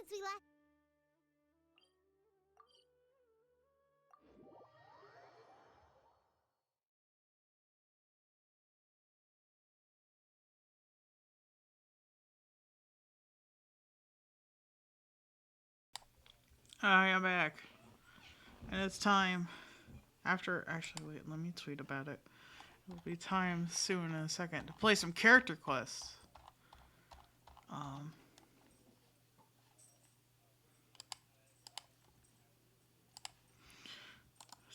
since we left. Hi, I'm back. And it's time. Actually, wait, let me tweet about it. It'll be time soon in a second to play some character quests. Let's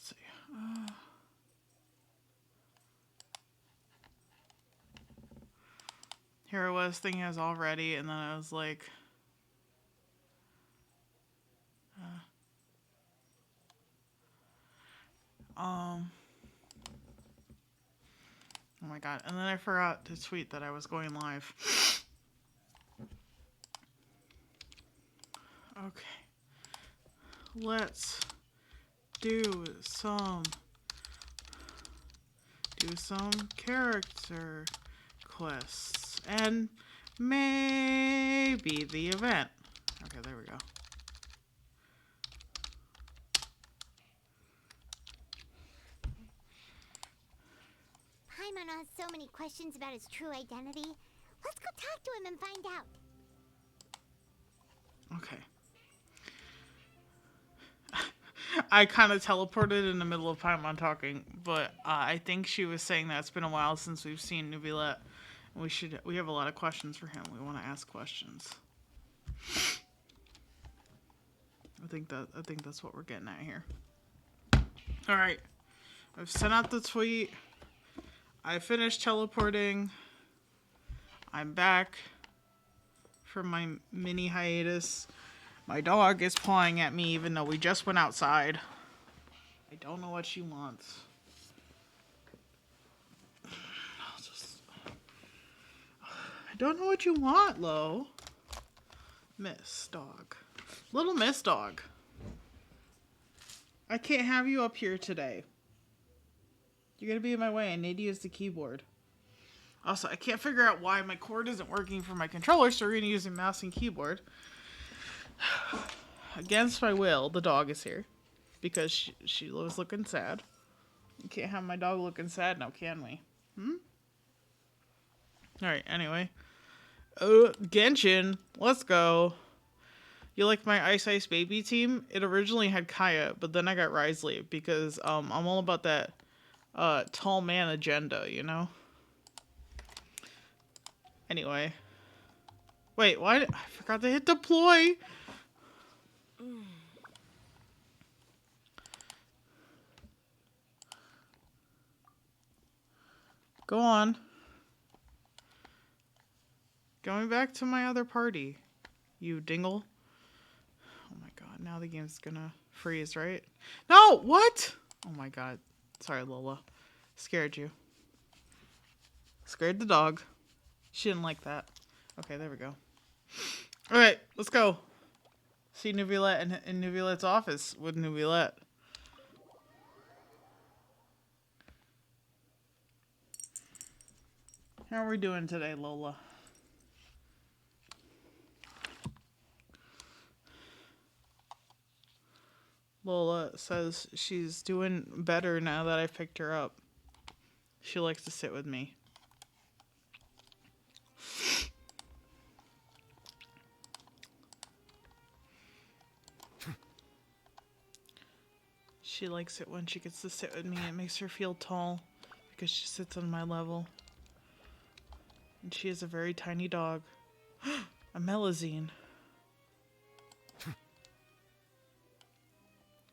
see. Here I was thinking I was all ready, and then I was like, oh my god. And then I forgot to tweet that I was going live. Okay. Let's do some character quests and maybe the event. Okay, there we go. Paimon has so many questions about his true identity. Let's go talk to him and find out. Okay. I kind of teleported in the middle of Paimon talking, but I think she was saying that it's been a while since we've seen Nubilet. We have a lot of questions for him. We want to ask questions. I think that's what we're getting at here. All right. I've sent out the tweet. I finished teleporting. I'm back from my mini hiatus. My dog is pawing at me even though we just went outside. I don't know what she wants. I don't know what you want, Lo. Miss Dog. Little Miss Dog. I can't have you up here today. You're gonna be in my way. I need to use the keyboard. Also, I can't figure out why my cord isn't working for my controller, so we're gonna use a mouse and keyboard. Against my will, the dog is here. Because she was looking sad. You can't have my dog looking sad now, can we? Alright, anyway. Genshin, let's go. You like my Ice Ice Baby team? It originally had Kaya, but then I got Risley because I'm all about that tall man agenda, you know? Anyway. Wait, why I forgot to hit deploy. Go on. Going back to my other party. You dingle. Oh my god, now the game's gonna freeze, right? No! What? Oh my god. Sorry, Lola. Scared you. Scared the dog. She didn't like that. Okay, there we go. Alright, let's go. See Nubilet in Nubilet's office with Nubilet. How are we doing today, Lola? Lola says she's doing better now that I picked her up. She likes to sit with me. She likes it when she gets to sit with me. It makes her feel tall because she sits on my level. And she is a very tiny dog. A Melazine.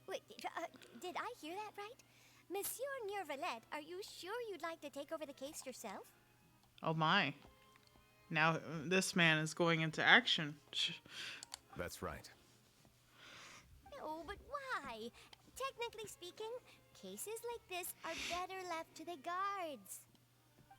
Wait, did I hear that right? Monsieur Nervalet, are you sure you'd like to take over the case yourself? Oh my. Now this man is going into action. That's right. No, but why? Technically speaking, cases like this are better left to the guards.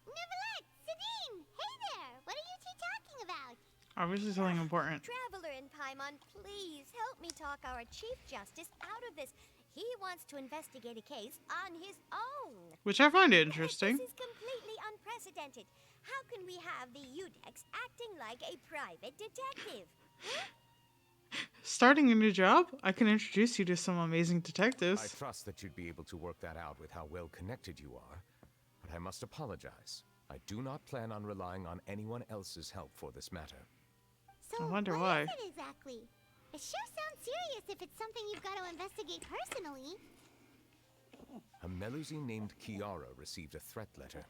Neverlet, Sabine, hey there. What are you two talking about? Obviously something important. Traveler in Paimon, please help me talk our Chief Justice out of this. He wants to investigate a case on his own. Which I find interesting. This is completely unprecedented. How can we have the Udex acting like a private detective? Huh? Starting a new job? I can introduce you to some amazing I detectives. trust that you'd be able to work that out with how well connected you are, but I must apologize. I do not plan on relying on anyone else's help for this matter. So, I wonder what why. is it exactly? It sure sounds serious if it's something you've got to investigate personally. A Melusine named Kiara received a threat letter.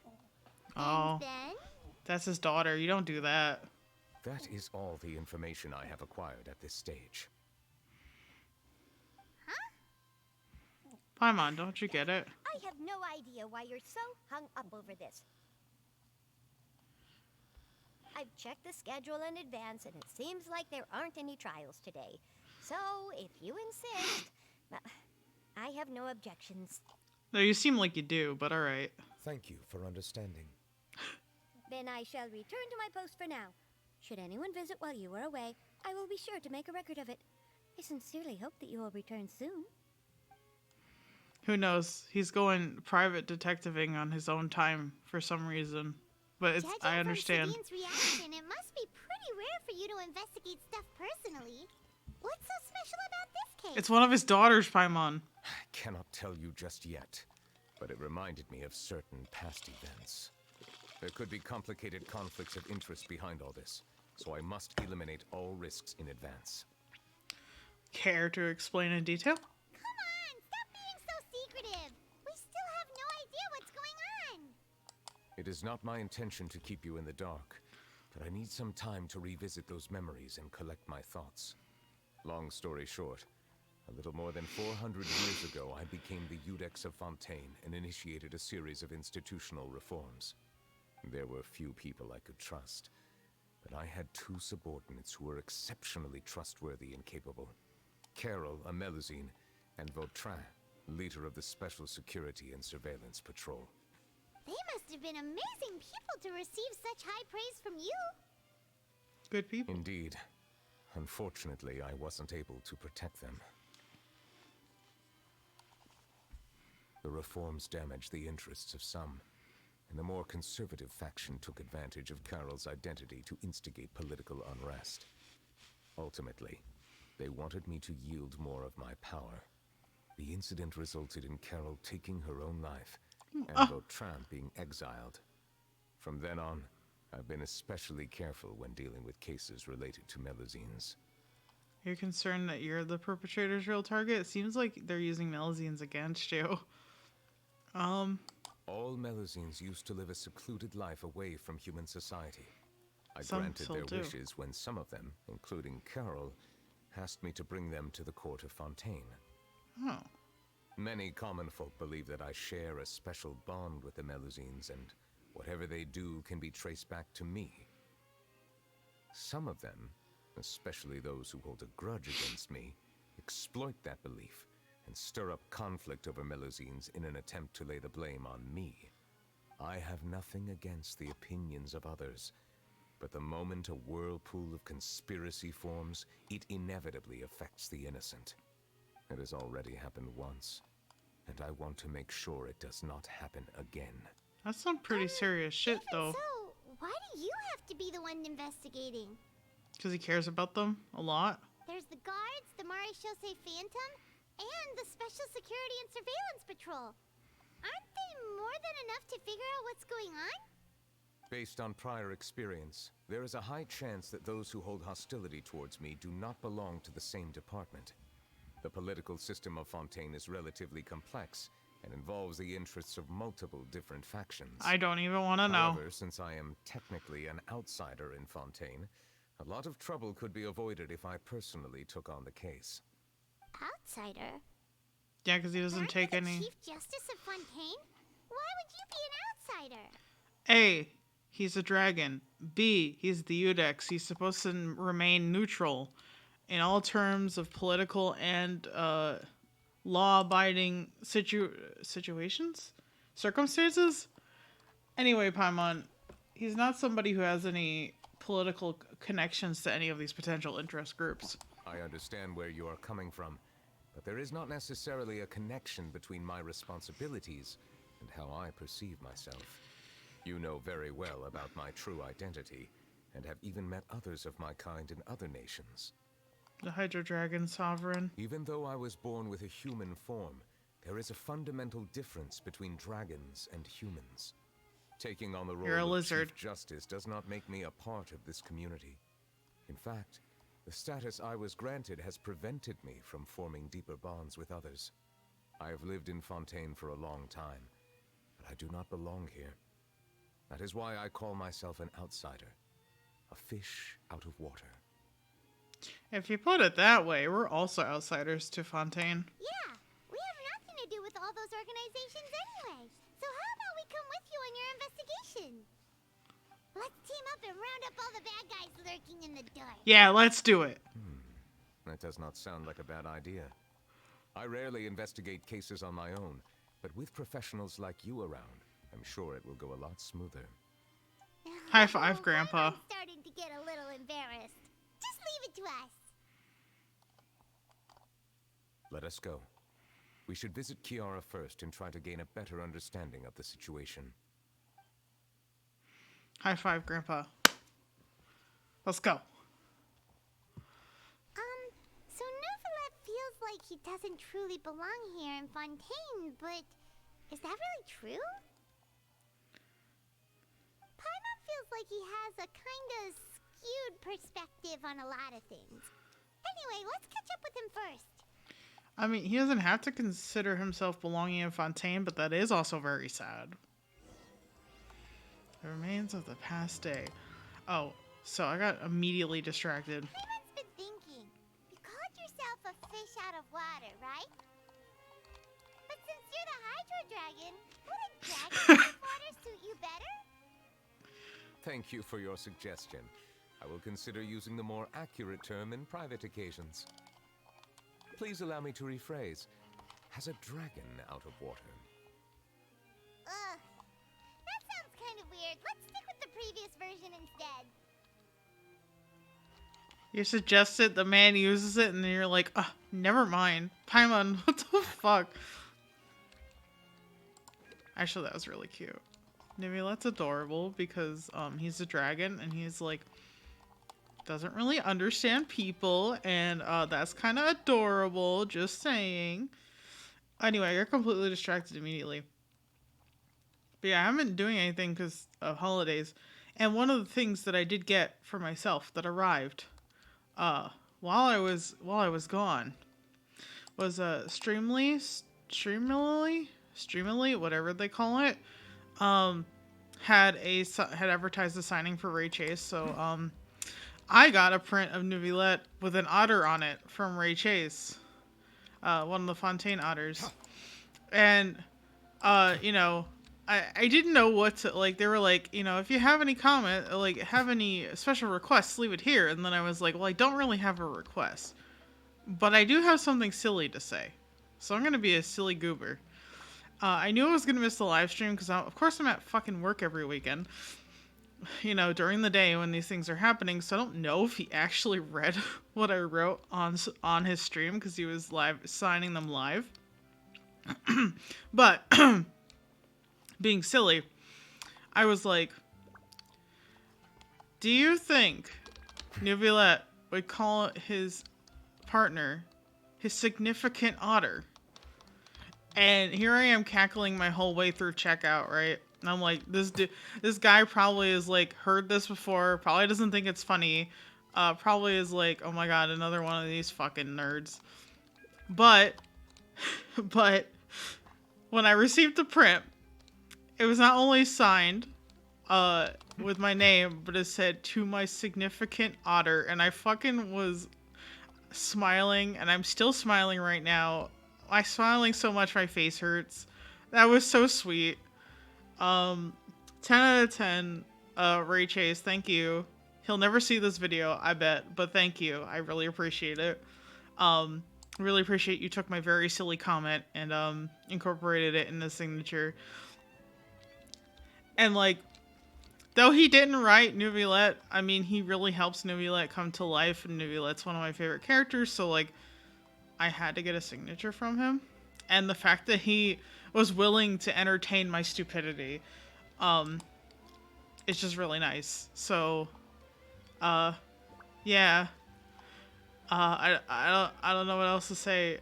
Oh, And then? that's his daughter. You don't do that. That is all the information I have acquired at this stage. Paimon, don't you get it? I have no idea why you're so hung up over this. I've checked the schedule in advance, and it seems like there aren't any trials today. So, if you insist, well, I have no objections. No, you seem like you do, but alright. Thank you for understanding. Then I shall return to my post for now. Should anyone visit while you are away, I will be sure to make a record of it. I sincerely hope that you will return soon. Who knows? He's going private detectiving on his own time for some reason. But it's, Judging I understand. from Sadine's reaction, it must be pretty rare for you to investigate stuff personally. What's so special about this case? It's one of his daughters, Paimon. I cannot tell you just yet, but it reminded me of certain past events. There could be complicated conflicts of interest behind all this, so I must eliminate all risks in advance. Care to explain in detail? Come on, stop being so secretive. We still have no idea what's going on. It is not my intention to keep you in the dark, but I need some time to revisit those memories and collect my thoughts. Long story short, a little more than 400 years ago, I became the Iudex of Fontaine and initiated a series of institutional reforms. There were few people I could trust, but I had two subordinates who were exceptionally trustworthy and capable. Carol, a Melusine, and Vautrin, leader of the Special Security and Surveillance Patrol. They must have been amazing people to receive such high praise from you. Good people. Indeed. Unfortunately, I wasn't able to protect them. The reforms damaged the interests of some, and the more conservative faction took advantage of Carol's identity to instigate political unrest. Ultimately, they wanted me to yield more of my power. The incident resulted in Carol taking her own life, and Vautrin being exiled. From then on, I've been especially careful when dealing with cases related to Melusines. You're concerned that you're the perpetrator's real target? It seems like they're using Melusines against you. All Melusines used to live a secluded life away from human society. I Some granted still their do. wishes when some of them, including Carol, asked me to bring them to the court of Fontaine. Oh. Many common folk believe that I share a special bond with the Melusines, and whatever they do can be traced back to me. Some of them, especially those who hold a grudge against me, exploit that belief and stir up conflict over Melusines in an attempt to lay the blame on me. I have nothing against the opinions of others, but the moment a whirlpool of conspiracy forms, it inevitably affects the innocent. It has already happened once, and I want to make sure it does not happen again. That's some pretty serious shit, Even though. so, why do you have to be the one investigating? Because he cares about them a lot. There's the guards, the Marechaussee Phantom, and the Special Security and Surveillance Patrol. Aren't they more than enough to figure out what's going on? Based on prior experience, there is a high chance that those who hold hostility towards me do not belong to the same department. The political system of Fontaine is relatively complex and involves the interests of multiple different factions. I don't even want to know. However, since I am technically an outsider in Fontaine, a lot of trouble could be avoided if I personally took on the case. Outsider? Yeah, because he doesn't Aren't take you the any... Chief Justice of Fontaine? Why would you be an outsider? A, he's a dragon. B, he's the Iudex. He's supposed to remain neutral in all terms of political and law-abiding situations? Circumstances? Anyway, Paimon, he's not somebody who has any political connections to any of these potential interest groups. I understand where you are coming from, but there is not necessarily a connection between my responsibilities and how I perceive myself. You know very well about my true identity, and have even met others of my kind in other nations. The Hydro Dragon Sovereign. Even though I was born with a human form, there is a fundamental difference between dragons and humans. Taking on the You're a role of lizard. Chief Justice does not make me a part of this community. In fact, the status I was granted has prevented me from forming deeper bonds with others. I have lived in Fontaine for a long time, but I do not belong here. That is why I call myself an outsider, a fish out of water. If you put it that way, we're also outsiders to Fontaine. Yeah, we have nothing to do with all those organizations anyway. So how about we come with you on your investigation? Let's team up and round up all the bad guys lurking in the dark. Yeah, let's do it. That does not sound like a bad idea. I rarely investigate cases on my own, but with professionals like you around, I'm sure it will go a lot smoother. High five, Grandpa. I'm starting to get a little embarrassed. Just leave it to us. Let us go. We should visit Kiara first and try to gain a better understanding of the situation. High five, Grandpa. Let's go. So Neuvillette feels like he doesn't truly belong here in Fontaine, but is that really true? Paimon feels like he has a kind of skewed perspective on a lot of things. Anyway, let's catch up with him first. I mean, he doesn't have to consider himself belonging in Fontaine, but that is also very sad. The remains of the past day. Oh, so I got immediately distracted. Paimon's been thinking. You called yourself a fish out of water, right? But since you're the Hydro Dragon, would a dragon out of water suit you better? Thank you for your suggestion. I will consider using the more accurate term in private occasions. Please allow me to rephrase. Has a dragon out of water? Ugh. That sounds kind of weird. Let's stick with the previous version instead. You suggested the man uses it, and then you're like, never mind. Paimon, what the fuck? Actually, that was really cute. Neuvillette's adorable because he's a dragon, and he's like, doesn't really understand people, and that's kind of adorable, just saying. Anyway, you're completely distracted immediately. But yeah, I haven't been doing anything because of holidays. And one of the things that I did get for myself that arrived while I was gone was Streamily, whatever they call it, had advertised a signing for Ray Chase. So I got a print of Neuvillette with an otter on it from Ray Chase, one of the Fontaine otters, and you know. I didn't know what to, like, they were like, you know, if you have any comment, like, have any special requests, leave it here. And then I was like, well, I don't really have a request. But I do have something silly to say. So I'm going to be a silly goober. I knew I was going to miss the live stream because, of course, I'm at fucking work every weekend. You know, during the day when these things are happening. So I don't know if he actually read what I wrote on his stream because he was live signing them live. But... being silly, I was like, do you think Neuvillette would call his partner his significant otter? And here I am cackling my whole way through checkout, right? And I'm like, this guy probably has like heard this before, probably doesn't think it's funny, probably is like, oh my god, another one of these fucking nerds. But when I received the print, it was not only signed with my name, but it said, to my significant otter. And I fucking was smiling, and I'm still smiling right now. I'm smiling so much my face hurts. That was so sweet. 10 out of 10, Ray Chase, thank you. He'll never see this video, I bet, but thank you. I really appreciate it. Really appreciate you took my very silly comment and incorporated it in the signature. And, like, though he didn't write Neuvillette, I mean, he really helps Neuvillette come to life, and Neuvillette's one of my favorite characters, so, like, I had to get a signature from him. And the fact that he was willing to entertain my stupidity, it's just really nice. So, yeah. I don't know what else to say.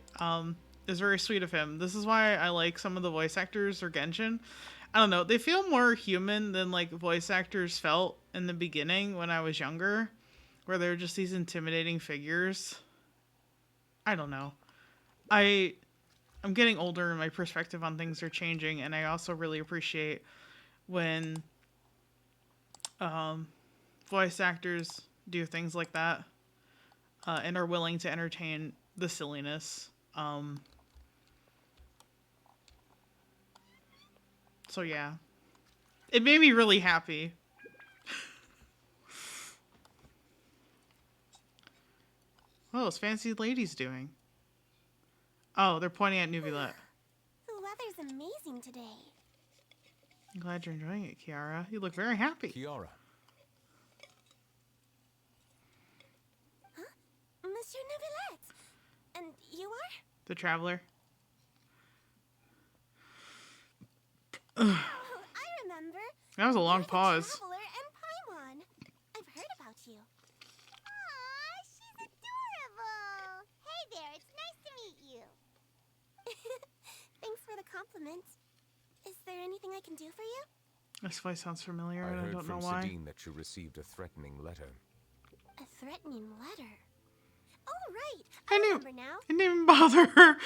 It's very sweet of him. This is why I like some of the voice actors for Genshin. I don't know. They feel more human than like voice actors felt in the beginning when I was younger, where they're just these intimidating figures. I don't know. I'm getting older and my perspective on things are changing, and I also really appreciate when voice actors do things like that and are willing to entertain the silliness. So yeah, it made me really happy. What are those fancy ladies doing? Oh, they're pointing at Nuvilette. The weather's amazing today. I'm glad you're enjoying it, Kiara. You look very happy. Kiara, Monsieur Neuvillette. And you are? The traveler. Oh, I remember. That was a long You're the pause. Traveler and Paimon. I've heard about you. Aw, she's adorable. Hey there, it's nice to meet you. Thanks for the compliment. Is there anything I can do for you? This voice sounds familiar, I and I heard don't know from why. Sedine that you received a threatening letter. A threatening letter. Oh, right. I I knew- remember now. I didn't even bother her.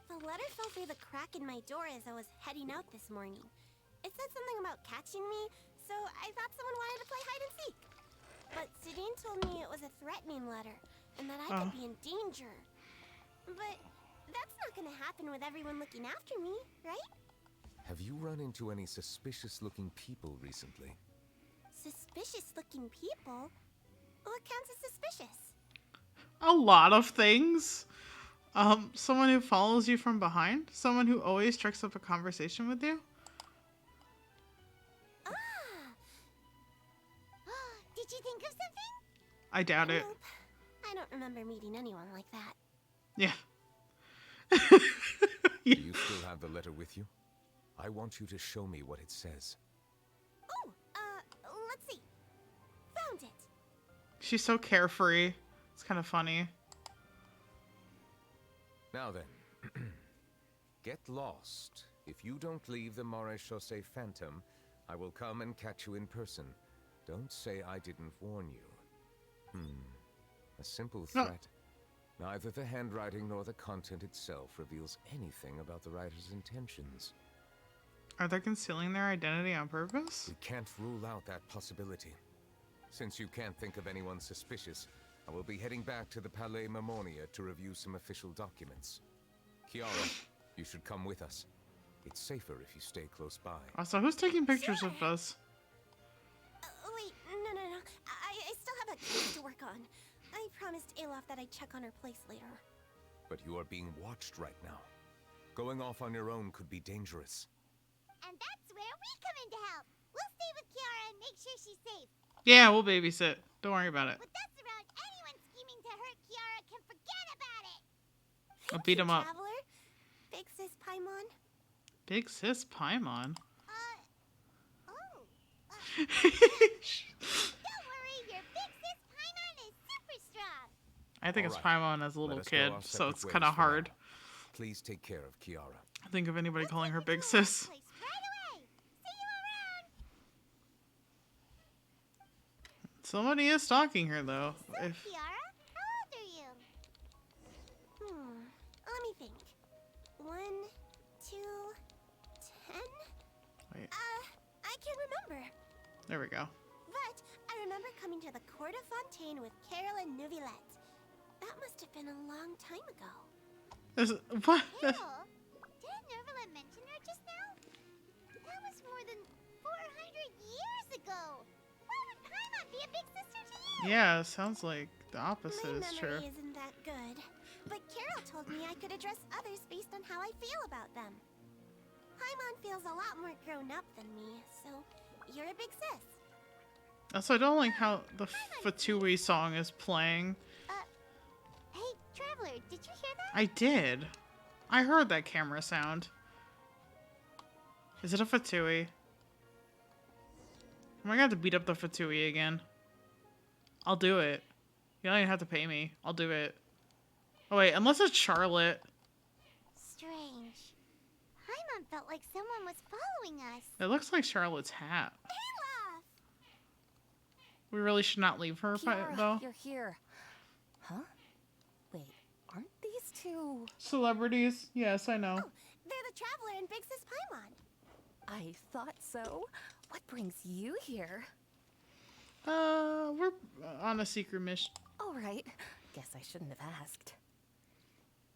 The letter fell through the crack in my door as I was heading out this morning. It said something about catching me, so I thought someone wanted to play hide and seek. But Sedine told me it was a threatening letter, and that I could be in danger. But that's not gonna happen with everyone looking after me, right? Have you run into any suspicious-looking people recently? Suspicious-looking people? What counts as suspicious? A lot of things. Someone who follows you from behind. Someone who always strikes up a conversation with you. Ah! Did you think of something? I doubt it. Nope. I don't remember meeting anyone like that. Yeah. Do you still have the letter with you? I want you to show me what it says. Oh, let's see. Found it. She's so carefree. It's kind of funny. Now then, get lost. If you don't leave the Maréchaussée Phantom, I will come and catch you in person. Don't say I didn't warn you. A simple No. threat. Neither the handwriting nor the content itself reveals anything about the writer's intentions. Are they concealing their identity on purpose? We can't rule out that possibility. Since you can't think of anyone suspicious, I will be heading back to the Palais Mermonia to review some official documents. Kiara, you should come with us. It's safer if you stay close by. Also, who's taking pictures of us? Wait, no. I still have a case to work on. I promised Alof that I'd check on her place later. But you are being watched right now. Going off on your own could be dangerous. And that's where we come in to help. We'll stay with Kiara and make sure she's safe. Yeah, we'll babysit. Don't worry about it. With us around, anyone scheming to hurt Kiara can forget about it. I'll beat him up. Traveler, Big Sis Paimon. Big sis Paimon. Don't worry, your Big Sis Paimon is super strong. I think it's All right. Paimon as a little Let us go kid, our so separate it's ways kind of for now. hard. Please take care of Kiara. I think of anybody calling her Big We'll take Sis. place right away. See you around. Somebody is stalking her, though. So, If Kiara, how old are you? Let me think. 1, 2, 10? Wait, I can't remember. there we go. But I remember coming to the Court of Fontaine with Carol and Neuvillette. That must have been a long time ago. What? Carol? Didn't Neuvillette mention her just now? That was more than 400 years ago. Why would Paimon be a big sister to you? Yeah, sounds like the opposite My is true. memory isn't that good. But Carol told me I could address others based on how I feel about them. Paimon feels a lot more grown up than me, so you're a big sis. Also, I don't like how the Fatui song is playing. Hey, Traveler, did you hear that? I did. I heard that camera sound. Is it a Fatui? Am I gonna have to beat up the Fatui again? I'll do it. You don't even have to pay me. I'll do it. Oh wait, unless it's Charlotte. Strange. Paimon felt like someone was following us. It looks like Charlotte's hat. Olaf! We really should not leave her, Kiara, though. you're here. Huh? Wait, aren't these two? Celebrities? Yes, I know. Oh, they're the Traveler and Big Sis Paimon. I thought so. What brings you here? We're on a secret mission. All right. Guess I shouldn't have asked.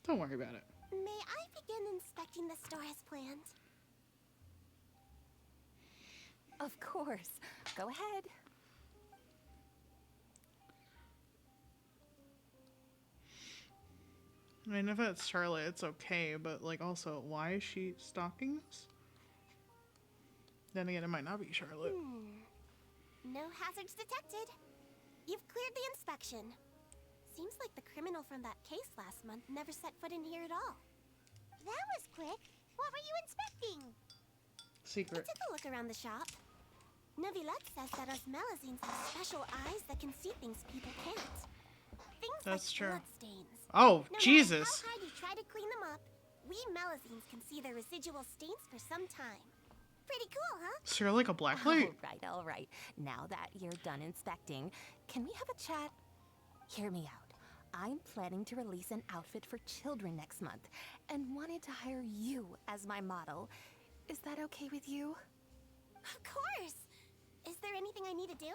Don't worry about it. May I begin inspecting the store as planned? Of course. Go ahead. I mean, if it's Charlotte, it's okay, but, like, also, why is she stalking us? Then again, it might not be Charlotte. No hazards detected. You've cleared the inspection. Seems like the criminal from that case last month never set foot in here at all. That was quick. What were you inspecting? I Secret. took a look around the shop. Neuvillette says that us Melazines have special eyes that can see things people can't. Things That's like true. blood stains. Oh, No Jesus. matter how hard you try to clean them up, we Melazines can see their residual stains for some time. Pretty cool, huh? So you're like a blacklight? All right. Now that you're done inspecting, can we have a chat? Hear me out. I'm planning to release an outfit for children next month and wanted to hire you as my model. Is that okay with you? Of course. Is there anything I need to do?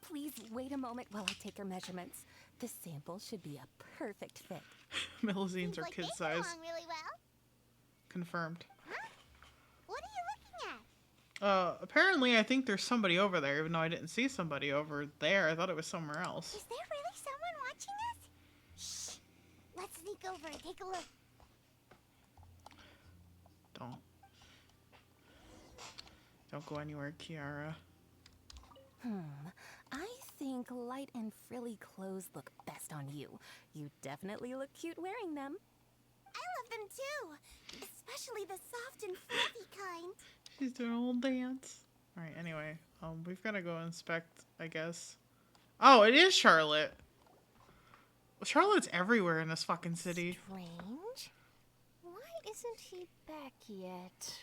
Please wait a moment while I take your measurements. The sample should be a perfect fit. Melazines Seems are like kid they get size. along really well. Confirmed. Huh? What are you looking at? Apparently I think there's somebody over there, even though I didn't see somebody over there. I thought it was somewhere else. Is there really someone watching us? Shh. Let's sneak over and take a look. Don't go anywhere, Kiara. I think light and frilly clothes look best on you. You definitely look cute wearing them. I love them too. Especially the soft and fluffy kind. She's doing a little dance. Alright, anyway. We've got to go inspect, I guess. Oh, it is Charlotte. Charlotte's everywhere in this fucking city. Strange. Why isn't he back yet?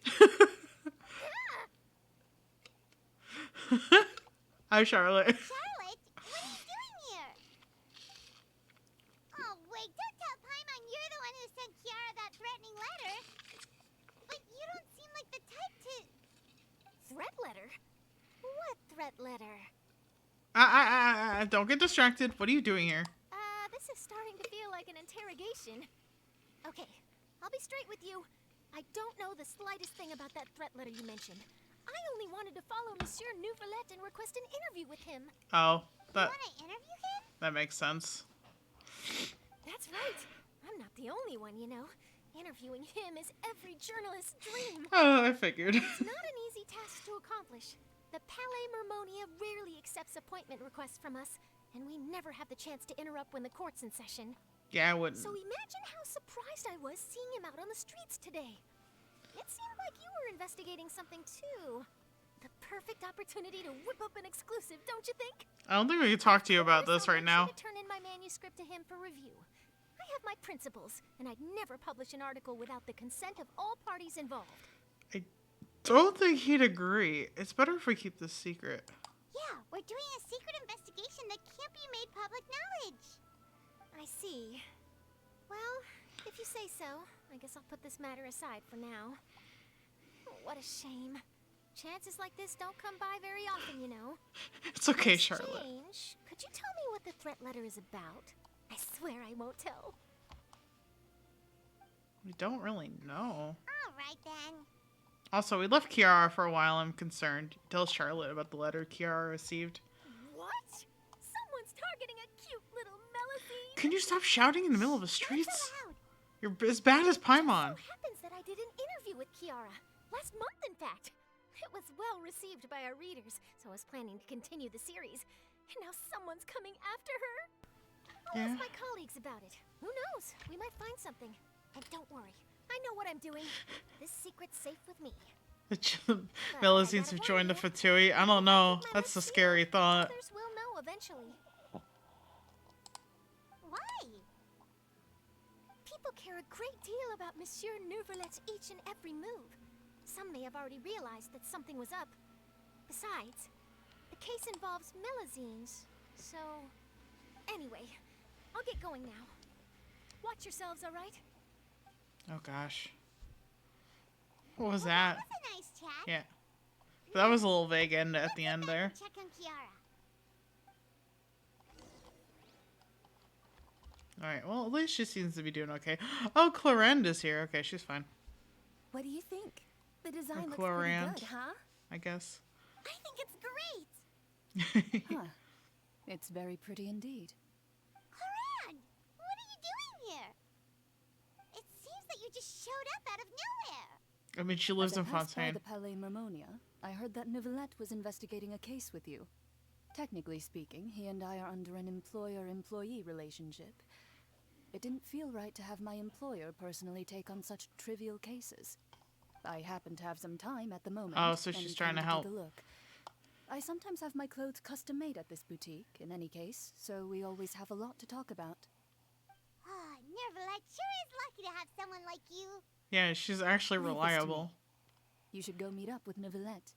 Gotcha! Hi, Charlotte. Charlotte, what are you doing here? Oh, wait, don't tell Paimon you're the one who sent Kiara that threatening letter. But you don't seem like the type to... Threat letter? What threat letter? Don't get distracted. What are you doing here? This is starting to feel like an interrogation. Okay, I'll be straight with you. I don't know the slightest thing about that threat letter you mentioned. I only wanted to follow Monsieur Neuvillette and request an interview with him. Oh, that Want to interview him? that makes sense. That's right. I'm not the only one, you know. Interviewing him is every journalist's dream. Oh, I figured. It's not an easy task to accomplish. The Palais Mermonia rarely accepts appointment requests from us, and we never have the chance to interrupt when the court's in session. Yeah, I wouldn't. So imagine how surprised I was seeing him out on the streets today. It seemed like you were investigating something too. The perfect opportunity to whip up an exclusive, don't you think? I don't think we can talk to you about Of this course, right I'll now. want you to turn in my manuscript to him for review. I have my principles, and I'd never publish an article without the consent of all parties involved. Don't think he'd agree. It's better if we keep this secret. Yeah, we're doing a secret investigation that can't be made public knowledge. I see. Well, if you say so, I guess I'll put this matter aside for now. What a shame. Chances like this don't come by very often, you know. It's okay, For a Charlotte. change, could you tell me what the threat letter is about? I swear I won't tell. We don't really know. All right, then. Also, we left Kiara for a while. I'm concerned. Tell Charlotte about the letter Kiara received. What? Someone's targeting a cute little Melazine? Can you stop shouting in the middle of the Not streets? so loud. You're as bad as Paimon. It so happens that I did an interview with Kiara. Last month, in fact. It was well received by our readers, so I was planning to continue the series. And now someone's coming after her. I'll Yeah. ask my colleagues about it. Who knows? We might find something. And don't worry. I know what I'm doing. This secret's safe with me. Melusines have joined the Fatui. I don't know. That's a scary thought. Others will know eventually. Why? People care a great deal about Monsieur Neuvrelet's each and every move. Some may have already realized that something was up. Besides, the case involves Melusines, so... Anyway, I'll get going now. Watch yourselves, all right? Oh gosh. What was that? That was a nice chat. Yeah. That was a little vague end at the end there. Check on Kiara. Alright, well, at least she seems to be doing okay. Oh, Clarend is here. Okay, she's fine. What do you think? The design looks pretty Clarend. good, huh? I guess. I think it's great. Huh. It's very pretty indeed. Haran, what are you doing here? It seems that you just showed up out of nowhere. I mean, she lives As I in passed by Fontaine. the Palais Mermonia, I heard that Neuvillette was investigating a case with you. Technically speaking, he and I are under an employer-employee relationship. It didn't feel right to have my employer personally take on such trivial cases. I happen to have some time at the moment. Oh, so and she's came trying to help. take a look. I sometimes have my clothes custom made at this boutique, in any case, so we always have a lot to talk about. Ah, Nervalite sure is lucky to have someone like you. Yeah, she's actually Leave this to reliable. You should go meet up with Neuvillette.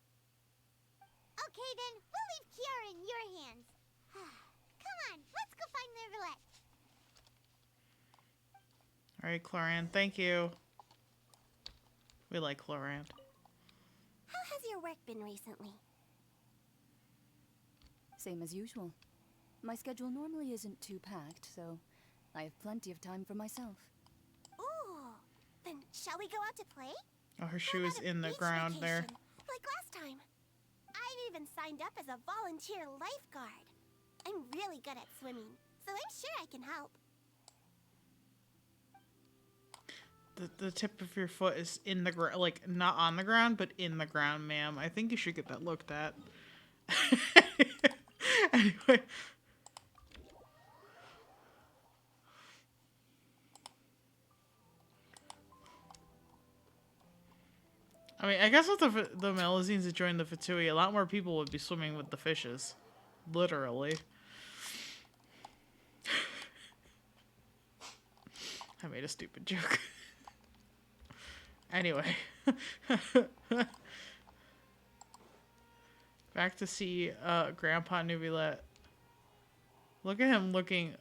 Okay then, we'll leave Kiara in your hands. Come on, let's go find Nervalite. Alright, Clarand, thank you. We like Clarand. How has your work been recently? Same as usual. My schedule normally isn't too packed, so I have plenty of time for myself. Ooh, then shall we go out to play? Oh, her How shoe is about a in the beach ground there. vacation, like last time. I've even signed up as a volunteer lifeguard. I'm really good at swimming, so I'm sure I can help. The tip of your foot is in the ground, like not on the ground, but in the ground, ma'am. I think you should get that looked at. Anyway. I mean, I guess if the Melusines had joined the Fatui, a lot more people would be swimming with the fishes. Literally. I made a stupid joke. Anyway. Back to see Grandpa Neuvillette. Look at him looking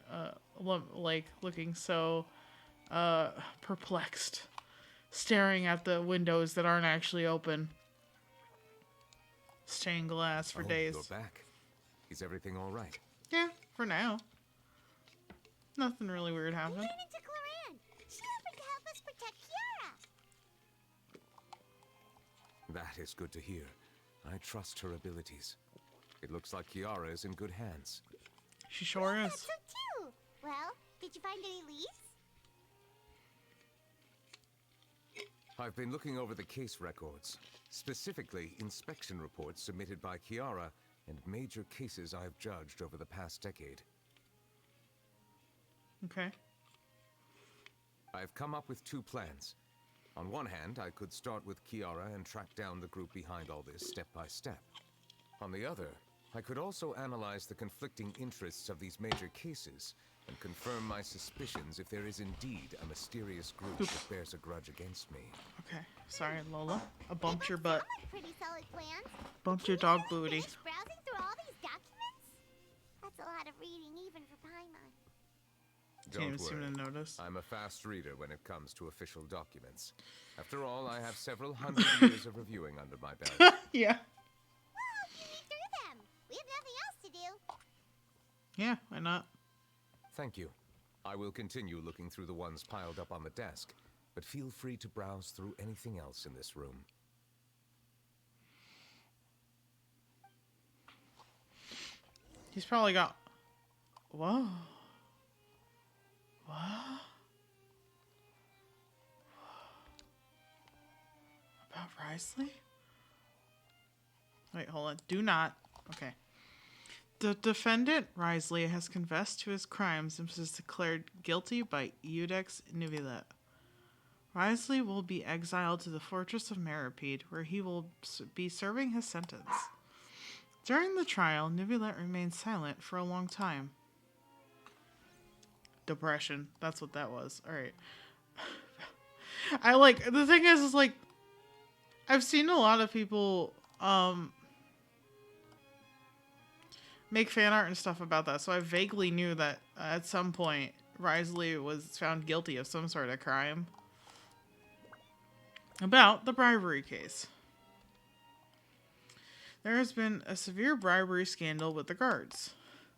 looking so perplexed, staring at the windows that aren't actually open. Stained glass for days. You're back. Is everything all right? Yeah, for now. Nothing really weird We happened. ran into Claran. She offered to help us protect Kiara. That is good to hear. I trust her abilities. It looks like Kiara is in good hands. She sure I is. thought so too. Well, did you find any leads? I've been looking over the case records, specifically inspection reports submitted by Kiara and major cases I've judged over the past decade. Okay. I've come up with two plans. On one hand, I could start with Kiara and track down the group behind all this step by step. On the other, I could also analyze the conflicting interests of these major cases and confirm my suspicions if there is indeed a mysterious group that bears a grudge against me. Okay. Sorry, Lola. I bumped your butt. Sound like pretty solid plans. Bumped your dog booty. Finish browsing through all these documents? That's a lot of reading even for Paimon. Can't even Don't seem worry. to notice. I'm a fast reader when it comes to official documents. After all, I have several hundred years of reviewing under my belt. Yeah. Well, you read through them. We have nothing else to do. Yeah, why not? Thank you. I will continue looking through the ones piled up on the desk, but feel free to browse through anything else in this room. He's probably got... Whoa. What? About Risley? Wait, hold on. Do not. Okay. The defendant, Risley, has confessed to his crimes and was declared guilty by Iudex Neuvillette. Wriothesley will be exiled to the fortress of Meripede, where he will be serving his sentence. During the trial, Neuvillette remained silent for a long time. Depression. That's what that was. Alright. The thing is like, I've seen a lot of people, make fan art and stuff about that, so I vaguely knew that at some point, Wriothesley was found guilty of some sort of crime. About the bribery case. There has been a severe bribery scandal with the guards.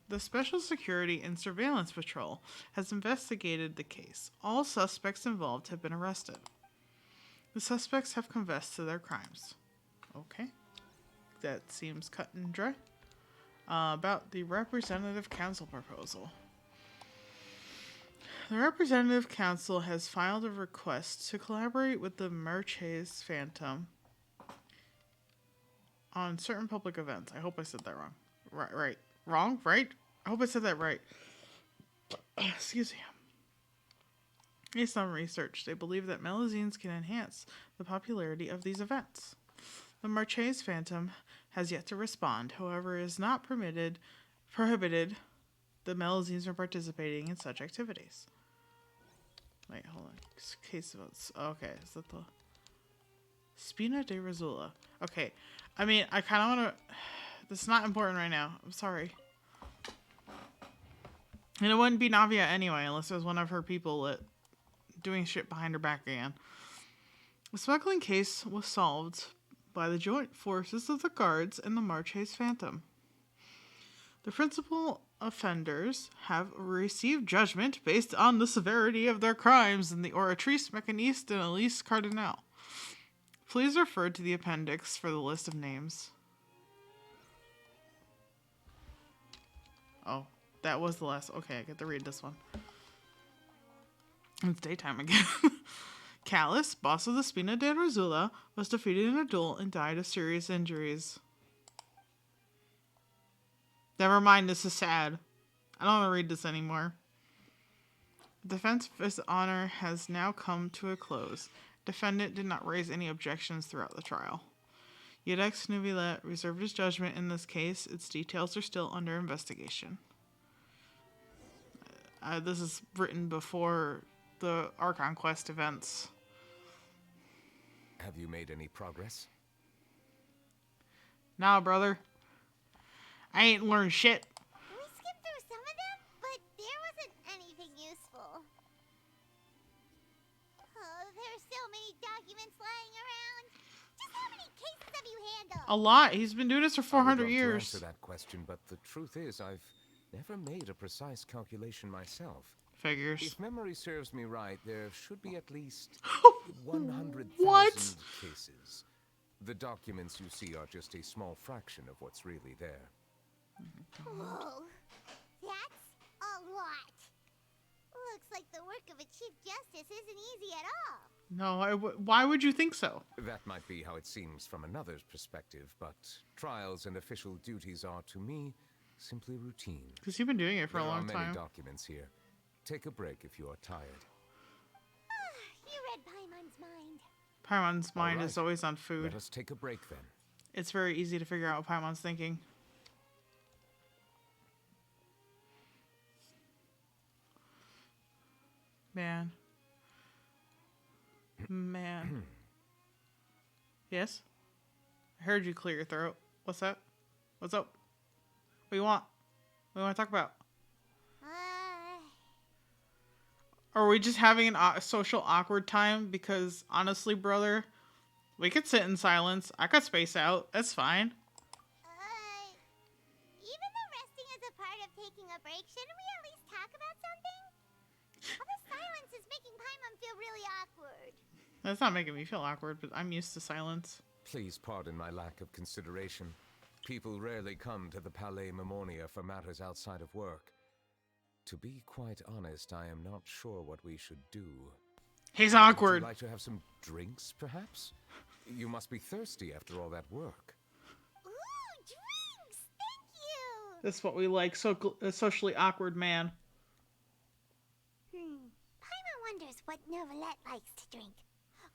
The Special Security and Surveillance Patrol has investigated the case. All suspects involved have been arrested. The suspects have confessed to their crimes. Okay. That seems cut and dry. About the Representative Council proposal. The Representative Council has filed a request to collaborate with the Marches Phantom on certain public events. I hope I said that wrong. Right. Wrong? Right? I hope I said that right. Excuse me. Based on research, they believe that melazines can enhance the popularity of these events. The Marches Phantom has yet to respond, however, it is not prohibited the melazines from participating in such activities. Wait, hold on. Case votes. Okay, is that the Spina de Rosula? Okay, I mean, I kind of want to. This is not important right now. I'm sorry. And it wouldn't be Navia anyway, unless it was one of her people doing shit behind her back again. The smuggling case was solved by the joint forces of the guards and the Marches Phantom. The principal offenders have received judgment based on the severity of their crimes in the Oratrice Mécaniste and Elise Cardinal. Please refer to the appendix for the list of names. Oh, that was the last. Okay, I get to read this one. It's daytime again. Callus, boss of the Spina de Rosula, was defeated in a duel and died of serious injuries. Never mind, this is sad. I don't want to read this anymore. The defense of his honor has now come to a close. Defendant did not raise any objections throughout the trial. Yet ex Neuvillette reserved his judgment in this case. Its details are still under investigation. This is written before the Archon Quest events. Have you made any progress? Nah, brother. I ain't learned shit. We skipped through some of them, but there wasn't anything useful. Oh, there's so many documents lying around. Just how many cases have you handled? A lot. He's been doing this for I would 400 love years. to answer that question, but the truth is I've never made a precise calculation myself. Figures. If memory serves me right, there should be at least 100,000 What? cases. The documents you see are just a small fraction of what's really there. Whoa, that's a lot. Looks like the work of a Chief Justice isn't easy at all. No, why would you think so? That might be how it seems from another's perspective, but trials and official duties are, to me, simply routine. Because you've been doing it for a long There are many time. documents here. Take a break if you are tired. You read Paimon's mind. Paimon's mind right. is always on food. Let us take a break then. It's very easy to figure out what Paimon's thinking. Man. Man. Yes? I heard you clear your throat. What's that? What's up? What do you want? What do you want to talk about? Are we just having a social awkward time? Because honestly, brother, we could sit in silence. I could space out. That's fine. Even though resting is a part of taking a break, shouldn't we at least talk about something? All the silence is making Paimon feel really awkward. That's not making me feel awkward, but I'm used to silence. Please pardon my lack of consideration. People rarely come to the Palais Memonia for matters outside of work. To be quite honest, I am not sure what we should do. He's Would awkward. you like to have some drinks, perhaps? You must be thirsty after all that work. Ooh, drinks! Thank you! That's what we like, a socially awkward man. Paimon wonders what Neuvillette likes to drink.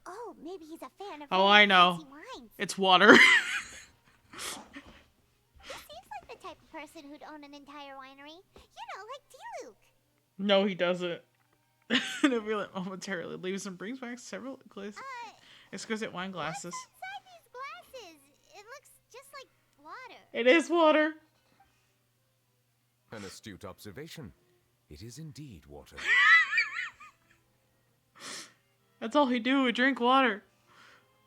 Oh, maybe he's a fan of Oh, really I know. fancy wines. It's water. He seems like the type of person who'd own an entire winery. You know, like D-Luke. No, he doesn't. Nubula momentarily leaves and brings back several exquisite wine glasses. What's inside these glasses? It looks just like water. It is water. An astute observation. It is indeed water. That's all he do, would drink water.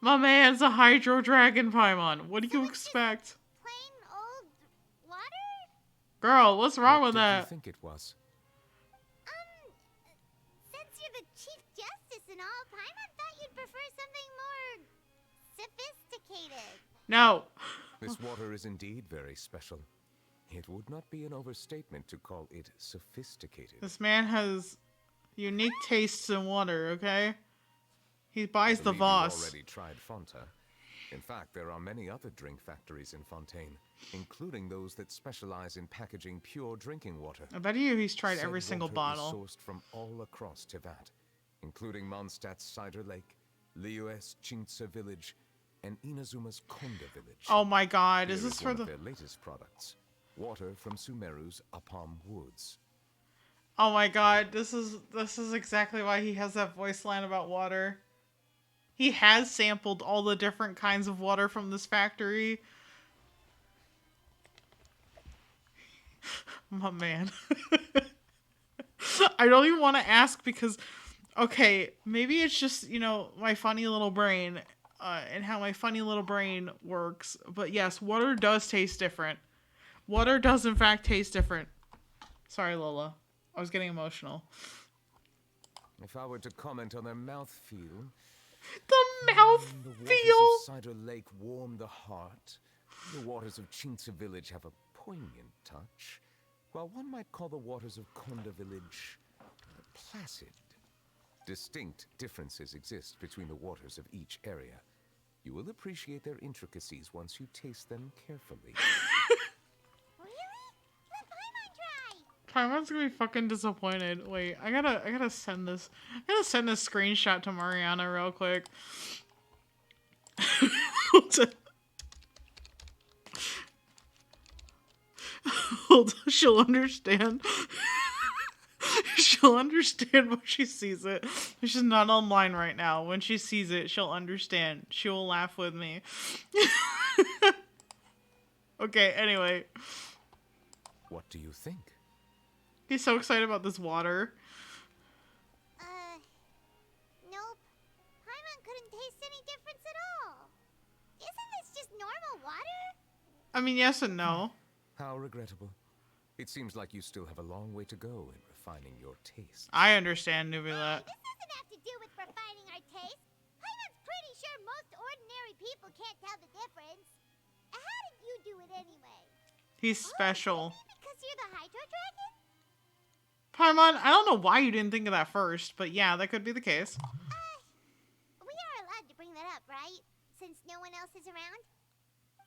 My man's a Hydro Dragon Paimon. What do you expect? Plain old water? Girl, what's wrong with What did you that? think it was? Since you're the Chief Justice and all, Paimon thought you'd prefer something more sophisticated. No. This water is indeed very special. It would not be an overstatement to call it sophisticated. This man has unique tastes in water, okay? He buys the Believe Voss. you've already tried Fonta. In fact, there are many other drink factories in Fontaine, including those that specialize in packaging pure drinking water. I bet you he's tried Said every single water bottle. is sourced from all across Tevat, including Mondstadt's Cider Lake, Liyue's Chintsa Village, and Inazuma's Konda Village. Oh my god, Here is this for one the... of their latest products, water from Sumeru's Apam Woods. Oh my god, this is exactly why he has that voice line about water. He has sampled all the different kinds of water from this factory. My man. I don't even want to ask because, okay, maybe it's just, you know, my funny little brain and how my funny little brain works. But yes, water does taste different. Water does, in fact, taste different. Sorry, Lola. I was getting emotional. If I were to comment on their mouthfeel, The the waters mouthfeel! of Cider Lake warm the heart. The waters of Chintsa Village have a poignant touch, while one might call the waters of Konda Village placid. Distinct differences exist between the waters of each area. You will appreciate their intricacies once you taste them carefully. Really? Let Paimon try. Paimon's gonna be fucking disappointed. Wait, I gotta send this. I gotta send this screenshot to Mariana real quick. Hold on, she'll understand. She'll understand when she sees it. She's not online right now. When she sees it, she'll understand. She will laugh with me. Okay, anyway. What do you think? He's so excited about this water. Nope. Paimon couldn't taste any difference at all. Isn't this just normal water? I mean, yes and no. How regrettable. It seems like you still have a long way to go in refining your taste. I understand, Nubula. This doesn't have to do with refining our taste. Paimon's pretty sure most ordinary people can't tell the difference. How did you do it anyway? He's special. Maybe because you're the Hydro Dragon? Paimon, I don't know why you didn't think of that first, but yeah, that could be the case. We are allowed to bring that up, right? Since no one else is around?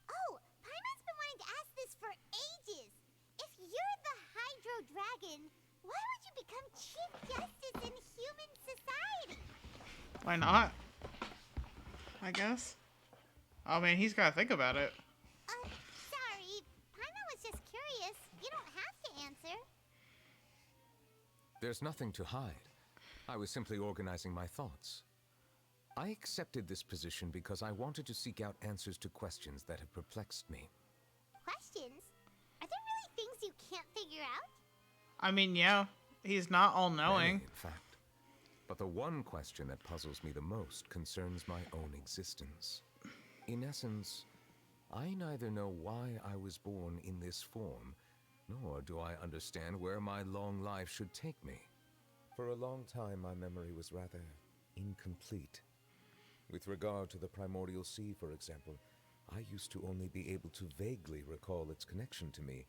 Oh, Paimon's been wanting to ask this for ages. If you're the Hydro Dragon, why would you become Chief Justice in human society? Why not? I guess. Oh man, he's gotta think about it. Sorry. Paimon was just curious. You don't have to answer. There's nothing to hide. I was simply organizing my thoughts. I accepted this position because I wanted to seek out answers to questions that have perplexed me. Questions? Are there really things you can't figure out? I mean, yeah, he's not all Many, knowing. in fact. But the one question that puzzles me the most concerns my own existence. In essence, I neither know why I was born in this form, nor do I understand where my long life should take me. For a long time, my memory was rather incomplete. With regard to the primordial sea, for example, I used to only be able to vaguely recall its connection to me,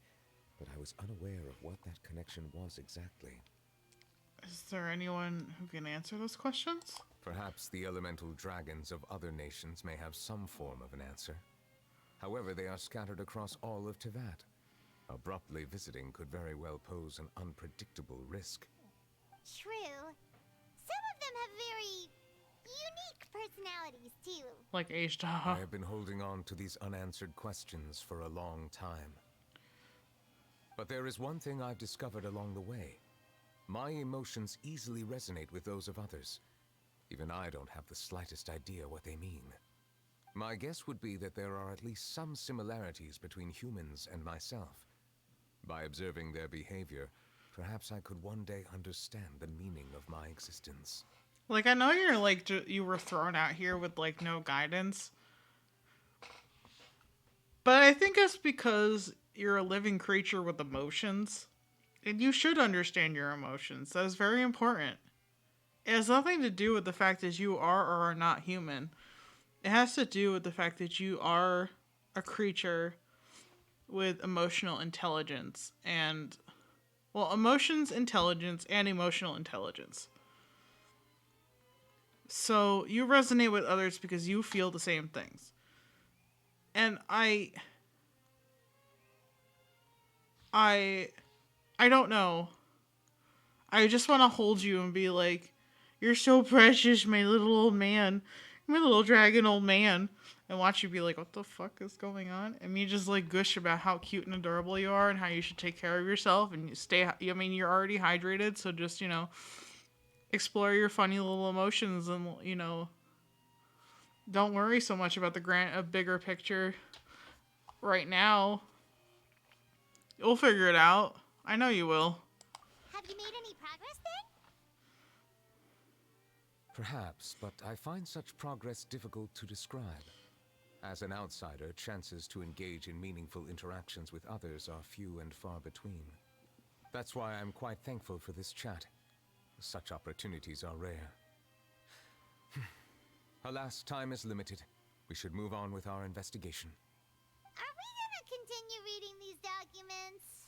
but I was unaware of what that connection was exactly. Is there anyone who can answer those questions? Perhaps the elemental dragons of other nations may have some form of an answer. However, they are scattered across all of Tevat. Abruptly visiting could very well pose an unpredictable risk. True. Some of them have very unique buddies, too. Like I H-Dog. have been holding on to these unanswered questions for a long time. But there is one thing I've discovered along the way. My emotions easily resonate with those of others. Even I don't have the slightest idea what they mean. My guess would be that there are at least some similarities between humans and myself. By observing their behavior, perhaps I could one day understand the meaning of my existence. Like, I know you're like, you were thrown out here with like no guidance. But I think it's because you're a living creature with emotions. And you should understand your emotions. That is very important. It has nothing to do with the fact that you are or are not human. It has to do with the fact that you are a creature with emotional intelligence and, well, emotions, intelligence, and emotional intelligence. So you resonate with others because you feel the same things. And I don't know. I just want to hold you and be like, you're so precious, my little old man. My little dragon old man. And watch you be like, what the fuck is going on? And me just like gush about how cute and adorable you are and how you should take care of yourself and you stay, I mean, you're already hydrated. So just, explore your funny little emotions and, don't worry so much about a bigger picture right now. You'll figure it out. I know you will. Have you made any progress then? Perhaps, but I find such progress difficult to describe. As an outsider, chances to engage in meaningful interactions with others are few and far between. That's why I'm quite thankful for this chat. Such opportunities are rare. Alas, time is limited. We should move on with our investigation. Are we gonna continue reading these documents?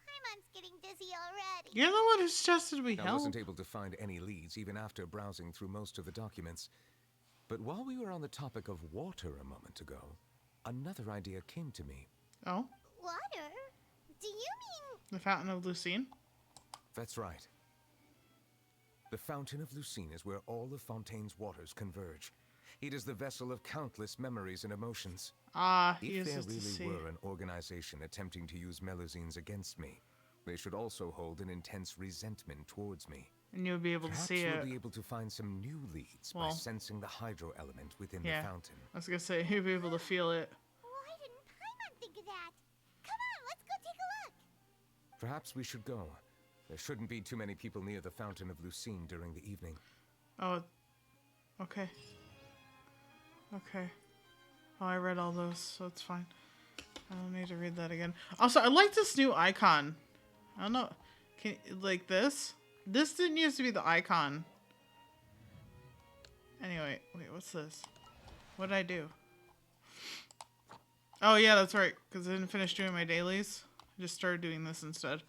Paimon's getting dizzy already. You're the one who suggested we I help. wasn't able to find any leads even after browsing through most of the documents. But while we were on the topic of water a moment ago, another idea came to me. Oh? Water? Do you mean... The Fountain of Lucine? That's right. The Fountain of Lucine is where all of Fontaine's waters converge. It is the vessel of countless memories and emotions. Ah, he If there uses to see. really were an organization attempting to use Melusines against me, they should also hold an intense resentment towards me. And you'll be able to Perhaps see we'll it. be able to find some new leads by Well, sensing the hydro element within yeah. the fountain. I was gonna say, you'll be able to feel it. Why didn't Paimon think of that? Come on, let's go take a look. Perhaps we should go. There shouldn't be too many people near the Fountain of Lucine during the evening. Oh, okay. Okay. Well, I read all those, so it's fine. I don't need to read that again. Also, I like this new icon. I don't know. Like this? This didn't used to be the icon. Anyway, wait, what's this? What did I do? Oh, yeah, that's right. Because I didn't finish doing my dailies. I just started doing this instead.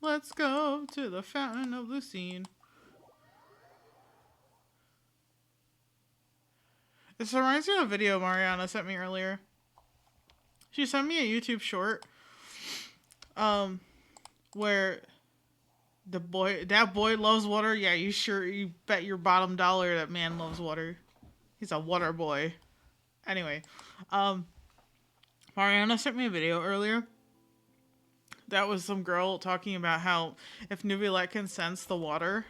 Let's go to the Fountain of Lucine. This reminds me of a video Mariana sent me earlier. She sent me a YouTube short. Where that boy loves water. Yeah, you bet your bottom dollar that man loves water. He's a water boy. Anyway, Mariana sent me a video earlier. That was some girl talking about how if Nuvilet can sense the water,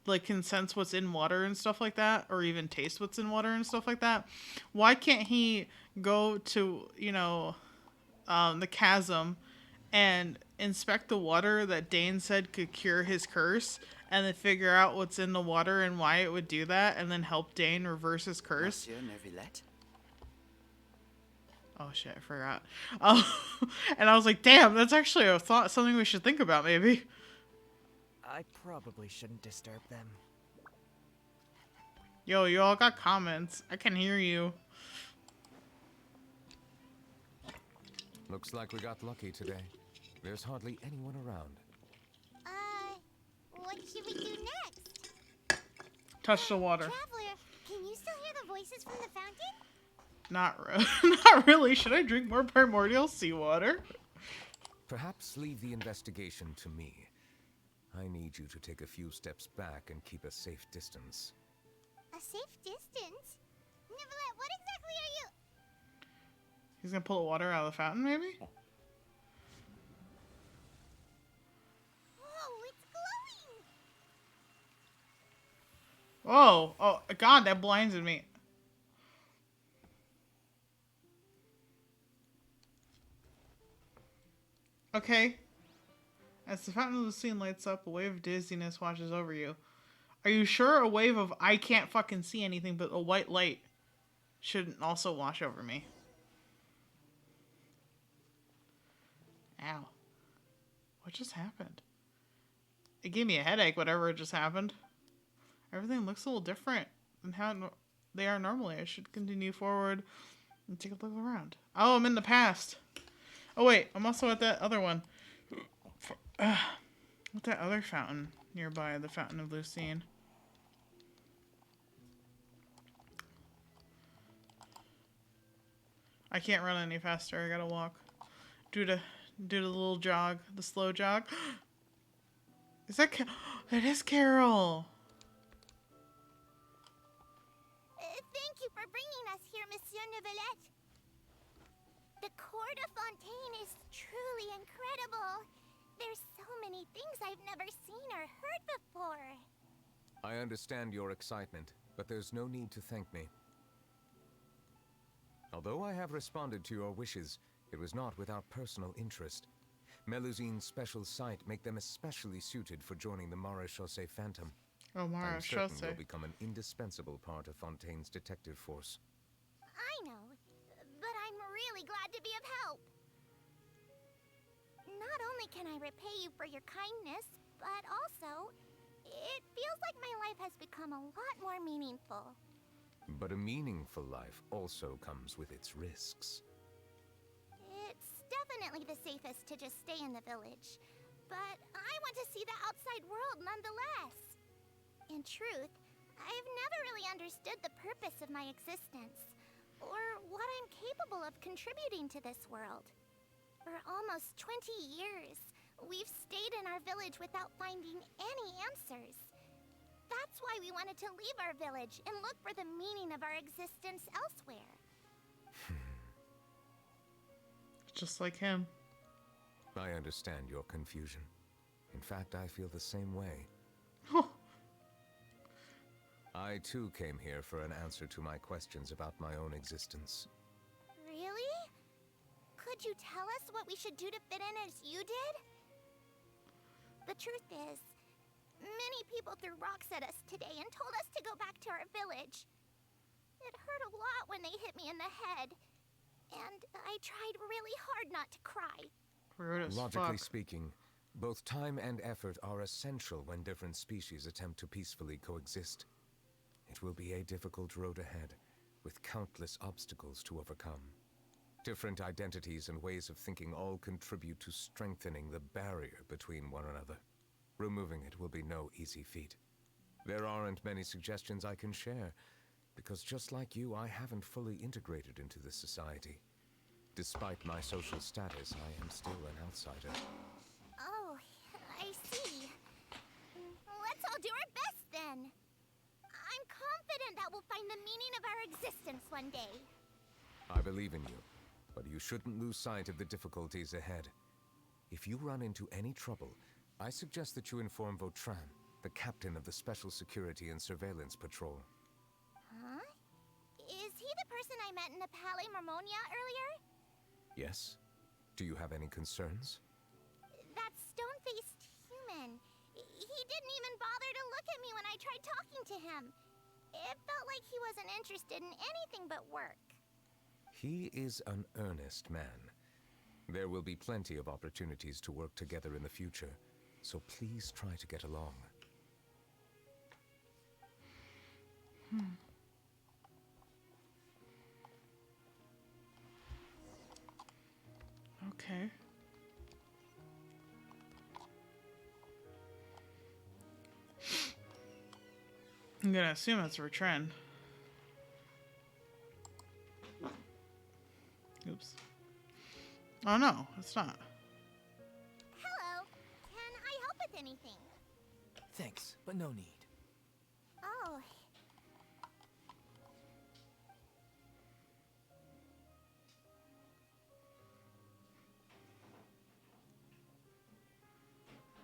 like can sense what's in water and stuff like that, or even taste what's in water and stuff like that, why can't he go to, the chasm and inspect the water that Dane said could cure his curse, and then figure out what's in the water and why it would do that, and then help Dane reverse his curse? Monsieur Neuvillette? Oh shit, I forgot. And I was like, damn, that's actually a thought, something we should think about maybe. I probably shouldn't disturb them. Yo, you all got comments. I can hear you. Looks like we got lucky today. There's hardly anyone around. What should we do next? Touch the water. Traveler, can you still hear the voices from the fountain? Not really. Should I drink more primordial seawater? Perhaps leave the investigation to me. I need you to take a few steps back and keep a safe distance. A safe distance? Nicolette, what exactly are you? He's gonna pull the water out of the fountain, maybe? Whoa, it's glowing! Whoa! Oh, God, that blinded me. Okay. As the fountain of the scene lights up, a wave of dizziness washes over you. Are you sure a wave of I can't fucking see anything but a white light shouldn't also wash over me? Ow. What just happened? It gave me a headache, whatever just happened. Everything looks a little different than how they are normally. I should continue forward and take a look around. Oh, I'm in the past. Oh, wait. I'm also at that other one. What's that other fountain nearby? The Fountain of Lucine. I can't run any faster. I gotta walk. Do the little jog. The slow jog. Is that that is Carol. Thank you for bringing us here, Monsieur Neuvillette. The Court of Fontaine is truly incredible. There's so many things I've never seen or heard before. I understand your excitement, but there's no need to thank me. Although I have responded to your wishes, it was not without personal interest. Melusine's special sight make them especially suited for joining the Marechaussee Phantom. Oh, I'm certain Marechaussee. you'll become an indispensable part of Fontaine's detective force. I know, but I'm really glad to be of help. Not only can I repay you for your kindness, but also, it feels like my life has become a lot more meaningful. But a meaningful life also comes with its risks. It's definitely the safest to just stay in the village, but I want to see the outside world nonetheless. In truth, I've never really understood the purpose of my existence, or what I'm capable of contributing to this world. For almost 20 years, we've stayed in our village without finding any answers. That's why we wanted to leave our village and look for the meaning of our existence elsewhere. Just like him. I understand your confusion. In fact, I feel the same way. I too came here for an answer to my questions about my own existence. Really? Could you tell us what we should do to fit in as you did? The truth is, many people threw rocks at us today and told us to go back to our village. It hurt a lot when they hit me in the head, and I tried really hard not to cry. Rude as Logically fuck. speaking, both time and effort are essential when different species attempt to peacefully coexist. It will be a difficult road ahead, with countless obstacles to overcome. Different identities and ways of thinking all contribute to strengthening the barrier between one another. Removing it will be no easy feat. There aren't many suggestions I can share, because just like you, I haven't fully integrated into this society. Despite my social status, I am still an outsider. Oh, I see. Let's all do our best then. I'm confident that we'll find the meaning of our existence one day. I believe in you, but you shouldn't lose sight of the difficulties ahead. If you run into any trouble, I suggest that you inform Vautrin, the captain of the Special Security and Surveillance Patrol. Huh? Is he the person I met in the Palais Marmonia earlier? Yes? Do you have any concerns? That stone-faced human. He didn't even bother to look at me when I tried talking to him. It felt like he wasn't interested in anything but work. He is an earnest man. There will be plenty of opportunities to work together in the future, so please try to get along. Okay. I'm gonna assume it's Retren. Oops. Oh no, it's not. Hello. Can I help with anything? Thanks, but no need. Oh.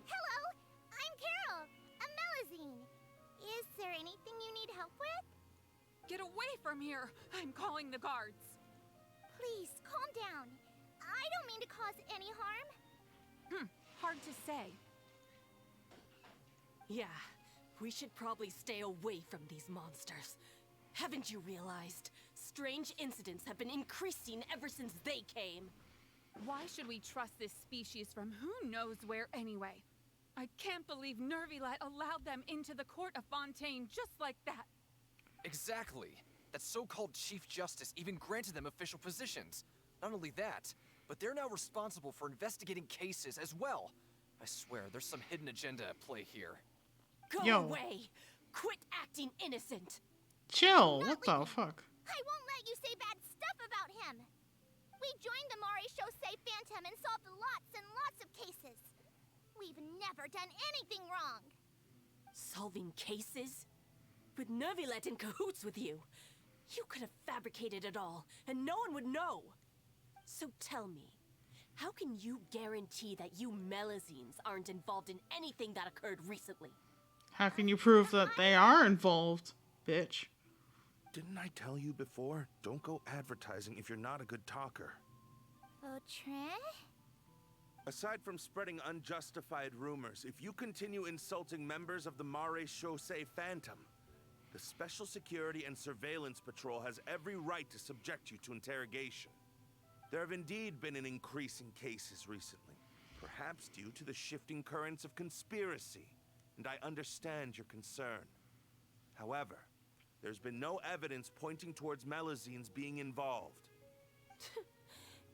Hello, I'm Carol, a Melazine. Is there anything you need help with? Get away from here! I'm calling the guards. Please, calm down. I don't mean to cause any harm. Hard to say. Yeah, we should probably stay away from these monsters. Haven't you realized? Strange incidents have been increasing ever since they came. Why should we trust this species from who knows where anyway? I can't believe Nervilet allowed them into the court of Fontaine just like that. Exactly. That so-called Chief Justice even granted them official positions. Not only that, but they're now responsible for investigating cases as well. I swear, there's some hidden agenda at play here. Go Yo. away! Quit acting innocent! Chill. What the fuck? I won't let you say bad stuff about him. We joined the Mare Chaussee Phantom and solved lots and lots of cases. We've never done anything wrong. Solving cases? With Nervilet in cahoots with you. You could have fabricated it all, and no one would know. So tell me, how can you guarantee that you Melazines aren't involved in anything that occurred recently? How can you prove that they are involved, bitch? Didn't I tell you before? Don't go advertising if you're not a good talker. Vautrin? Aside from spreading unjustified rumors, if you continue insulting members of the Mare Chaussee Phantom, the Special Security and Surveillance Patrol has every right to subject you to interrogation. There have indeed been an increase in cases recently, perhaps due to the shifting currents of conspiracy, and I understand your concern. However, there's been no evidence pointing towards Melazines being involved.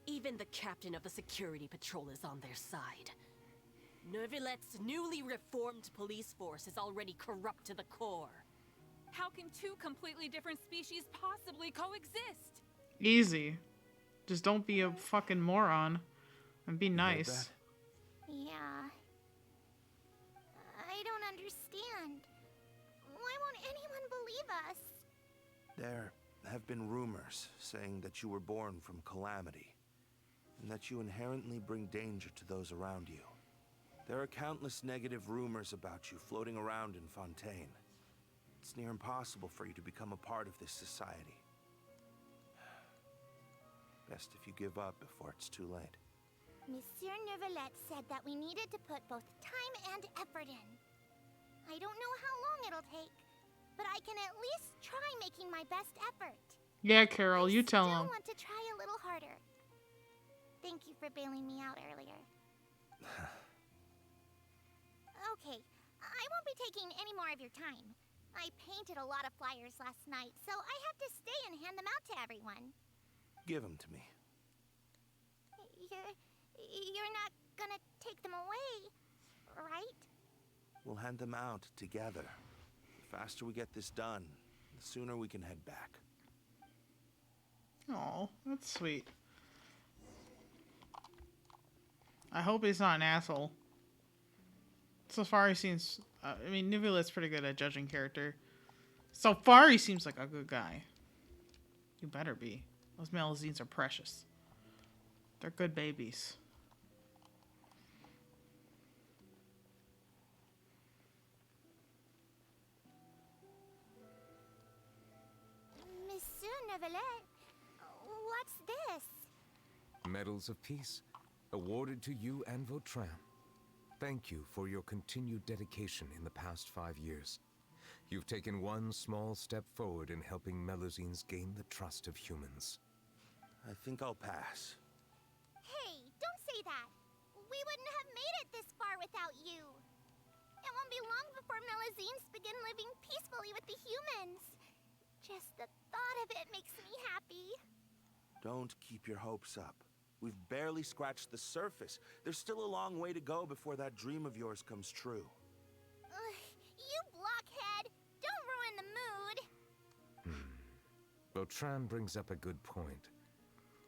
Even the captain of the security patrol is on their side. Nervilet's newly reformed police force is already corrupt to the core. How can two completely different species possibly coexist? Easy. Just don't be a fucking moron. And be You heard nice. that? Yeah. I don't understand. Why won't anyone believe us? There have been rumors saying that you were born from calamity, and that you inherently bring danger to those around you. There are countless negative rumors about you floating around in Fontaine. It's near impossible for you to become a part of this society. Best if you give up before it's too late. Monsieur Nervilet said that we needed to put both time and effort in. I don't know how long it'll take, but I can at least try making my best effort. Yeah, Carol, you tell I him. want to try a little harder. Thank you for bailing me out earlier. Okay, I won't be taking any more of your time. I painted a lot of flyers last night, so I have to stay and hand them out to everyone. Give them to me. You're not gonna take them away, right? We'll hand them out together. The faster we get this done, the sooner we can head back. Oh, that's sweet. I hope he's not an asshole. So far, he seems... I mean, Nuvulet's pretty good at judging character. So far, he seems like a good guy. You better be. Those Melazines are precious. They're good babies. Monsieur Nervilet, what's this? Medals of Peace, awarded to you and Vautrin. Thank you for your continued dedication in the past 5 years. You've taken one small step forward in helping Melazines gain the trust of humans. I think I'll pass. Hey, don't say that. We wouldn't have made it this far without you. It won't be long before Melazines begin living peacefully with the humans. Just the thought of it makes me happy. Don't keep your hopes up. We've barely scratched the surface. There's still a long way to go before that dream of yours comes true. You blockhead! Don't ruin the mood! Vautrin brings up a good point.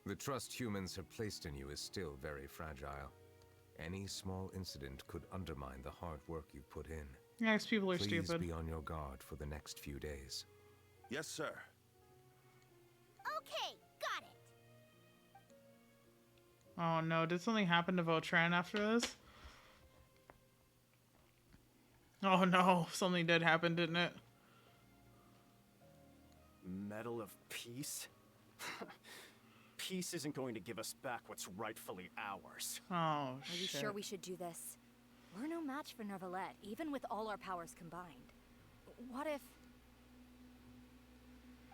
The trust humans have placed in you is still very fragile. Any small incident could undermine the hard work you've put in. Yeah, 'cause people are Please stupid. be on your guard for the next few days. Yes, sir. Okay, got it. Oh no, did something happen to Votran after this? Oh no, something did happen, didn't it? Medal of Peace? Peace isn't going to give us back what's rightfully ours. Oh, Are you shit. sure we should do this? We're no match for Nervalette, even with all our powers combined. What if...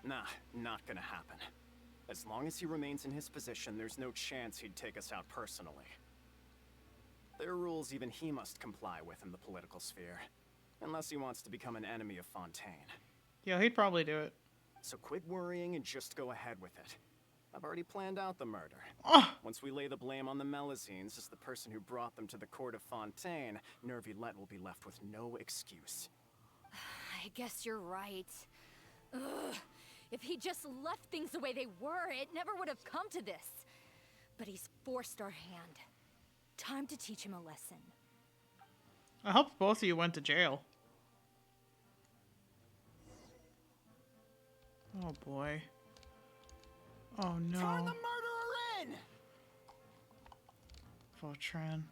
Nah, not gonna happen. As long as he remains in his position, there's no chance he'd take us out personally. There are rules even he must comply with in the political sphere. Unless he wants to become an enemy of Fontaine. Yeah, he'd probably do it. So quit worrying and just go ahead with it. I've already planned out the murder. Oh, Once we lay the blame on the Melusines as the person who brought them to the court of Fontaine, Nervilette will be left with no excuse. I guess you're right. Ugh. If he just left things the way they were, it never would have come to this. But he's forced our hand. Time to teach him a lesson. I hope both of you went to jail. Oh boy. Oh no. Turn the murderer in! Votran.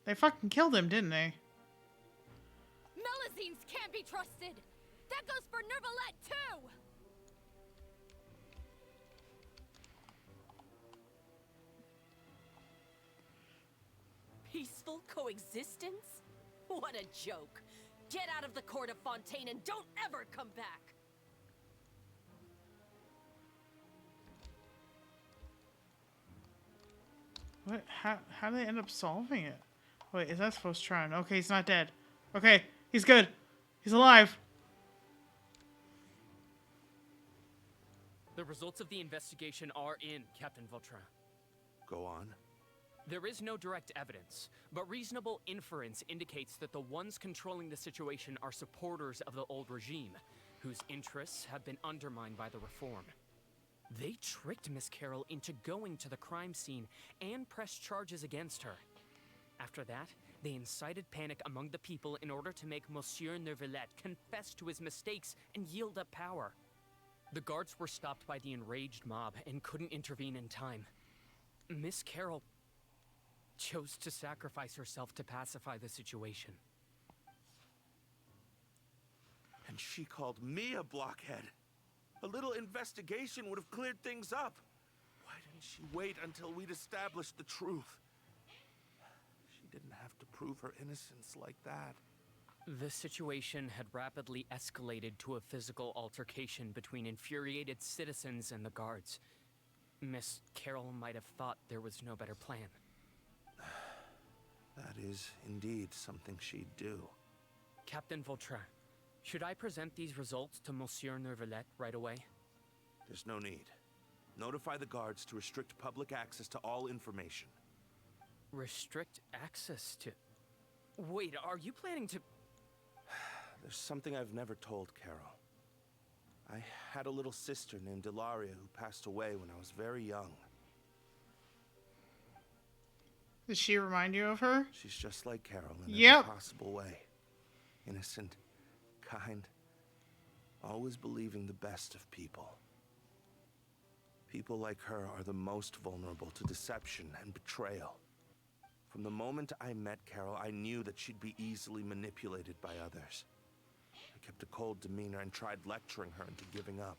They fucking killed him, didn't they? Melusines can't be trusted. That goes for Nervalette too. Peaceful coexistence? What a joke. Get out of the court of Fontaine and don't ever come back. What? How did they end up solving it? Wait, is that Votran? Okay, he's not dead. Okay, he's good. He's alive. The results of the investigation are in, Captain Vautrin. Go on. There is no direct evidence, but reasonable inference indicates that the ones controlling the situation are supporters of the old regime, whose interests have been undermined by the reform. They tricked Miss Carroll into going to the crime scene and pressed charges against her. After that, they incited panic among the people in order to make Monsieur Nervilette confess to his mistakes and yield up power. The guards were stopped by the enraged mob and couldn't intervene in time. Miss Carroll chose to sacrifice herself to pacify the situation. And she called me a blockhead. A little investigation would have cleared things up. Why didn't she wait until we'd established the truth? She didn't have to prove her innocence like that. The situation had rapidly escalated to a physical altercation between infuriated citizens and the guards. Miss Carroll might have thought there was no better plan. That is indeed something she'd do. Captain Vautrin, should I present these results to Monsieur Nervilette right away? There's no need. Notify the guards to restrict public access to all information. Restrict access to... Wait, are you planning to... There's something I've never told Carol. I had a little sister named Ilaria who passed away when I was very young. Did she remind you of her? She's just like Carol in Yep. every possible way. Innocent, kind, always believing the best of people. People like her are the most vulnerable to deception and betrayal. From the moment I met Carol, I knew that she'd be easily manipulated by others. I kept a cold demeanor and tried lecturing her into giving up.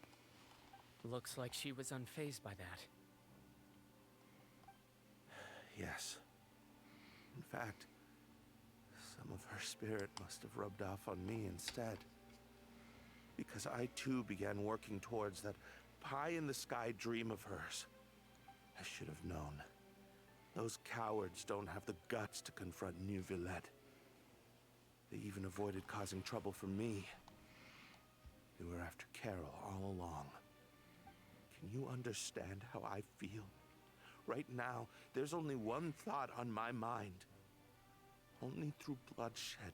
Looks like she was unfazed by that. Yes. In fact, some of her spirit must have rubbed off on me instead. Because I too began working towards that pie-in-the-sky dream of hers. I should have known. Those cowards don't have the guts to confront Neuvillette. They even avoided causing trouble for me. They were after Carol all along. Can you understand how I feel? Right now, there's only one thought on my mind. Only through bloodshed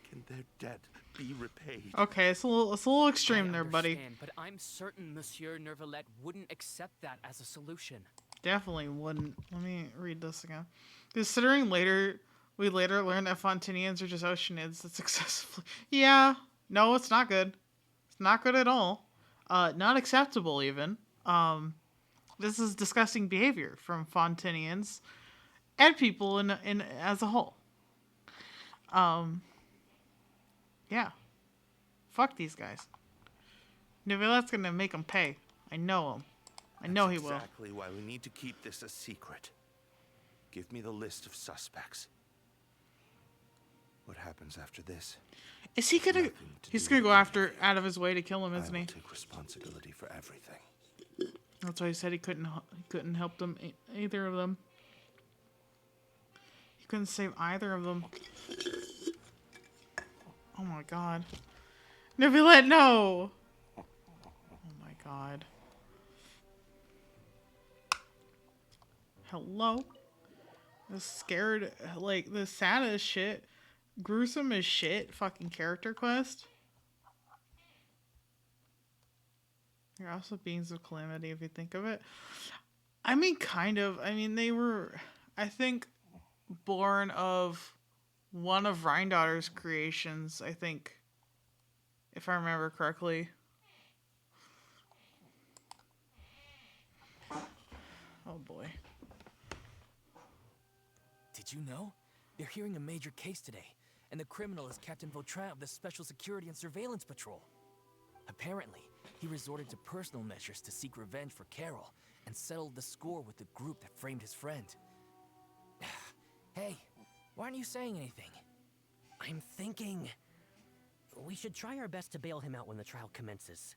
can their debt be repaid. Okay, it's a little extreme I there, buddy. understand, but I'm certain Monsieur Nervilette wouldn't accept that as a solution. definitely wouldn't. Let me read this again. Considering we later learned that Fontanians are just oceanids that successfully. Yeah, no, it's not good. It's not good at all. Not acceptable even. This is disgusting behavior from Fontanians and people in as a whole. Yeah. Fuck these guys. Neuville's gonna make them pay. I know him. I know he will. That's exactly why we need to keep this a secret. Give me the list of suspects. What happens after this? Is he gonna? He's gonna go out of his way to kill him, isn't he? Take responsibility for everything. That's why he said he couldn't help them, either of them. He couldn't save either of them. Oh my god. Neuvillette, no! Oh my god. Hello? The scared, like, the sad as shit, gruesome as shit fucking character quest. They're also beings of calamity if you think of it. I mean, kind of. I mean, they were, I think, born of one of Rhindaughter's creations, I think. If I remember correctly. Oh boy. Did you know? They're hearing a major case today, and the criminal is Captain Vautrin of the Special Security and Surveillance Patrol. Apparently, he resorted to personal measures to seek revenge for Carol, and settled the score with the group that framed his friend. Hey, why aren't you saying anything? I'm thinking... we should try our best to bail him out when the trial commences.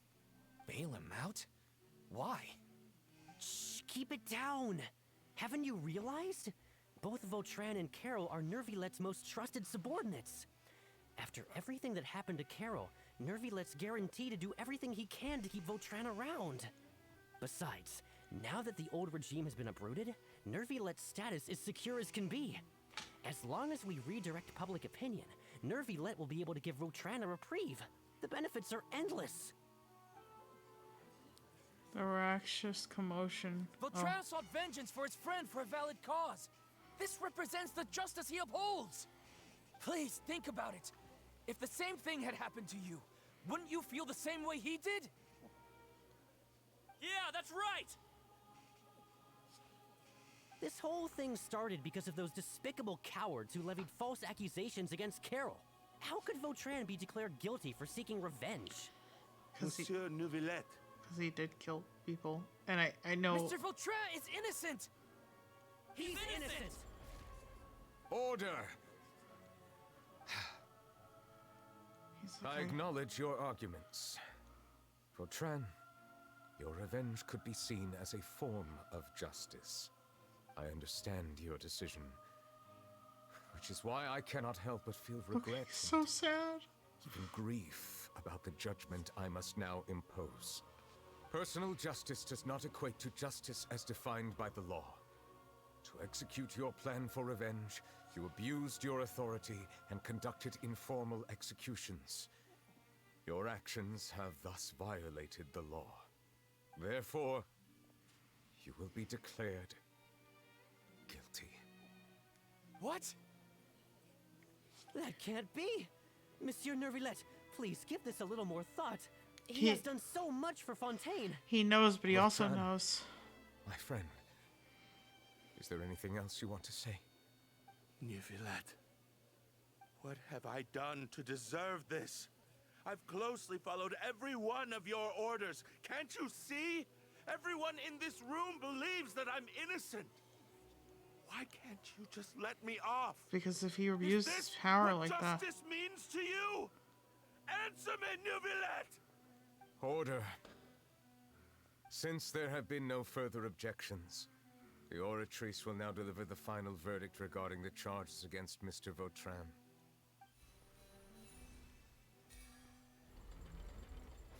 Bail him out? Why? Shh, keep it down! Haven't you realized? Both Vautrin and Carol are Nervillette's most trusted subordinates. After everything that happened to Carol, Nervillette's guaranteed to do everything he can to keep Vautrin around. Besides, now that the old regime has been uprooted, Nervillette's status is secure as can be. As long as we redirect public opinion, Nervillette will be able to give Vautrin a reprieve. The benefits are endless. The Rakshas commotion. Vautrin sought vengeance for his friend for a valid cause. This represents the justice he upholds. Please think about it. If the same thing had happened to you, wouldn't you feel the same way he did? Yeah, that's right! This whole thing started because of those despicable cowards who levied false accusations against Carol. How could Vautrin be declared guilty for seeking revenge? Monsieur Neuvillette. Because he did kill people. And I know... Mr. Vautrin is innocent! He's innocent! Order! okay. I acknowledge your arguments. Vautrin, your revenge could be seen as a form of justice. I understand your decision, which is why I cannot help but feel regret. So sad. Even grief about the judgment I must now impose. Personal justice does not equate to justice as defined by the law. To execute your plan for revenge, you abused your authority and conducted informal executions. Your actions have thus violated the law. Therefore, you will be declared guilty. What? That can't be! Monsieur Nervillette, please give this a little more thought. He has done so much for Fontaine. He knows, but he also Vautrin, knows. My friend, is there anything else you want to say? Neuvillette, what have I done to deserve this? I've closely followed every one of your orders. Can't you see? Everyone in this room believes that I'm innocent. Why can't you just let me off? Because if he abused his power like that... justice means to you? Answer me, Neuvillette! Order. Since there have been no further objections, the Oratrice will now deliver the final verdict regarding the charges against Mr. Vautrin.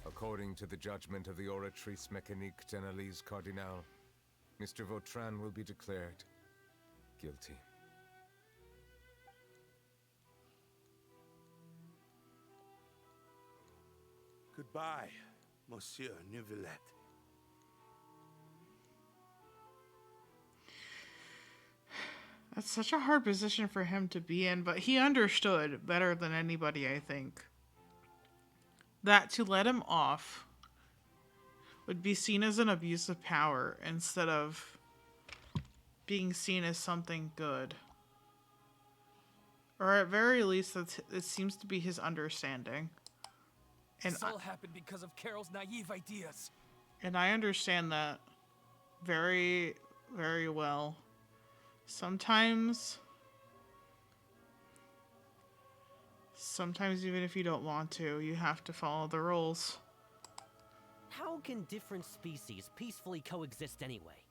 According to the judgment of the Oratrice Mécanique d'Analyse Cardinal, Mr. Vautrin will be declared guilty. Goodbye, Monsieur Neuvillette. That's such a hard position for him to be in, but he understood better than anybody, I think, that to let him off would be seen as an abuse of power instead of being seen as something good. Or at very least, it seems to be his understanding. And This all happened because of Carol's naive ideas. And I understand that very, very well. Sometimes even if you don't want to, you have to follow the rules. How can different species peacefully coexist anyway?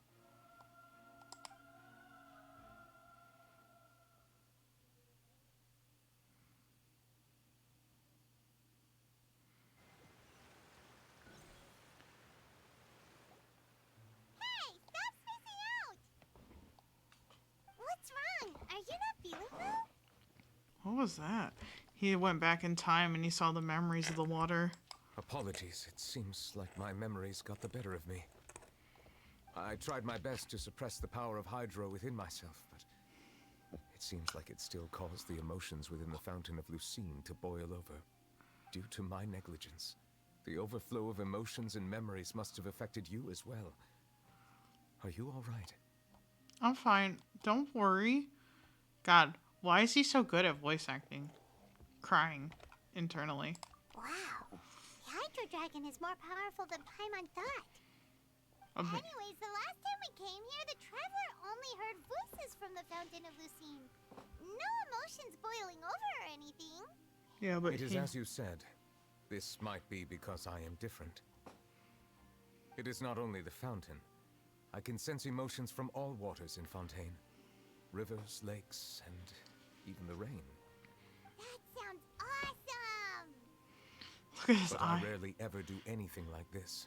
Hey, stop spacing out! What's wrong? Are you not feeling well? What was that? He went back in time and he saw the memories of the water. Apologies, it seems like my memories got the better of me. I tried my best to suppress the power of Hydro within myself, but it seems like it still caused the emotions within the Fountain of Lucine to boil over. Due to my negligence, the overflow of emotions and memories must have affected you as well. Are you all right? I'm fine. Don't worry. God, why is he so good at voice acting? Crying internally. Wow. The Hydro Dragon is more powerful than Paimon thought. Okay. Anyways, the last time we came here, the Traveler only heard voices from the Fountain of Lucine. No emotions boiling over or anything. Yeah, but it is as you said. This might be because I am different. It is not only the fountain. I can sense emotions from all waters in Fontaine. Rivers, lakes, and even the rain. That sounds awesome! Look at his But eye. I rarely ever do anything like this.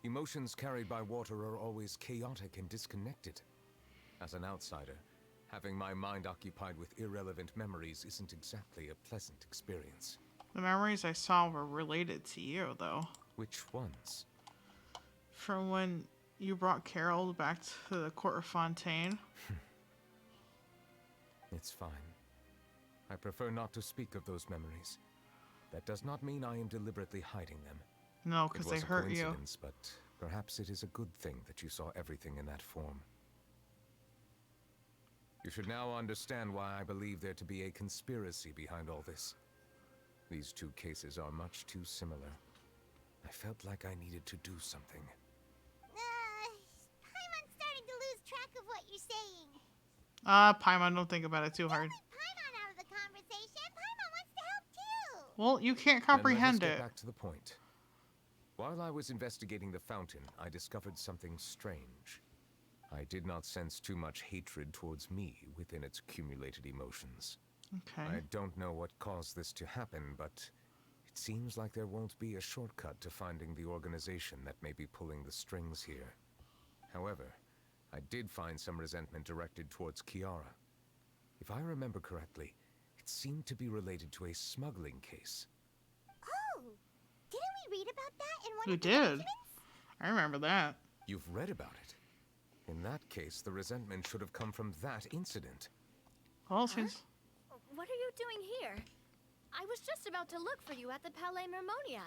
Emotions carried by water are always chaotic and disconnected. As an outsider, having my mind occupied with irrelevant memories isn't exactly a pleasant experience. The memories I saw were related to you, though. Which ones? From when you brought Carol back to the court of Fontaine. It's fine. I prefer not to speak of those memories. That does not mean I am deliberately hiding them. No, because they hurt you. It was a coincidence, but perhaps it is a good thing that you saw everything in that form. You should now understand why I believe there to be a conspiracy behind all this. These two cases are much too similar. I felt like I needed to do something. Paimon's starting to lose track of what you're saying. Paimon, don't think about it too hard. Don't leave Paimon out of the conversation. Paimon wants to help too. Well, you can't comprehend Then let us it. get back to the point. While I was investigating the fountain, I discovered something strange. I did not sense too much hatred towards me within its accumulated emotions. Okay. I don't know what caused this to happen, but it seems like there won't be a shortcut to finding the organization that may be pulling the strings here. However, I did find some resentment directed towards Kiara. If I remember correctly, it seemed to be related to a smuggling case. Oh, didn't we read about that in one You of the did. documents? I remember that. You've read about it. In that case, the resentment should have come from that incident. Well, since What are you doing here? I was just about to look for you at the Palais Mermonia.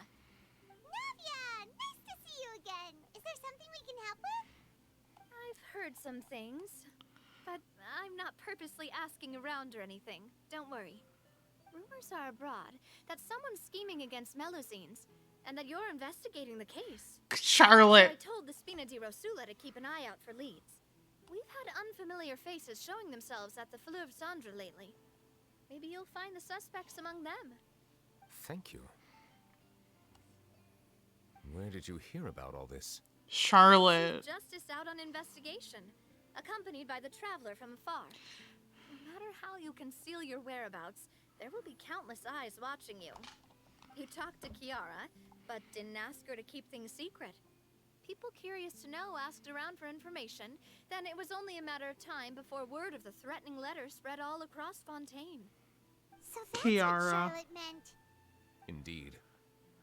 Navia, nice to see you again. Is there something we can help with? I've heard some things, but I'm not purposely asking around or anything. Don't worry. Rumors are abroad that someone's scheming against Melusines, and that you're investigating the case. Charlotte. I told the Spina di Rosula to keep an eye out for leads. We've had unfamiliar faces showing themselves at the Fleuve Cendre lately. Maybe you'll find the suspects among them. Thank you. Where did you hear about all this? Charlotte. Chief Justice out on investigation, accompanied by the Traveler from afar. No matter how you conceal your whereabouts, there will be countless eyes watching you. You talked to Kiara, but didn't ask her to keep things secret. People curious to know asked around for information, then it was only a matter of time before word of the threatening letter spread all across Fontaine. So that's Kiara. what Charlotte meant. Indeed.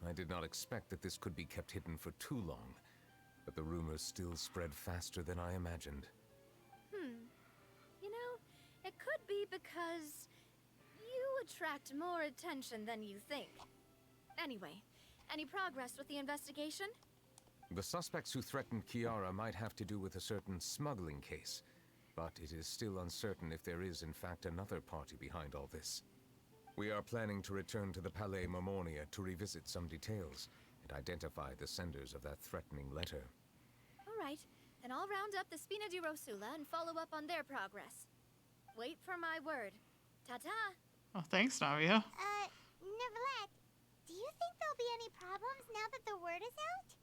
I did not expect that this could be kept hidden for too long, but the rumors still spread faster than I imagined. You know, because you attract more attention than you think. Anyway, any progress with the investigation? The suspects who threatened Kiara might have to do with a certain smuggling case, but it is still uncertain if there is in fact another party behind all this. We are planning to return to the Palais Marmonia to revisit some details and identify the senders of that threatening letter. Alright, then I'll round up the Spina di Rosula and follow up on their progress. Wait for my word. Ta-ta! Oh, thanks, Navia. Neverlet, do you think there'll be any problems now that the word is out?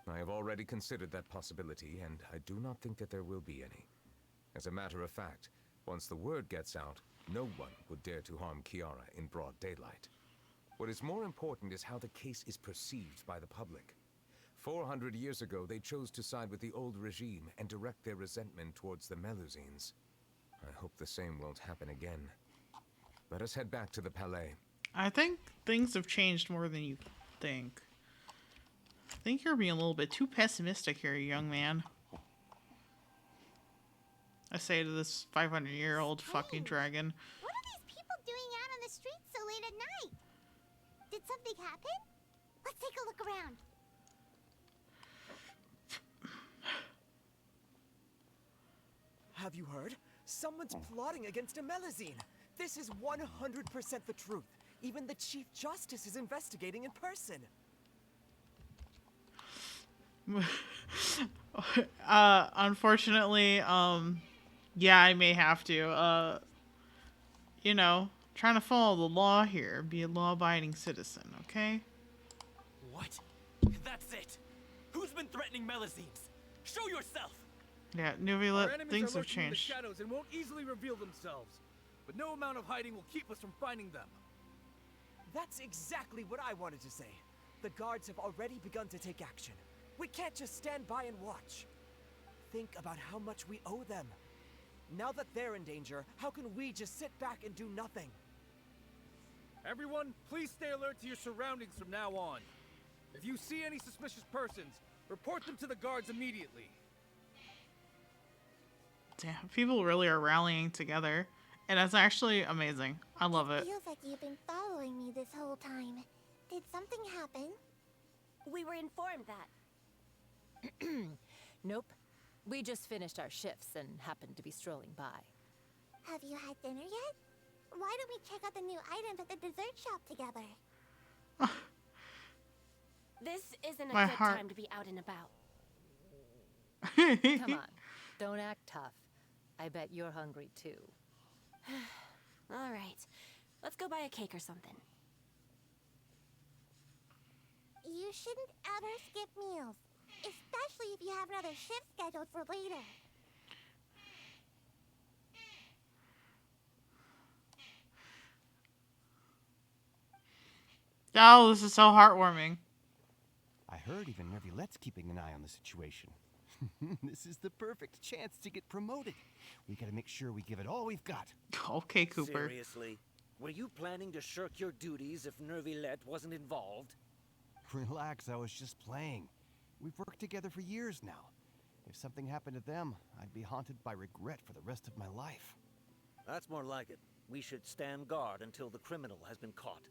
I have already considered that possibility, and I do not think that there will be any. As a matter of fact, once the word gets out, no one would dare to harm Kiara in broad daylight. What is more important is how the case is perceived by the public. 400 years ago, they chose to side with the old regime and direct their resentment towards the Melusines. I hope the same won't happen again. Let us head back to the Palais. I think things have changed more than you think. I think you're being a little bit too pessimistic here, young man. I say to this 500-year-old fucking dragon. What are these people doing out on the streets so late at night? Did something happen? Let's take a look around. Have you heard? Someone's plotting against a Melusine. This is 100% the truth. Even the Chief Justice is investigating in person. Unfortunately, yeah, I may have to, you know, trying to follow the law here, be a law-abiding citizen, okay? What? That's it! Who's been threatening Melusines? Show yourself! Yeah, Our Nuvula, enemies things are have lurking in the changed. shadows and won't easily reveal themselves. But no amount of hiding will keep us from finding them. That's exactly what I wanted to say. The guards have already begun to take action. We can't just stand by and watch. Think about how much we owe them. Now that they're in danger, how can we just sit back and do nothing? Everyone, please stay alert to your surroundings from now on. If you see any suspicious persons, report them to the guards immediately. Damn, people really are rallying together. And that's actually amazing. I love it. Feels like you've been following me this whole time. Did something happen? We were informed that. Nope. We just finished our shifts and happened to be strolling by. Have you had dinner yet? Why don't we check out the new items at the dessert shop together? This isn't a My good heart. time to be out and about. Come on. Don't act tough. I bet you're hungry too. All right. Let's go buy a cake or something. You shouldn't ever skip meals, especially if you have another shift scheduled for later. Oh, this is so heartwarming. I heard even Nervulette's keeping an eye on the situation. This is the perfect chance to get promoted. We gotta make sure we give it all we've got. Okay, Cooper. Seriously? Were you planning to shirk your duties if Nervulette wasn't involved? Relax, I was just playing. We've worked together for years now. If something happened to them, I'd be haunted by regret for the rest of my life. That's more like it. We should stand guard until the criminal has been caught.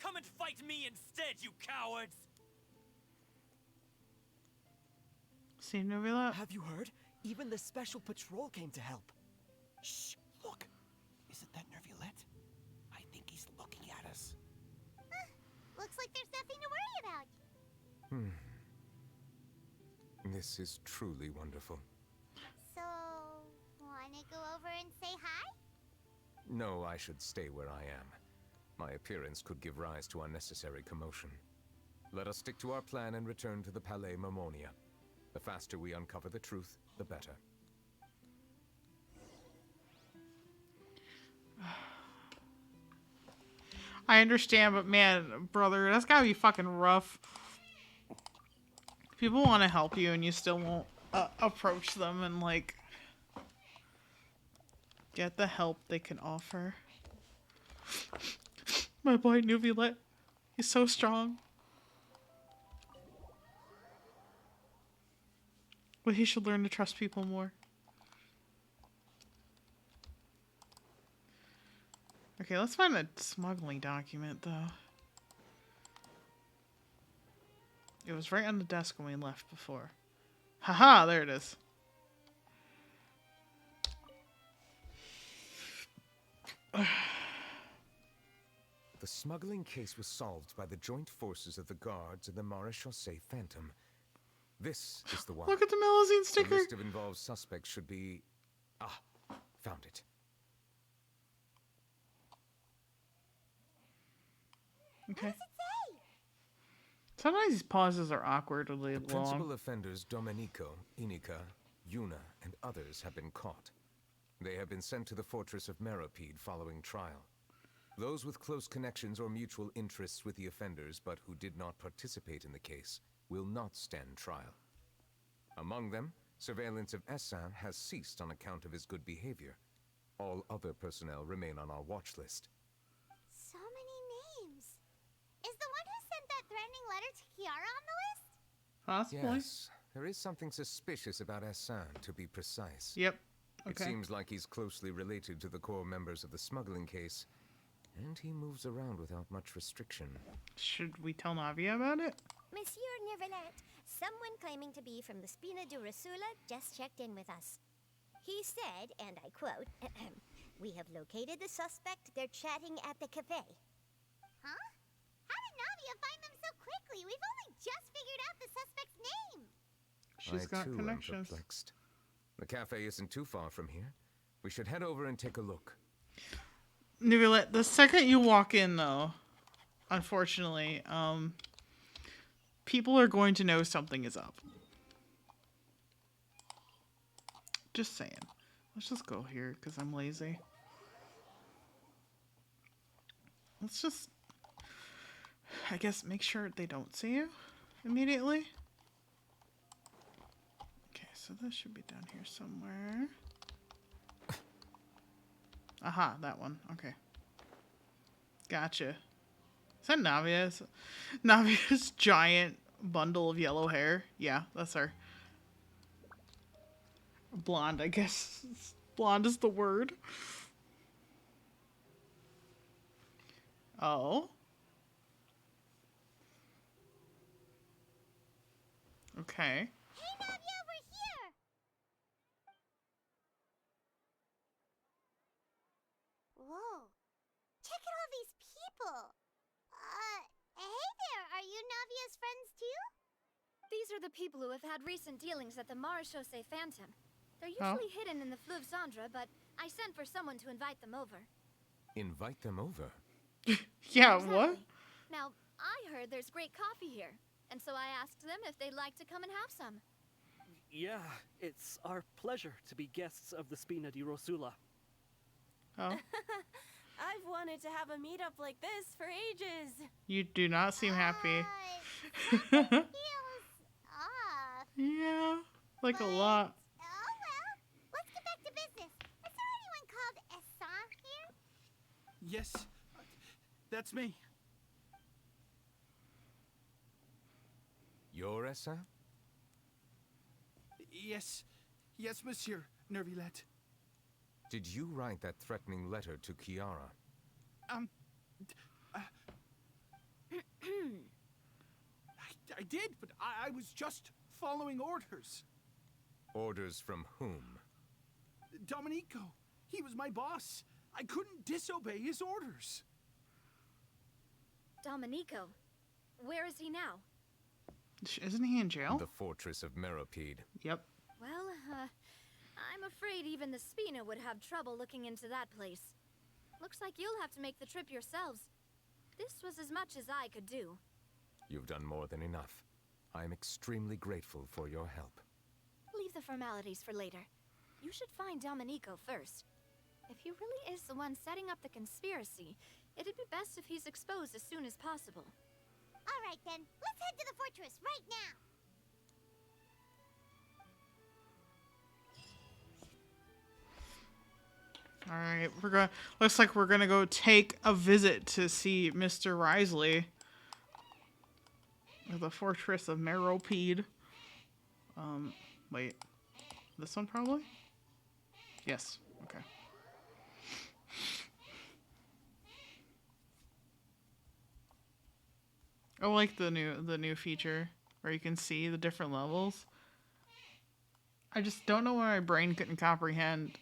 Come and fight me instead, you cowards! See, Nuvula? Have you heard? Even the special patrol came to help. Shh, look. Isn't that Nervulette? I think he's looking at us. Looks like there's nothing to worry about. This is truly wonderful. So, wanna go over and say hi? No, I should stay where I am. My appearance could give rise to unnecessary commotion. Let us stick to our plan and return to the Palais Marmonia. The faster we uncover the truth, the better. I understand, but man, brother, that's gotta be fucking rough. People want to help you and you still won't approach them and, like, get the help they can offer. My boy Nuvula, he's so strong. But he should learn to trust people more. Okay, let's find a smuggling document, though. It was right on the desk when we left before. Haha, there it is. The smuggling case was solved by the joint forces of the guards and the Maréchaussée Phantom. This is the one. Look at the Melusine sticker. The list of involved suspects should be... Ah, found it. Okay. Sometimes these pauses are awkwardly long. Principal offenders Domenico, Inica, Yuna, and others have been caught. They have been sent to the fortress of Meropide following trial. Those with close connections or mutual interests with the offenders, but who did not participate in the case, will not stand trial. Among them, surveillance of Essin has ceased on account of his good behavior. All other personnel remain on our watch list. So many names. Is the one who sent that threatening letter to Kiara on the list? Possibly. Yes, there is something suspicious about Essin, to be precise. Yep. It Okay. seems like he's closely related to the core members of the smuggling case, and he moves around without much restriction. Should we tell Navia about it? Monsieur Neverlet, someone claiming to be from the Spina di Rosula just checked in with us. He said, and I quote, "We have located the suspect. They're chatting at the cafe." Huh? How did Navia find them so quickly? We've only just figured out the suspect's name. She's got too connections. am perplexed. The cafe isn't too far from here. We should head over and take a look. Nicolette, the second you walk in, though, unfortunately, people are going to know something is up. Just saying. Let's just go here, because I'm lazy. Let's just, I guess, make sure they don't see you immediately. Okay, so this should be down here somewhere. Aha, that one. Okay. Gotcha. Is that Navia's? Navia's giant bundle of yellow hair? Yeah, that's her. Blonde, I guess. Blonde is the word. Oh. Okay. Hey, Navia, we're here! Whoa. Check out all these people! Hey there, are you Navia's friends too? These are the people who have had recent dealings at the Maréchaussée Phantom. They're Oh. usually hidden in the Fleuve Cendre, but I sent for someone to invite them over. Invite them over? Yeah, Exactly. what? Now, I heard there's great coffee here, and so I asked them if they'd like to come and have some. Yeah, it's our pleasure to be guests of the Spina di Rosula. Oh. I've wanted to have a meetup like this for ages. You do not seem happy. Feels off. Yeah, like a lot. Oh well, let's get back to business. Is there anyone called Essan here? Yes, that's me. You're Essin? Yes, yes, Monsieur Nervilette. Did you write that threatening letter to Kiara? I did, but I was just following orders. Orders from whom? Domenico, he was my boss. I couldn't disobey his orders. Domenico, where is he now? Isn't he in jail? The fortress of Meropide. Yep. Well, I'm afraid even the Spina would have trouble looking into that place. Looks like you'll have to make the trip yourselves. This was as much as I could do. You've done more than enough. I am extremely grateful for your help. Leave the formalities for later. You should find Domenico first. If he really is the one setting up the conspiracy, it'd be best if he's exposed as soon as possible. All right then, let's head to the fortress right now. All right, we're going. Looks like we're gonna go take a visit to see Mr. Risley at the fortress of Meropide. Wait, this one probably. Yes. Okay. I like the new feature where you can see the different levels. I just don't know why my brain couldn't comprehend.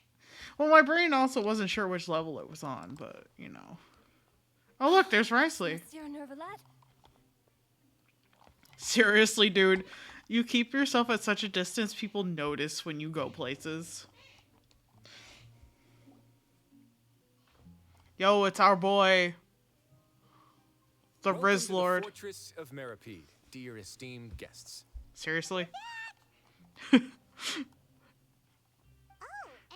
Well, my brain also wasn't sure which level it was on, but you know. Oh look, there's Risley. Monsieur Nervalet? Seriously, dude, you keep yourself at such a distance, people notice when you go places. Yo, it's our boy, the Welcome Riz to Lord. the Fortress of Meripede, dear esteemed guests. Seriously? Oh, and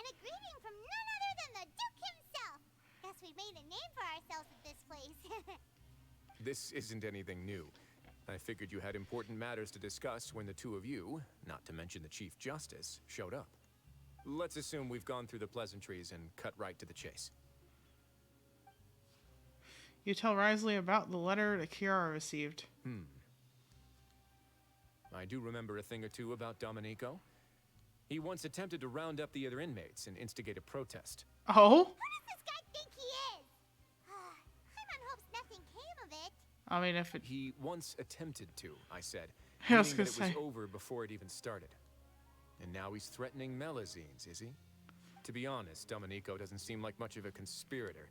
a greeting from none other than the Duke himself. Guess we made a name for ourselves at this place. This isn't anything new. I figured you had important matters to discuss when the two of you, not to mention the Chief Justice, showed up. Let's assume we've gone through the pleasantries and cut right to the chase. You tell Risley about the letter that Kiara received. I do remember a thing or two about Domenico. He once attempted to round up the other inmates and instigate a protest. Oh? Who does this guy think he is? Paimon hopes nothing came of it. I mean, if it... He once attempted to, I said. I was Meaning that gonna it was say. over before it even started. And now he's threatening Melazines, is he? To be honest, Domenico doesn't seem like much of a conspirator.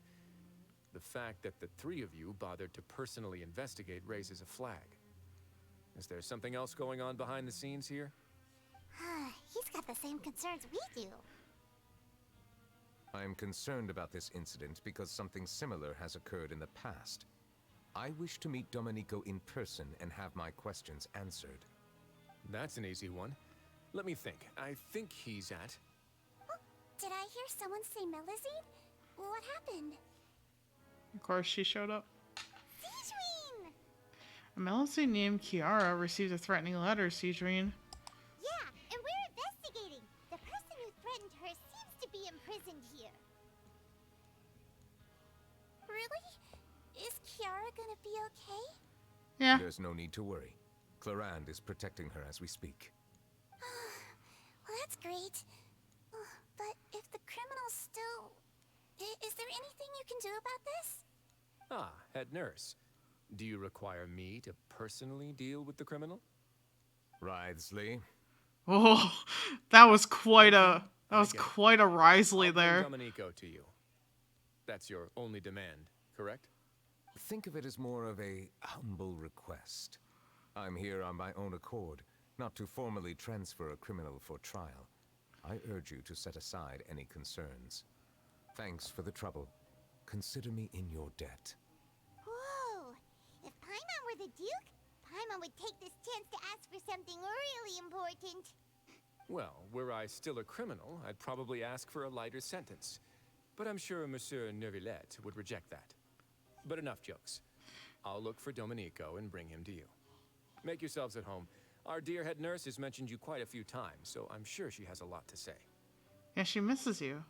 The fact that the three of you bothered to personally investigate raises a flag. Is there something else going on behind the scenes here? He's got the same concerns we do. I'm concerned about this incident because something similar has occurred in the past. I wish to meet Domenico in person and have my questions answered. That's an easy one. Let me think. I think he's at... Did I hear someone say Melazine? What happened? Of course, she showed up. Cedrine! A Melazine named Kiara received a threatening letter, Cedrine. Yeah, and we're investigating. The person who threatened her seems to be imprisoned here. Really? Is Kiara gonna be okay? Yeah. There's no need to worry. Clarand is protecting her as we speak. Well, that's great. But if the criminal's still... Is there anything you can do about this? Ah, head nurse. Do you require me to personally deal with the criminal? Risley. Oh, that was quite a Risley I'll bring there. Domenico to you. That's your only demand, correct? Think of it as more of a humble request. I'm here on my own accord, not to formally transfer a criminal for trial. I urge you to set aside any concerns. Thanks for the trouble. Consider me in your debt. Whoa! If Paimon were the Duke, Paimon would take this chance to ask for something really important. Well, were I still a criminal, I'd probably ask for a lighter sentence. But I'm sure Monsieur Neuvillette would reject that. But enough jokes. I'll look for Domenico and bring him to you. Make yourselves at home. Our dear head nurse has mentioned you quite a few times, so I'm sure she has a lot to say. Yeah, she misses you.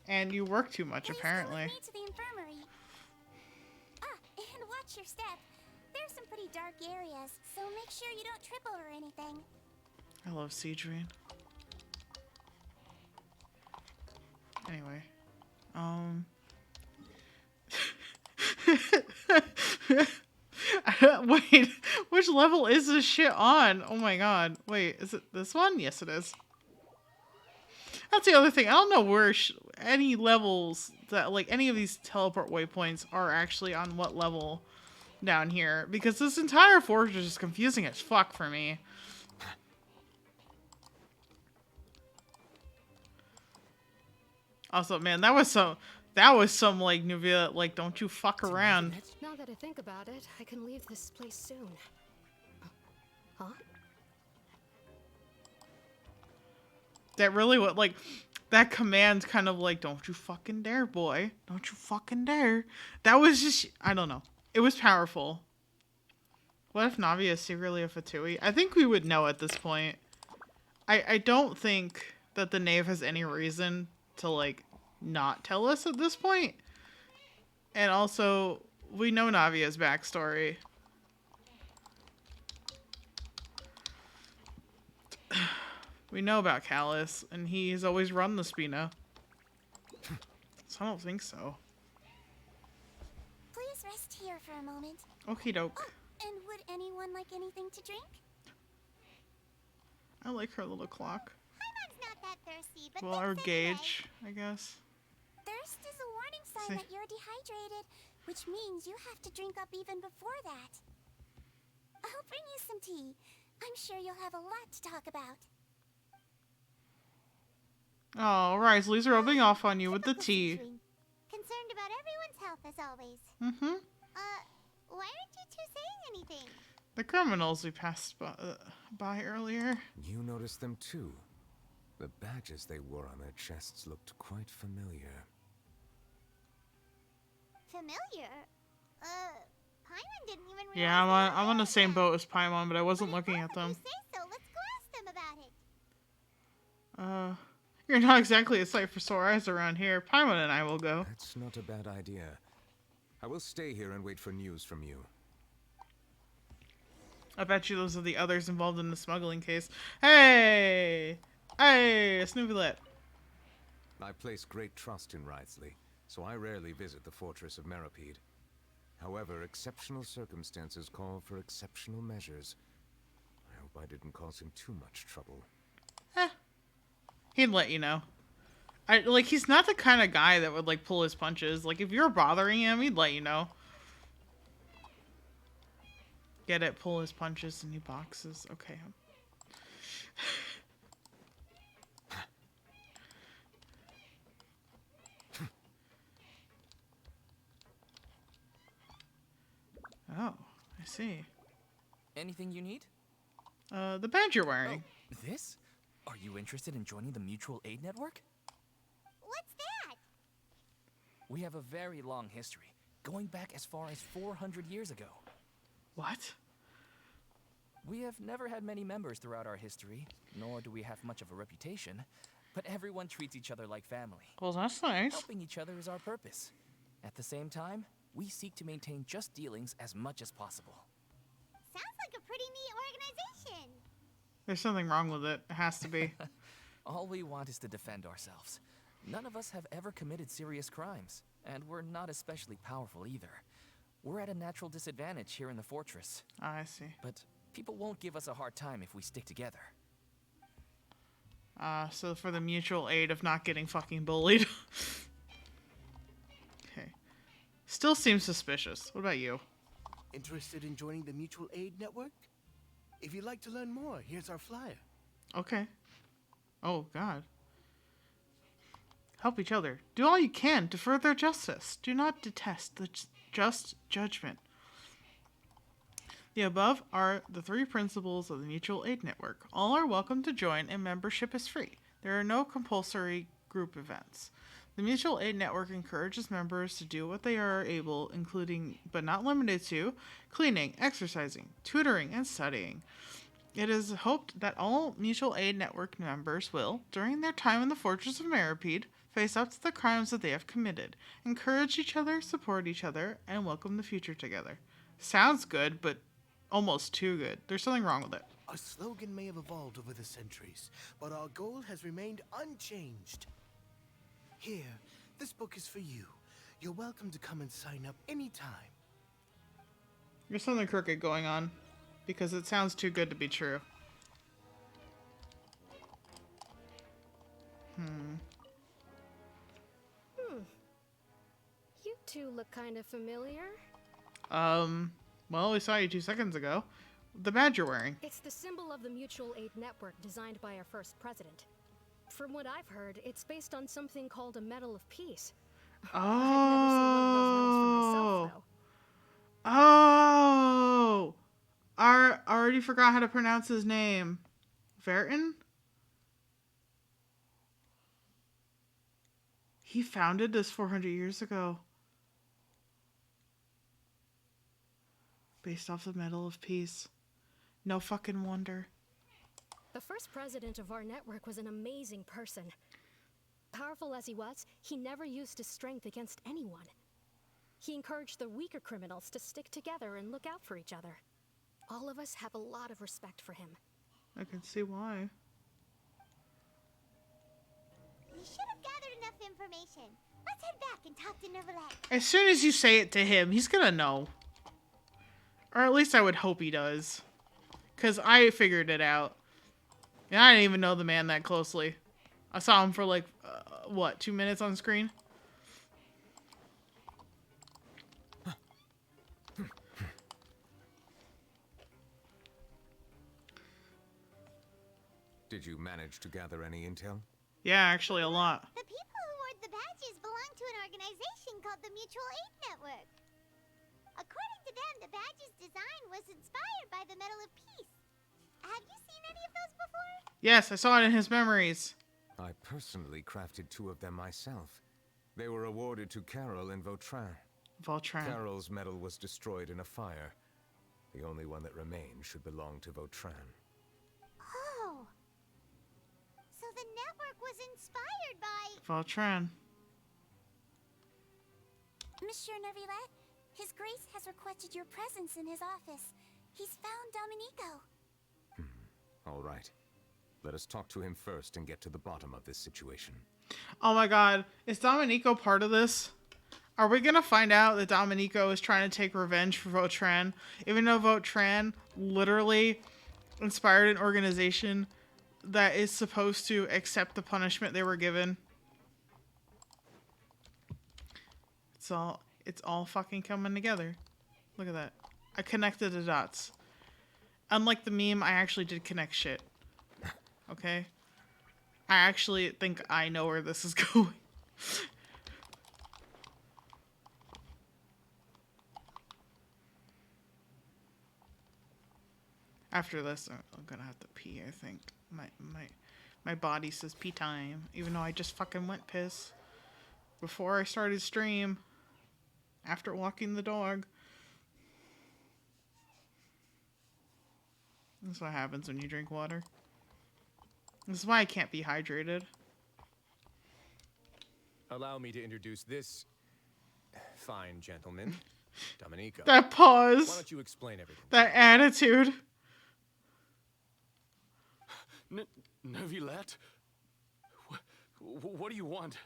And you work too much, apparently. Please go with me to the infirmary. And watch your step. There's some pretty dark areas, so make sure you don't trip over anything. I love Cedrine. Anyway. Wait, which level is this shit on? Oh my god. Wait, is it this one? Yes, it is. That's the other thing. I don't know where any levels that, like, any of these teleport waypoints are actually on what level down here. Because this entire fortress is confusing as fuck for me. Also, man, that was some like Nuvia, like, don't you fuck around. Now that I think about it, I can leave this place soon. Huh? That really what, like, that command kind of like, don't you fucking dare, boy. Don't you fucking dare. That was just, I don't know. It was powerful. What if Navi is secretly a Fatui? I think we would know at this point. I don't think that the knave has any reason to, like, not tell us at this point. And also, we know Navia's backstory. We know about Callus, and he's always run the Spina. So I don't think so. Please rest rest here for a moment. Okie doke. And would anyone like anything to drink? I like her little clock. Paimon's not that thirsty, but Well, our thanks anyway. gauge, I guess. Thirst is a warning sign See. that you're dehydrated, which means you have to drink up even before that. I'll bring you some tea. I'm sure you'll have a lot to talk about. Oh, Risley's rubbing off on you with the tea. Concerned about everyone's health as always. Mm-hmm. Why aren't you two saying anything? The criminals we passed by earlier. You noticed them too. The badges they wore on their chests looked quite familiar. Familiar? Paimon didn't even realize. Yeah, I'm on the same boat as Paimon, but I wasn't looking at them. Say so. Let's go ask them about it. You're not exactly a sight for sore eyes around here. Paimon and I will go. That's not a bad idea. I will stay here and wait for news from you. I bet you those are the others involved in the smuggling case. Hey! Hey, Snoopylet. I place great trust in Wriothesley, so I rarely visit the fortress of Meripede. However, exceptional circumstances call for exceptional measures. I hope I didn't cause him too much trouble. He'd let you know. He's not the kind of guy that would, like, pull his punches. Like, if you're bothering him, he'd let you know. Get it? Pull his punches and he boxes. Okay. Oh, I see. Anything you need? The badge you're wearing. Oh, this? Are you interested in joining the Mutual Aid Network? What's that? We have a very long history, going back as far as 400 years ago. What? We have never had many members throughout our history, nor do we have much of a reputation, but everyone treats each other like family. Well, that's nice. Helping each other is our purpose. At the same time, we seek to maintain just dealings as much as possible. Sounds like a pretty neat organization. There's something wrong with it. It has to be. All we want is to defend ourselves. None of us have ever committed serious crimes, and we're not especially powerful either. We're at a natural disadvantage here in the fortress. I see. But people won't give us a hard time if we stick together. So for the mutual aid of not getting fucking bullied. Okay. Still seems suspicious. What about you? Interested in joining the Mutual Aid Network? If you'd like to learn more, here's our flyer. Okay. Oh, God. Help each other. Do all you can to further justice. Do not detest the just judgment. The above are the 3 principles of the Mutual Aid Network. All are welcome to join and membership is free. There are no compulsory group events. The Mutual Aid Network encourages members to do what they are able, including, but not limited to, cleaning, exercising, tutoring, and studying. It is hoped that all Mutual Aid Network members will, during their time in the Fortress of Meripede, face up to the crimes that they have committed, encourage each other, support each other, and welcome the future together. Sounds good, but almost too good. There's something wrong with it. Our slogan may have evolved over the centuries, but our goal has remained unchanged. Here, this book is for you. You're welcome to come and sign up anytime. There's something crooked going on, because it sounds too good to be true. You two look kind of familiar. Well, we saw you 2 seconds ago. The badge you're wearing. It's the symbol of the Mutual Aid Network designed by our first president. From what I've heard, it's based on something called a Medal of Peace. Oh. Oh. I already forgot how to pronounce his name. Verton? He founded this 400 years ago. Based off the Medal of Peace. No fucking wonder. The first president of our network was an amazing person. Powerful as he was, he never used his strength against anyone. He encouraged the weaker criminals to stick together and look out for each other. All of us have a lot of respect for him. I can see why. We should have gathered enough information. Let's head back and talk to Neverland. As soon as you say it to him, he's gonna know. Or at least I would hope he does. Because I figured it out. And I didn't even know the man that closely. I saw him for like, what, 2 minutes on screen? Did you manage to gather any intel? Yeah, actually a lot. The people who wore the badges belong to an organization called the Mutual Aid Network. According to them, the badge's design was inspired by the Medal of Peace. Have you seen any of those before? Yes, I saw it in his memories. I personally crafted 2 of them myself. They were awarded to Carol and Vautrin. Vautrin. Carol's medal was destroyed in a fire. The only one that remained should belong to Vautrin. Oh. So the network was inspired by... Vautrin. Monsieur Neuvillette, His Grace has requested your presence in his office. He's found Domenico. All right. Let us talk to him first and get to the bottom of this situation. Oh my god. Is Domenico part of this? Are we gonna find out that Domenico is trying to take revenge for Vautrin? Even though Vautrin literally inspired an organization that is supposed to accept the punishment they were given. It's all fucking coming together. Look at that. I connected the dots. Unlike the meme, I actually did connect shit. Okay? I actually think I know where this is going. After this, I'm gonna have to pee, I think. My body says pee time, even though I just fucking went piss before I started stream, after walking the dog. That's what happens when you drink water. This is why I can't be hydrated. Allow me to introduce this fine gentleman, Domenico. That pause. Why don't you explain everything? That attitude. Neuvillette? What do you want?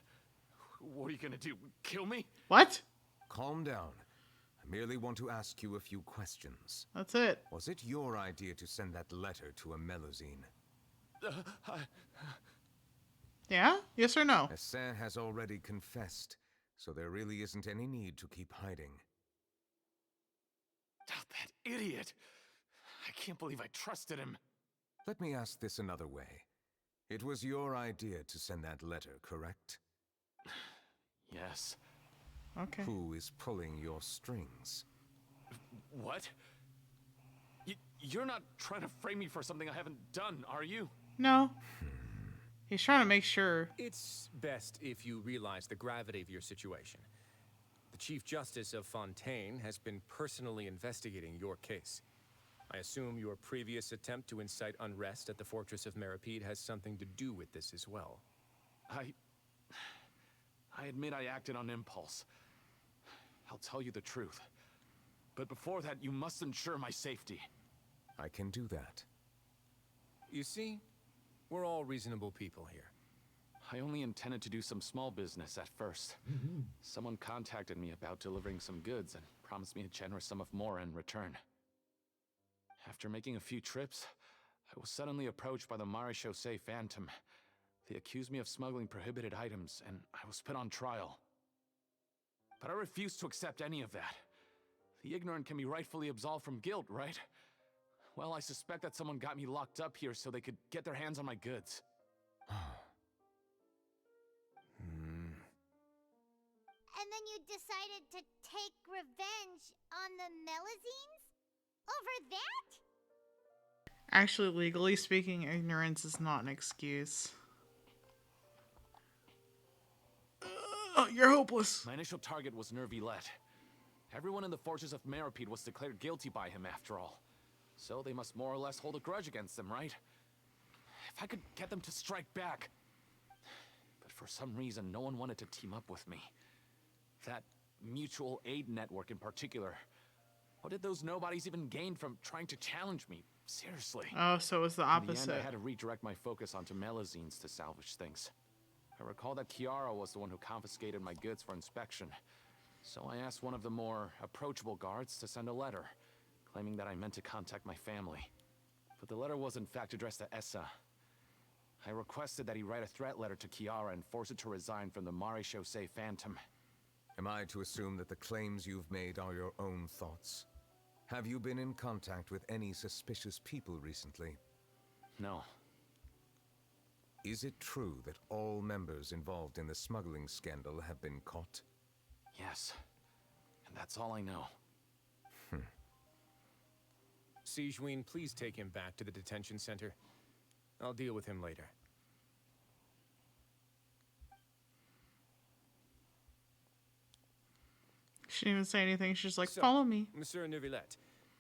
What are you gonna do? Kill me? What? Calm down. I merely want to ask you a few questions. That's it. Was it your idea to send that letter to a Melusine? Yeah? Yes or no? Hassan has already confessed, so there really isn't any need to keep hiding. That idiot! I can't believe I trusted him. Let me ask this another way. It was your idea to send that letter, correct? Yes. Okay. Who is pulling your strings? What? You're not trying to frame me for something I haven't done, are you? No. He's trying to make sure. It's best if you realize the gravity of your situation. The Chief Justice of Fontaine has been personally investigating your case. I assume your previous attempt to incite unrest at the Fortress of Meripede has something to do with this as well. I admit I acted on impulse. I'll tell you the truth. But before that, you must ensure my safety. I can do that. You see, we're all reasonable people here. I only intended to do some small business at first. Someone contacted me about delivering some goods and promised me a generous sum of more in return. After making a few trips, I was suddenly approached by the Maréchaussée Phantom. They accused me of smuggling prohibited items, and I was put on trial. But I refused to accept any of that. The ignorant can be rightfully absolved from guilt, right? Well, I suspect that someone got me locked up here so they could get their hands on my goods. And then you decided to take revenge on the Melusines? Over that? Actually, legally speaking, ignorance is not an excuse. Oh, you're hopeless. My initial target was Neuvillette. Everyone in the Fortress of Meripede was declared guilty by him after all. So they must more or less hold a grudge against him, right? If I could get them to strike back. But for some reason, no one wanted to team up with me. That mutual aid network in particular. What did those nobodies even gain from trying to challenge me? Seriously. Oh, so it was the In the opposite. end, I had to redirect my focus onto Melusines to salvage things. I recall that Kiara was the one who confiscated my goods for inspection. So I asked one of the more approachable guards to send a letter, claiming that I meant to contact my family. But the letter was in fact addressed to Essa. I requested that he write a threat letter to Kiara and force it to resign from the Mare Chaussee Phantom. Am I to assume that the claims you've made are your own thoughts? Have you been in contact with any suspicious people recently? No. Is it true that all members involved in the smuggling scandal have been caught? Yes. And that's all I know. Sijween, please take him back to the detention center. I'll deal with him later. She didn't even say anything. She's like, So, follow me. Monsieur Neuvillette,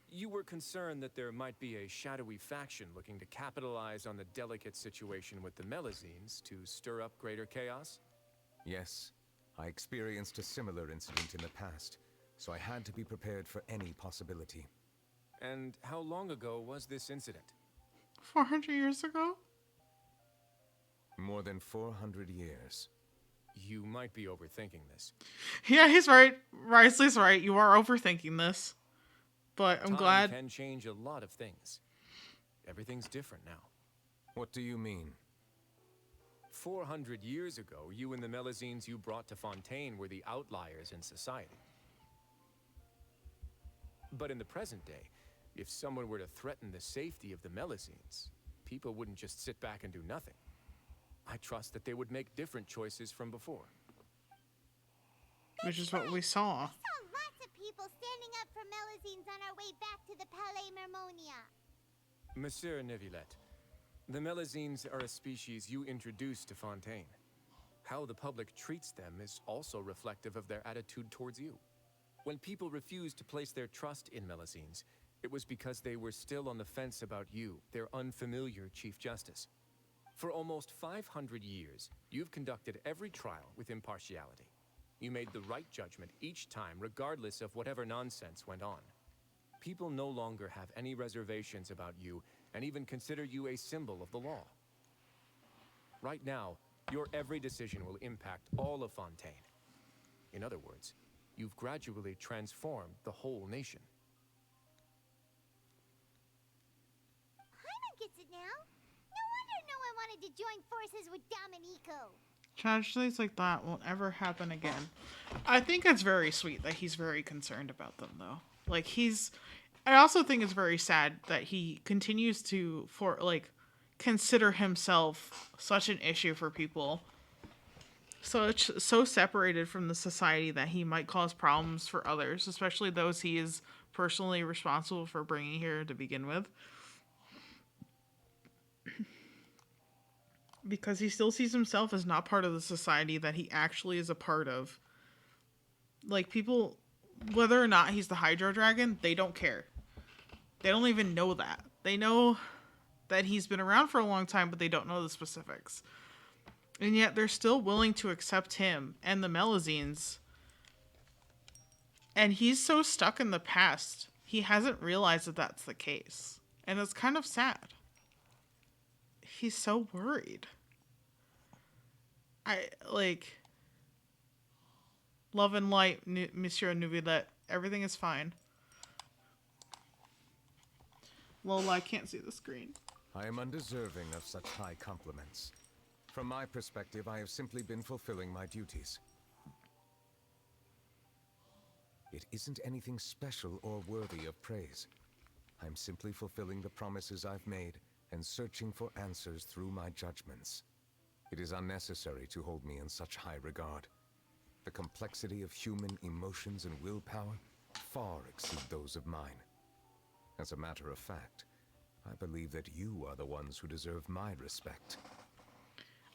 you were concerned that there might be a shadowy faction looking to capitalize on the delicate situation with the Melazines to stir up greater chaos? Yes. I experienced a similar incident in the past, so I had to be prepared for any possibility. And how long ago was this incident? 400 years ago? More than 400 years. You might be overthinking this. Yeah, he's right. Risley's right. You are overthinking this. But I'm glad. Time can change a lot of things. Everything's different now. What do you mean? 400 years ago, you and the Melazines you brought to Fontaine were the outliers in society. But in the present day, if someone were to threaten the safety of the Melazines, people wouldn't just sit back and do nothing. I trust that they would make different choices from before. Which is what we saw. I saw lots of people standing up for Melazines on our way back to the Palais Mermonia. Monsieur Neuvillette, the Melazines are a species you introduced to Fontaine. How the public treats them is also reflective of their attitude towards you. When people refused to place their trust in Melazines, it was because they were still on the fence about you, their unfamiliar Chief Justice. For almost 500 years, you've conducted every trial with impartiality. You made the right judgment each time, regardless of whatever nonsense went on. People no longer have any reservations about you and even consider you a symbol of the law. Right now, your every decision will impact all of Fontaine. In other words, you've gradually transformed the whole nation. Paimon gets it now. No wonder no one wanted to join forces with Domenico. Tragedies like that won't ever happen again. I think it's very sweet that he's very concerned about them, though. Like, I also think it's very sad that he continues to, consider himself such an issue for people. So separated from the society that he might cause problems for others, especially those he is personally responsible for bringing here to begin with. Because he still sees himself as not part of the society that he actually is a part of. Like, people, whether or not he's the Hydro Dragon, they don't care. They don't even know that. They know that he's been around for a long time, but they don't know the specifics. And yet they're still willing to accept him and the Melazines. And he's so stuck in the past, he hasn't realized that that's the case. And it's kind of sad. He's so worried. Love and light, Monsieur Neuvillette. Everything is fine. Lola, I can't see the screen. I am undeserving of such high compliments. From my perspective, I have simply been fulfilling my duties. It isn't anything special or worthy of praise. I'm simply fulfilling the promises I've made and searching for answers through my judgments. It is unnecessary to hold me in such high regard. The complexity of human emotions and willpower far exceed those of mine. As a matter of fact, I believe that you are the ones who deserve my respect.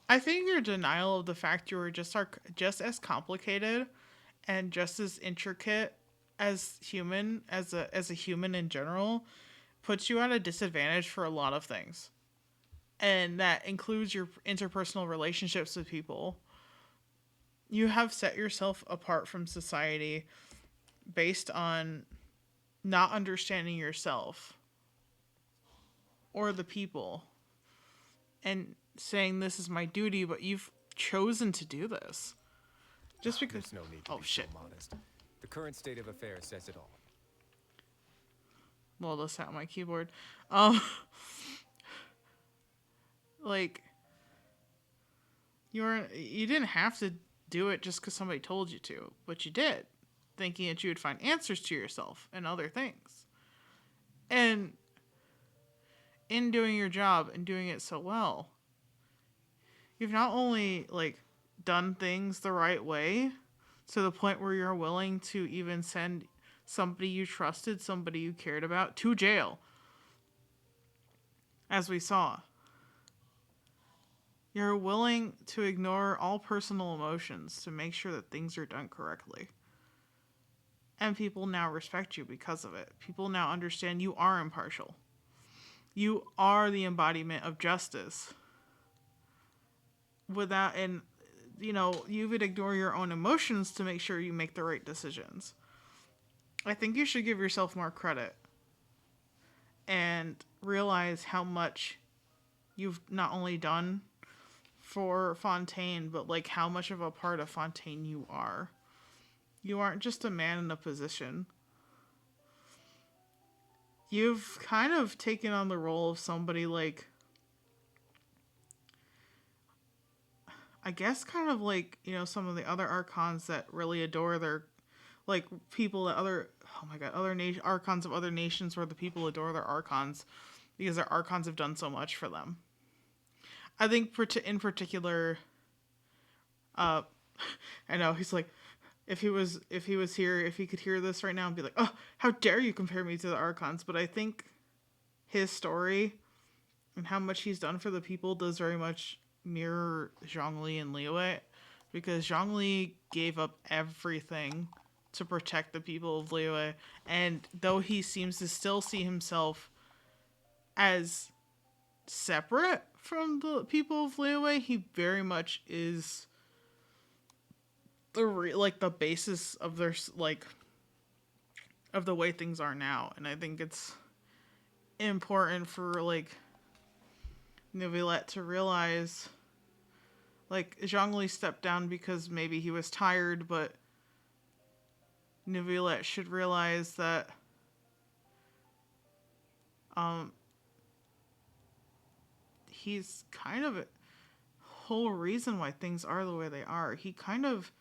I think your denial of the fact you were just as complicated and just as intricate as a human in general puts you at a disadvantage for a lot of things. And that includes your interpersonal relationships with people. You have set yourself apart from society based on not understanding yourself or the people and saying this is my duty, but you've chosen to do this. Just because. There's no need to Oh be shit. so modest. The current state of affairs says it all. Well, that's out my keyboard. Like, you didn't have to do it just because somebody told you to, but you did, thinking that you would find answers to yourself and other things. And in doing your job and doing it so well, you've not only like done things the right way to the point where you're willing to even send somebody you trusted, somebody you cared about, to jail, as we saw. You're willing to ignore all personal emotions to make sure that things are done correctly. And people now respect you because of it. People now understand you are impartial. You are the embodiment of justice. You would ignore your own emotions to make sure you make the right decisions. I think you should give yourself more credit and realize how much you've not only done for Fontaine, but like how much of a part of Fontaine you are. You aren't just a man in a position. You've kind of taken on the role of somebody like, I guess kind of like, some of the other Archons that really adore their, like, people that other Archons of other nations where the people adore their Archons because their Archons have done so much for them. I think in particular, I know he's like, if he was here, if he could hear this right now and be like, oh, how dare you compare me to the Archons? But I think his story and how much he's done for the people does very much mirror Zhongli and Liyue, because Zhongli gave up everything to protect the people of Liyue, and though he seems to still see himself as separate from the people of Liyue, he very much is the basis of their of the way things are now. And I think it's important for Neuvillette to realize, Zhongli stepped down because maybe he was tired, but Neuvillette should realize that he's kind of a whole reason why things are the way they are. He kind of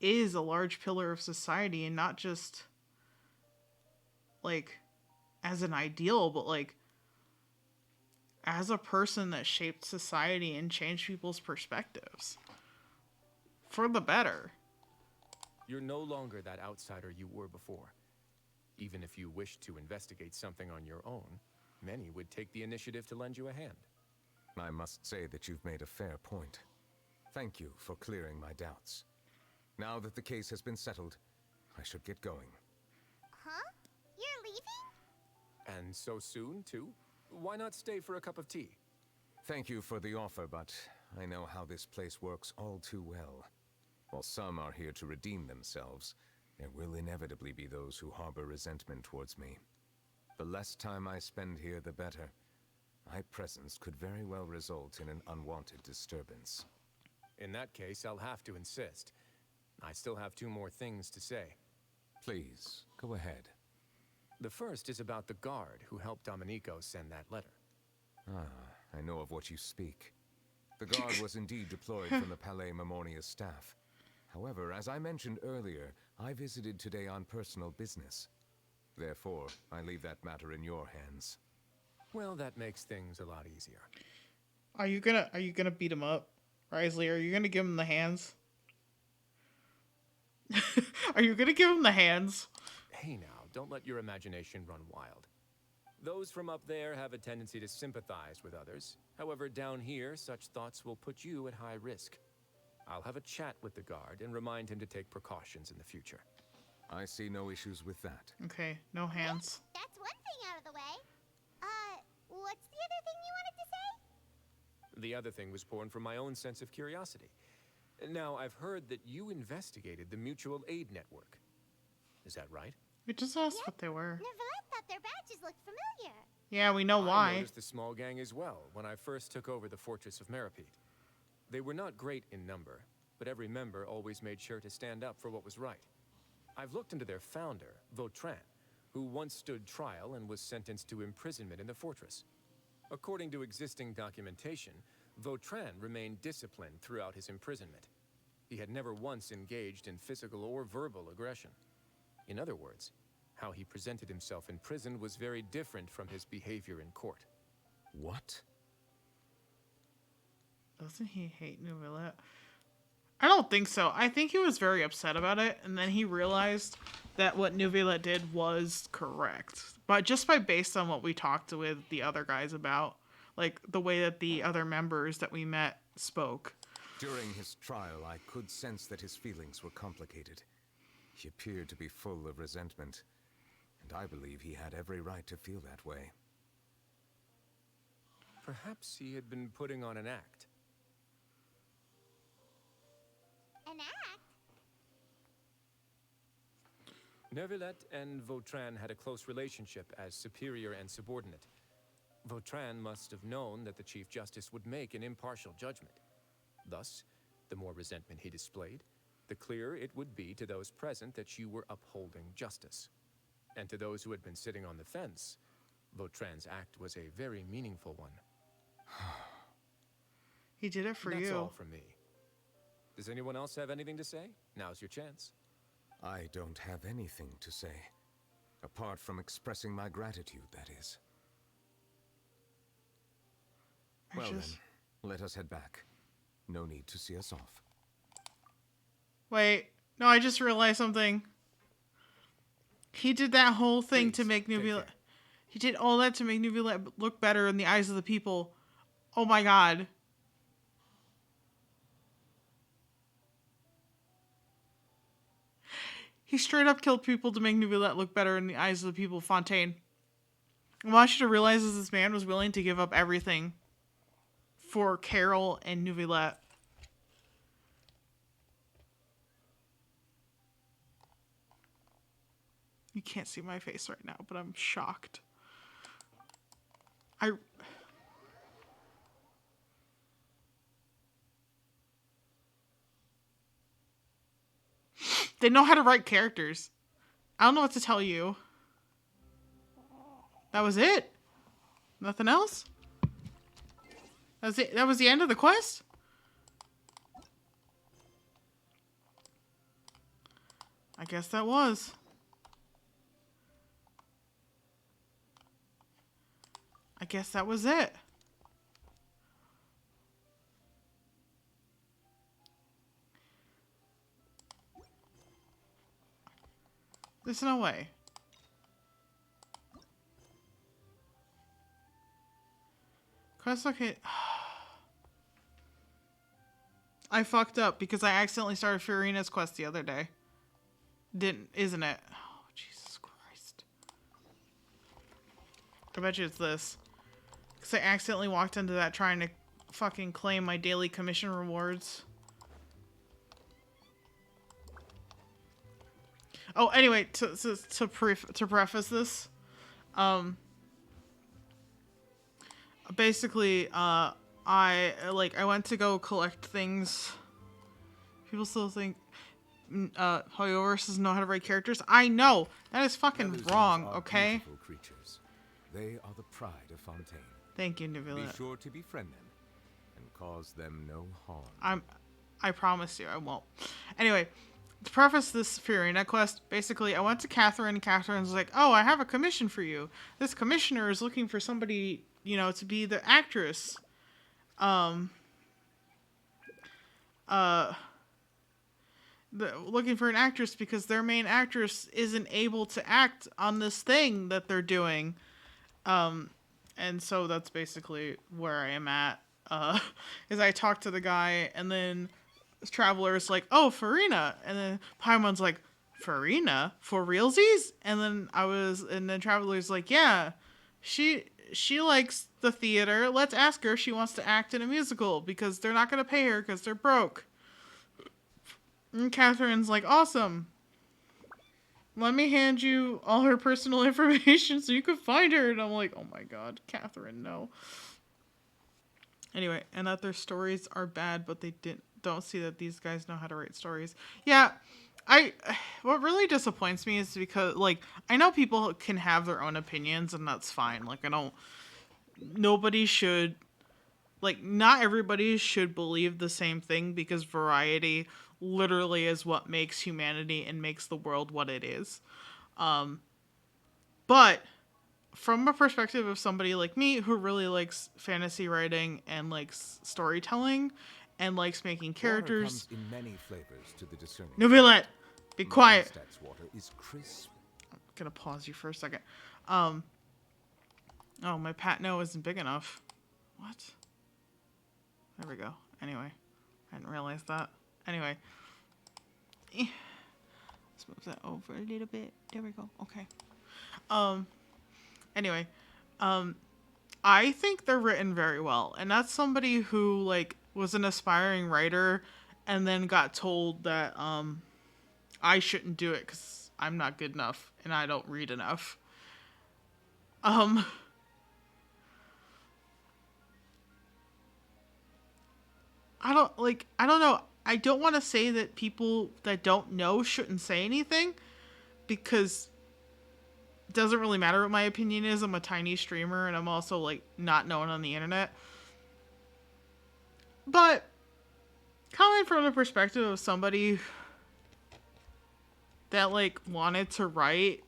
is a large pillar of society, and not just as an ideal, but as a person that shaped society and changed people's perspectives for the better. You're no longer that outsider you were before. Even if you wished to investigate something on your own, many would take the initiative to lend you a hand. I must say that you've made a fair point. Thank you for clearing my doubts. Now that the case has been settled, I should get going. Huh? You're leaving? And so soon, too? Why not stay for a cup of tea? Thank you for the offer, but I know how this place works all too well. While some are here to redeem themselves, there will inevitably be those who harbor resentment towards me. The less time I spend here, the better. My presence could very well result in an unwanted disturbance. In that case, I'll have to insist. I still have 2 more things to say. Please, go ahead. The first is about the guard who helped Domenico send that letter. I know of what you speak. The guard was indeed deployed from the Palais Memornia's staff. However, as I mentioned earlier, I visited today on personal business. Therefore, I leave that matter in your hands. Well, that makes things a lot easier. Are you gonna beat him up, Risley? Are you gonna give him the hands? Are you gonna give him the hands? Hey now, don't let your imagination run wild. Those from up there have a tendency to sympathize with others. However, down here, such thoughts will put you at high risk. I'll have a chat with the guard and remind him to take precautions in the future. I see no issues with that. Okay, no hands. That's one thing out of the way. What's the other thing you wanted to say? The other thing was born from my own sense of curiosity. Now, I've heard that you investigated the Mutual Aid Network. Is that right? We just asked what they were. Neuvillette thought their badges looked familiar. Yeah, we know I why. noticed the small gang as well when I first took over the Fortress of Meripede. They were not great in number, but every member always made sure to stand up for what was right. I've looked into their founder, Vautrin, who once stood trial and was sentenced to imprisonment in the fortress. According to existing documentation, Vautrin remained disciplined throughout his imprisonment. He had never once engaged in physical or verbal aggression. In other words, how he presented himself in prison was very different from his behavior in court. What? Doesn't he hate Neuvillette? I don't think so. I think he was very upset about it, and then he realized that what Neuvillette did was correct. But just based on what we talked with the other guys about, like the way that the other members that we met spoke. During his trial, I could sense that his feelings were complicated. He appeared to be full of resentment, and I believe he had every right to feel that way. Perhaps he had been putting on an act. An act? Neuvillette and Vautrin had a close relationship as superior and subordinate. Vautrin must have known that the Chief Justice would make an impartial judgment. Thus, the more resentment he displayed, the clearer it would be to those present that you were upholding justice. And to those who had been sitting on the fence, Vautrin's act was a very meaningful one. He did it for you. That's all from me. Does anyone else have anything to say? Now's your chance. I don't have anything to say. Apart from expressing my gratitude, that is. Well then, let us head back. No need to see us off. Wait, no, I just realized something. He did that whole thing to make Neuvillette... He did all that to make Neuvillette look better in the eyes of the people. Oh my god. He straight up killed people to make Neuvillette look better in the eyes of the people of Fontaine. I want you to realize that this man was willing to give up everything for Carol and Neuvillette. You can't see my face right now, but I'm shocked. They know how to write characters. I don't know what to tell you. That was it? Nothing else? That was it. That was the end of the quest? I guess that was. I guess that was it. There's no way. Quest located. I fucked up because I accidentally started Fiorina's quest the other day. Isn't it? Oh, Jesus Christ. I bet you it's this. Because I accidentally walked into that trying to fucking claim my daily commission rewards. Oh, anyway, to preface this, basically, I went to go collect things. People still think, Hoyoverses know how to write characters. I know! That is fucking wrong, okay? Creatures. They are the pride of Fontaine. Thank you, Neuvillette. Be sure to befriend them and cause them no harm. I promise you, I won't. Anyway, to preface this Fiorina quest, basically, I went to Catherine, and Catherine's like, oh, I have a commission for you. This commissioner is looking for somebody, to be the actress. Looking for an actress because their main actress isn't able to act on this thing that they're doing. And so that's basically where I am at. Is I talked to the guy, and then Traveler's like, oh, Farina. And then Paimon's like, Farina? For realsies? And then Traveler's like, yeah, she likes the theater. Let's ask her if she wants to act in a musical, because they're not going to pay her because they're broke. And Catherine's like, awesome. Let me hand you all her personal information so you can find her. And I'm like, oh my god, Catherine, no. Anyway, and that their stories are bad, but they don't see that these guys know how to write stories. Yeah, what really disappoints me is because, like, I know people can have their own opinions, and that's fine. Like, nobody should, like, not everybody should believe the same thing, because variety literally is what makes humanity and makes the world what it is. But from a perspective of somebody like me who really likes fantasy writing and likes storytelling and likes making characters. Water comes in many flavors to the discerning. Nouvillette, be quiet. Mondstadt's water is crisp. I'm gonna pause you for a second. Oh, my Patno isn't big enough. What? There we go. Anyway, I didn't realize that. Anyway, let's move that over a little bit. There we go. Okay. Anyway, I think they're written very well, and that's somebody who, like, was an aspiring writer and then got told that I shouldn't do it because I'm not good enough and I don't read enough. I don't know. I don't want to say that people that don't know shouldn't say anything, because it doesn't really matter what my opinion is. I'm a tiny streamer and I'm also, like, not known on the internet. But coming from the perspective of somebody that, like, wanted to write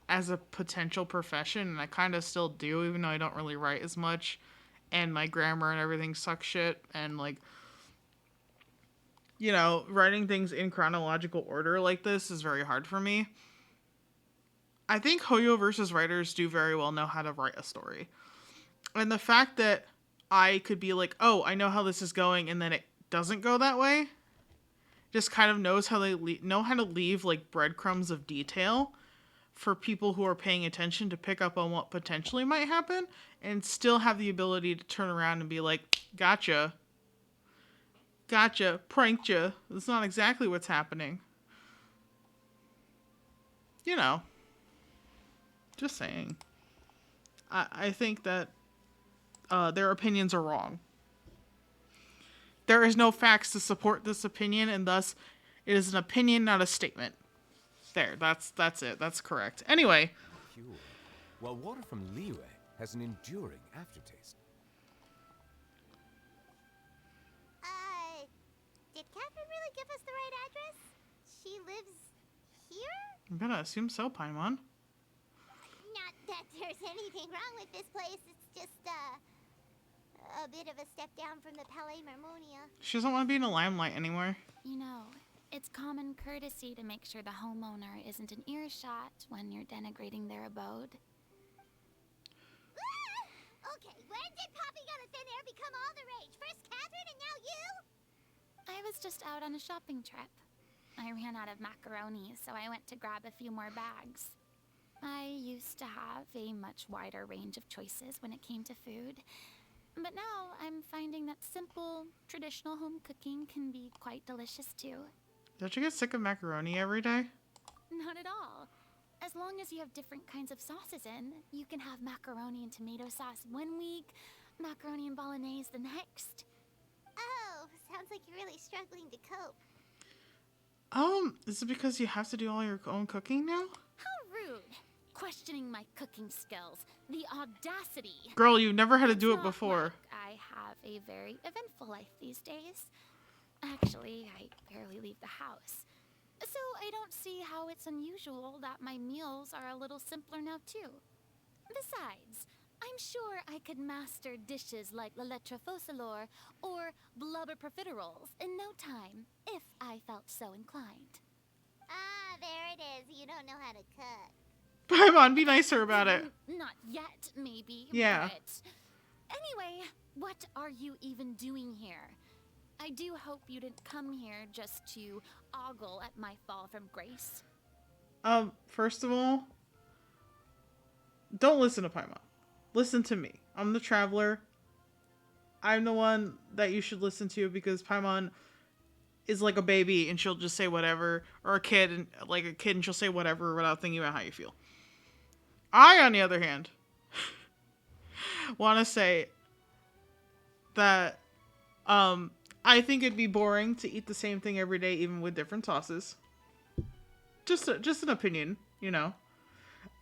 as a potential profession, and I kind of still do, even though I don't really write as much, and my grammar and everything sucks shit, and, like, you know, writing things in chronological order like this is very hard for me. I think Hoyo versus writers do very well know how to write a story. And the fact that I could be like, oh, I know how this is going, and then it doesn't go that way, just kind of knows how they know how to leave, like, breadcrumbs of detail for people who are paying attention to pick up on what potentially might happen, and still have the ability to turn around and be like, gotcha, pranked ya. That's not exactly what's happening. You know. Just saying. I think that their opinions are wrong. There is no facts to support this opinion, and thus it is an opinion, not a statement. There, that's it. That's correct. Anyway. Pure. While water from Liyue has an enduring aftertaste. Did Catherine really give us the right address? She lives here? I'm gonna assume so, Paimon. Not that there's anything wrong with this place. It's just, a bit of a step down from the Palais Marmonia. She doesn't want to be in the limelight anymore. You know, it's common courtesy to make sure the homeowner isn't in earshot when you're denigrating their abode. Okay, when did popping out of thin air become all the rage? First Catherine and now you? I was just out on a shopping trip. I ran out of macaroni, so I went to grab a few more bags. I used to have a much wider range of choices when it came to food, but now I'm finding that simple, traditional home cooking can be quite delicious too. Don't you get sick of macaroni every day? Not at all. As long as you have different kinds of sauces in, you can have macaroni and tomato sauce one week, macaroni and bolognese the next. Oh, sounds like you're really struggling to cope. Is it because you have to do all your own cooking now? How rude. Questioning my cooking skills. The audacity. Girl, you've never had to do it before. I have a very eventful life these days. Actually, I barely leave the house. So I don't see how it's unusual that my meals are a little simpler now too. Besides, I'm sure I could master dishes like la lettre faucilor or blubber profiteroles in no time, if I felt so inclined. Ah, there it is. You don't know how to cook. Paimon, be nicer about it. Not yet, maybe. Yeah. But anyway, what are you even doing here? I do hope you didn't come here just to ogle at my fall from grace. First of all, don't listen to Paimon. Listen to me. I'm the traveler. I'm the one that you should listen to, because Paimon is like a baby and she'll just say whatever, or a kid and she'll say whatever without thinking about how you feel. I, on the other hand, want to say that I think it'd be boring to eat the same thing every day, even with different sauces. Just an opinion, you know.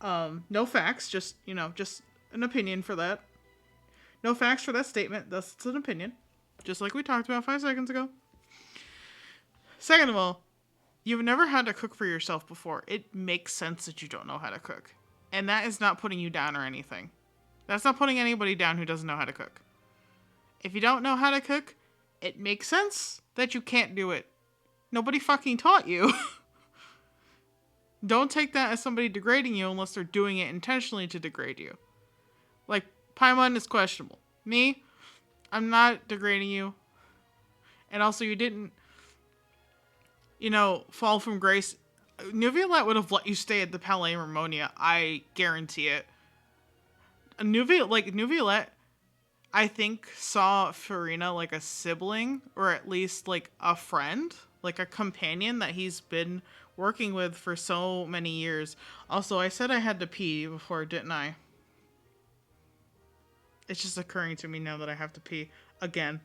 No facts, just just an opinion for that. No facts for that statement. That's an opinion, just like we talked about 5 seconds ago. Second of all, you've never had to cook for yourself before. It makes sense that you don't know how to cook, and that is not putting you down or anything. That's not putting anybody down who doesn't know how to cook. If you don't know how to cook, it makes sense that you can't do it. Nobody fucking taught you. Don't take that as somebody degrading you unless they're doing it intentionally to degrade you. Like, Paimon is questionable. Me, I'm not degrading you. And also, you didn't, fall from grace. New Violette would have let you stay at the Palais Ramonia. I guarantee it. New Violette, I think, saw Farina like a sibling, or at least like a friend, like a companion that he's been working with for so many years. Also, I said I had to pee before, didn't I? It's just occurring to me now that I have to pee again.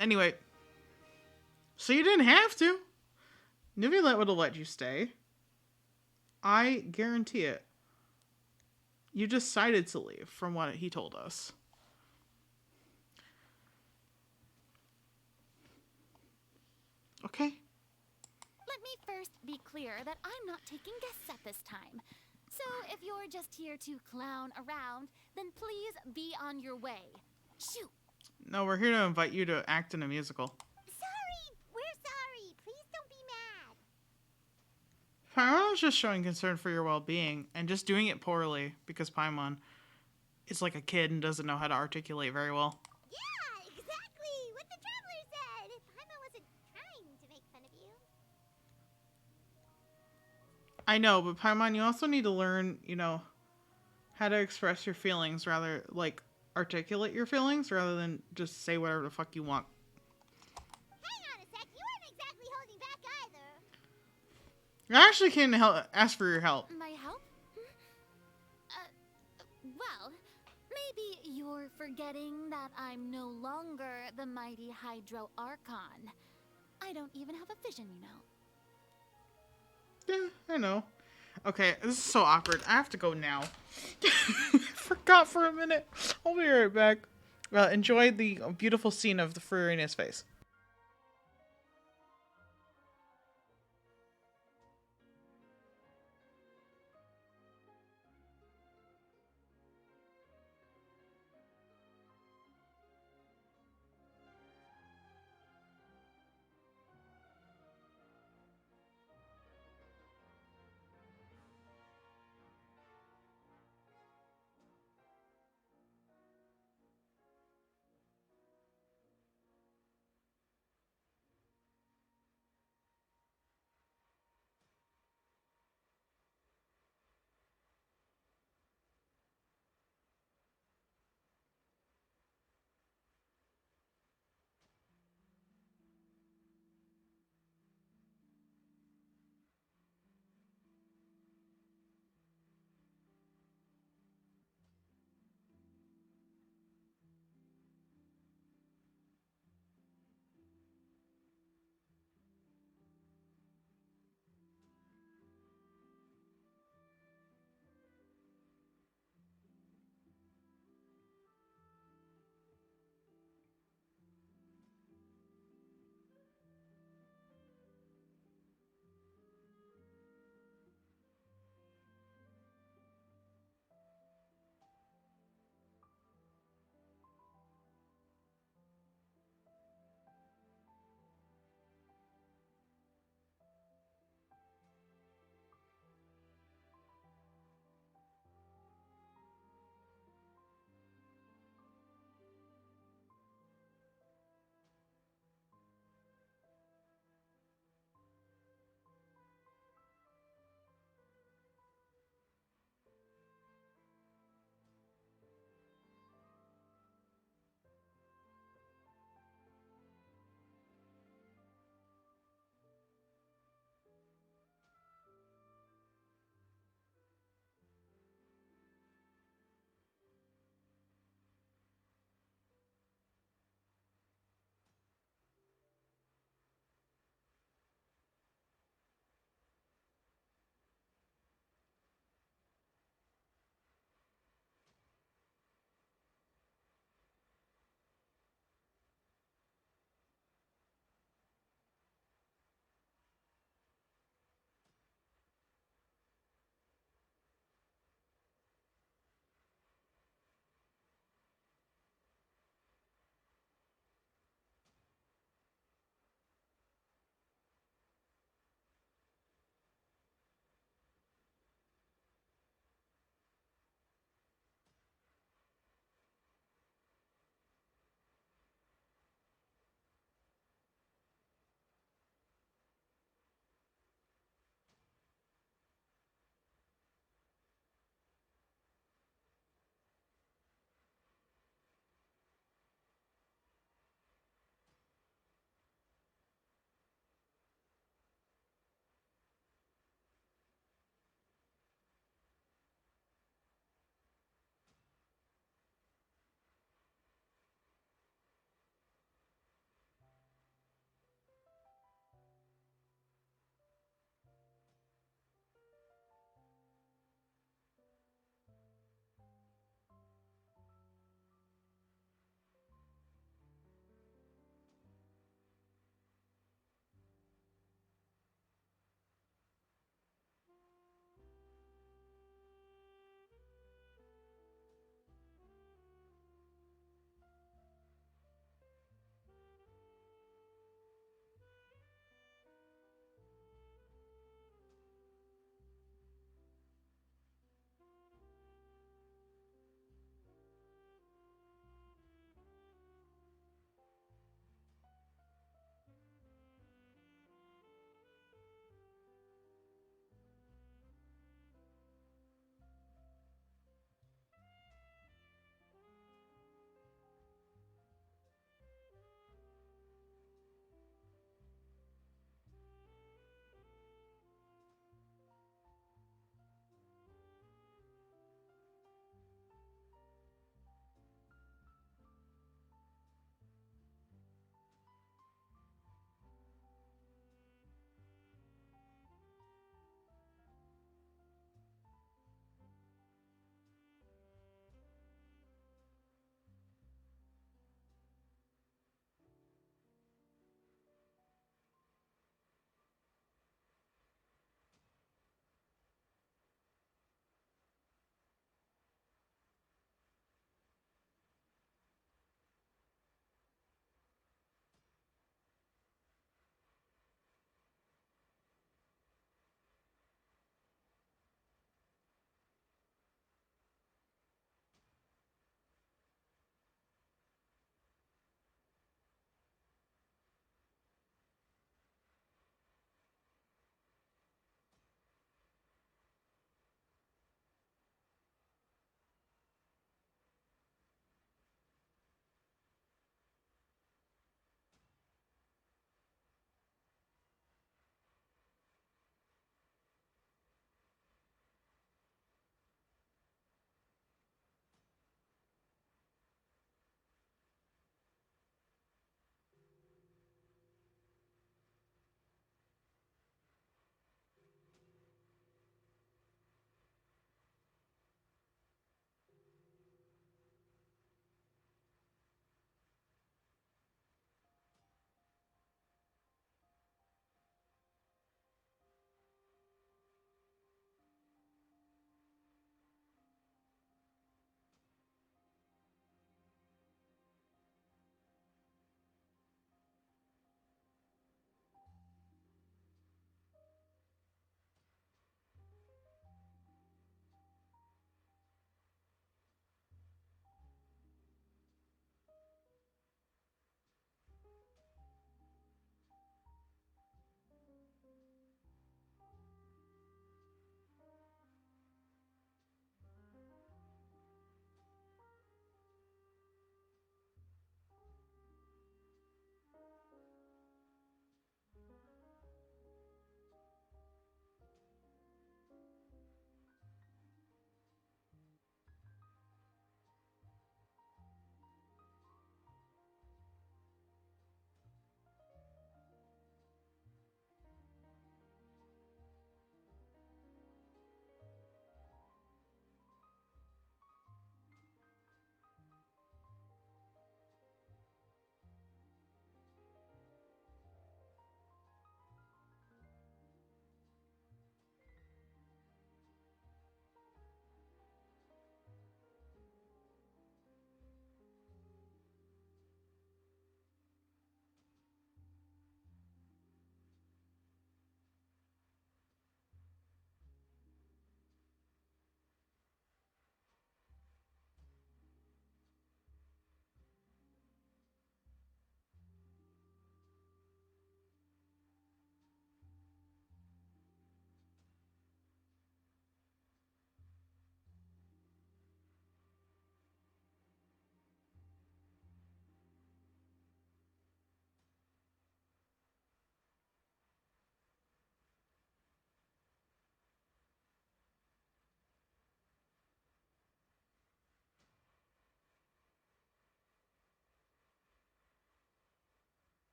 Anyway. So you didn't have to. Nuvilet would have let you stay. I guarantee it. You decided to leave from what he told us. Okay. Let me first be clear that I'm not taking guests at this time. So if you're just here to clown around, then please be on your way. Shoot! No, we're here to invite you to act in a musical. Sorry! We're sorry! Please don't be mad! Paimon was just showing concern for your well-being and just doing it poorly because Paimon is like a kid and doesn't know how to articulate very well. Yeah, exactly! What the Traveler said! Paimon wasn't trying to make fun of you. I know, but Paimon, you also need to learn, how to express your feelings, rather, like, articulate your feelings rather than just say whatever the fuck you want. Hang on a sec, you weren't exactly holding back either. I actually can't ask for your help. My help? Well, maybe you're forgetting that I'm no longer the mighty Hydro Archon. I don't even have a vision, Yeah, I know. Okay, this is so awkward. I have to go now. Forgot for a minute. I'll be right back. Enjoy the beautiful scene of the Farina's face.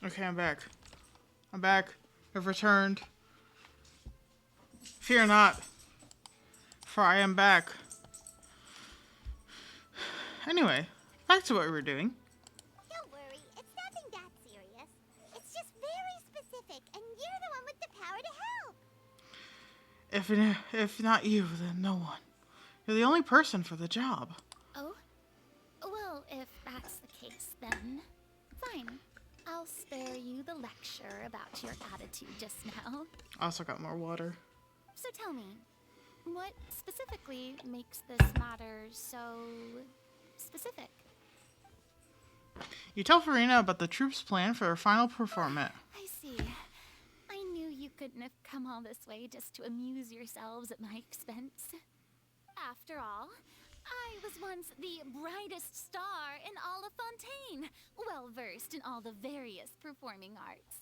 Okay, I'm back. I'm back. I've returned. Fear not, for I am back. Anyway, back to what we were doing. Don't worry, it's nothing that serious. It's just very specific, and you're the one with the power to help. If not you, then no one. You're the only person for the job. Oh? Well, if that's the case, then fine. I'll spare you the lecture about your attitude just now. I also got more water. So tell me, what specifically makes this matter so specific? You tell Farina about the troops' plan for their final performance. I see. I knew you couldn't have come all this way just to amuse yourselves at my expense. After all, I was once the brightest star in all of Fontaine, well versed in all the various performing arts.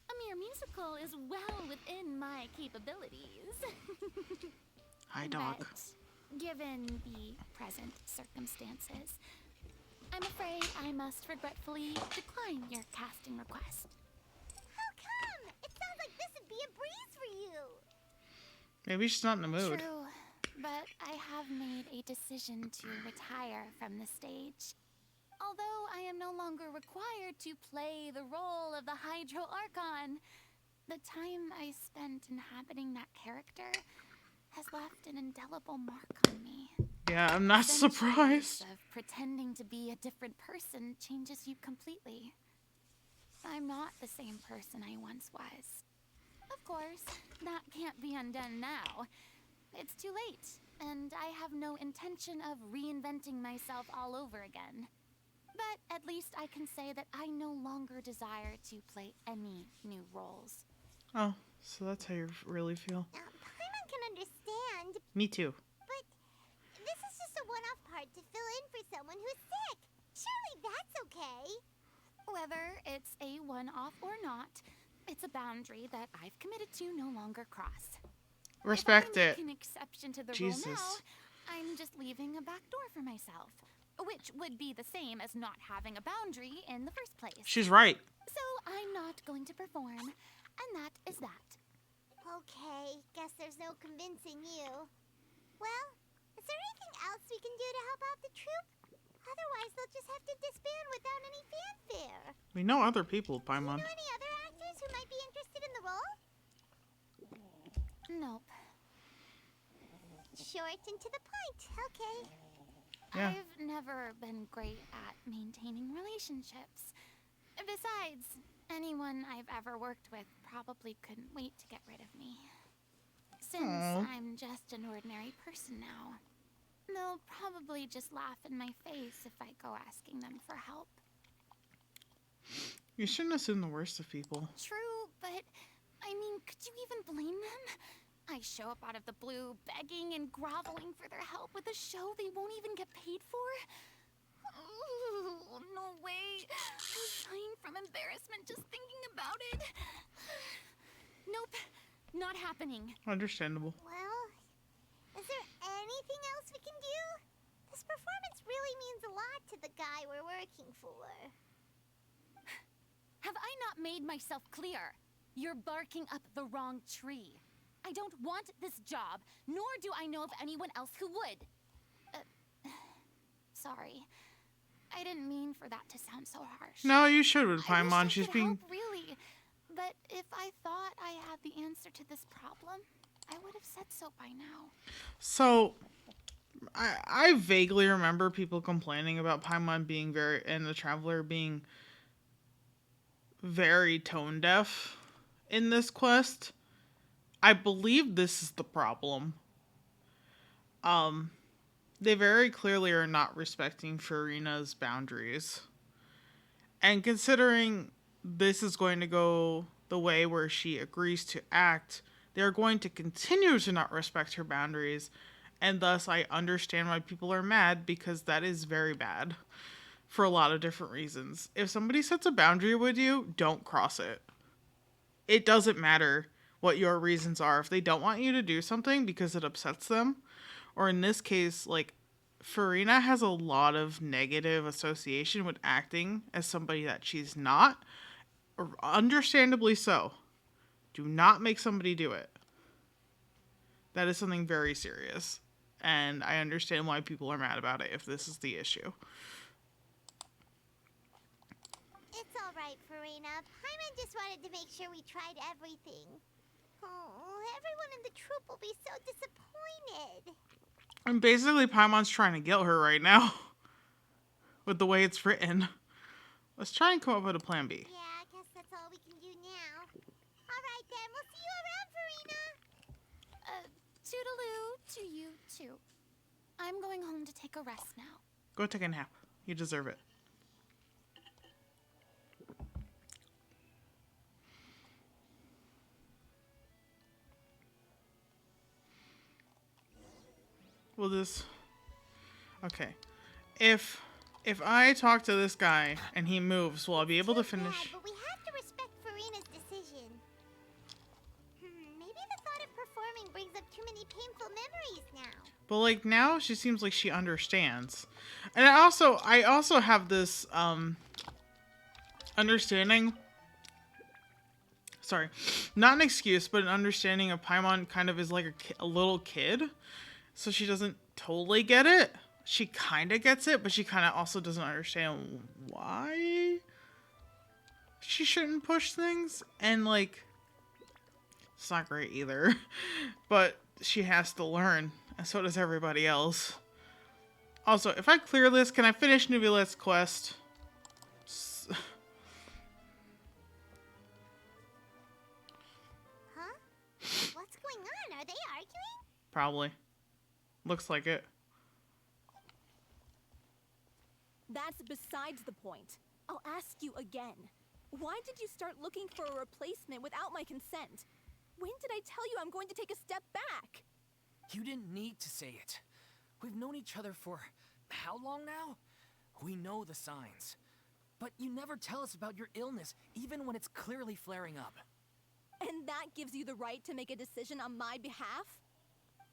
A mere musical is well within my capabilities. Hi, dog. But, given the present circumstances, I'm afraid I must regretfully decline your casting request. How come? It sounds like this would be a breeze for you. Maybe she's not in the mood. True, but I have made a decision to retire from the stage. Although I am no longer required to play the role of the Hydro Archon, the time I spent inhabiting that character has left an indelible mark on me. Yeah, I'm not surprised. Of pretending to be a different person changes you completely. I'm not the same person I once was. Of course, that can't be undone now. It's too late, and I have no intention of reinventing myself all over again. But at least I can say that I no longer desire to play any new roles. Oh, so that's how you really feel. Paimon can understand. Me too. But this is just a one-off part to fill in for someone who's sick. Surely that's okay. Whether it's a one-off or not, it's a boundary that I've committed to no longer cross. Respect if I it. make an exception to the Jesus. rule now, I'm just leaving a back door for myself, which would be the same as not having a boundary in the first place. She's right. So I'm not going to perform, and that is that. Okay, guess there's no convincing you. Well, is there anything else we can do to help out the troupe? Otherwise, they'll just have to disband without any fanfare. We know other people, Paimon. Do you know any other actors who might be interested in the role? Nope. Short and to the point. Okay. Yeah. I've never been great at maintaining relationships. Besides, anyone I've ever worked with probably couldn't wait to get rid of me. Since Aww. I'm just an ordinary person now, they'll probably just laugh in my face if I go asking them for help. You shouldn't assume the worst of people. True, but I mean, could you even blame them? I show up out of the blue, begging and groveling for their help with a show they won't even get paid for? Ooh, no way. I'm dying from embarrassment just thinking about it. Nope, not happening. Understandable. Well, is there anything else we can do? This performance really means a lot to the guy we're working for. Have I not made myself clear? You're barking up the wrong tree. I don't want this job, nor do I know of anyone else who would. Sorry. I didn't mean for that to sound so harsh. No, you should with I wish I Paimon. She's could being. help, really. But if I thought I had the answer to this problem, I would have said so by now. So, I vaguely remember people complaining about Paimon being very, and the Traveler being very tone deaf in this quest. I believe this is the problem. They very clearly are not respecting Farina's boundaries. And considering this is going to go the way where she agrees to act, they're going to continue to not respect her boundaries. And thus I understand why people are mad, because that is very bad for a lot of different reasons. If somebody sets a boundary with you, don't cross it. It doesn't matter what your reasons are. If they don't want you to do something because it upsets them, or in this case, like, Farina has a lot of negative association with acting as somebody that she's not, Understandably so. Do not make somebody do it. That is something very serious. And I understand why people are mad about it if this is the issue. It's alright, Farina. Paimon just wanted to make sure we tried everything. Oh, everyone in the troop will be so disappointed. And basically, Paimon's trying to guilt her right now. With the way it's written. Let's try and come up with a plan B. Yeah, I guess that's all we can do now. Alright then, we'll see you around, Farina. Toodaloo to you too. I'm going home to take a rest now. Go take a nap. You deserve it. Will this... Okay. If I talk to this guy and he moves, will I be able to finish... Bad, but we have to respect Farina's decision. Maybe the thought of performing brings up too many painful memories now. But like now she seems like she understands. And I also have this understanding. Sorry. Not an excuse, but an understanding of Paimon kind of is like a little kid. So she doesn't totally get it. She kind of gets it, but she kind of also doesn't understand why she shouldn't push things. And like, it's not great either. But she has to learn, and so does everybody else. Also, if I clear this, can I finish Nuvilet's quest? Huh? What's going on? Are they arguing? Probably. Looks like it. That's besides the point. I'll ask you again. Why did you start looking for a replacement without my consent? When did I tell you I'm going to take a step back? You didn't need to say it. We've known each other for how long now? We know the signs. But you never tell us about your illness, even when it's clearly flaring up. And that gives you the right to make a decision on my behalf?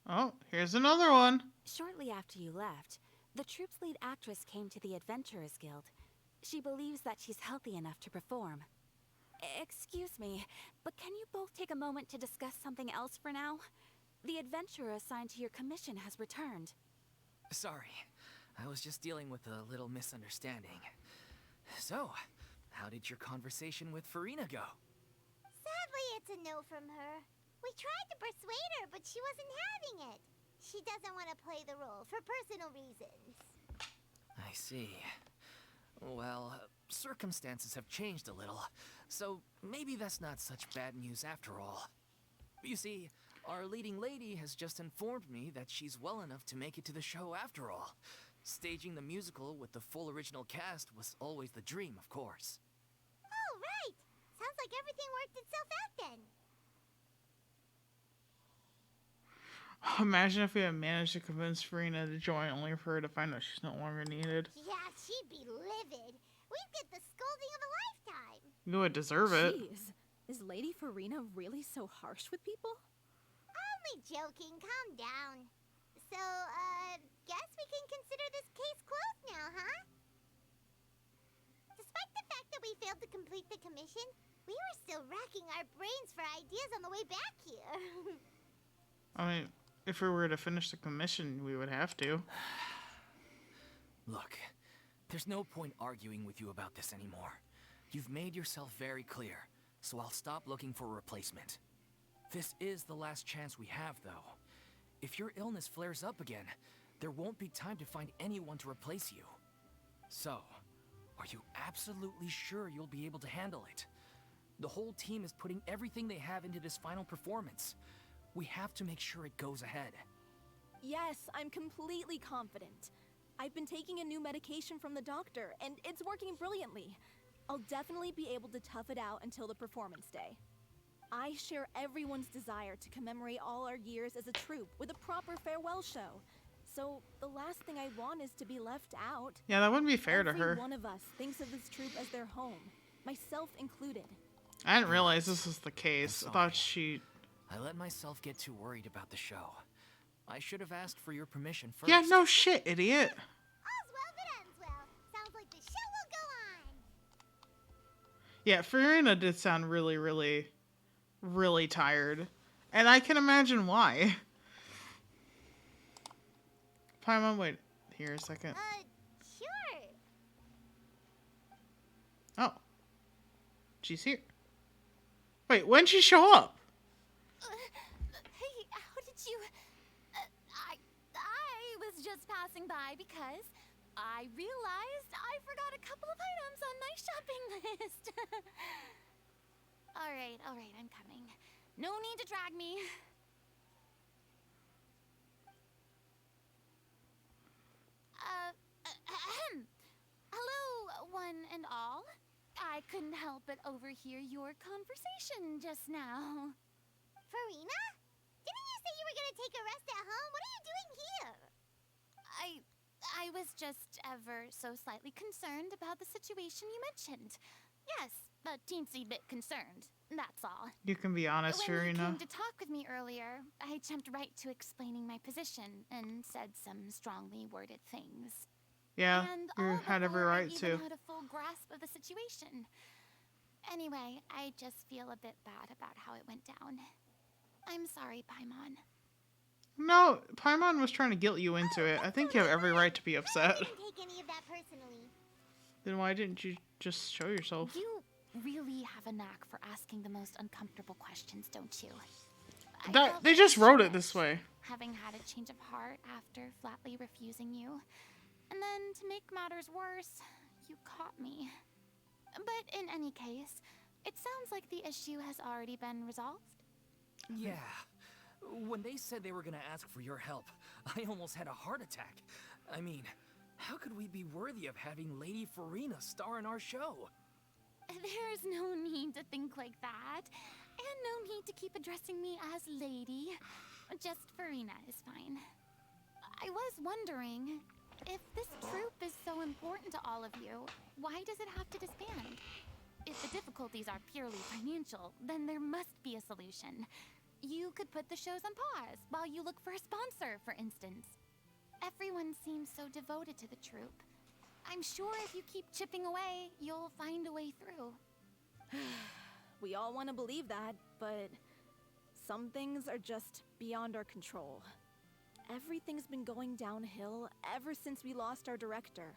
Oh, here's another one. Shortly after you left, the troop's lead actress came to the Adventurers Guild. She believes that she's healthy enough to perform. Excuse me, but can you both take a moment to discuss something else for now? The adventurer assigned to your commission has returned. Sorry, I was just dealing with a little misunderstanding. So, how did your conversation with Farina go? Sadly, it's a no from her. We tried to persuade her, but she wasn't having it. She doesn't want to play the role for personal reasons. I see. Well, circumstances have changed a little, so maybe that's not such bad news after all. You see, our leading lady has just informed me that she's well enough to make it to the show after all. Staging the musical with the full original cast was always the dream, of course. Oh, right! Sounds like everything worked itself out then. Imagine if we had managed to convince Farina to join only for her to find out she's no longer needed. Yeah, she'd be livid. We'd get the scolding of a lifetime. You would deserve it. Jeez, is Lady Farina really so harsh with people? Only joking, calm down. So, guess we can consider this case closed now, huh? Despite the fact that we failed to complete the commission, we were still racking our brains for ideas on the way back here. I mean, if we were to finish the commission, we would have to. Look, there's no point arguing with you about this anymore. You've made yourself very clear, so I'll stop looking for a replacement. This is the last chance we have, though. If your illness flares up again, there won't be time to find anyone to replace you. So, are you absolutely sure you'll be able to handle it? The whole team is putting everything they have into this final performance. We have to make sure it goes ahead. Yes, I'm completely confident. I've been taking a new medication from the doctor, and it's working brilliantly. I'll definitely be able to tough it out until the performance day. I share everyone's desire to commemorate all our years as a troupe with a proper farewell show. So the last thing I want is to be left out. Yeah, that wouldn't be fair to her. Every one of us thinks of this troupe as their home, myself included. I didn't realize this was the case. I thought she... I let myself get too worried about the show. I should have asked for your permission first. Yeah, no shit, idiot. All's well that ends well. Sounds like the show will go on. Yeah, Farina did sound really, really, really tired. And I can imagine why. Paimon, wait here a second. Sure. Oh. She's here. Wait, when'd she show up? Hey, how did you... I was just passing by because I realized I forgot a couple of items on my shopping list. All right, I'm coming. No need to drag me. Hello, one and all. I couldn't help but overhear your conversation just now. Farina? Didn't you say you were gonna take a rest at home? What are you doing here? I was just ever so slightly concerned about the situation you mentioned. Yes, a teensy bit concerned, that's all. You can be honest, When you Farina. came to talk with me earlier, I jumped right to explaining my position and said some strongly worded things. Yeah, And you all had every before I right even to. had a full grasp of the situation. Anyway, I just feel a bit bad about how it went down. I'm sorry, Paimon. No, Paimon was trying to guilt you into it. I think you have every right to be upset. I didn't take any of that personally. Then why didn't you just show yourself? You really have a knack for asking the most uncomfortable questions, don't you? I That felt they just wrote it foolish, this way. having had a change of heart after flatly refusing you. And then, to make matters worse, you caught me. But in any case, it sounds like the issue has already been resolved. Yeah. When they said they were gonna ask for your help, I almost had a heart attack. I mean, how could we be worthy of having Lady Farina star in our show? There's no need to think like that. And no need to keep addressing me as lady. Just Farina is fine. I was wondering, if this troupe is so important to all of you, why does it have to disband? If the difficulties are purely financial, then there must be a solution. You could put the shows on pause while you look for a sponsor, for instance. Everyone seems so devoted to the troupe. I'm sure if you keep chipping away, you'll find a way through. We all want to believe that, but some things are just beyond our control. Everything's been going downhill ever since we lost our director.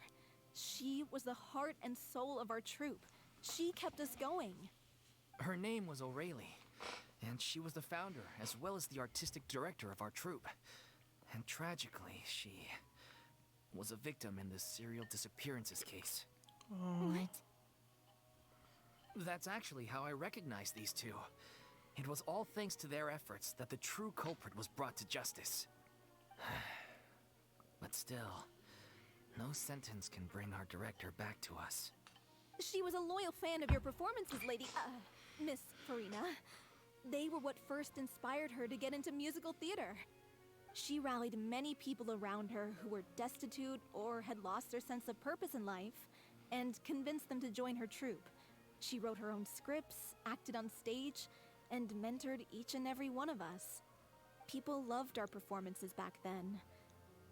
She was the heart and soul of our troupe. She kept us going. Her name was O'Reilly, and she was the founder as well as the artistic director of our troupe. And tragically, she was a victim in the serial disappearances case. What? That's actually how I recognized these two. It was all thanks to their efforts that the true culprit was brought to justice. But still, no sentence can bring our director back to us. She was a loyal fan of your performances, Miss Farina. They were what first inspired her to get into musical theater. She rallied many people around her who were destitute or had lost their sense of purpose in life, and convinced them to join her troupe. She wrote her own scripts, acted on stage, and mentored each and every one of us. People loved our performances back then.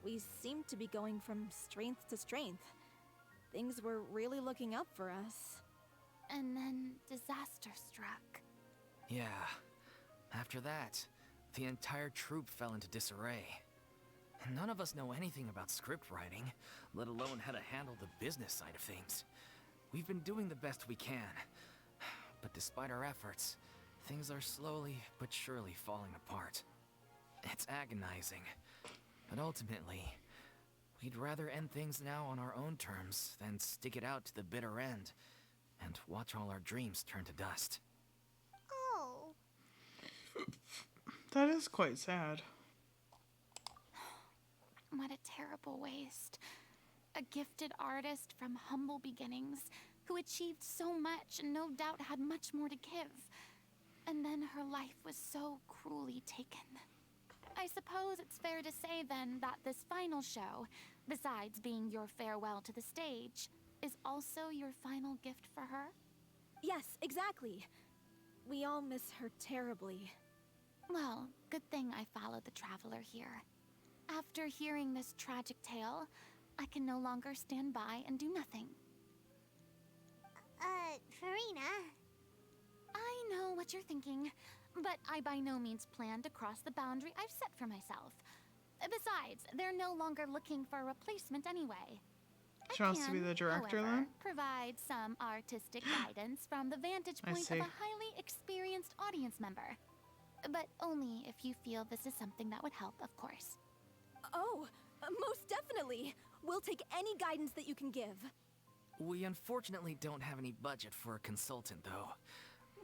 We seemed to be going from strength to strength. Things were really looking up for us. And then disaster struck. Yeah. After that, the entire troupe fell into disarray. None of us know anything about script writing, let alone how to handle the business side of things. We've been doing the best we can. But despite our efforts, things are slowly but surely falling apart. It's agonizing. But ultimately, we'd rather end things now on our own terms than stick it out to the bitter end and watch all our dreams turn to dust. Oh. That is quite sad. What a terrible waste. A gifted artist from humble beginnings who achieved so much and no doubt had much more to give. And then her life was so cruelly taken. I suppose it's fair to say then that this final show, besides being your farewell to the stage, is also your final gift for her? Yes, exactly. We all miss her terribly. Well, good thing I followed the traveler here. After hearing this tragic tale, I can no longer stand by and do nothing. Farina. I know what you're thinking, but I by no means plan to cross the boundary I've set for myself. Besides, they're no longer looking for a replacement anyway. She wants to be the director, however, then? provide some artistic guidance from the vantage I point see. of a highly experienced audience member. But only if you feel this is something that would help, of course. Oh, most definitely. We'll take any guidance that you can give. We unfortunately don't have any budget for a consultant, though.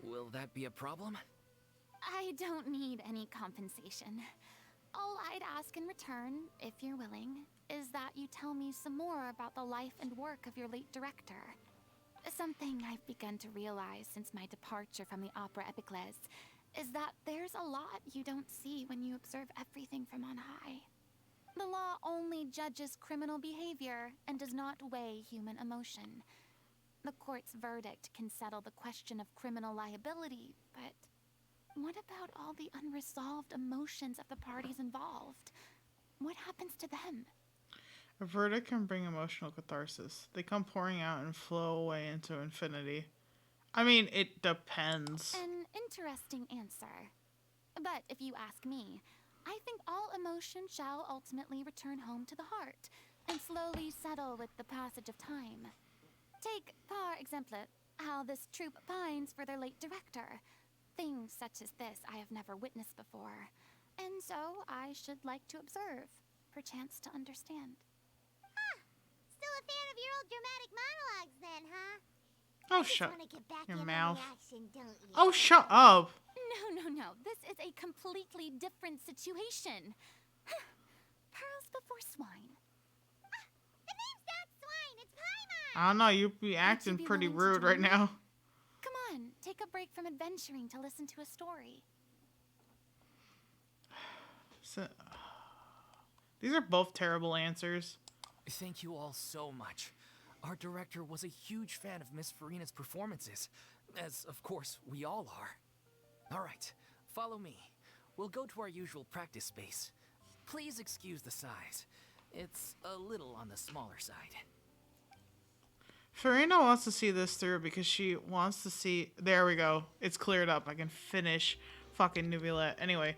Will that be a problem? I don't need any compensation. All I'd ask in return, if you're willing, is that you tell me some more about the life and work of your late director. Something I've begun to realize since my departure from the Opera Epicles is that there's a lot you don't see when you observe everything from on high. The law only judges criminal behavior and does not weigh human emotion. The court's verdict can settle the question of criminal liability, but what about all the unresolved emotions of the parties involved? What happens to them? A verdict can bring emotional catharsis. They come pouring out and flow away into infinity. I mean, it depends. An interesting answer. But if you ask me, I think all emotion shall ultimately return home to the heart and slowly settle with the passage of time. Take, par exemple, how this troupe pines for their late director. Things such as this I have never witnessed before, and so I should like to observe, perchance to understand. Still a fan of your old dramatic monologues then, huh? Oh, You just shut wanna get back your in on the mouth. action, don't you? Oh, shut up. No. This is a completely different situation. Pearls before swine. The name's not Swine, it's Paimon! I don't know, you'd be acting be pretty willing to rude right join me? now. Come on, take a break from adventuring to listen to a story. So, these are both terrible answers. Thank you all so much. Our director was a huge fan of Miss Farina's performances, as of course we all are. All right, follow me. We'll go to our usual practice space. Please excuse the size. It's a little on the smaller side. Farina wants to see this through because she wants to see... There we go. It's cleared up. I can finish fucking Neuvillette. Anyway.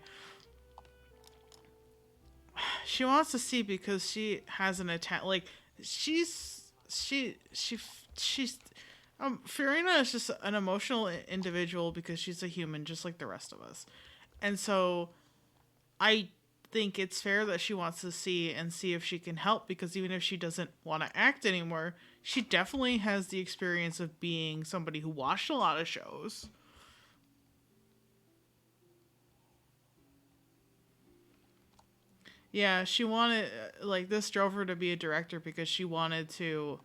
She wants to see because she has an attack. Like, Farina is just an emotional individual because she's a human just like the rest of us. And so I think it's fair that she wants to see if she can help, because even if she doesn't want to act anymore, she definitely has the experience of being somebody who watched a lot of shows. Yeah, she wanted, like, this drove her to be a director because she wanted to,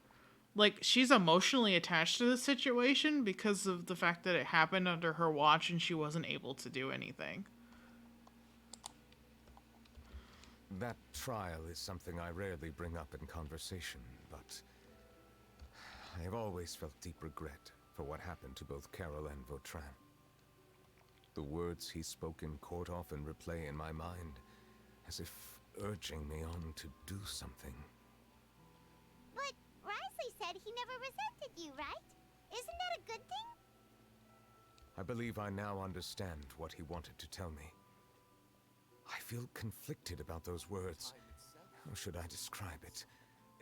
like, she's emotionally attached to the situation because of the fact that it happened under her watch and she wasn't able to do anything. That trial is something I rarely bring up in conversation, but I have always felt deep regret for what happened to both Carol and Vautrin. The words he spoke in court often replay in my mind, as if urging me on to do something. But Risley said he never resented you, right? Isn't that a good thing? I believe I now understand what he wanted to tell me. I feel conflicted about those words. How should I describe it?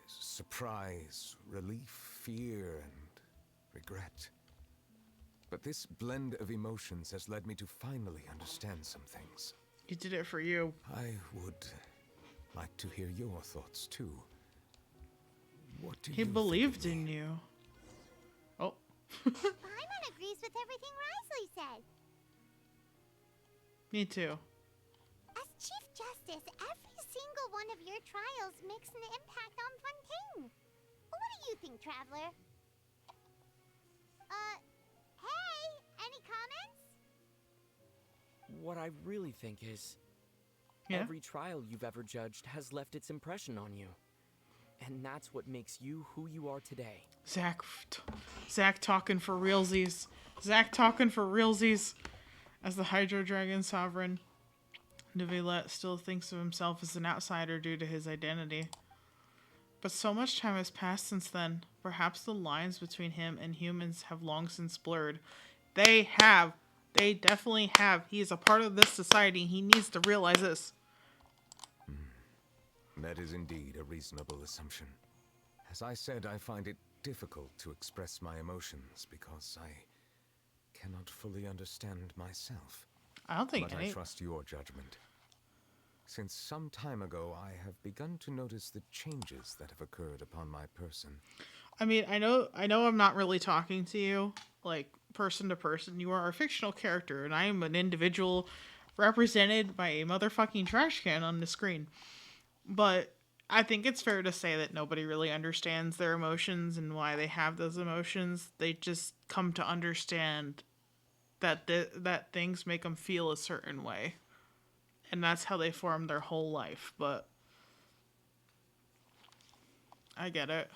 Surprise, relief, fear, and regret. But this blend of emotions has led me to finally understand some things. He did it for you. I would like to hear your thoughts, too. What do He you believed think of in you. Oh. Paimon agrees with everything Risley said. Me too. As Chief Justice, every single one of your trials makes an impact on Fontaine. What do you think, Traveler? Hey, any comments? What I really think is, Yeah? every trial you've ever judged has left its impression on you. And that's what makes you who you are today. Zach talking for realsies. Zach talking for realsies. As the Hydro Dragon Sovereign, Neuvillette still thinks of himself as an outsider due to his identity. But so much time has passed since then. Perhaps the lines between him and humans have long since blurred. They have. They definitely have. He is a part of this society. He needs to realize this. That is indeed a reasonable assumption. As I said, I find it difficult to express my emotions because I cannot fully understand myself. I don't think But I trust your judgment. Since some time ago, I have begun to notice the changes that have occurred upon my person. I mean, I know I'm not really talking to you, like, person to person. You are a fictional character, and I am an individual represented by a motherfucking trash can on the screen. But I think it's fair to say that nobody really understands their emotions and why they have those emotions. They just come to understand that that things make them feel a certain way. And that's how they form their whole life. But I get it.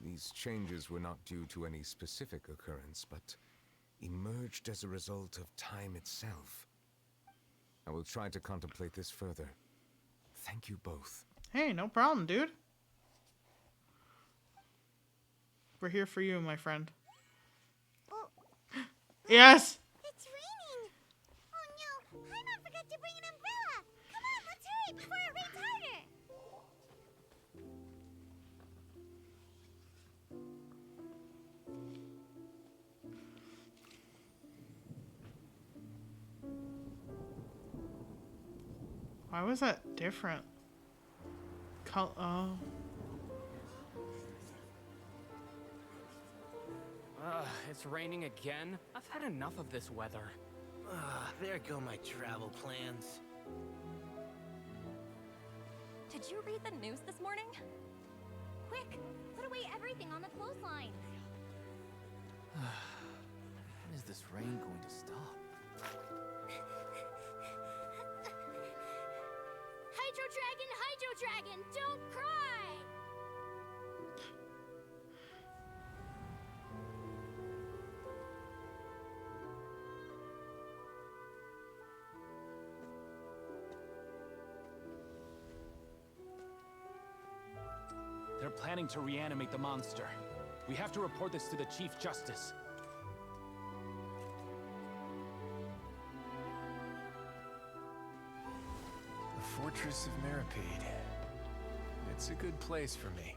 These changes were not due to any specific occurrence, but emerged as a result of time itself. I will try to contemplate this further. Thank you both. Hey, no problem, dude. We're here for you, my friend. Oh. Yes! It's raining! Oh no, Paimon forgot to bring an umbrella! Come on, let's hurry before it rains harder! Why was that different? Oh. It's raining again? I've had enough of this weather. There go my travel plans. Did you read the news this morning? Quick, put away everything on the clothesline. When is this rain going to stop? Hydro Dragon, don't cry! They're planning to reanimate the monster. We have to report this to the Chief Justice. The Fortress of Meripede. It's a good place for me.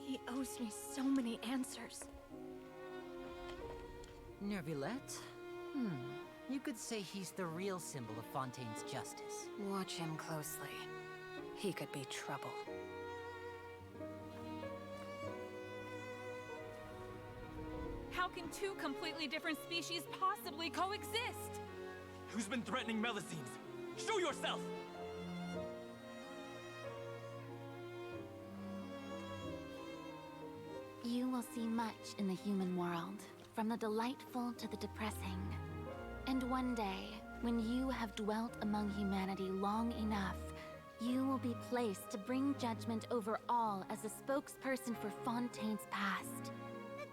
He owes me so many answers. Nervulette? You could say he's the real symbol of Fontaine's justice. Watch him closely. He could be trouble. How can two completely different species possibly coexist? Who's been threatening Melusines? Show yourself! You will see much in the human world, from the delightful to the depressing. And one day, when you have dwelt among humanity long enough, you will be placed to bring judgment over all as a spokesperson for Fontaine's past.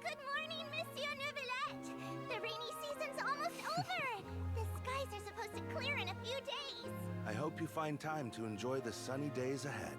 Good morning, Monsieur Neuvillette! The rainy season's almost over! The skies are supposed to clear in a few days! I hope you find time to enjoy the sunny days ahead.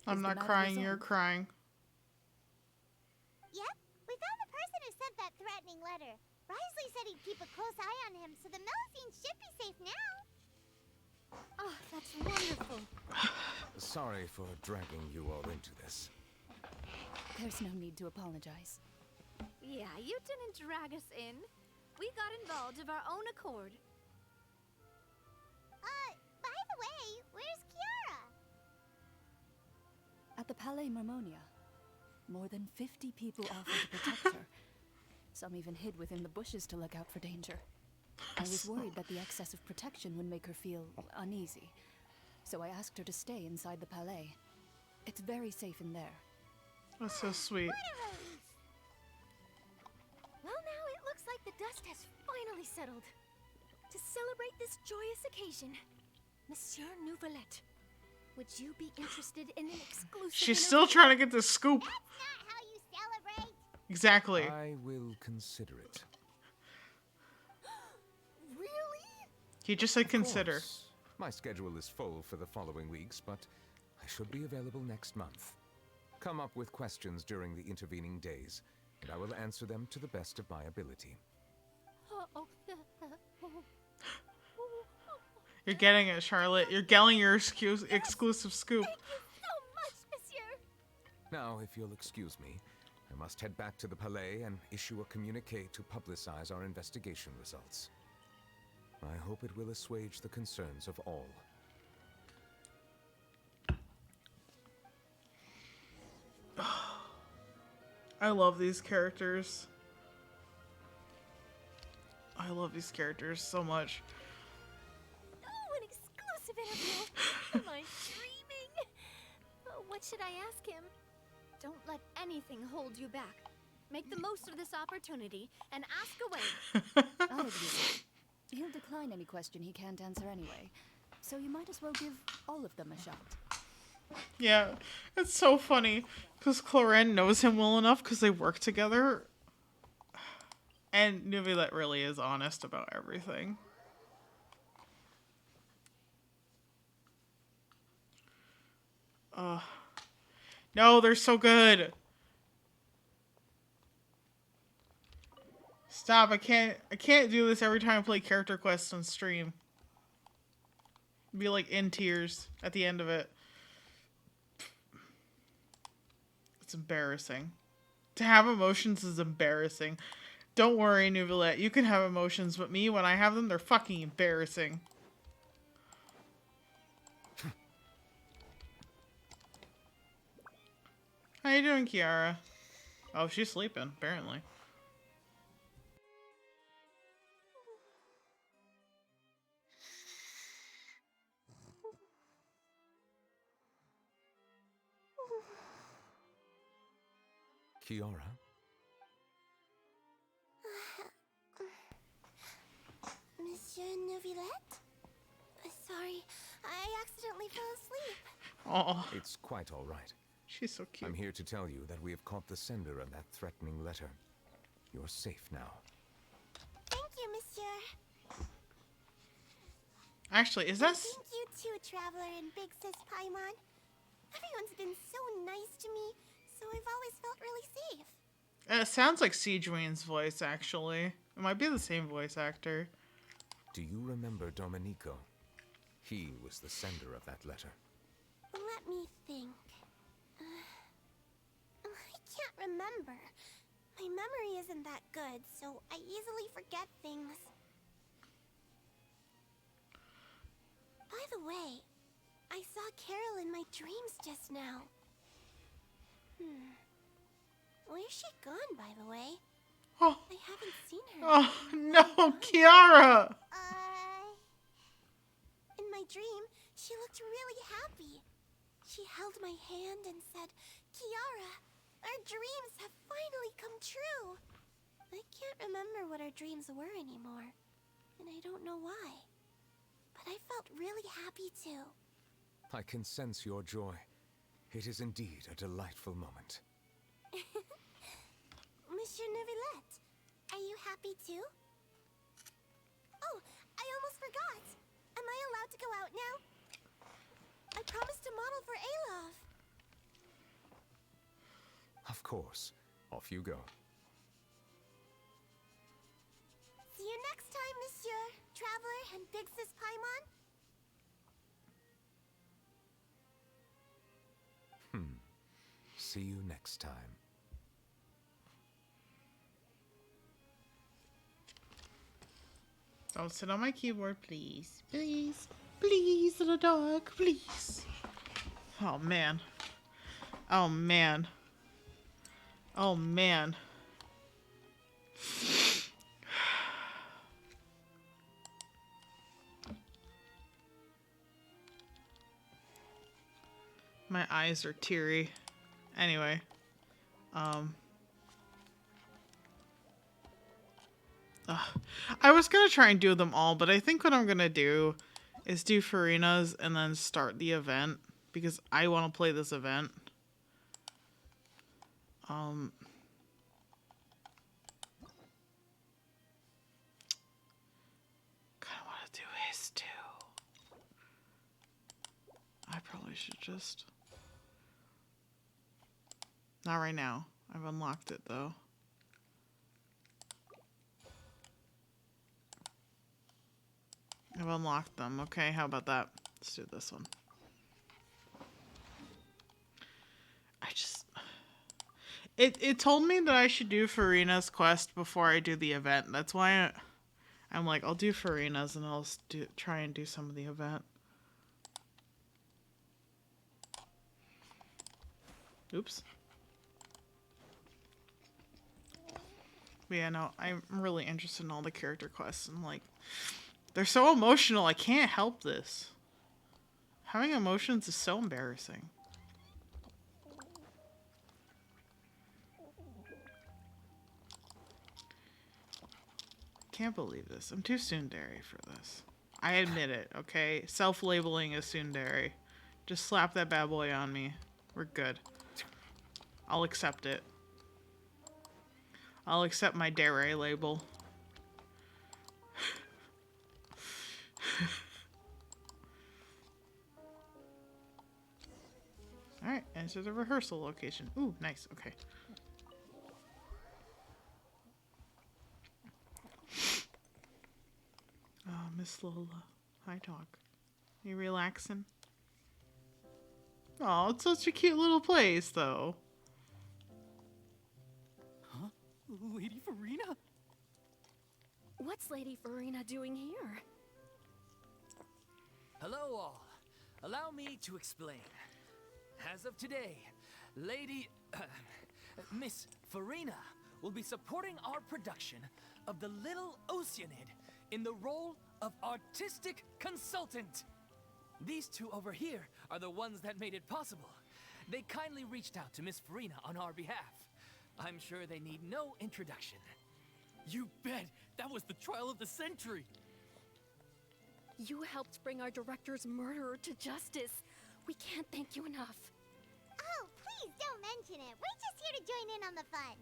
I'm not crying, you're crying. Yep, we found the person who sent that threatening letter. Risley said he'd keep a close eye on him, so the Melusines should be safe now. Oh, that's wonderful. Sorry for dragging you all into this. There's no need to apologize. Yeah, you didn't drag us in. We got involved of our own accord. By the way, where's Kiara? At the Palais Mermonia, more than 50 people offered to protect her. Some even hid within the bushes to look out for danger. I was worried that the excess of protection would make her feel uneasy, so I asked her to stay inside the Palais. It's very safe in there. That's so sweet. Well, now it looks like the dust has finally settled. To celebrate this joyous occasion, Monsieur Nouvelette, would you be interested in an exclusive She's still trying to get the scoop. That's not how you celebrate. Exactly. I will consider it. Really? He just said Of consider. course. My schedule is full for the following weeks, but I should be available next month. Come up with questions during the intervening days, and I will answer them to the best of my ability. You're getting it, Charlotte. You're getting your exclusive scoop. Thank you so much, Monsieur. Now, if you'll excuse me, I must head back to the Palais and issue a communique to publicize our investigation results. I hope it will assuage the concerns of all. I love these characters. I love these characters so much. Oh, an exclusive interview. Am I dreaming? What should I ask him? Don't let anything hold you back. Make the most of this opportunity and ask away. I'll admit, he'll decline any question he can't answer anyway, so you might as well give all of them a shot. Yeah, it's so funny because Cloren knows him well enough because they work together. And Nouvelette really is honest about everything. No, they're so good. Stop, I can't do this every time I play character quests on stream. Be like in tears at the end of it. It's embarrassing. To have emotions is embarrassing. Don't worry, Nouvelette. You can have emotions, but me, when I have them, they're fucking embarrassing. How you doing, Kiara? Oh, she's sleeping, apparently. Kiara? Monsieur Nouvelette? Sorry, I accidentally fell asleep. Oh, It's quite all right. she's so cute. I'm here to tell you that we have caught the sender of that threatening letter. You're safe now. Thank you, Monsieur. Actually, is that... Thank you too, Traveler and Big Sis Paimon. Everyone's been so nice to me, so I've always felt really safe. It sounds like Sigewinne's voice, actually. It might be the same voice actor. Do you remember Domenico? He was the sender of that letter. Let me think. I can't remember. My memory isn't that good, so I easily forget things. By the way, I saw Carol in my dreams just now. Where's she gone, by the way? Oh. I haven't seen her. Oh, no, Kiara! In my dream, she looked really happy. She held my hand and said, "Kiara, our dreams have finally come true." I can't remember what our dreams were anymore, and I don't know why. But I felt really happy too. I can sense your joy. It is indeed a delightful moment. Monsieur Nouvelette, are you happy too? Oh, I almost forgot. Am I allowed to go out now? I promised to model for Alov. Of course. Off you go. See you next time, Monsieur, Traveler, and Big Sis Paimon. See you next time. Don't sit on my keyboard, please. Please. Please, little dog. Please. Oh, man. Oh, man. Oh, man. My eyes are teary. Anyway. I was gonna try and do them all, but I think what I'm gonna do is do Farina's and then start the event because I want to play this event. Kind of want to do his too. I probably should just. Not right now. I've unlocked it though. I've unlocked them. Okay, how about that? Let's do this one. It told me that I should do Farina's quest before I do the event. That's why I'm like, I'll do Farina's and I'll try and do some of the event. Oops. But yeah, no, I'm really interested in all the character quests and like, they're so emotional. I can't help this. Having emotions is so embarrassing. Can't believe this. I'm too tsundere for this. I admit it, okay? Self-labeling as tsundere. Just slap that bad boy on me. We're good. I'll accept it. I'll accept my dere label. Alright, enter the rehearsal location. Ooh, nice, okay. Oh, Miss Lola. Hi, dog. You relaxing? Oh, it's such a cute little place, though. Huh? Lady Farina? What's Lady Farina doing here? Hello, all. Allow me to explain. As of today, Miss Farina will be supporting our production of The Little Oceanid in the role of artistic consultant. These two over here are the ones that made it possible. They kindly reached out to Miss Farina on our behalf. I'm sure they need no introduction. You bet! That was the trial of the century! You helped bring our director's murderer to justice. We can't thank you enough. Oh, please don't mention it. We're just here to join in on the fun.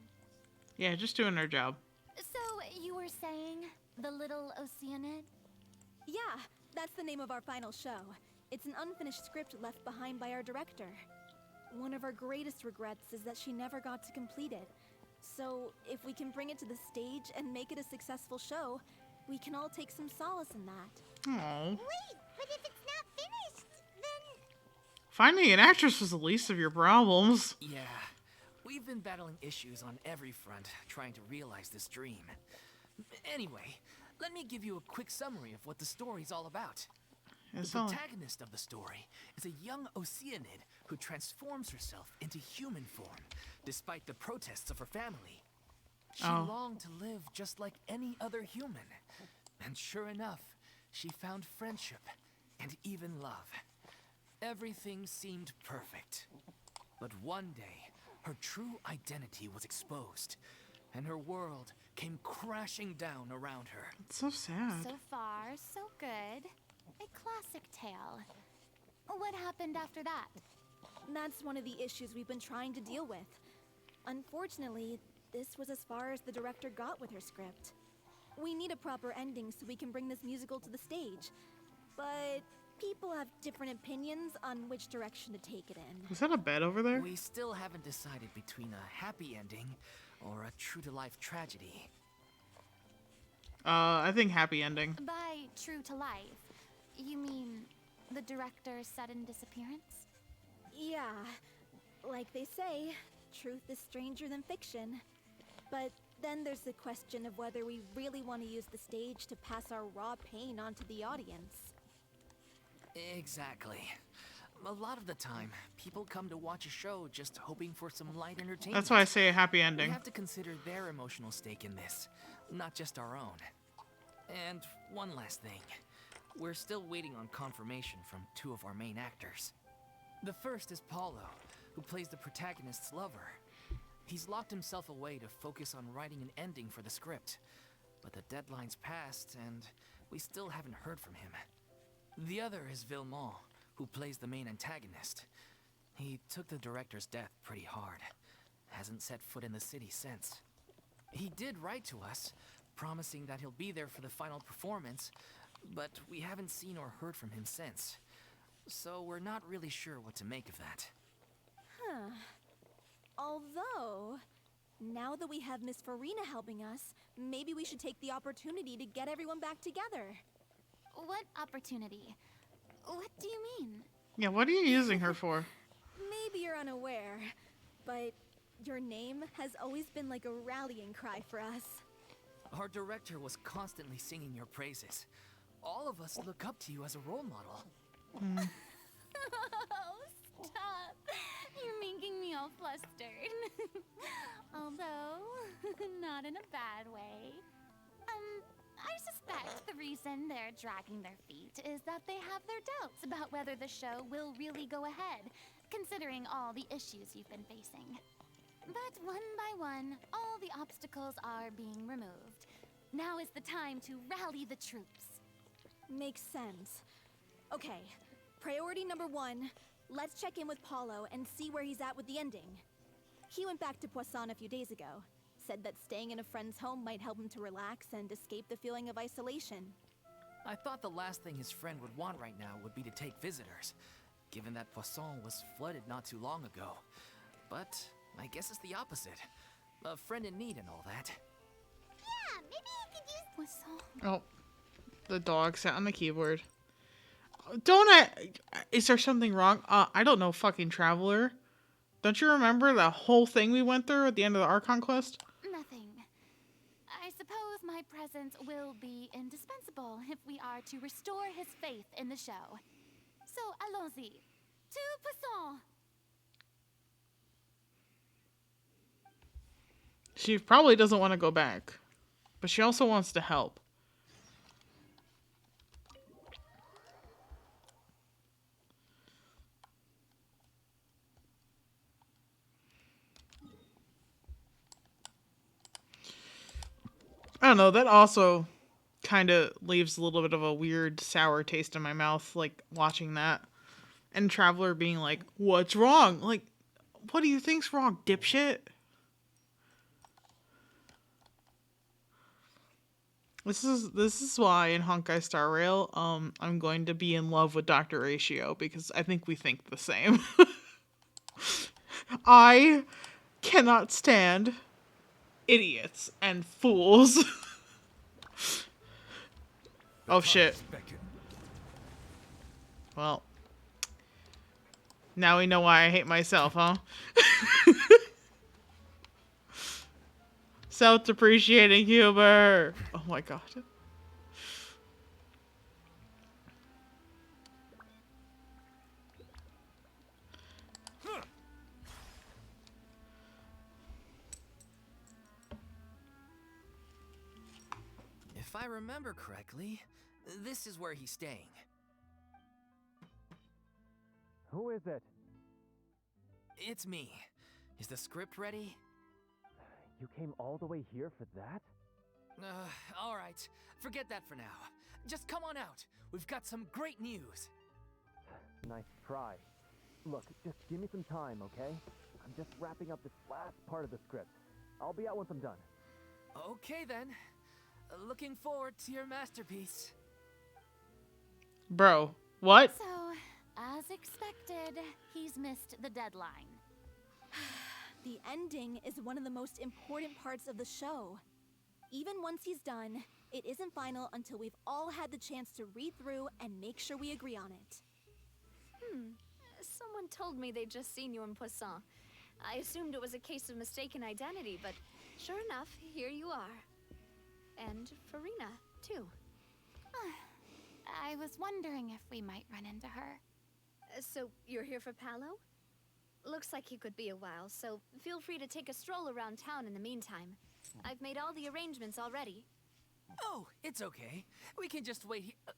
Yeah, just doing our job. So, you were saying The Little Oceanid? Yeah, that's the name of our final show. It's an unfinished script left behind by our director. One of our greatest regrets is that she never got to complete it. So, if we can bring it to the stage and make it a successful show, we can all take some solace in that. Aww. Wait, but if it's not finished, then... Finding an actress was the least of your problems. Yeah, we've been battling issues on every front, trying to realize this dream. Anyway, let me give you a quick summary of what the story's all about. The protagonist of the story is a young Oceanid who transforms herself into human form, despite the protests of her family. She longed to live just like any other human. And sure enough, she found friendship and even love. Everything seemed perfect. But one day, her true identity was exposed, and her world came crashing down around her. It's so sad. So far, so good. A classic tale. What happened after that? That's one of the issues we've been trying to deal with. Unfortunately, this was as far as the director got with her script. We need a proper ending so we can bring this musical to the stage. But people have different opinions on which direction to take it in. Is that a bed over there? We still haven't decided between a happy ending or a true-to-life tragedy. I think happy ending. By true to life, you mean the director's sudden disappearance? Yeah, like they say, truth is stranger than fiction. But Then there's the question of whether we really want to use the stage to pass our raw pain onto the audience. Exactly. A lot of the time, people come to watch a show just hoping for some light entertainment. That's why I say a happy We ending. have to consider their emotional stake in this, not just our own. And one last thing. We're still waiting on confirmation from 2 of our main actors. The first is Paulo, who plays the protagonist's lover. He's locked himself away to focus on writing an ending for the script. But the deadline's passed, and we still haven't heard from him. The other is Villemont, who plays the main antagonist. He took the director's death pretty hard. Hasn't set foot in the city since. He did write to us, promising that he'll be there for the final performance, but we haven't seen or heard from him since. So we're not really sure what to make of that. Huh. Although, now that we have Miss Farina helping us, maybe we should take the opportunity to get everyone back together. What opportunity? What do you mean? Yeah, what are you using her for? Maybe you're unaware, but your name has always been like a rallying cry for us. Our director was constantly singing your praises. All of us look up to you as a role model. Oh, stop. You're making me all flustered. Although, not in a bad way. I suspect the reason they're dragging their feet is that they have their doubts about whether the show will really go ahead, considering all the issues you've been facing. But one by one, all the obstacles are being removed. Now is the time to rally the troops. Makes sense. Okay, priority number 1, let's check in with Paulo and see where he's at with the ending. He went back to Poisson a few days ago. Said that staying in a friend's home might help him to relax and escape the feeling of isolation. I thought the last thing his friend would want right now would be to take visitors, given that Poisson was flooded not too long ago. But I guess it's the opposite. A friend in need and all that. Yeah, maybe you could use Poisson. Oh, the dog sat on the keyboard. Don't I... Is there something wrong? I don't know, fucking Traveler. Don't you remember the whole thing we went through at the end of the Archon quest? Nothing. I suppose my presence will be indispensable if we are to restore his faith in the show. So, allons-y. To Poisson! She probably doesn't want to go back. But she also wants to help. I don't know, that also kind of leaves a little bit of a weird sour taste in my mouth, like, watching that. And Traveler being like, what's wrong? Like, what do you think's wrong, dipshit? This is why in Honkai Star Rail, I'm going to be in love with Dr. Ratio, because I think we think the same. I cannot stand idiots and fools. Oh shit. Well, now we know why I hate myself, huh? Self-depreciating humor. Oh my god. If I remember correctly, this is where he's staying. Who is it? It's me. Is the script ready? You came all the way here for that? Alright. Forget that for now. Just come on out. We've got some great news. Nice try. Look, just give me some time, okay? I'm just wrapping up this last part of the script. I'll be out once I'm done. Okay then. Looking forward to your masterpiece. Bro, what? So, as expected, he's missed the deadline. The ending is one of the most important parts of the show. Even once he's done, it isn't final until we've all had the chance to read through and make sure we agree on it. Someone told me they'd just seen you in Poisson. I assumed it was a case of mistaken identity, but Sure enough, here you are. And Farina, too. I was wondering if we might run into her. So, you're here for Paolo? Looks like he could be a while, so feel free to take a stroll around town in the meantime. I've made all the arrangements already. Oh, it's okay. We can just wait here.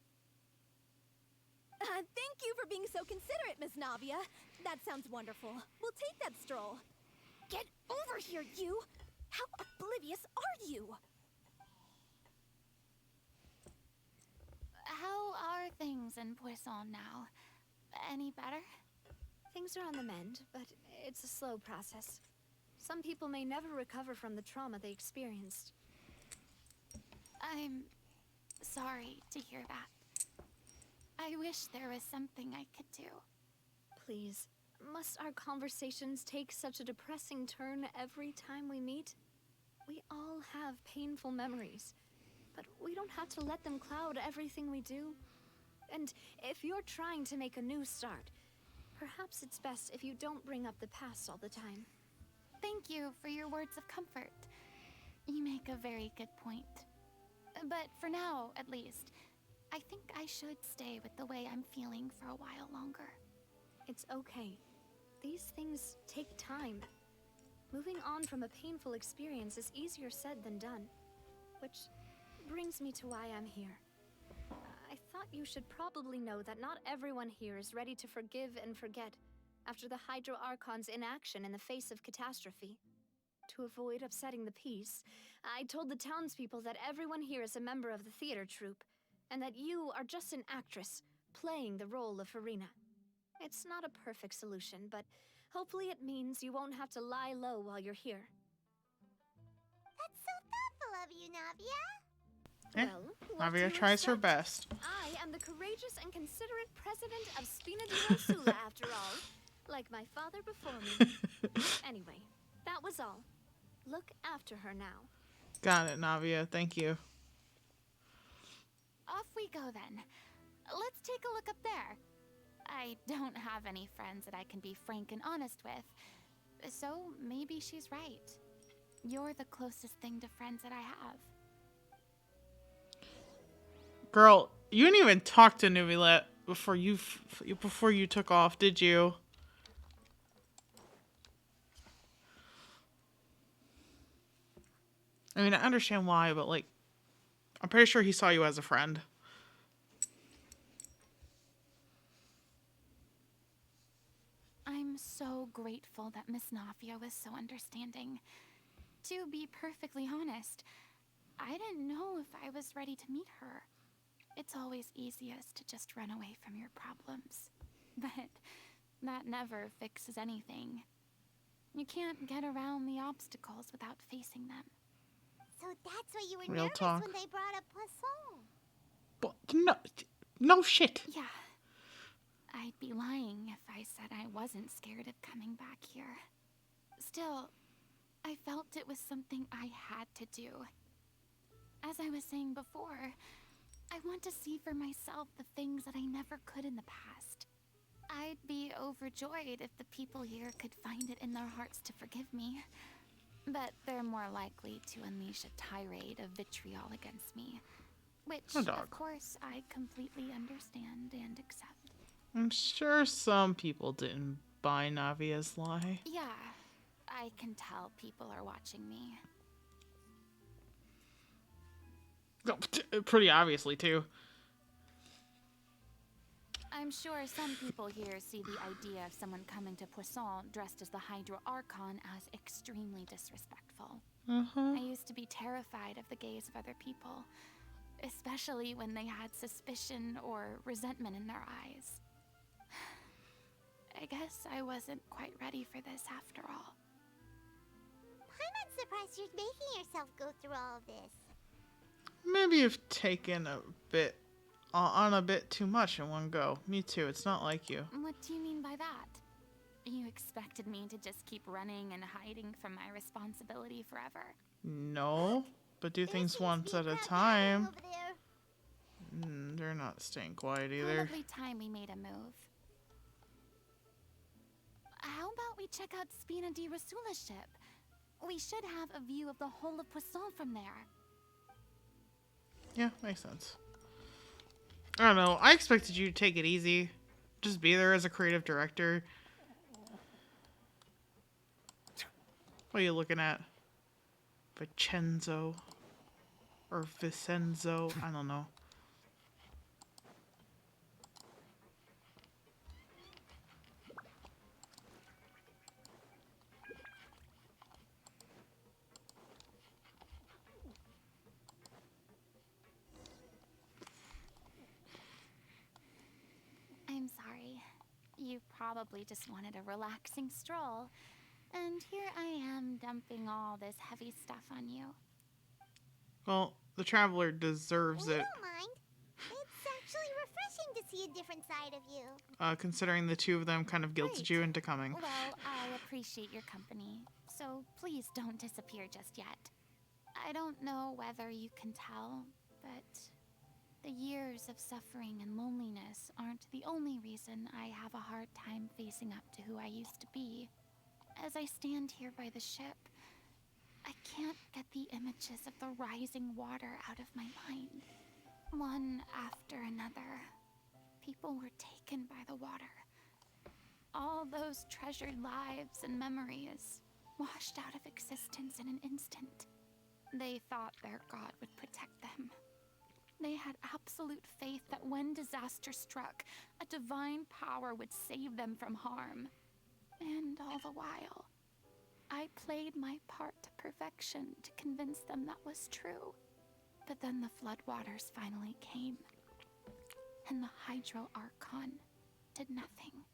Thank you for being so considerate, Miss Navia. That sounds wonderful. We'll take that stroll. Get over here, you! How oblivious are you? How are things in Poisson now? Any better? Things are on the mend, but it's a slow process. Some people may never recover from the trauma they experienced. I'm sorry to hear that. I wish there was something I could do. Please, must our conversations take such a depressing turn every time we meet? We all have painful memories, but we don't have to let them cloud everything we do. And if you're trying to make a new start, perhaps it's best if you don't bring up the past all the time. Thank you for your words of comfort. You make a very good point. But for now, at least, I think I should stay with the way I'm feeling for a while longer. It's okay. These things take time. Moving on from a painful experience is easier said than done. Which brings me to why I'm here. I thought you should probably know that not everyone here is ready to forgive and forget after the Hydro Archon's inaction in the face of catastrophe. To avoid upsetting the peace, I told the townspeople that everyone here is a member of the theater troupe, and that you are just an actress playing the role of Farina. It's not a perfect solution, but hopefully it means you won't have to lie low while you're here. That's so thoughtful of you, Navia. Well, what Navia do you tries her expect? best. I am the courageous and considerate president of Spina di Rosula, after all. Like my father before me. Anyway, that was all. Look after her now. Got it, Navia. Thank you. Off we go then. Let's take a look up there. I don't have any friends that I can be frank and honest with, so maybe she's right. You're the closest thing to friends that I have. Girl, you didn't even talk to Nubilet before you took off, did you? I mean, I understand why, but like, I'm pretty sure he saw you as a friend. I'm so grateful that Miss Navia was so understanding. To be perfectly honest, I didn't know if I was ready to meet her. It's always easiest to just run away from your problems. But that never fixes anything. You can't get around the obstacles without facing them. So that's why you were Real nervous talk. when they brought up Poisson. But no shit. Yeah. I'd be lying if I said I wasn't scared of coming back here. Still, I felt it was something I had to do. As I was saying before, I want to see for myself the things that I never could in the past. I'd be overjoyed if the people here could find it in their hearts to forgive me. But they're more likely to unleash a tirade of vitriol against me. Which, of course, I completely understand and accept. I'm sure some people didn't buy Navia's lie. Yeah, I can tell people are watching me. Pretty obviously, too. I'm sure some people here see the idea of someone coming to Poisson dressed as the Hydro Archon as extremely disrespectful. I used to be terrified of the gaze of other people, especially when they had suspicion or resentment in their eyes. I guess I wasn't quite ready for this after all. I'm not surprised you're making yourself go through all of this. Maybe you've taken on a bit too much in one go. Me too. It's not like you. What do you mean by that? You expected me to just keep running and hiding from my responsibility forever? No, but do things once at a time. They're not staying quiet either. Probably time we made a move. How about we check out Spina di Rosula's ship? We should have a view of the whole of Poisson from there. Yeah, makes sense. I don't know. I expected you to take it easy. Just be there as a creative director. What are you looking at? Vincenzo. Or Vicenzo. I don't know. I'm sorry. You probably just wanted a relaxing stroll. And here I am dumping all this heavy stuff on you. Well, the traveler deserves We it. don't mind. It's actually refreshing to see a different side of you. Considering the two of them kind of guilted you into coming. Well, I appreciate your company, so please don't disappear just yet. I don't know whether you can tell, but the years of suffering and loneliness aren't the only reason I have a hard time facing up to who I used to be. As I stand here by the ship, I can't get the images of the rising water out of my mind. One after another, people were taken by the water. All those treasured lives and memories washed out of existence in an instant. They thought their god would protect them. They had absolute faith that when disaster struck, a divine power would save them from harm. And all the while, I played my part to perfection to convince them that was true. But then the floodwaters finally came, and the Hydro Archon did nothing.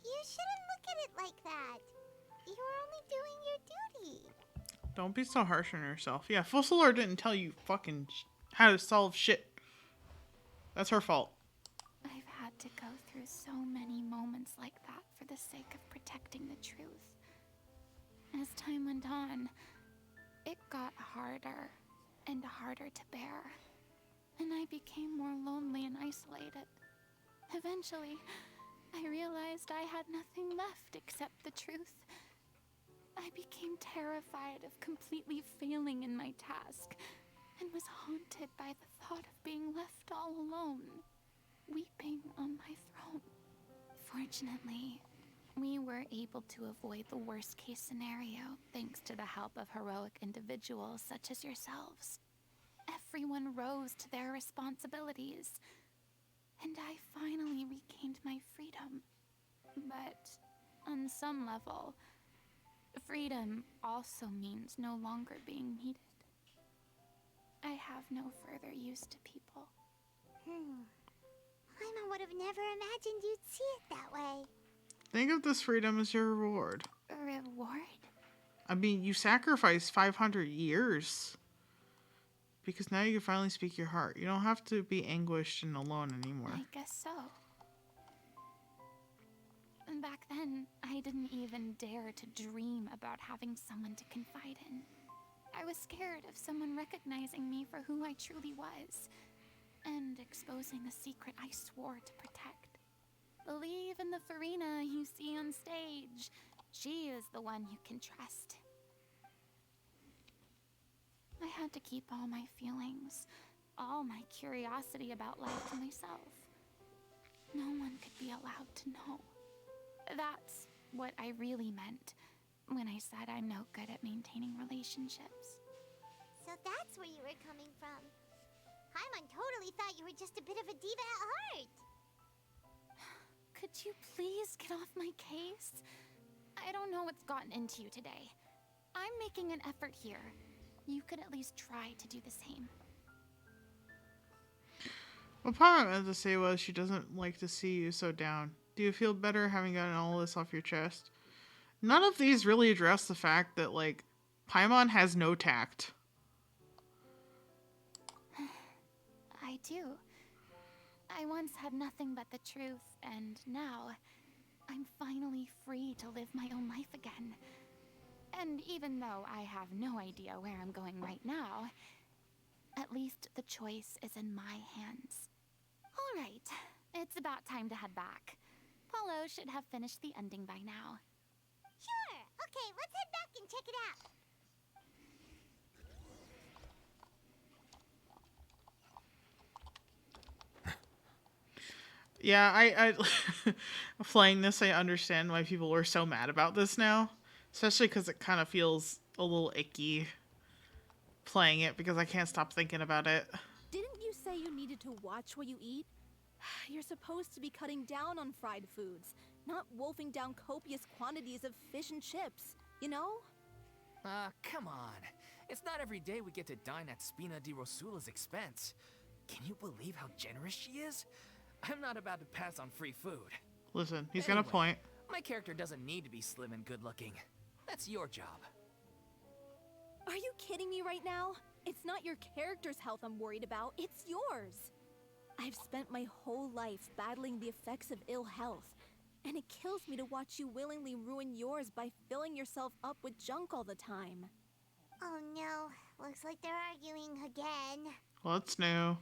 You shouldn't look at it like that. You were only doing your duty. Don't be so harsh on yourself. Yeah, Full Solar didn't tell you fucking how to solve shit. That's her fault. I've had to go through so many moments like that for the sake of protecting the truth. As time went on, it got harder and harder to bear, and I became more lonely and isolated. Eventually, I realized I had nothing left except the truth. I became terrified of completely failing in my task, and was haunted by the thought of being left all alone, weeping on my throne. Fortunately, we were able to avoid the worst-case scenario thanks to the help of heroic individuals such as yourselves. Everyone rose to their responsibilities, and I finally regained my freedom. But on some level, freedom also means no longer being needed. I have no further use to people. Paimon would have never imagined you'd see it that way. Think of this freedom as your reward. A reward? I mean, you sacrificed 500 years. Because now you can finally speak your heart. You don't have to be anguished and alone anymore. I guess so. And back then, I didn't even dare to dream about having someone to confide in. I was scared of someone recognizing me for who I truly was, and exposing a secret I swore to protect. Believe in the Farina you see on stage. She is the one you can trust. I had to keep all my feelings, all my curiosity about life to myself. No one could be allowed to know. That's what I really meant when I said I'm no good at maintaining relationships. So that's where you were coming from. Paimon totally thought you were just a bit of a diva at heart. Could you please get off my case? I don't know what's gotten into you today. I'm making an effort here. You could at least try to do the same. What Paimon meant to say was she doesn't like to see you so down. Do you feel better having gotten all this off your chest? None of these really address the fact that, like, Paimon has no tact. I do. I once had nothing but the truth, and now I'm finally free to live my own life again. And even though I have no idea where I'm going right now, at least the choice is in my hands. All right, it's about time to head back. Paulo should have finished the ending by now. Sure. Okay, let's head back and check it out. Yeah, I playing this, I understand why people are so mad about this now. Especially because it kind of feels a little icky playing it because I can't stop thinking about it. Didn't you say you needed to watch what you eat? You're supposed to be cutting down on fried foods, not wolfing down copious quantities of fish and chips, you know? Come on. It's not every day we get to dine at Spina di Rosula's expense. Can you believe how generous she is? I'm not about to pass on free food. Listen, he's got a point. My character doesn't need to be slim and good looking. That's your job. Are you kidding me right now? It's not your character's health I'm worried about, it's yours. I've spent my whole life battling the effects of ill health, and it kills me to watch you willingly ruin yours by filling yourself up with junk all the time. Oh no, looks like they're arguing again. What's new?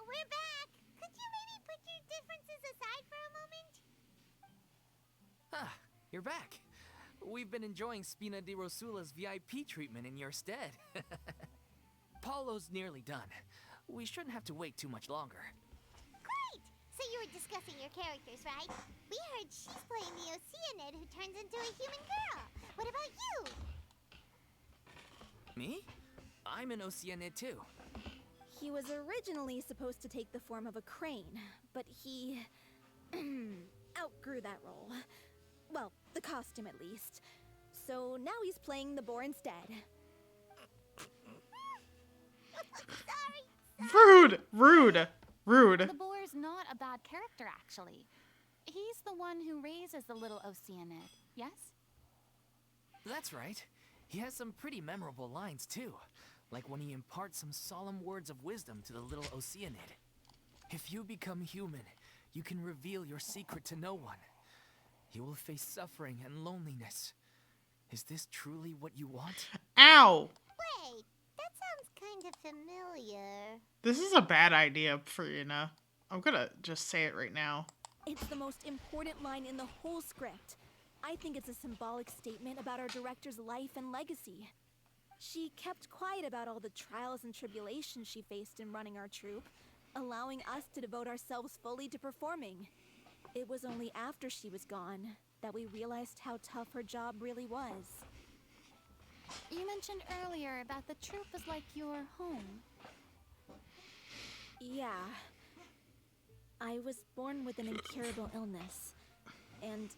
We're back! Could you maybe put your differences aside for a moment? Ah, you're back. We've been enjoying Spina di Rosula's VIP treatment in your stead. Paulo's nearly done. We shouldn't have to wait too much longer. Great! So you were discussing your characters, right? We heard she's playing the Oceanid who turns into a human girl. What about you? Me? I'm an Oceanid too. He was originally supposed to take the form of a crane, but he outgrew that role. Well, the costume at least. So now he's playing the boar instead. Rude! Rude! Rude. The boar's not a bad character, actually. He's the one who raises the little Oceanid, yes? That's right. He has some pretty memorable lines too. Like when he imparts some solemn words of wisdom to the little Oceanid. If you become human, you can reveal your secret to no one. You will face suffering and loneliness. Is this truly what you want? Ow! Wait, that sounds kind of familiar. This is a bad idea for Yuna. I'm gonna just say it right now. It's the most important line in the whole script. I think it's a symbolic statement about our director's life and legacy. She kept quiet about all the trials and tribulations she faced in running our troupe, allowing us to devote ourselves fully to performing. It was only after she was gone that we realized how tough her job really was. You mentioned earlier that the troupe is like your home. Yeah. I was born with an incurable illness, and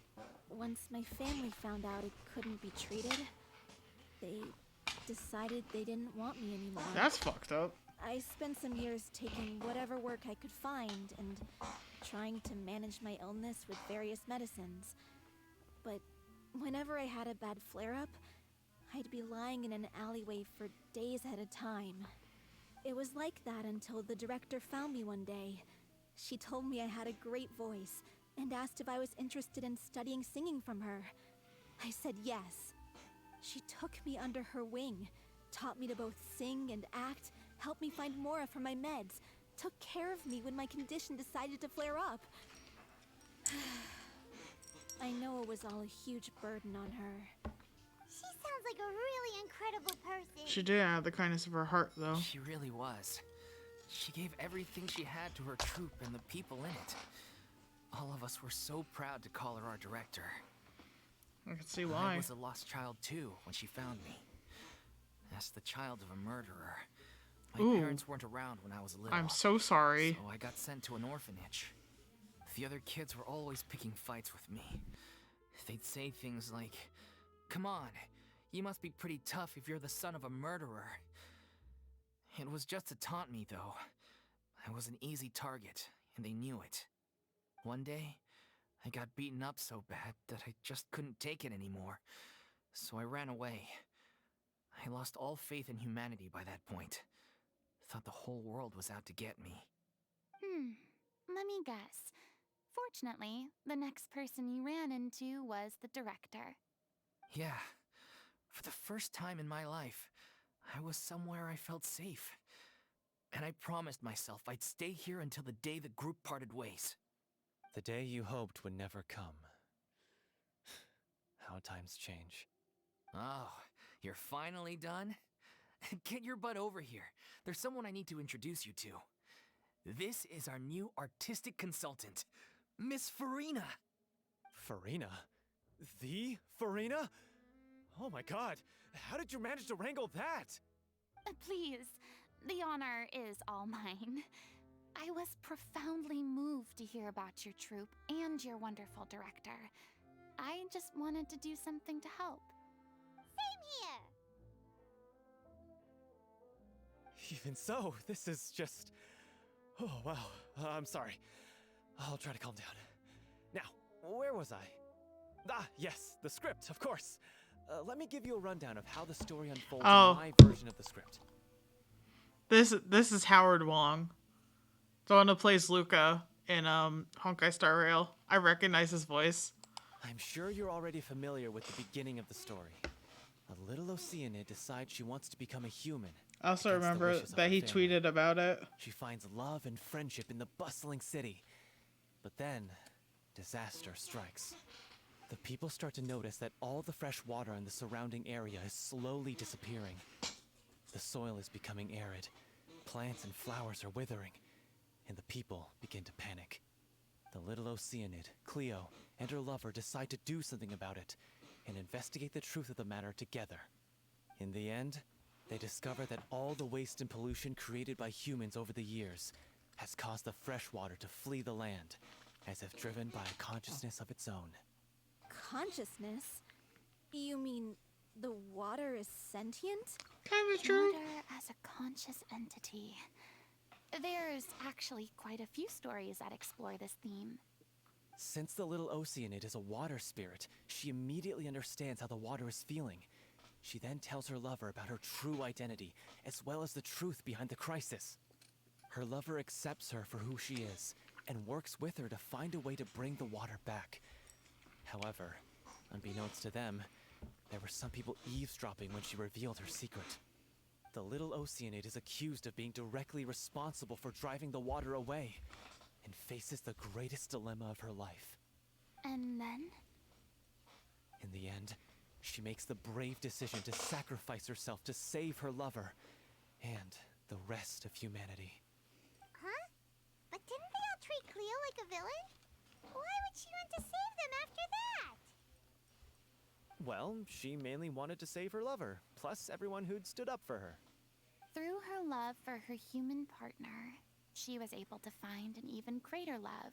once my family found out it couldn't be treated, they decided they didn't want me anymore. That's fucked up. I spent some years taking whatever work I could find and trying to manage my illness with various medicines. But whenever I had a bad flare-up, I'd be lying in an alleyway for days at a time. It was like that until the director found me one day. She told me I had a great voice and asked if I was interested in studying singing from her. I said yes. She took me under her wing, taught me to both sing and act, helped me find Mora for my meds, took care of me when my condition decided to flare up. I know it was all a huge burden on her. She sounds like a really incredible person. She did have the kindness of her heart, though. She really was. She gave everything she had to her troupe and the people in it. All of us were so proud to call her our director. I can see why. I was a lost child too when she found me. As the child of a murderer. My parents weren't around when I was little. I'm so sorry. So I got sent to an orphanage. The other kids were always picking fights with me. They'd say things like, "Come on, you must be pretty tough if you're the son of a murderer." It was just to taunt me, though. I was an easy target, and they knew it. One day, I got beaten up so bad that I just couldn't take it anymore. So I ran away. I lost all faith in humanity by that point. Thought the whole world was out to get me. Let me guess. Fortunately, the next person you ran into was the director. Yeah. For the first time in my life, I was somewhere I felt safe. And I promised myself I'd stay here until the day the group parted ways. The day you hoped would never come. how times change. Oh, you're finally done? Get your butt over here. There's someone I need to introduce you to. This is our new artistic consultant, Miss Farina. Farina? The Farina? Oh my god, how did you manage to wrangle that? Please, the honor is all mine. I was profoundly moved to hear about your troupe and your wonderful director. I just wanted to do something to help. Same here! Even so, this is just... Oh, wow. I'm sorry. I'll try to calm down. Now, where was I? Ah, yes, the script, of course. Let me give you a rundown of how the story unfolds in my version of the script. This is Howard Wong, the one who plays Luca in Honkai Star Rail. I recognize his voice. I'm sure you're already familiar with the beginning of the story. A little Oceanid decides she wants to become a human. I also remember that he tweeted about it. She finds love and friendship in the bustling city. But then, disaster strikes. The people start to notice that all the fresh water in the surrounding area is slowly disappearing. The soil is becoming arid, plants and flowers are withering, and the people begin to panic. The little Oceanid, Cleo, and her lover decide to do something about it, and investigate the truth of the matter together. In the end, they discover that all the waste and pollution created by humans over the years has caused the fresh water to flee the land, as if driven by a consciousness of its own. Consciousness? You mean the water is sentient? Kinda true. Water as a conscious entity. There's actually quite a few stories that explore this theme. Since the little Oceanid is a water spirit, she immediately understands how the water is feeling. She then tells her lover about her true identity, as well as the truth behind the crisis. Her lover accepts her for who she is, and works with her to find a way to bring the water back. However, unbeknownst to them, there were some people eavesdropping when she revealed her secret. The little Oceanid is accused of being directly responsible for driving the water away, and faces the greatest dilemma of her life. And then? In the end, she makes the brave decision to sacrifice herself to save her lover, and the rest of humanity. Huh? But didn't they all treat Cleo like a villain? Why would she want to save them after that? Well, she mainly wanted to save her lover, plus everyone who'd stood up for her. Through her love for her human partner, she was able to find an even greater love,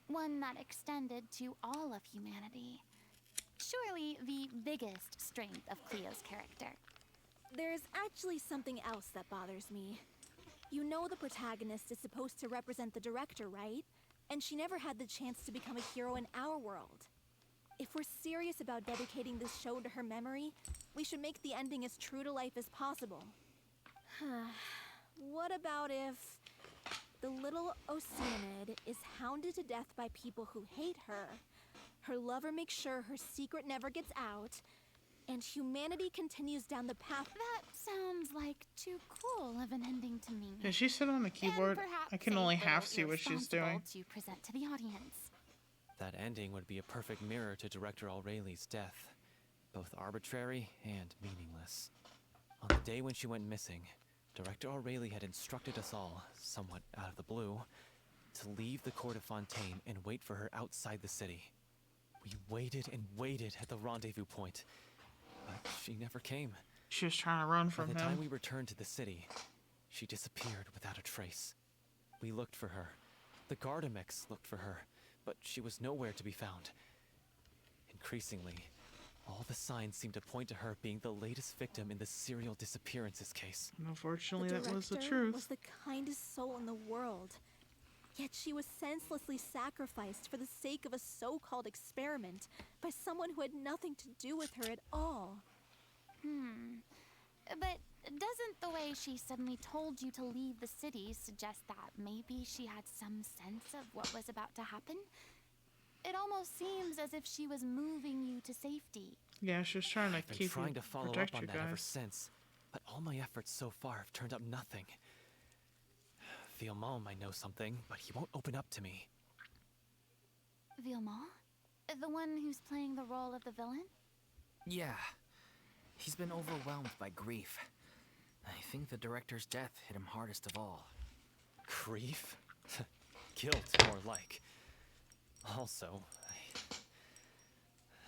one that extended to all of humanity. Surely the biggest strength of Cleo's character. There's actually something else that bothers me. You know the protagonist is supposed to represent the director, right? And she never had the chance to become a hero in our world. If we're serious about dedicating this show to her memory, we should make the ending as true to life as possible. What about if the little Oceanid is hounded to death by people who hate her, her lover makes sure her secret never gets out, and humanity continues down the path— That sounds like too cool of an ending to me. Can she sit on the keyboard? I can only half see what she's doing. To present to the audience. That ending would be a perfect mirror to Director Aureli's death, both arbitrary and meaningless. On the day when she went missing, Director Aureli had instructed us all, somewhat out of the blue, to leave the court of Fontaine and wait for her outside the city. We waited and waited at the rendezvous point, but she never came. She was trying to run from him. By the time we returned to the city, she disappeared without a trace. We looked for her. The Gardamex looked for her, but she was nowhere to be found. Increasingly, all the signs seemed to point to her being the latest victim in the serial disappearances case. Unfortunately, the that was the director truth. was the kindest soul in the world. Yet she was senselessly sacrificed for the sake of a so-called experiment by someone who had nothing to do with her at all. But doesn't the way she suddenly told you to leave the city suggest that maybe she had some sense of what was about to happen? It almost seems as if she was moving you to safety. Yeah, she was trying to I've been keep trying you, to follow protect up on you that ever guys. since, but all my efforts so far have turned up nothing. Villemont might know something, but he won't open up to me. Villemont? The one who's playing the role of the villain? Yeah. He's been overwhelmed by grief. I think the director's death hit him hardest of all. Grief? Guilt, more like. Also, I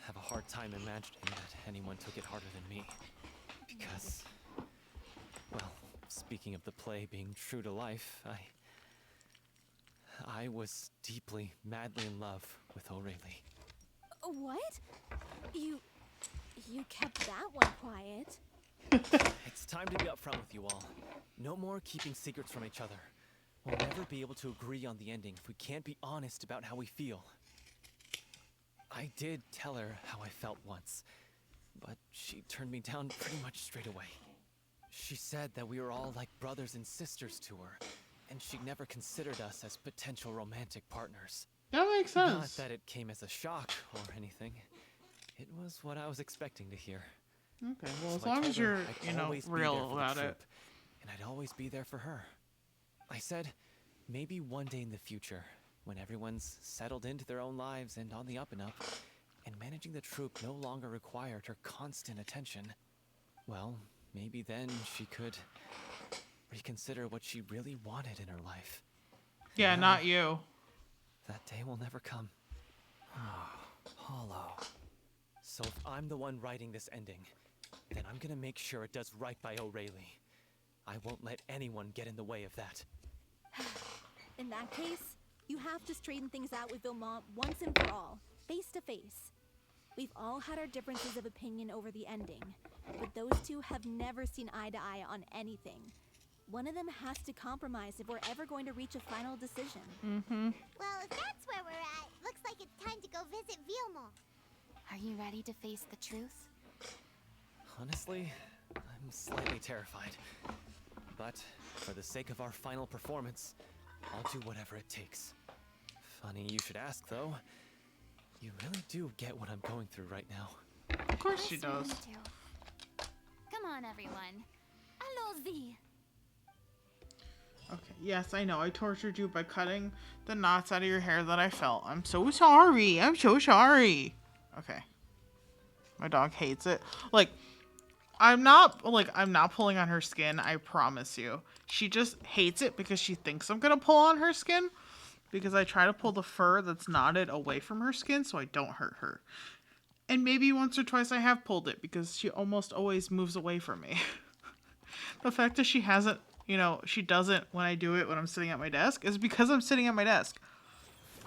have a hard time imagining that anyone took it harder than me. Because, well, speaking of the play being true to life, I was deeply, madly in love with O'Reilly. What? You kept that one quiet. It's time to be upfront with you all. No more keeping secrets from each other. We'll never be able to agree on the ending if we can't be honest about how we feel. I did tell her how I felt once, but she turned me down pretty much straight away. She said that we were all like brothers and sisters to her, and she never considered us as potential romantic partners. That makes sense. Not that it came as a shock or anything. It was what I was expecting to hear. Okay, well, as So I long told as her you're, I'd you know, always be there real for the about it. troop, and I'd always be there for her. I said, maybe one day in the future, when everyone's settled into their own lives and on the up and up, and managing the troop no longer required her constant attention, well, maybe then she could reconsider what she really wanted in her life. Yeah, And not you. that day will never come. Hollow. So if I'm the one writing this ending, then I'm gonna make sure it does right by O'Reilly. I won't let anyone get in the way of that. In that case, you have to straighten things out with Vilmont once and for all, face to face. We've all had our differences of opinion over the ending, but those two have never seen eye to eye on anything. One of them has to compromise if we're ever going to reach a final decision. Mm-hmm. Well, if that's where we're at, looks like it's time to go visit Vilmont. Are you ready to face the truth? Honestly, I'm slightly terrified. But for the sake of our final performance, I'll do whatever it takes. Funny you should ask, though. You really do get what I'm going through right now. Of course she does. Come on, everyone. Allons-y. Okay, yes, I know. I tortured you by cutting the knots out of your hair that I felt. I'm so sorry. I'm so sorry. Okay. My dog hates it. Like, I'm not pulling on her skin, I promise you. She just hates it because she thinks I'm gonna pull on her skin. Because I try to pull the fur that's knotted away from her skin so I don't hurt her. And maybe once or twice I have pulled it because she almost always moves away from me. The fact that she hasn't, you know, she doesn't when I do it when I'm sitting at my desk is because I'm sitting at my desk.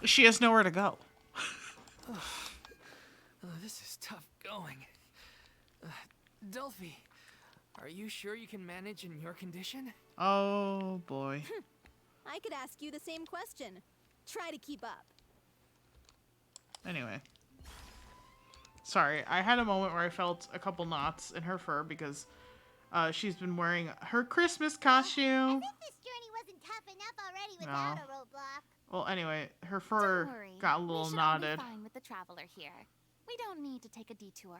She has nowhere to go. This is tough going. Delphi, are you sure you can manage in your condition? Oh, boy. I could ask you the same question. Try to keep up. Anyway. Sorry, I had a moment where I felt a couple knots in her fur because she's been wearing her Christmas costume. This journey wasn't tough enough already without a roadblock. Well, anyway, her fur Don't worry. got a little we should knotted. all be fine with the traveler here. We don't need to take a detour.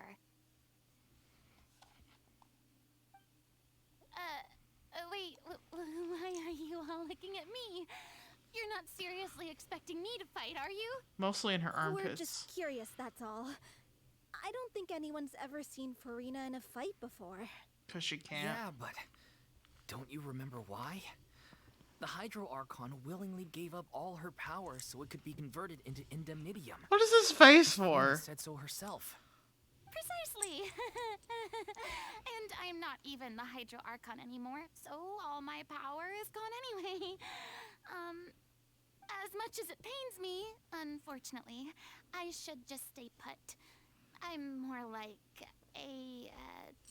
Wait, why are you all looking at me? You're not seriously expecting me to fight, are you? Mostly in her armpits. We're just curious, that's all. I don't think anyone's ever seen Farina in a fight before. Because she can't. Yeah, but don't you remember why? The Hydro Archon willingly gave up all her power so it could be converted into indemnitium. What is this face Farina for? said so herself. Precisely. And I'm not even the Hydro Archon anymore, so all my power is gone anyway. As much as it pains me, unfortunately, I should just stay put. I'm more like a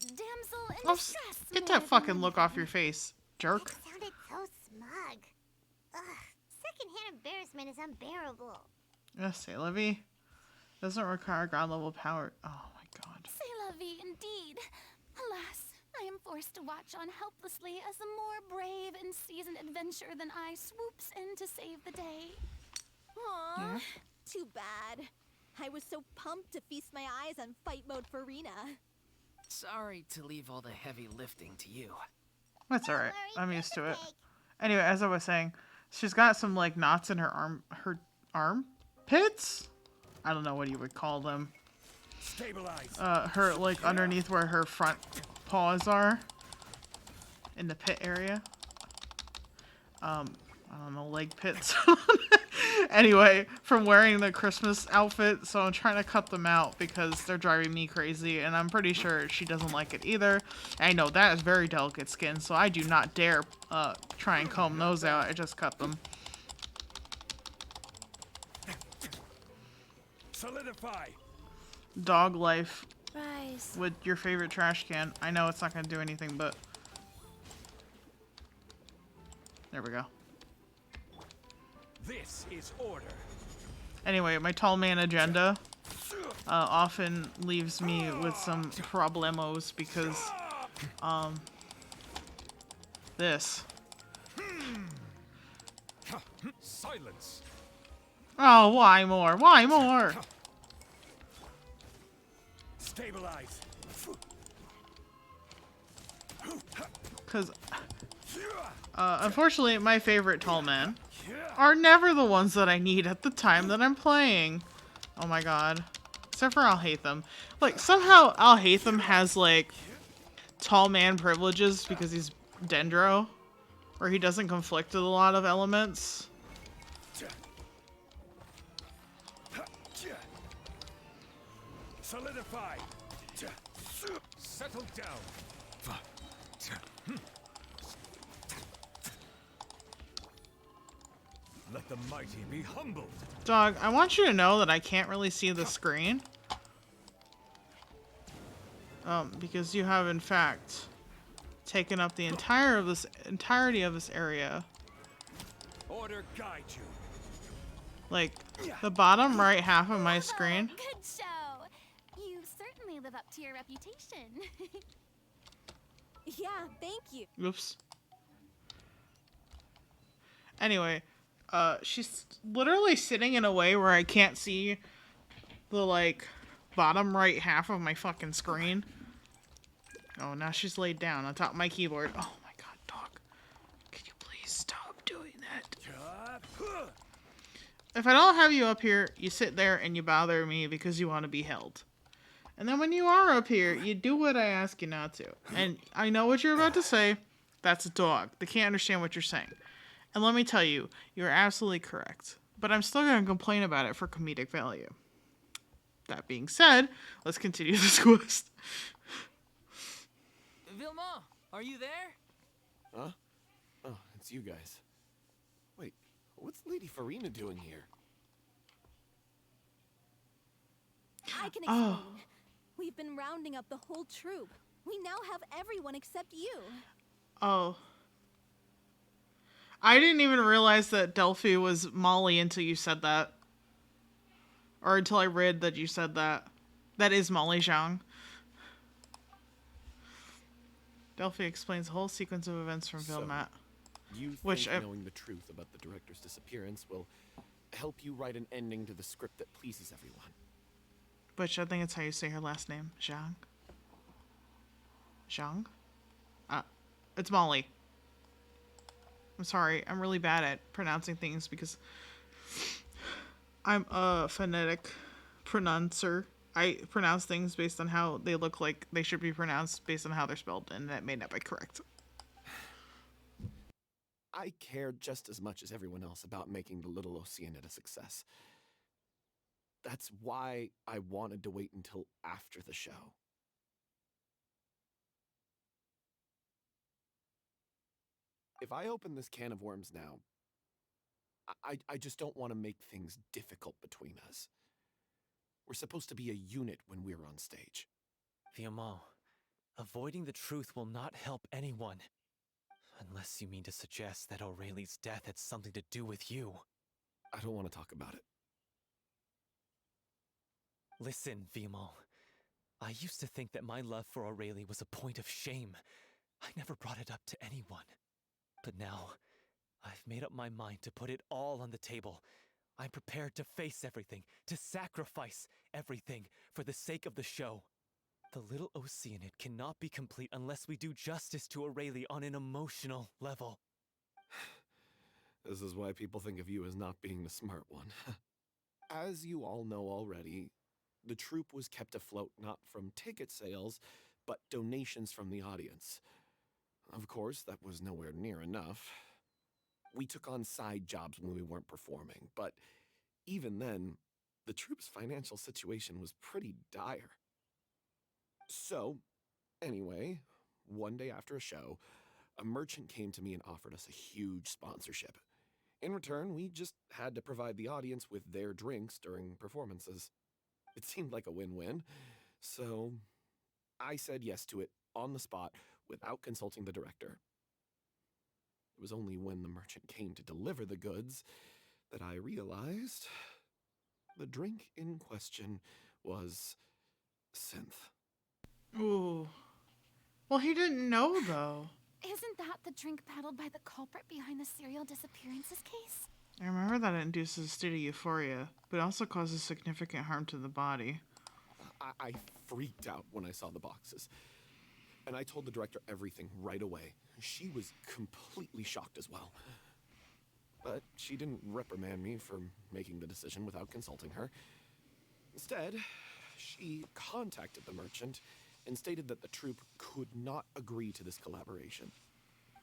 damsel in Oh, distress. get more that fucking than look off your face, jerk. It sounded so smug. Ugh, secondhand embarrassment is unbearable. Yes, say, Livy. Doesn't require god level power. Oh my god. C'est la vie, indeed. Alas, I am forced to watch on helplessly as a more brave and seasoned adventurer than I swoops in to save the day. Aww, too bad. I was so pumped to feast my eyes on fight mode Farina. Sorry to leave all the heavy lifting to you. That's alright. I'm used to it. Anyway, as I was saying, she's got some like knots in her armpits? I don't know what you would call them. her, like, underneath where her front paws are. In the pit area. I don't know, leg pits. Anyway, from wearing the Christmas outfit, so I'm trying to cut them out because they're driving me crazy, and I'm pretty sure she doesn't like it either. I know that is very delicate skin, so I do not dare try and comb those out. I just cut them. Solidify. Dog life. Rise. With your favorite trash can. I know it's not going to do anything, but... There we go. This is order. Anyway, my tall man agenda often leaves me with some problemos because, this. Silence. Oh, why more? Why more? Stabilize. Because, unfortunately, my favorite tall men are never the ones that I need at the time that I'm playing. Oh my god. Except for Alhaitham. Like, somehow Alhaitham has, like, tall man privileges because he's Dendro. Or he doesn't conflict with a lot of elements. Solidify. Settle down. Let the mighty be humbled. Dog, I want you to know that I can't really see the screen. Because you have, in fact, taken up the entirety of this area. Order guide you. Like, the bottom right half of my screen. Good show. You certainly live up to your reputation. Yeah, thank you. Oops. Anyway, she's literally sitting in a way where I can't see the, like, bottom right half of my fucking screen. Oh, now she's laid down on top of my keyboard. Oh my god, dog. Can you please stop doing that? If I don't have you up here, you sit there and you bother me because you want to be held. And then when you are up here, you do what I ask you not to. And I know what you're about to say. That's a dog. They can't understand what you're saying. And let me tell you, you're absolutely correct. But I'm still going to complain about it for comedic value. That being said, let's continue this quest. Vilma, are you there? Huh? Oh, it's you guys. Wait, what's Lady Farina doing here? I can explain. We've been rounding up the whole troop. We now have everyone except you. Oh. I didn't even realize that Delphi was Molly until you said that. Or until I read that you said that. That is Molly Zhang. Delphi explains the whole sequence of events from Vilmat. You think knowing the truth about the director's disappearance will help you write an ending to the script that pleases everyone? Which I think it's how you say her last name. Zhang? Zhang? It's Molly. I'm sorry. I'm really bad at pronouncing things because I'm a phonetic pronouncer. I pronounce things based on how they look like they should be pronounced based on how they're spelled, and that may not be correct. I care just as much as everyone else about making the Little Oceanid a success. That's why I wanted to wait until after the show. If I open this can of worms now, I just don't want to make things difficult between us. We're supposed to be a unit when we're on stage. Vilma, avoiding the truth will not help anyone. Unless you mean to suggest that Aurelie's death had something to do with you. I don't want to talk about it. Listen, Vilma. I used to think that my love for Aurelie was a point of shame. I never brought it up to anyone. But now, I've made up my mind to put it all on the table. I'm prepared to face everything, to sacrifice everything for the sake of the show. The Little Oceanid cannot be complete unless we do justice to Aurelie on an emotional level. This is why people think of you as not being the smart one. As you all know already, the troupe was kept afloat not from ticket sales, but donations from the audience. Of course, that was nowhere near enough. We took on side jobs when we weren't performing, but even then, the troupe's financial situation was pretty dire. So, anyway, one day after a show, a merchant came to me and offered us a huge sponsorship. In return, we just had to provide the audience with their drinks during performances. It seemed like a win-win, so I said yes to it on the spot without consulting the director. It was only when the merchant came to deliver the goods that I realized the drink in question was synth. Ooh. Well, he didn't know, though. Isn't that the drink peddled by the culprit behind the serial disappearances case? I remember that it induces a state of euphoria, but also causes significant harm to the body. I freaked out when I saw the boxes, and I told the director everything right away. She was completely shocked as well. But she didn't reprimand me for making the decision without consulting her. Instead, she contacted the merchant and stated that the troupe could not agree to this collaboration.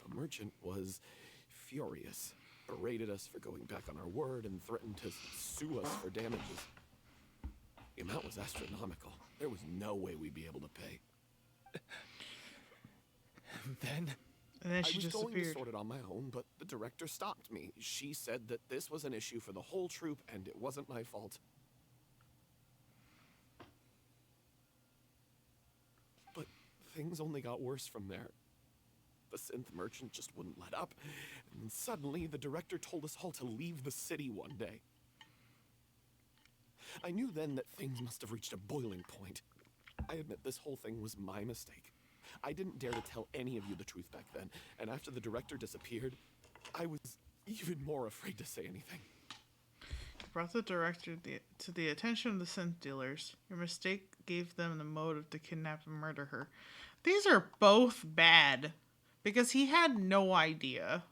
The merchant was furious, berated us for going back on our word, and threatened to sue us for damages. The amount was astronomical. There was no way we'd be able to pay. And then she I was disappeared. going to sort it on my own, but the director stopped me. She said that this was an issue for the whole troupe, and it wasn't my fault. But things only got worse from there. The synth merchant just wouldn't let up, and suddenly the director told us all to leave the city one day. I knew then that things must have reached a boiling point. I admit this whole thing was my mistake. I didn't dare to tell any of you the truth back then, and after the director disappeared, I was even more afraid to say anything. You brought the director to the attention of the synth dealers. Your mistake gave them the motive to kidnap and murder her. These are both bad, because he had no idea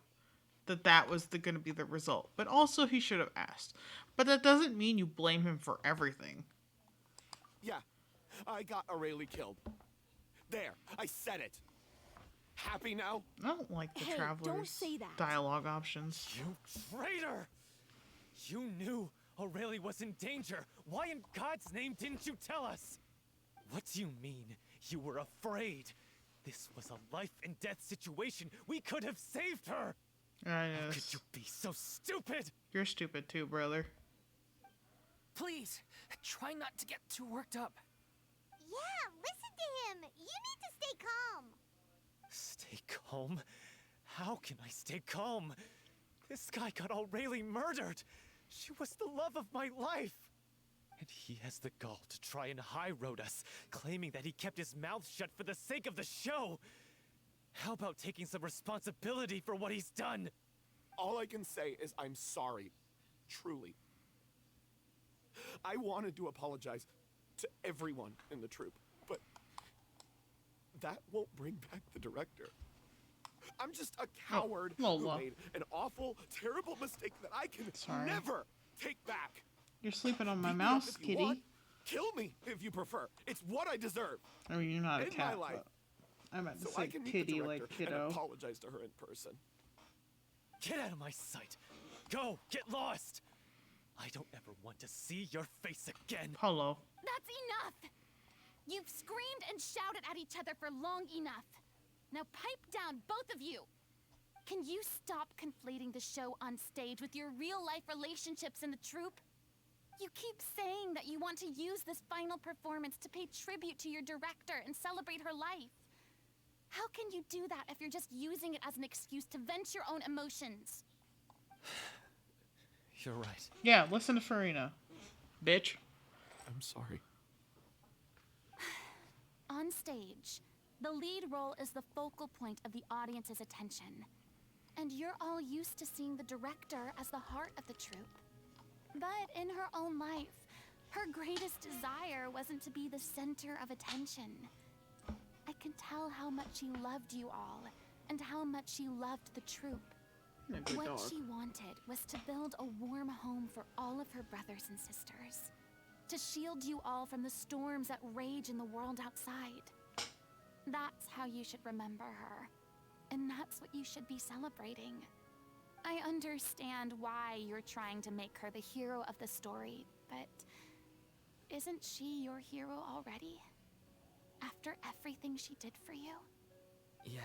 that that was going to be the result. But also he should have asked. But that doesn't mean you blame him for everything. Yeah, I got Aurelie killed. There, I said it. Happy now? I don't like the Hey, don't Traveler's say that. dialogue options. You traitor! You knew Aurelie was in danger. Why in God's name didn't you tell us? What do you mean? You were afraid. This was a life and death situation. We could have saved her. I How know. could you be so stupid? You're stupid too, brother. Please, try not to get too worked up. Yeah, listen to him. You need to stay calm. Stay calm? How can I stay calm? This guy got Aurelie murdered. She was the love of my life. And he has the gall to try and high road us, claiming that he kept his mouth shut for the sake of the show. How about taking some responsibility for what he's done? All I can say is I'm sorry. Truly. I wanted to apologize to everyone in the troupe, but that won't bring back the director. I'm just a coward who made an awful, terrible mistake that I can never take back. You're sleeping on my Beat me up mouse, if you kitty. want. Kill me if you prefer. It's what I deserve. I mean, you're not a in cat, my life. but I meant to So say I can meet the kitty like director kiddo. and apologize to her in person. Get out of my sight. Go, get lost. I don't ever want to see your face again. Hello. That's enough! You've screamed and shouted at each other for long enough. Now pipe down, both of you! Can you stop conflating the show on stage with your real-life relationships in the troupe? You keep saying that you want to use this final performance to pay tribute to your director and celebrate her life. How can you do that if you're just using it as an excuse to vent your own emotions? You're right. Yeah, listen to Farina. Bitch. I'm sorry. On stage, the lead role is the focal point of the audience's attention. And you're all used to seeing the director as the heart of the troupe. But in her own life, her greatest desire wasn't to be the center of attention. I can tell how much she loved you all, and how much she loved the troupe. Maybe What dog. she wanted was to build a warm home for all of her brothers and sisters. to shield you all from the storms that rage in the world outside. That's how you should remember her. And that's what you should be celebrating. I understand why you're trying to make her the hero of the story, but isn't she your hero already? After everything she did for you? Yeah.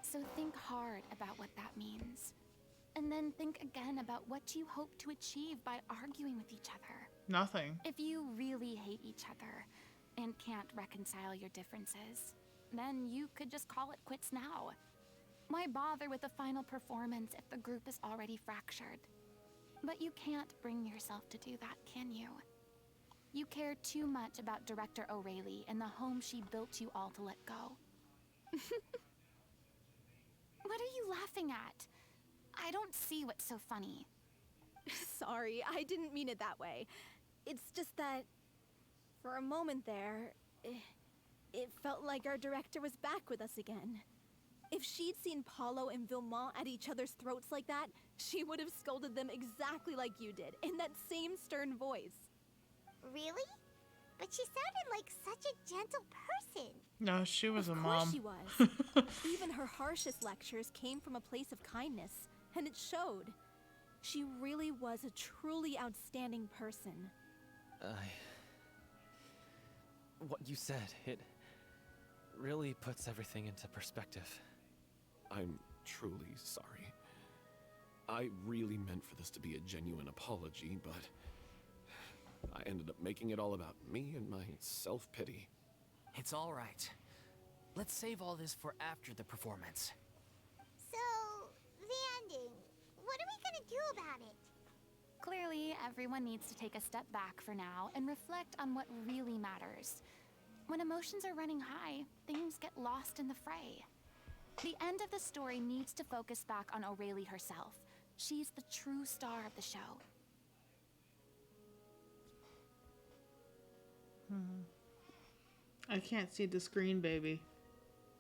So think hard about what that means. And then think again about what you hope to achieve by arguing with each other. Nothing. If you really hate each other and can't reconcile your differences, then you could just call it quits now. Why bother with the final performance if the group is already fractured? But you can't bring yourself to do that, can you? You care too much about Director O'Reilly and the home she built you all to let go. What are you laughing at? I don't see what's so funny. Sorry, I didn't mean it that way. It's just that, for a moment there, it felt like our director was back with us again. If she'd seen Paulo and Vilmont at each other's throats like that, she would have scolded them exactly like you did, in that same stern voice. Really? But she sounded like such a gentle person. No, she was a Of mom. course she was. Even her harshest lectures came from a place of kindness, and it showed. She really was a truly outstanding person. What you said, it really puts everything into perspective. I'm truly sorry. I really meant for this to be a genuine apology, but I ended up making it all about me and my self-pity. It's all right. Let's save all this for after the performance. So, the ending. What are we gonna do about it? Clearly, everyone needs to take a step back for now and reflect on what really matters. When emotions are running high, things get lost in the fray. The end of the story needs to focus back on O'Reilly herself. She's the true star of the show. I can't see the screen, baby.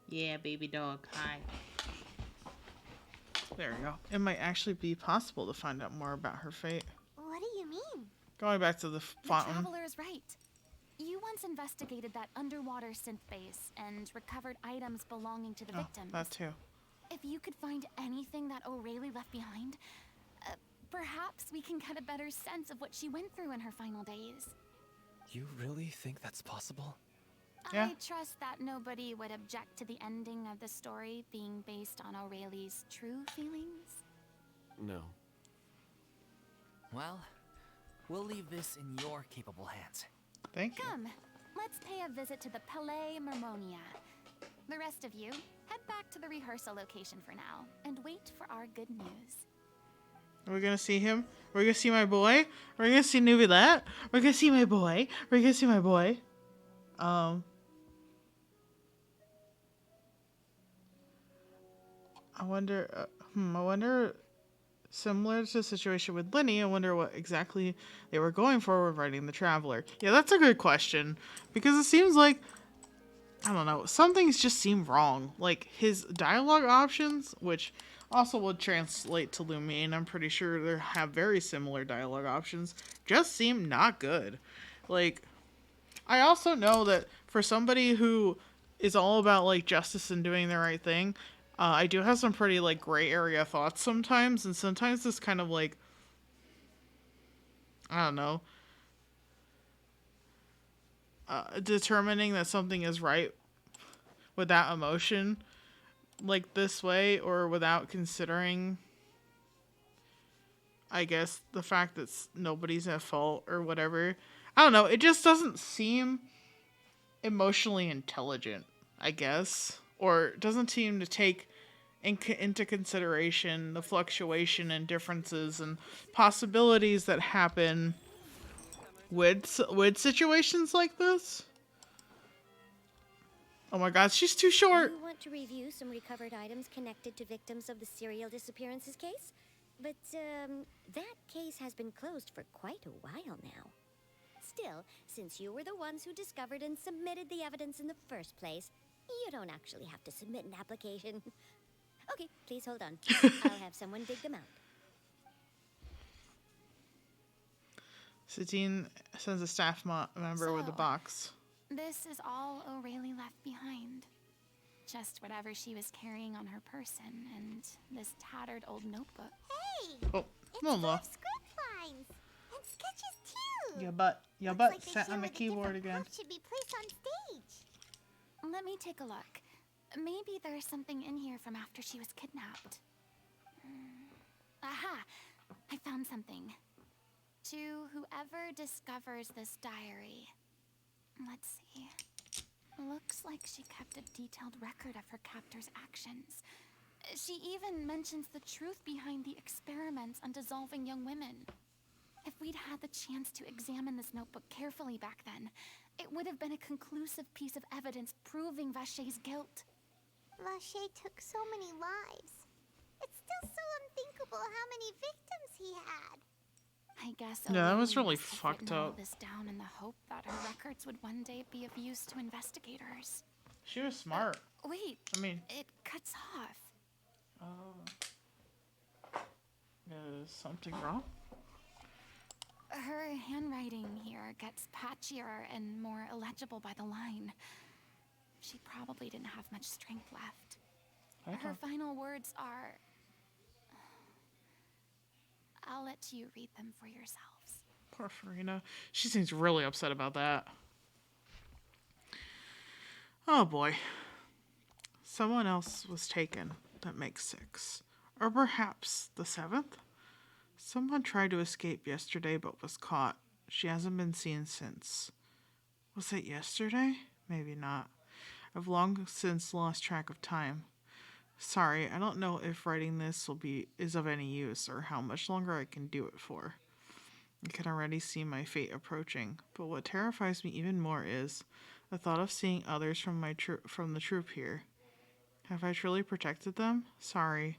Yeah, baby dog. Hi. There we go. It might actually be possible to find out more about her fate. What do you mean? Going back to the fountain. The Traveler is right. You once investigated that underwater synth base and recovered items belonging to the victims. That too. If you could find anything that O'Reilly left behind, perhaps we can get a better sense of what she went through in her final days. You really think that's possible? Yeah. I trust that nobody would object to the ending of the story being based on O'Reilly's true feelings. No. Well, we'll leave this in your capable hands. Thank you. Come, let's pay a visit to the Palais Mermonia. The rest of you, head back to the rehearsal location for now, and wait for our good news. Are we gonna see him? We're gonna see my boy? We're gonna see Nuvilet? We're gonna see my boy? We're gonna see my boy? I wonder, similar to the situation with Linny, I wonder what exactly they were going for with writing The Traveler. Yeah, that's a good question, because it seems like, I don't know, some things just seem wrong. Like, his dialogue options, which also would translate to Lumine, I'm pretty sure they have very similar dialogue options, just seem not good. Like, I also know that for somebody who is all about, like, justice and doing the right thing, I do have some pretty, like, gray area thoughts sometimes, and sometimes this kind of, like, I don't know, determining that something is right without emotion, like, this way, or without considering, I guess, the fact that nobody's at fault or whatever. I don't know, it just doesn't seem emotionally intelligent, I guess, or doesn't seem to take into consideration the fluctuation and differences and possibilities that happen with situations like this. Oh my god, she's too short! You want to review some recovered items connected to victims of the serial disappearances case? But, that case has been closed for quite a while now. Still, since you were the ones who discovered and submitted the evidence in the first place, you don't actually have to submit an application. Okay, please hold on. I'll have someone dig them out. Satine sends a staff member with a So, box. This is all O'Reilly left behind. Just whatever she was carrying on her person and this tattered old notebook. Hey! Oh, It's Lola. full of script lines! And sketches too! Your Looks butt like they sat hear on the where keyboard different again. parts should be placed on stage. Let me take a look. Maybe there's something in here from after she was kidnapped. Aha! I found something. To whoever discovers this diary. Let's see. Looks like she kept a detailed record of her captor's actions. She even mentions the truth behind the experiments on dissolving young women. If we'd had the chance to examine this notebook carefully back then, it would have been a conclusive piece of evidence proving Vacher's guilt. Vacher took so many lives. It's still so unthinkable how many victims he had. I guess Yeah, that was O'Reilly really must have fucked written all up. this down in the hope that her records would one day be of use to investigators. She was smart. Wait, I mean, it cuts off. is something wrong? Her handwriting here gets patchier and more illegible by the line. She probably didn't have much strength left. Her final words are... I'll let you read them for yourselves. Poor Farina. She seems really upset about that. Oh boy. Someone else was taken. That makes 6. Or perhaps the 7th? Someone tried to escape yesterday but was caught. She hasn't been seen since. Was it yesterday? Maybe not. I've long since lost track of time. Sorry, I don't know if writing this is of any use or how much longer I can do it for. I can already see my fate approaching, but what terrifies me even more is the thought of seeing others from the troop here. Have I truly protected them? Sorry.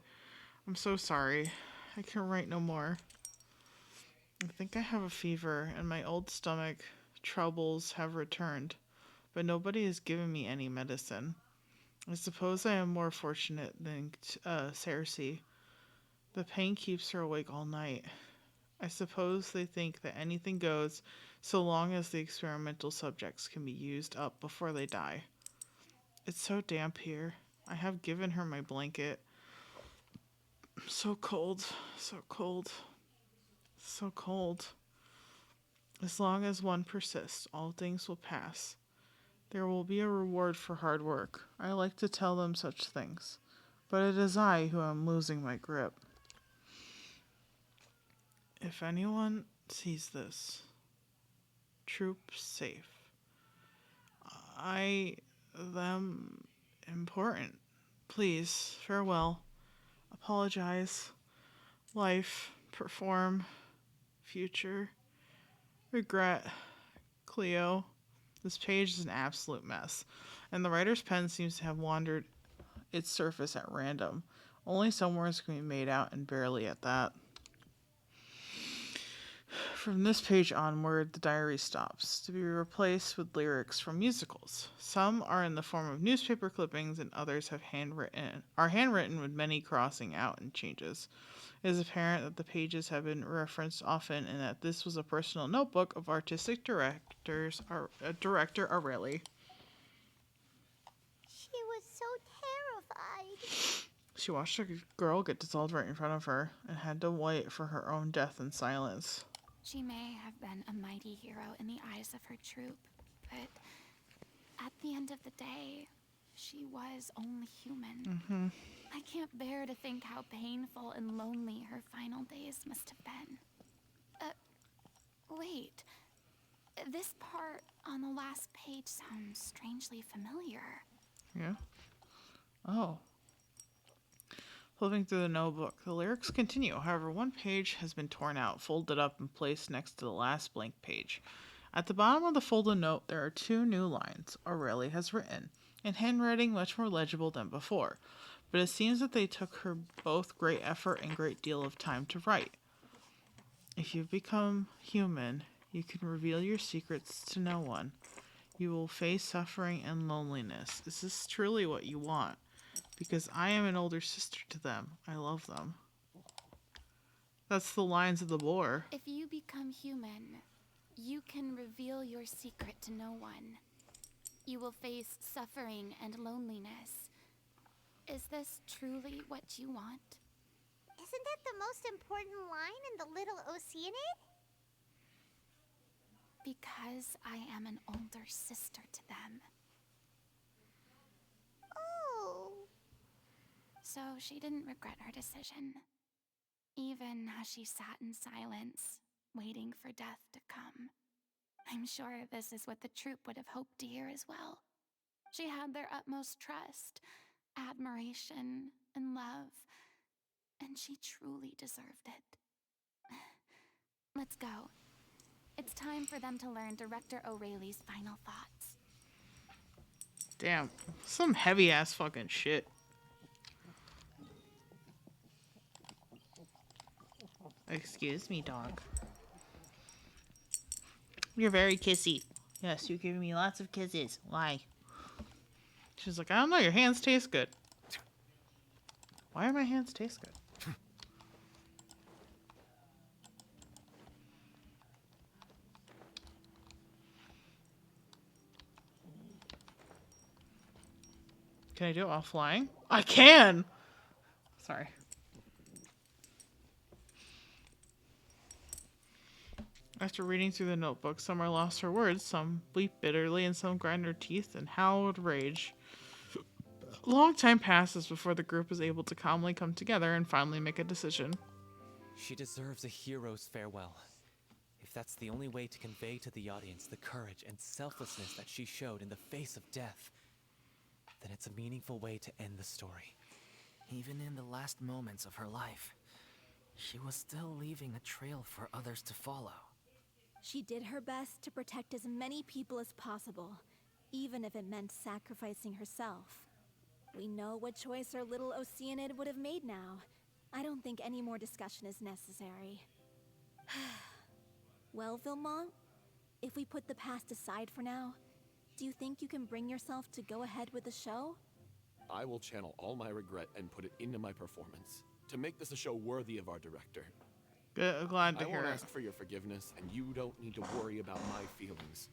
I'm so sorry. I can write no more. I think I have a fever and my old stomach troubles have returned, but nobody has given me any medicine. I suppose I am more fortunate than Cersei. The pain keeps her awake all night. I suppose they think that anything goes so long as the experimental subjects can be used up before they die. It's so damp here. I have given her my blanket. So cold, so cold, so cold. As long as one persists, all things will pass. There will be a reward for hard work. I like to tell them such things, but it is I who am losing my grip. If anyone sees this, troop safe. Them important. Please, farewell. Apologize. Life, perform, future, regret, Cleo. This page is an absolute mess, and the writer's pen seems to have wandered its surface at random. Only some words can be made out, and barely at that. From this page onward, the diary stops, to be replaced with lyrics from musicals. Some are in the form of newspaper clippings, and others are handwritten with many crossing out and changes. It is apparent that the pages have been referenced often, and that this was a personal notebook of artistic director O'Reilly. She was so terrified. She watched a girl get dissolved right in front of her, and had to wait for her own death in silence. She may have been a mighty hero in the eyes of her troop, but at the end of the day, she was only human. I can't bear to think how painful and lonely her final days must have been. Wait. This part on the last page sounds strangely familiar. Yeah? Oh. Flipping through the notebook, the lyrics continue. However, one page has been torn out, folded up, and placed next to the last blank page. At the bottom of the folded note, there are 2 new lines O'Reilly has written, in handwriting much more legible than before. But it seems that they took her both great effort and great deal of time to write. If you become human, you can reveal your secrets to no one. You will face suffering and loneliness. Is this truly what you want? Because I am an older sister to them. I love them. That's the lines of the boar. If you become human, You can reveal your secret to no one. You will face suffering and loneliness. Is this truly what you want? Isn't that the most important line in the Little Oceanid? Because I am an older sister to them. Oh. So she didn't regret her decision, even as she sat in silence, waiting for death to come. I'm sure this is what the troupe would have hoped to hear as well. She had their utmost trust, admiration, and love, and she truly deserved it. Let's go. It's time for them to learn Director O'Reilly's final thoughts. Damn, some heavy ass fucking shit. Excuse me, dog. You're very kissy. Yes, you're giving me lots of kisses. Why? She's like, I don't know, your hands taste good. Why do my hands taste good? Can I do it while flying? I can! Sorry. After reading through the notebook, Summer lost her words, some weep bitterly, and some grind her teeth and howl with rage. A long time passes before the group is able to calmly come together and finally make a decision. She deserves a hero's farewell. If that's the only way to convey to the audience the courage and selflessness that she showed in the face of death, then it's a meaningful way to end the story. Even in the last moments of her life, she was still leaving a trail for others to follow. She did her best to protect as many people as possible, even if it meant sacrificing herself. We know what choice our little Oceanid would have made now. I don't think any more discussion is necessary. Well, Vilmont, if we put the past aside for now, do you think you can bring yourself to go ahead with the show? I will channel all my regret and put it into my performance to make this a show worthy of our director. Good, glad to I hear won't it. ask for your forgiveness, and you don't need to worry about my feelings.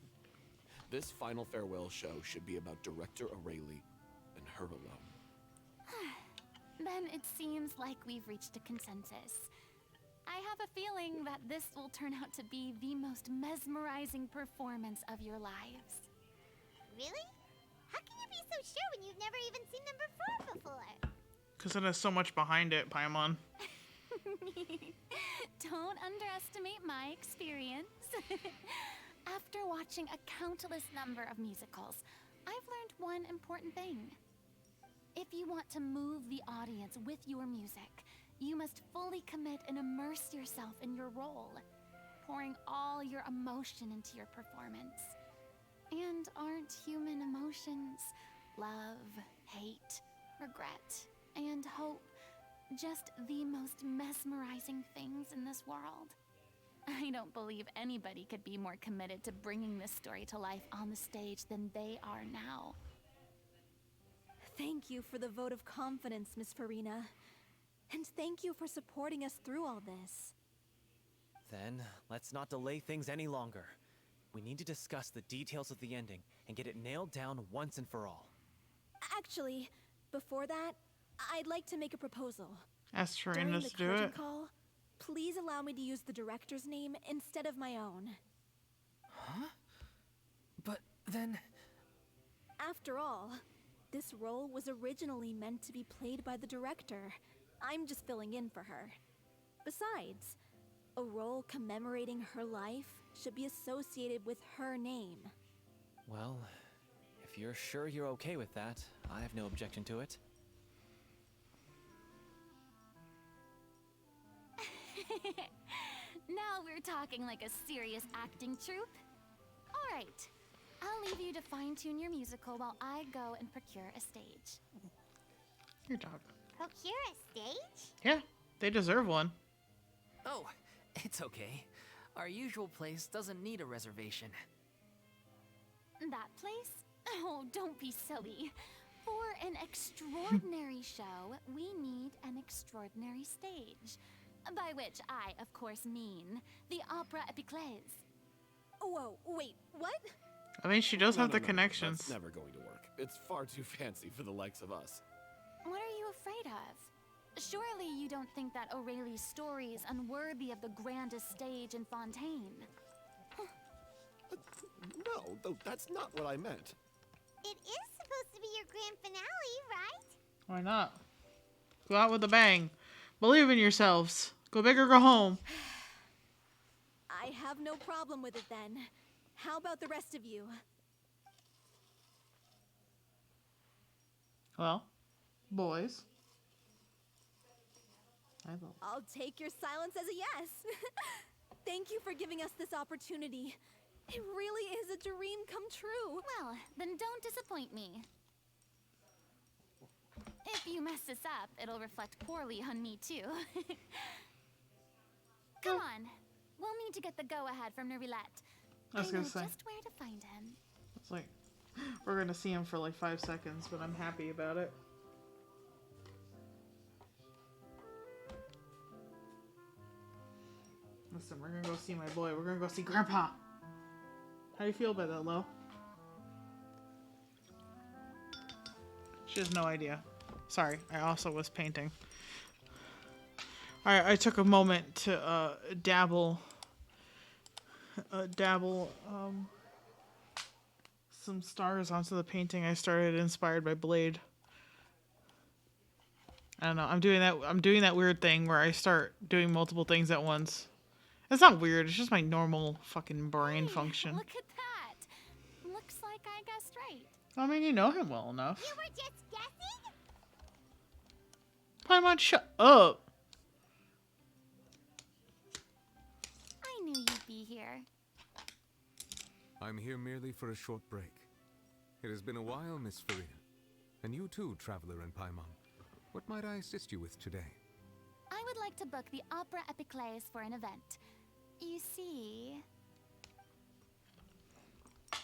This final farewell show should be about Director O'Reilly and her alone. Then it seems like we've reached a consensus. I have a feeling that this will turn out to be the most mesmerizing performance of your lives. Really? How can you be so sure when you've never even seen them perform before? Because it has so much behind it, Paimon. Don't underestimate my experience. After watching a countless number of musicals, I've learned one important thing. If you want to move the audience with your music, you must fully commit and immerse yourself in your role, pouring all your emotion into your performance. And aren't human emotions, love, hate, regret, and hope, just the most mesmerizing things in this world? I don't believe anybody could be more committed to bringing this story to life on the stage than they are now. Thank you for the vote of confidence, Miss Farina. And thank you for supporting us through all this. Then, let's not delay things any longer. We need to discuss the details of the ending and get it nailed down once and for all. Actually, before that, I'd like to make a proposal. Ask During Farina the to do curtain it. call, please allow me to use the director's name instead of my own. Huh? But then... After all, this role was originally meant to be played by the director. I'm just filling in for her. Besides, a role commemorating her life should be associated with her name. Well, if you're sure you're okay with that, I have no objection to it. Now we're talking like a serious acting troupe. All right, I'll leave you to fine-tune your musical while I go and procure a stage. Your dog. Procure a stage? Yeah, they deserve one. Oh, it's okay. Our usual place doesn't need a reservation. That place? Oh, don't be silly. For an extraordinary show, we need an extraordinary stage. By which I, of course, mean the Opera Epiclese. Whoa, wait, what? I mean, she does have the No. connections. That's never going to work. It's far too fancy for the likes of us. What are you afraid of? Surely you don't think that Aurelie's story is unworthy of the grandest stage in Fontaine. No, though that's not what I meant. It is supposed to be your grand finale, right? Why not? Go out with a bang. Believe in yourselves. Go big or go home. I have no problem with it then. How about the rest of you? Well, boys. I'll take your silence as a yes. Thank you for giving us this opportunity. It really is a dream come true. Well, then don't disappoint me. If you mess this up, it'll reflect poorly on me too. Come on. We'll need to get the go-ahead from Nervilette. I was gonna know say. just where to find him. It's like, we're gonna see him for like 5 seconds, but I'm happy about it. Listen, we're gonna go see my boy. We're gonna go see Grandpa. How do you feel about that, Lo? She has no idea. Sorry, I also was painting. I took a moment to dabble some stars onto the painting I started, inspired by Blade. I don't know. I'm doing that weird thing where I start doing multiple things at once. It's not weird. It's just my normal fucking brain function. Look at that. Looks like I guessed right. I mean, you know him well enough. You were just guessing? Paimon, shut up. I knew you'd be here. I'm here merely for a short break. It has been a while, Miss Farina. And you too, Traveler and Paimon. What might I assist you with today? I would like to book the Opera Epiclese for an event. You see...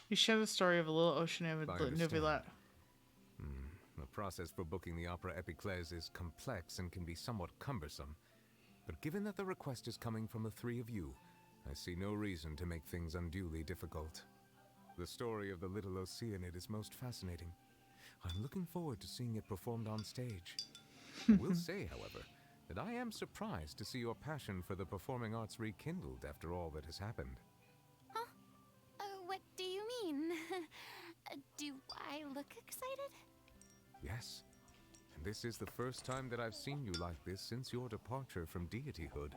You share the story of a little ocean of I understand. Neuvillette. The process for booking the Opera Epiclese is complex and can be somewhat cumbersome. But given that the request is coming from the three of you, I see no reason to make things unduly difficult. The story of the little Oceanid is most fascinating. I'm looking forward to seeing it performed on stage. I will say, however, that I am surprised to see your passion for the performing arts rekindled after all that has happened. Huh? What do you mean? Do I look excited? Yes, and this is the first time that I've seen you like this since your departure from deityhood.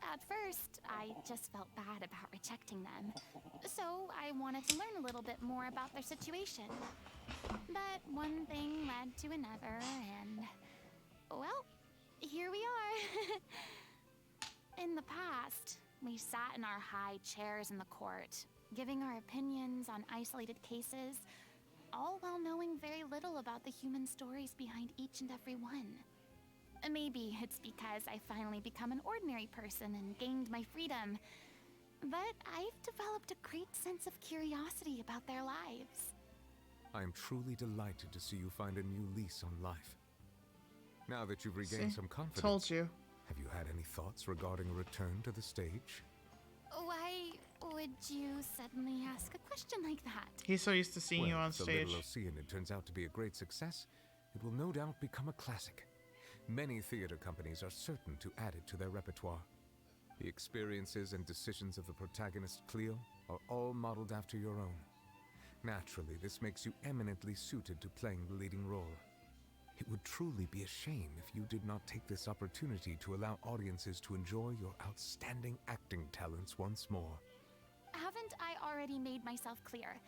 At first, I just felt bad about rejecting them. So I wanted to learn a little bit more about their situation. But one thing led to another, and... well, here we are. In the past, we sat in our high chairs in the court, giving our opinions on isolated cases, all while knowing very little about the human stories behind each and every one. Maybe it's because I finally become an ordinary person and gained my freedom, but I've developed a great sense of curiosity about their lives. I am truly delighted to see you find a new lease on life. Now that you've regained some confidence, told you. Have you had any thoughts regarding a return to the stage? Why would you suddenly ask a question like that? He's so used to seeing you on If the stage. Little Oceanid turns out to be a great success, it will no doubt become a classic. Many theater companies are certain to add it to their repertoire. The experiences and decisions of the protagonist, Cleo, are all modeled after your own. Naturally, this makes you eminently suited to playing the leading role. It would truly be a shame if you did not take this opportunity to allow audiences to enjoy your outstanding acting talents once more. Haven't I already made myself clear?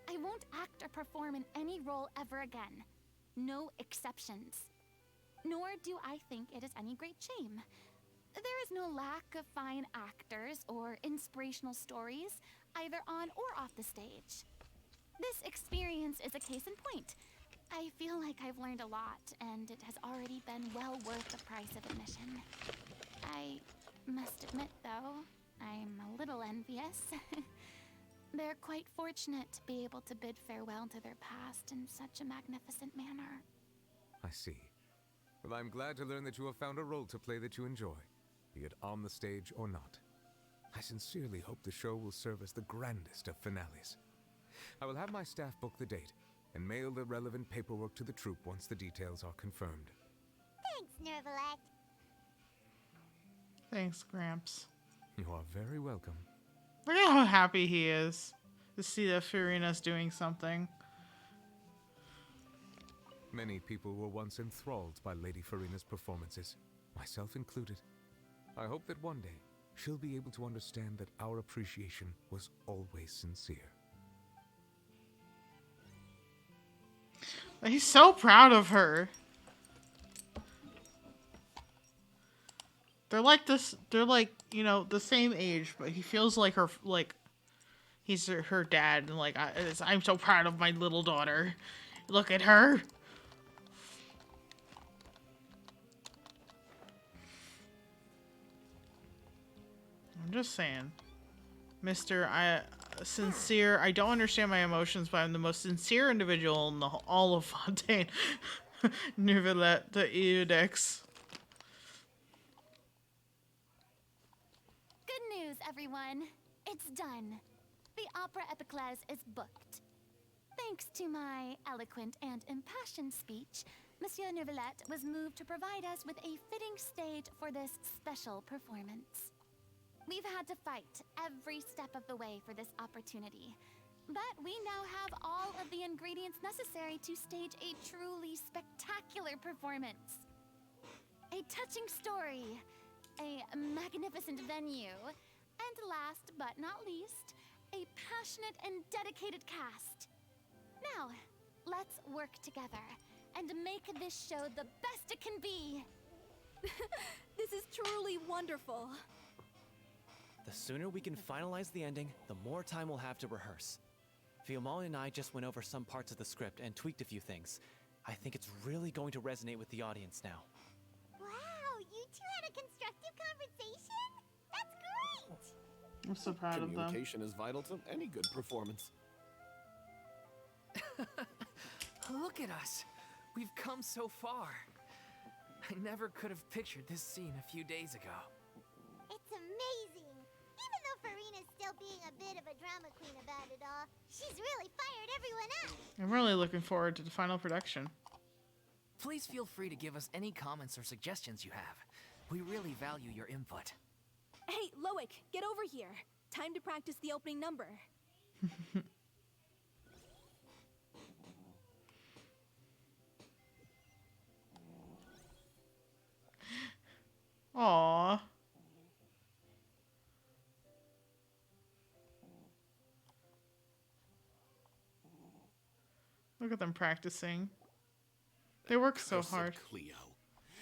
I won't act or perform in any role ever again. No exceptions. Nor do I think it is any great shame. There is no lack of fine actors or inspirational stories, either on or off the stage. This experience is a case in point. I feel like I've learned a lot, and it has already been well worth the price of admission. I must admit, though, I'm a little envious. They're quite fortunate to be able to bid farewell to their past in such a magnificent manner. I see. Well, I'm glad to learn that you have found a role to play that you enjoy, be it on the stage or not. I sincerely hope the show will serve as the grandest of finales. I will have my staff book the date and mail the relevant paperwork to the troupe once the details are confirmed. Thanks, Nervalet. Thanks, Gramps. You are very welcome. Look at how happy he is to see that Furina's doing something. Many people were once enthralled by Lady Farina's performances, myself included. I hope that one day she'll be able to understand that our appreciation was always sincere. He's so proud of her. They're like this. They're like, you know, the same age, but he feels like her, like he's her dad, and like I'm so proud of my little daughter. Look at her. I'm just saying, Mr. Sincere. I don't understand my emotions, but I'm the most sincere individual in all of Fontaine. Neuvillette de Eudex. Good news, everyone. It's done. The Opera Epiclese is booked. Thanks to my eloquent and impassioned speech, Monsieur Neuvillette was moved to provide us with a fitting stage for this special performance. We've had to fight every step of the way for this opportunity, but we now have all of the ingredients necessary to stage a truly spectacular performance. A touching story, a magnificent venue, and last but not least, a passionate and dedicated cast. Now, let's work together and make this show the best it can be. This is truly wonderful. The sooner we can finalize the ending, the more time we'll have to rehearse. Fiamma and I just went over some parts of the script and tweaked a few things. I think it's really going to resonate with the audience now. Wow, you two had a constructive conversation? That's great! I'm so proud of them. Communication is vital to any good performance. Look at us. We've come so far. I never could have pictured this scene a few days ago. It's amazing! Even though Farina's still being a bit of a drama queen about it all, she's really fired everyone up! I'm really looking forward to the final production. Please feel free to give us any comments or suggestions you have. We really value your input. Hey, Loic, get over here. Time to practice the opening number. Aww. Look at them practicing. They work so Cursed hard. Cleo.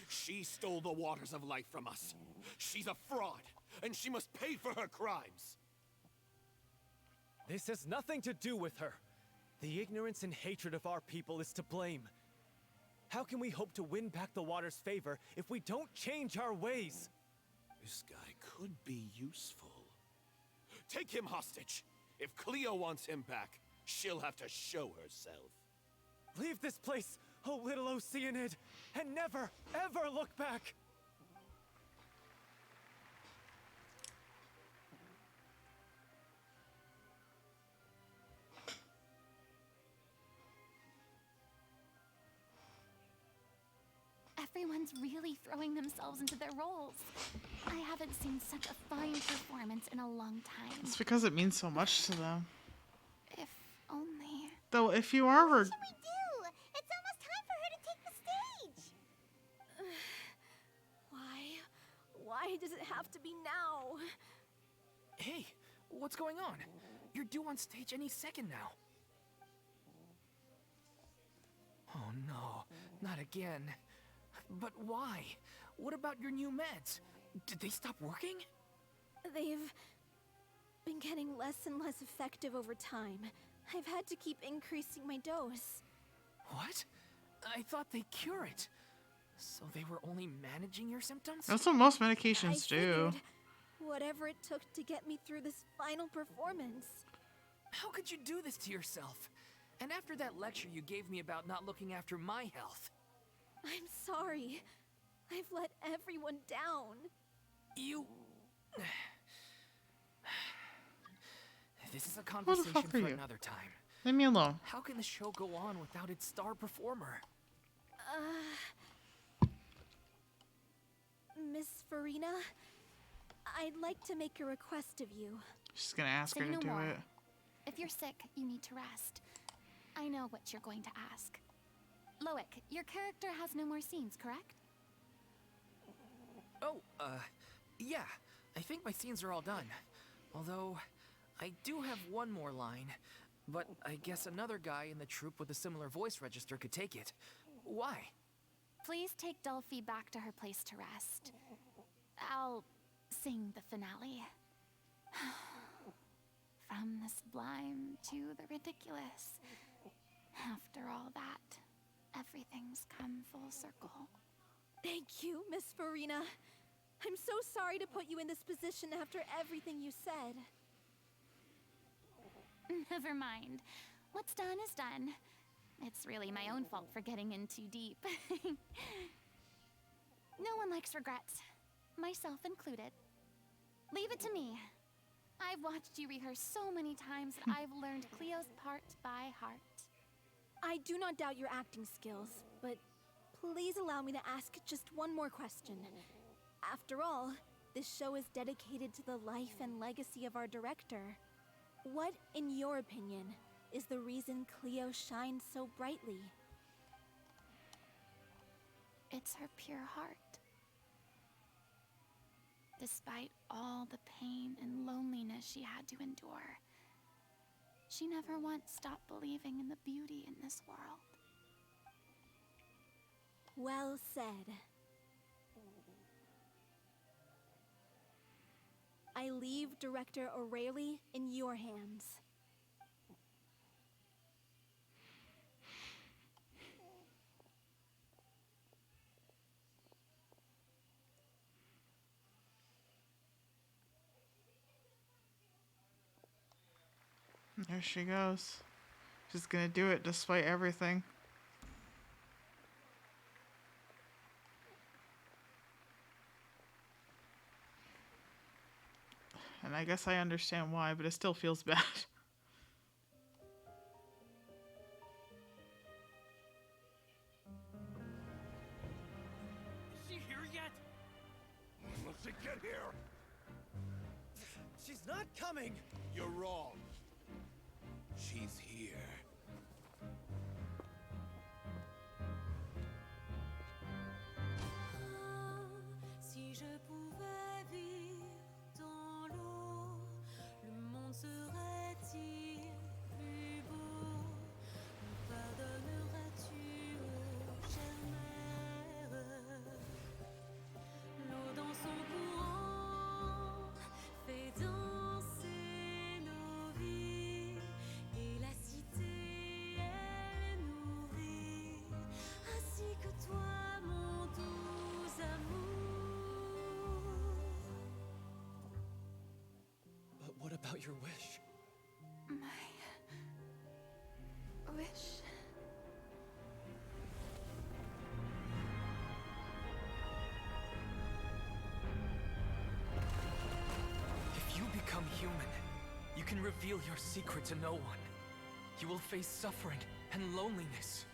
She stole the waters of life from us. She's a fraud, and she must pay for her crimes. This has nothing to do with her. The ignorance and hatred of our people is to blame. How can we hope to win back the water's favor if we don't change our ways? This guy could be useful. Take him hostage. If Cleo wants him back, she'll have to show herself. Leave this place, oh little Oceanid, and never, ever look back! Everyone's really throwing themselves into their roles. I haven't seen such a fine performance in a long time. It's because it means so much to them. If only... Though, if you are her... What should we do? It's almost time for her to take the stage! Why does it have to be now? Hey, what's going on? You're due on stage any second now. Oh no, not again. But why? What about your new meds? Did they stop working? They've been getting less and less effective over time. I've had to keep increasing my dose. What? I thought they cure it. So they were only managing your symptoms? That's what most medications I do. figured whatever it took to get me through this final performance. How could you do this to yourself? And after that lecture you gave me about not looking after my health. I'm sorry. I've let everyone down. You... This is a Who the conversation fuck for are you? another time. Leave me alone. How can the show go on without its star performer? Miss Farina, I'd like to make a request of you. She's gonna ask Say her to no do more. it. If you're sick, you need to rest. I know what you're going to ask. Loic, your character has no more scenes, correct? Oh, yeah. I think my scenes are all done. Although, I do have one more line. But I guess another guy in the troupe with a similar voice register could take it. Why? Please take Delphi back to her place to rest. I'll sing the finale. From the sublime to the ridiculous. After all that, everything's come full circle. Thank you, Miss Farina. I'm so sorry to put you in this position after everything you said. Never mind. What's done is done. It's really my own fault for getting in too deep. No one likes regrets, myself included. Leave it to me. I've watched you rehearse so many times that I've learned Cleo's part by heart. I do not doubt your acting skills, but please allow me to ask just one more question. After all, this show is dedicated to the life and legacy of our director. What, in your opinion, is the reason Cleo shines so brightly? It's her pure heart. Despite all the pain and loneliness she had to endure, she never once stopped believing in the beauty in this world. Well said. I leave Director O'Reilly in your hands. There she goes. She's gonna do it despite everything. And I guess I understand why, but it still feels bad. Is she here yet? When will she get here? She's not coming! You're wrong. She's here. Si je pouvais vivre dans l'eau, le monde serait-il plus beau? Me pardonneras-tu, ô chère mère? L'eau dans son courant fait danser nos vies, et la cité elle nourrit, ainsi que toi, mon doux amour. But what about your wish? My wish. If you become human, you can reveal your secret to no one. You will face suffering and loneliness.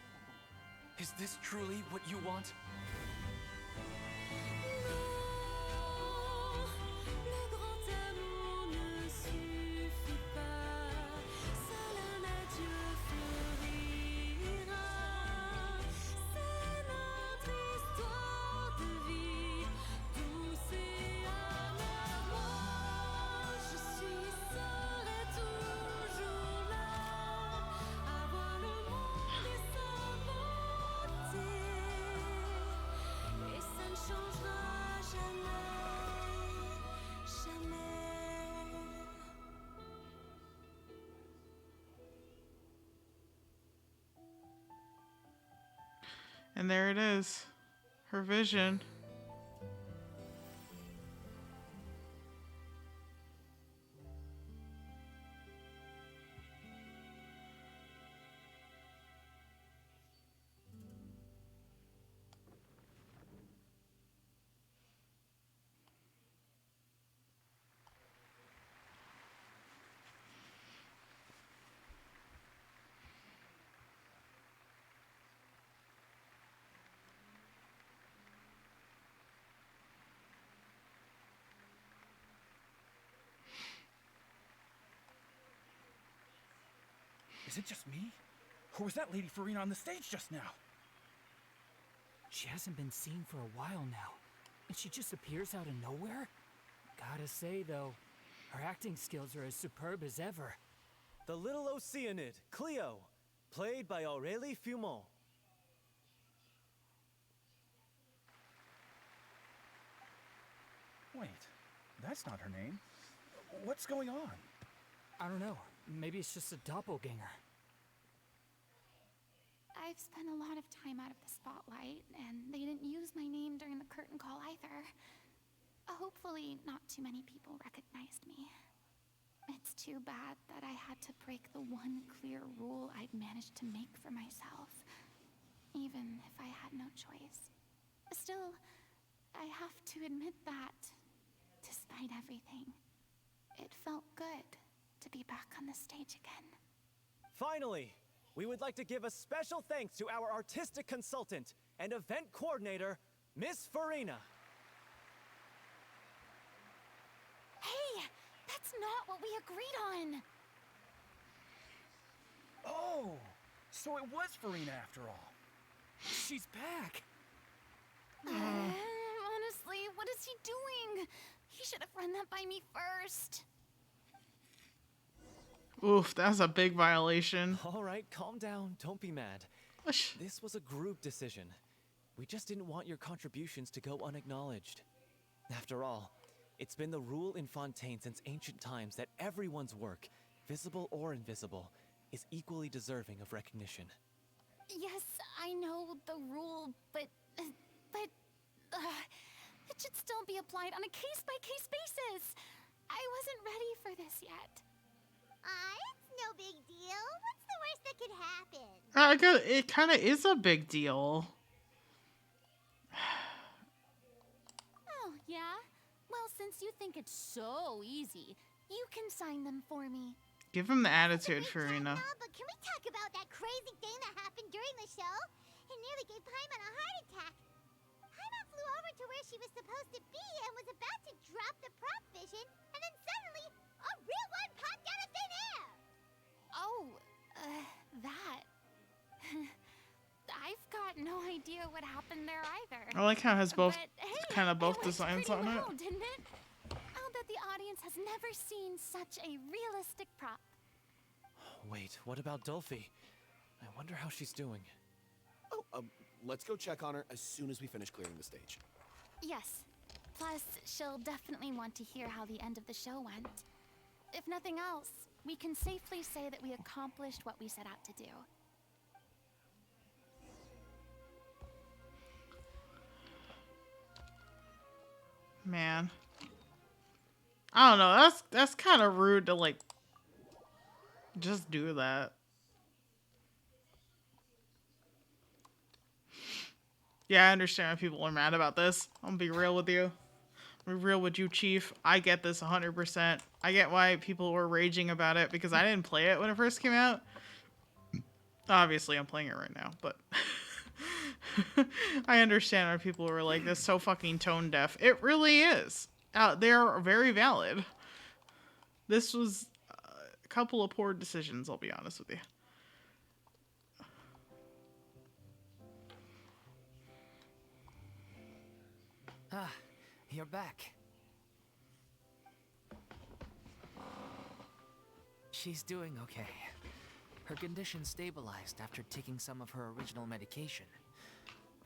Is this truly what you want? Le grand amour ne suffit pas, seul un adieu fleurira. C'est notre histoire de vie, douce et amère. Moi, je suis seule et toujours là, à voir le monde et sa beauté. Et ça ne changera jamais, jamais. And there it is. Her vision. Is it just me? Or was that Lady Farina on the stage just now? She hasn't been seen for a while now, and she just appears out of nowhere? Gotta say, though, her acting skills are as superb as ever. The little Oceanid, Cleo, played by Aurélie Fumont. Wait, that's not her name. What's going on? I don't know. Maybe it's just a doppelganger. I've spent a lot of time out of the spotlight, and they didn't use my name during the curtain call either. Hopefully, not too many people recognized me. It's too bad that I had to break the one clear rule I'd managed to make for myself, even if I had no choice. Still, I have to admit that, despite everything, it felt good to be back on the stage again. Finally, we would like to give a special thanks to our artistic consultant and event coordinator, Miss Farina. Hey, that's not what we agreed on. Oh, so it was Farina after all. She's back. Honestly, what is he doing? He should have run that by me first. Oof, that's a big violation. All right, calm down. Don't be mad. This was a group decision. We just didn't want your contributions to go unacknowledged. After all, it's been the rule in Fontaine since ancient times that everyone's work, visible or invisible, is equally deserving of recognition. Yes, I know the rule, but it should still be applied on a case-by-case basis. I wasn't ready for this yet. It's no big deal. What's the worst that could happen? It kind of is a big deal. Oh, yeah? Well, since you think it's so easy, you can sign them for me. Give him the attitude, Farina. But can we talk about that crazy thing that happened during the show? It nearly gave Paimon a heart attack. Paimon flew over to where she was supposed to be and was about to drop the prop vision, and then suddenly, a real one popped out of thin air! Oh, that. I've got no idea what happened there either. I like how it has both, But, hey, kind of both it went designs pretty on well, it. didn't it? I'll bet the audience has never seen such a realistic prop. Wait, what about Dolphy? I wonder how she's doing. Oh, let's go check on her as soon as we finish clearing the stage. Yes. Plus, she'll definitely want to hear how the end of the show went. If nothing else, we can safely say that we accomplished what we set out to do. Man. I don't know, that's kind of rude to, like, just do that. Yeah, I understand why people are mad about this. I'm gonna be real with you. I'm real with you, Chief. I get this 100%. I get why people were raging about it because I didn't play it when it first came out. Obviously, I'm playing it right now, but I understand why people were like, this is so fucking tone deaf. It really is. They're very valid. This was a couple of poor decisions, I'll be honest with you. Ah, you're back. She's doing okay. Her condition stabilized after taking some of her original medication.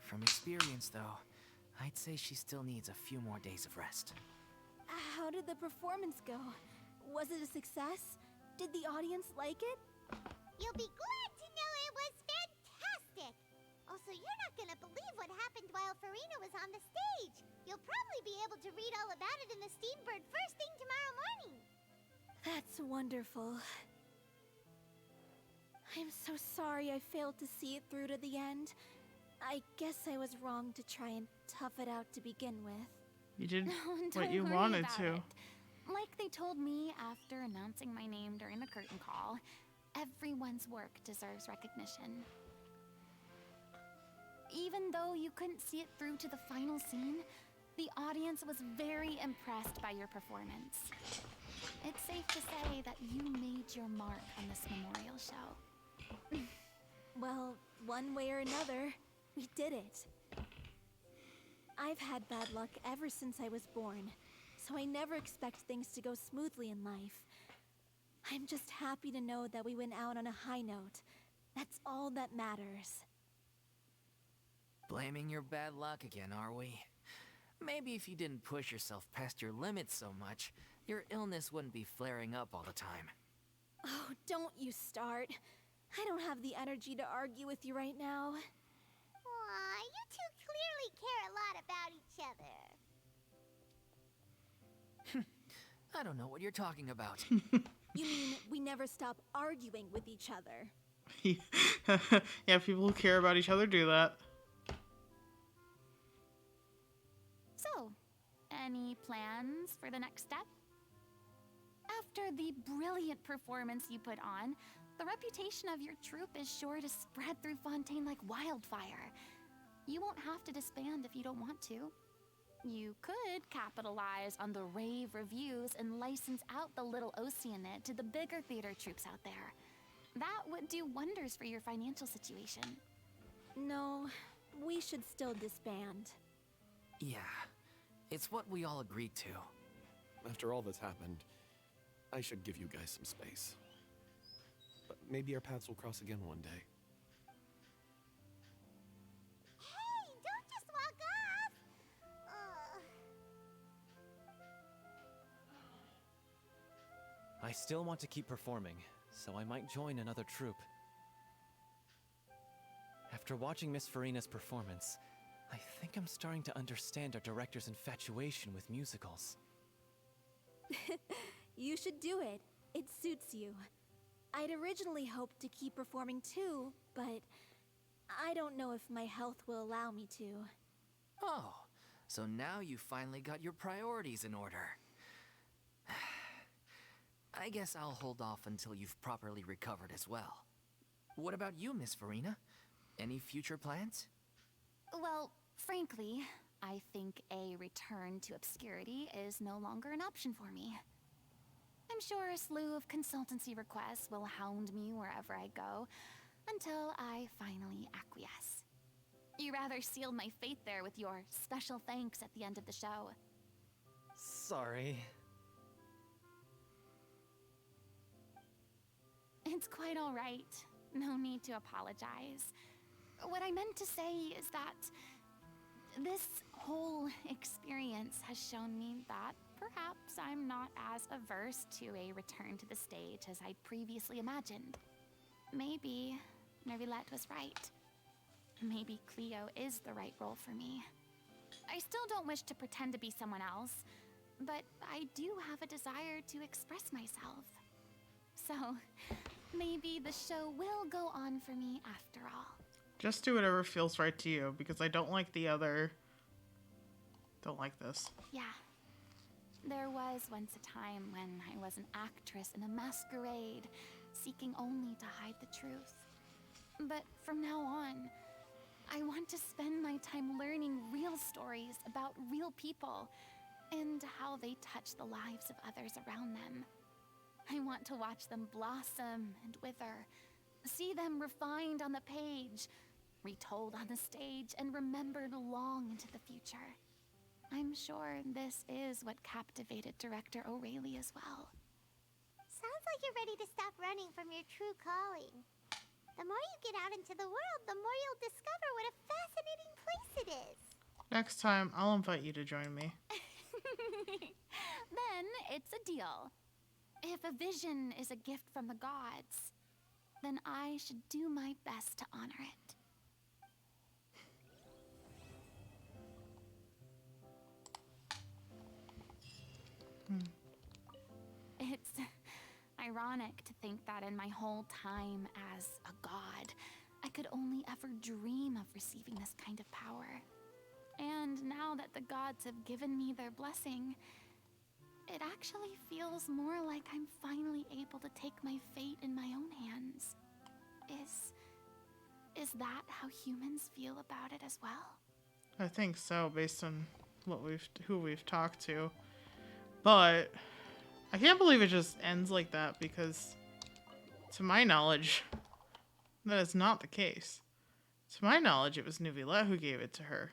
From experience, though, I'd say she still needs a few more days of rest. How did the performance go? Was it a success? Did the audience like it? You'll be glad to know it was fantastic! Also, you're not gonna believe what happened while Farina was on the stage. You'll probably be able to read all about it in the Steambird first thing tomorrow morning. That's wonderful. I'm so sorry I failed to see it through to the end. I guess I was wrong to try and tough it out to begin with. You did Don't what you worry wanted about to. it. Like they told me after announcing my name during the curtain call, everyone's work deserves recognition. Even though you couldn't see it through to the final scene, the audience was very impressed by your performance. It's safe to say that you made your mark on this memorial show. Well, one way or another, we did it. I've had bad luck ever since I was born, so I never expect things to go smoothly in life. I'm just happy to know that we went out on a high note. That's all that matters. Blaming your bad luck again, are we? Maybe if you didn't push yourself past your limits so much, your illness wouldn't be flaring up all the time. Oh, don't you start. I don't have the energy to argue with you right now. Aw, you two clearly care a lot about each other. I don't know what you're talking about. You mean we never stop arguing with each other? Yeah, people who care about each other do that. So, any plans for the next step? After the brilliant performance you put on, the reputation of your troupe is sure to spread through Fontaine like wildfire. You won't have to disband if you don't want to. You could capitalize on the rave reviews and license out the Little Oceanid to the bigger theater troupes out there. That would do wonders for your financial situation. No, we should still disband. Yeah, it's what we all agreed to. After all that's happened, I should give you guys some space. But maybe our paths will cross again one day. Hey, don't just walk off! I still want to keep performing, so I might join another troupe. After watching Miss Farina's performance, I think I'm starting to understand our director's infatuation with musicals. You should do it. It suits you. I'd originally hoped to keep performing too, but I don't know if my health will allow me to. Oh, so now you finally got your priorities in order. I guess I'll hold off until you've properly recovered as well. What about you, Miss Farina? Any future plans? Well, frankly, I think a return to obscurity is no longer an option for me. I'm sure a slew of consultancy requests will hound me wherever I go, until I finally acquiesce. You rather sealed my fate there with your special thanks at the end of the show. Sorry. It's quite all right. No need to apologize. What I meant to say is that this whole experience has shown me that perhaps I'm not as averse to a return to the stage as I'd previously imagined. Maybe Nervillette was right. Maybe Cleo is the right role for me. I still don't wish to pretend to be someone else, but I do have a desire to express myself. So, maybe the show will go on for me after all. Just do whatever feels right to you, because I don't like the other... Don't like this. Yeah. There was once a time when I was an actress in a masquerade, seeking only to hide the truth. But from now on, I want to spend my time learning real stories about real people and how they touch the lives of others around them. I want to watch them blossom and wither, see them refined on the page, retold on the stage, and remembered long into the future. I'm sure this is what captivated director O'Reilly as well. Sounds like you're ready to stop running from your true calling. The more you get out into the world, the more you'll discover what a fascinating place it is. Next time, I'll invite you to join me. Then it's a deal. If a vision is a gift from the gods, then I should do my best to honor it. It's ironic to think that in my whole time as a god, I could only ever dream of receiving this kind of power. And now that the gods have given me their blessing, it actually feels more like I'm finally able to take my fate in my own hands. Is that how humans feel about it as well? I think so, based on who we've talked to. But I can't believe it just ends like that, because to my knowledge, That is not the case. To my knowledge, it was Neuvillette who gave it to her.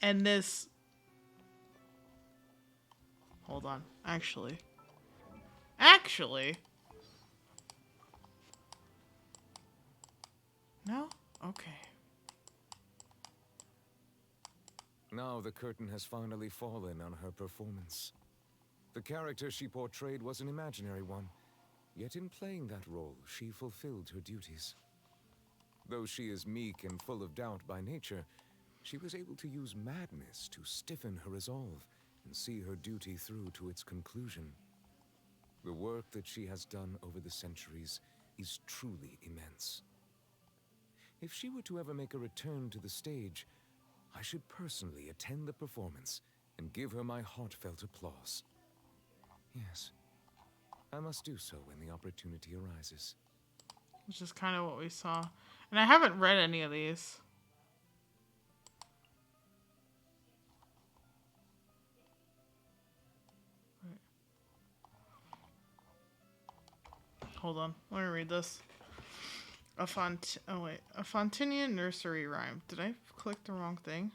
And this... Hold on. Actually... No? Okay. Now the curtain has finally fallen on her performance. The character she portrayed was an imaginary one, yet in playing that role, she fulfilled her duties. Though she is meek and full of doubt by nature, she was able to use madness to stiffen her resolve and see her duty through to its conclusion. The work that she has done over the centuries is truly immense. If she were to ever make a return to the stage, I should personally attend the performance and give her my heartfelt applause. Yes, I must do so when the opportunity arises. Which is kind of what we saw. And I haven't read any of these. Right. Hold on, let me read this. A Fontinian nursery rhyme. Did I click the wrong thing?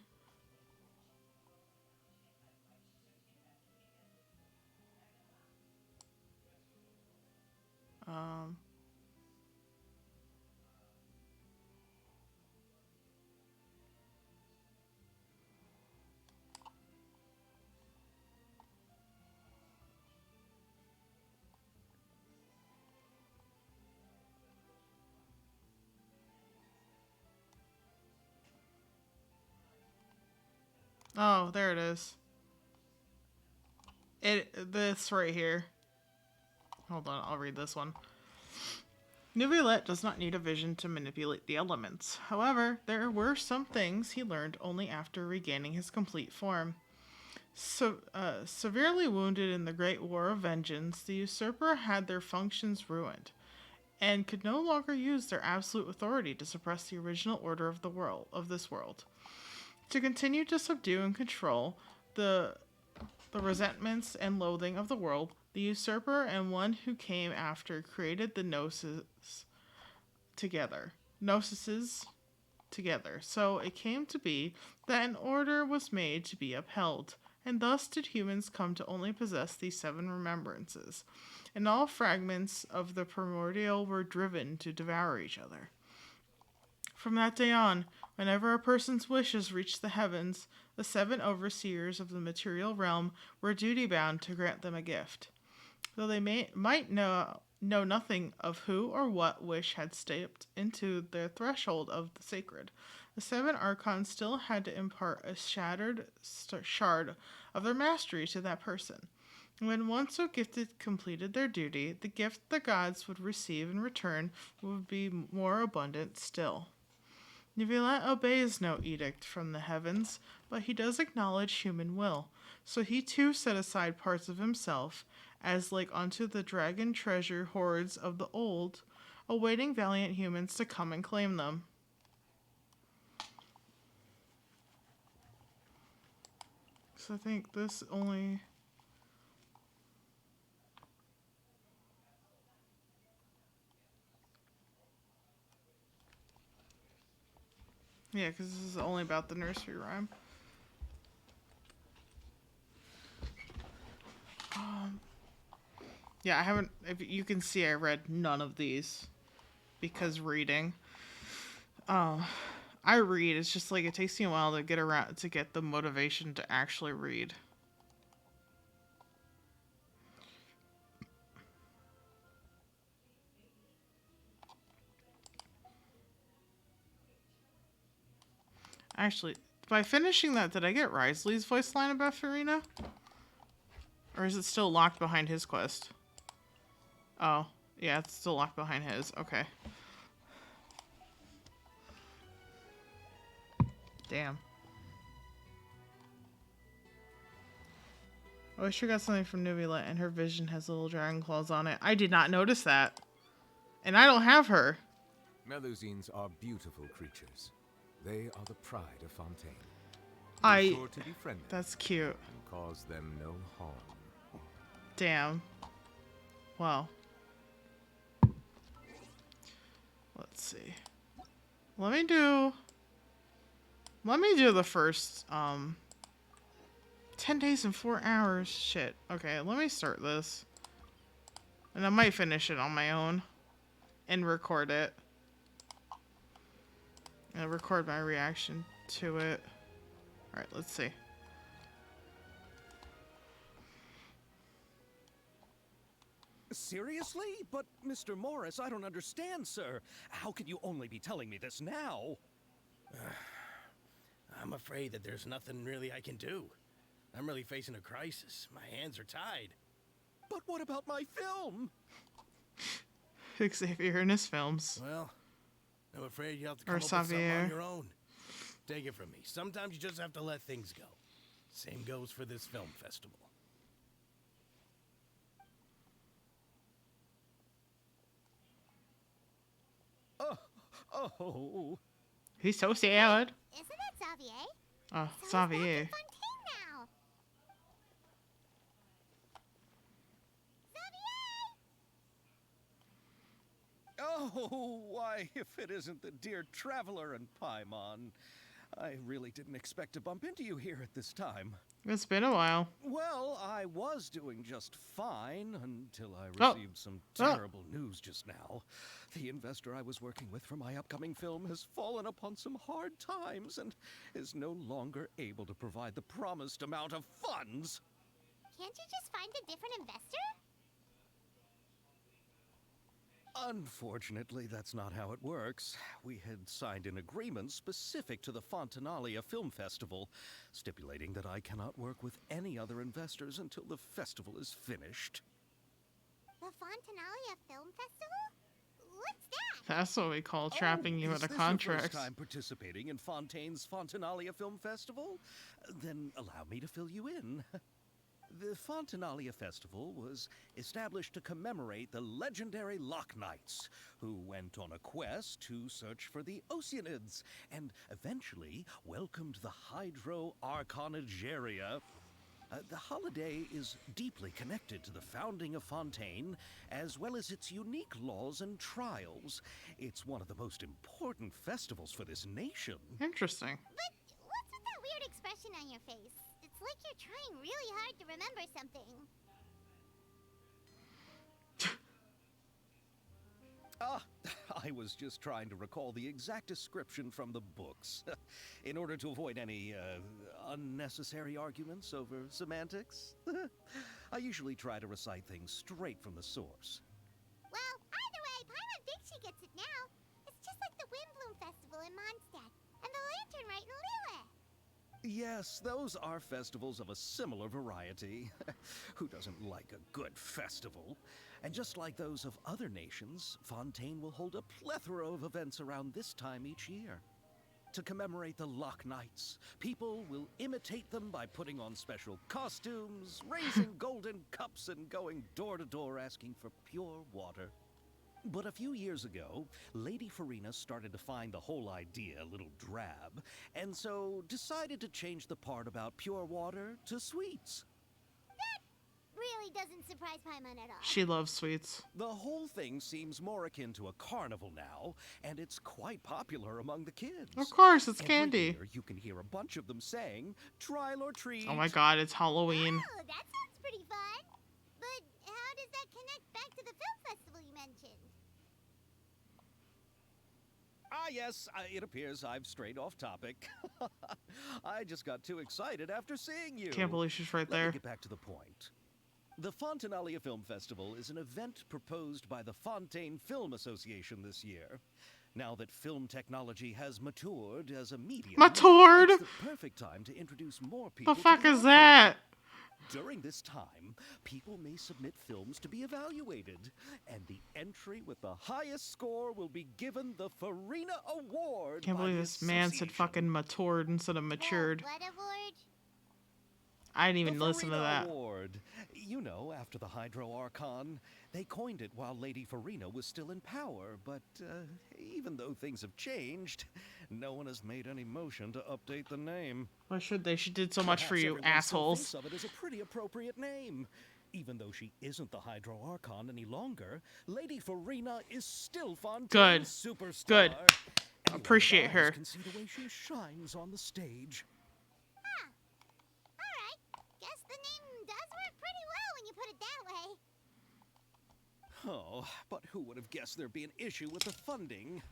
Oh, there it is. This right here. Hold on, I'll read this one. Neuvillette does not need a vision to manipulate the elements. However, there were some things he learned only after regaining his complete form. Severely wounded in the Great War of Vengeance, the usurper had their functions ruined, and could no longer use their absolute authority to suppress the original order of this world. To continue to subdue and control the resentments and loathing of the world, the usurper and one who came after created the Gnosis together. So it came to be that an order was made to be upheld, and thus did humans come to only possess these 7 remembrances, and all fragments of the primordial were driven to devour each other. From that day on, whenever a person's wishes reached the heavens, the 7 overseers of the material realm were duty-bound to grant them a gift. Though they might know nothing of who or what wish had stepped into the threshold of the sacred, the 7 archons still had to impart a shattered shard of their mastery to that person. When one so gifted completed their duty, the gift the gods would receive in return would be more abundant still. Neuvillette obeys no edict from the heavens, but he does acknowledge human will, so he too set aside parts of himself, as like unto the dragon treasure hoards of the old, awaiting valiant humans to come and claim them. So I think this only... Yeah, because this is only about the nursery rhyme. Yeah, I haven't... If you can see, I read none of these. Because reading. I read, it's just like it takes me a while to get the motivation to actually read. Actually, by finishing that, did I get Risley's voice line about Farina? Or is it still locked behind his quest? Oh, yeah, it's still locked behind his. Okay. Damn. Oh, I sure got something from Neuvillette, and her vision has little dragon claws on it. I did not notice that. And I don't have her. Melusines are beautiful creatures. They are the pride of Fontaine. Be sure to befriend them. That's cute. And cause them no harm. Damn. Well. Let's see. Let me do the first 10 days and 4 hours. Shit. Okay, let me start this. And I might finish it on my own and record it. And record my reaction to it. Alright, let's see. Seriously? But, Mr. Morris, I don't understand, sir. How could you only be telling me this now? I'm afraid that there's nothing really I can do. I'm really facing a crisis. My hands are tied. But what about my film? Xavier in his films. Well, I'm afraid you have to come Or up with something Xavier. on your own. Take it from me. Sometimes you just have to let things go. Same goes for this film festival. Oh. He's so sad. Isn't that Xavier? Oh, So Xavier. he's back in Fontaine now. Oh, why, if it isn't the dear traveler and Paimon. I really didn't expect to bump into you here at this time. It's been a while. Well, I was doing just fine until I Oh. received some Oh. terrible news just now. The investor I was working with for my upcoming film has fallen upon some hard times and is no longer able to provide the promised amount of funds. Can't you just find a different investor? Unfortunately, that's not how it works. We had signed an agreement specific to the Fontanalia Film Festival, stipulating that I cannot work with any other investors until the festival is finished. The Fontanalia Film Festival? What's that? That's what we call trapping you Is in a this contract. your first time participating in Fontaine's Fontanalia Film Festival? Then allow me to fill you in. The Fontanalia Festival was established to commemorate the legendary Loch Knights, who went on a quest to search for the Oceanids, and eventually welcomed the Hydro Arconageria. The holiday is deeply connected to the founding of Fontaine, as well as its unique laws and trials. It's one of the most important festivals for this nation. Interesting. But what's with that weird expression on your face? It's like you're trying really hard to remember something. I was just trying to recall the exact description from the books, in order to avoid any unnecessary arguments over semantics. I usually try to recite things straight from the source. Well, either way, Paimon thinks she gets it now. It's just like the Windbloom Festival in Mondstadt, and the Lantern Rite in Lille. Yes, those are festivals of a similar variety. Who doesn't like a good festival? And just like those of other nations, Fontaine will hold a plethora of events around this time each year. To commemorate the Loch Knights, people will imitate them by putting on special costumes, raising golden cups, and going door to door asking for pure water. But a few years ago, Lady Farina started to find the whole idea a little drab, and so decided to change the part about pure water to sweets. Really doesn't surprise Paimon at all. She loves sweets. The whole thing seems more akin to a carnival now, and it's quite popular among the kids. Of course, it's Every candy. year, you can hear a bunch of them saying, "Trial or treat." Oh my god, it's Halloween. Oh, that sounds pretty fun. But how does that connect back to the film festival you mentioned? Ah, yes, it appears I've strayed off topic. I just got too excited after seeing you. Can't believe she's right Let there. me get back to the point. The Fontanalia Film Festival is an event proposed by the Fontaine Film Association this year. Now that film technology has matured as a medium, Matured? it's the perfect time to introduce more people. The fuck to the is art that? form. During this time, people may submit films to be evaluated, and the entry with the highest score will be given the Farina Award. Can't by believe the this man said fucking matured instead of matured. What award? I didn't even The listen to Farina that. Award. You know, after the Hydro Archon. They coined it while Lady Farina was still in power, but even though things have changed, no one has made any motion to update the name. Why should they? She did so much for Perhaps you, everyone still assholes. thinks of it as a pretty appropriate name. Even though she isn't the Hydro Archon any longer, Lady Farina is still Good. Fontaine's superstar. Good. Anyone Appreciate with eyes her. can see the way she shines on the stage. Alright, guess the name does work pretty well when you put it that way. Oh, but who would have guessed there'd be an issue with the funding?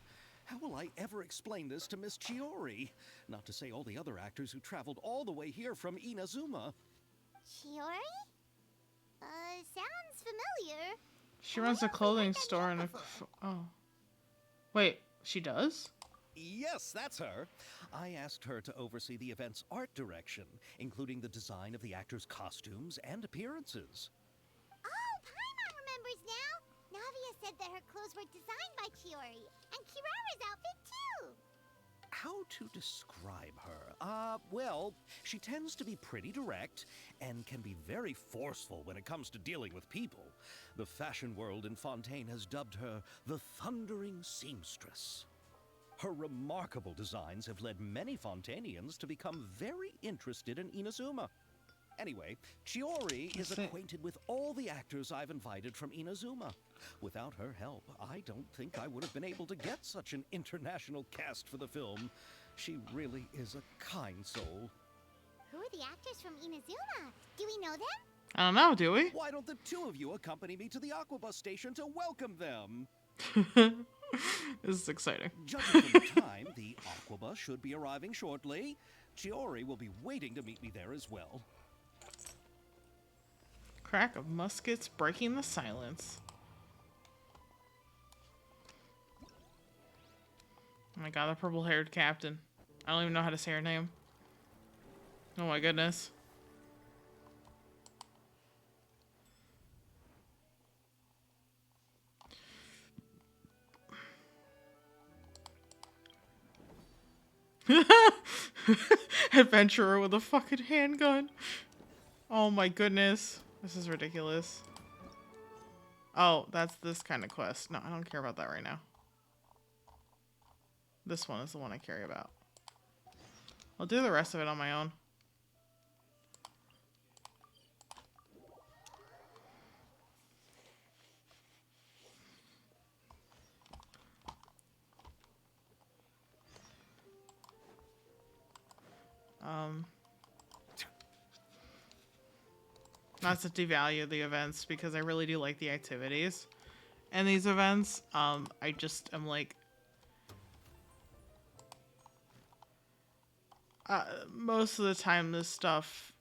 How will I ever explain this to Miss Chiori? Not to say all the other actors who traveled all the way here from Inazuma. Chiori? Sounds familiar. She runs a clothing store and a... Oh. Wait, she does? Yes, that's her. I asked her to oversee the event's art direction, including the design of the actors' costumes and appearances. Oh, Paimon remembers now. Navia said that her clothes were designed by Chiori, and Kirara's outfit too. How to describe her? Well, she tends to be pretty direct and can be very forceful when it comes to dealing with people. The fashion world in Fontaine has dubbed her the Thundering Seamstress. Her remarkable designs have led many Fontainians to become very interested in Inazuma. Anyway, Chiori is acquainted with all the actors I've invited from Inazuma. Without her help, I don't think I would have been able to get such an international cast for the film. She really is a kind soul. Who are the actors from Inazuma? Do we know them? I don't know, do we? Why don't the two of you accompany me to the Aquabus station to welcome them? This is exciting. Judging from the time, the Aquabus should be arriving shortly. Chiori will be waiting to meet me there as well. Crack of muskets breaking the silence. Oh my god, the purple-haired captain. I don't even know how to say her name. Oh my goodness. Adventurer with a fucking handgun. Oh my goodness. This is ridiculous. Oh, that's this kind of quest. No, I don't care about that right now. This one is the one I care about. I'll do the rest of it on my own. Not to devalue the events, because I really do like the activities and these events. I just am like, most of the time this stuff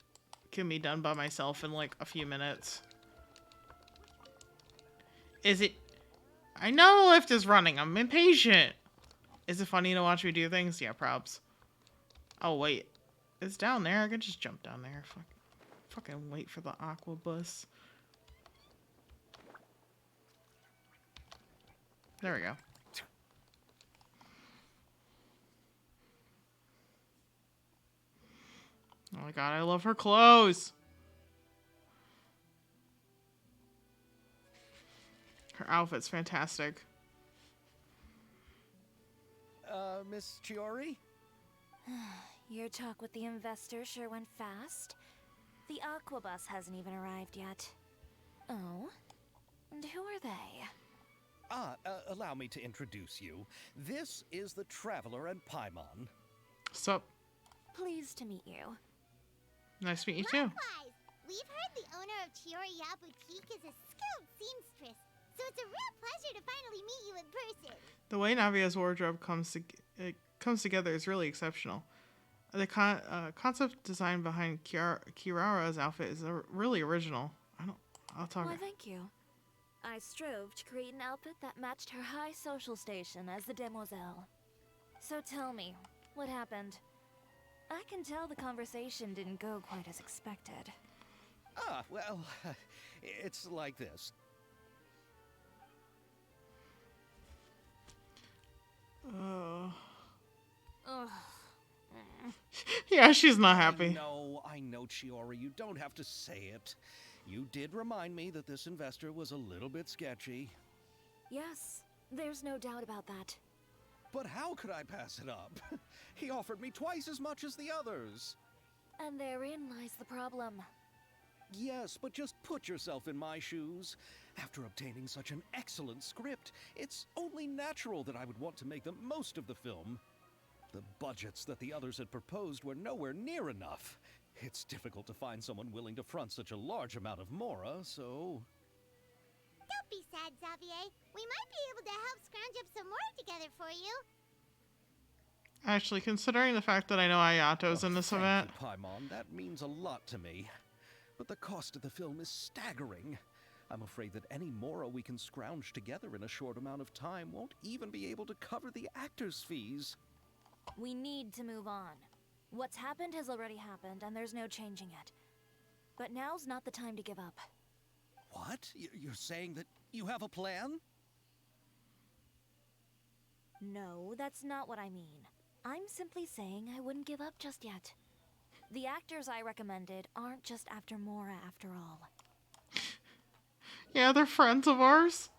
can be done by myself in like a few minutes. Is it? I know the lift is running. I'm impatient. Is it funny to watch me do things? Yeah, props. Oh wait, it's down there. I could just jump down there. Fucking wait for the aqua bus. There we go. Oh my god, I love her clothes. Her outfit's fantastic. Miss Chiori? Your talk with the investor sure went fast. The Aquabus hasn't even arrived yet. Oh? And who are they? Allow me to introduce you. This is the Traveler and Paimon. Sup? Pleased to meet you. Nice to meet you too. Likewise. We've heard the owner of Chioriya Boutique is a skilled seamstress, so it's a real pleasure to finally meet you in person. The way Navia's wardrobe comes together is really exceptional. The concept design behind Kirara's outfit is really original. I'll talk. Why, thank you. I strove to create an outfit that matched her high social station as the demoiselle. So tell me, what happened? I can tell the conversation didn't go quite as expected. Well, it's like this. Yeah, she's not happy. I know, Chiori, you don't have to say it. You did remind me that this investor was a little bit sketchy. Yes, there's no doubt about that. But how could I pass it up? He offered me twice as much as the others. And therein lies the problem. Yes, but just put yourself in my shoes. After obtaining such an excellent script, it's only natural that I would want to make the most of the film. The budgets that the others had proposed were nowhere near enough. It's difficult to find someone willing to front such a large amount of mora, so... Don't be sad, Xavier. We might be able to help scrounge up some more together for you. Actually, considering the fact that I know Ayato's in this event... Thank you, Paimon. That means a lot to me. But the cost of the film is staggering. I'm afraid that any mora we can scrounge together in a short amount of time won't even be able to cover the actors' fees. We need to move on. What's happened has already happened, and there's no changing it. But now's not the time to give up. What? You're saying that you have a plan? No, that's not what I mean. I'm simply saying I wouldn't give up just yet. The actors I recommended aren't just after Mora after all. Yeah, they're friends of ours.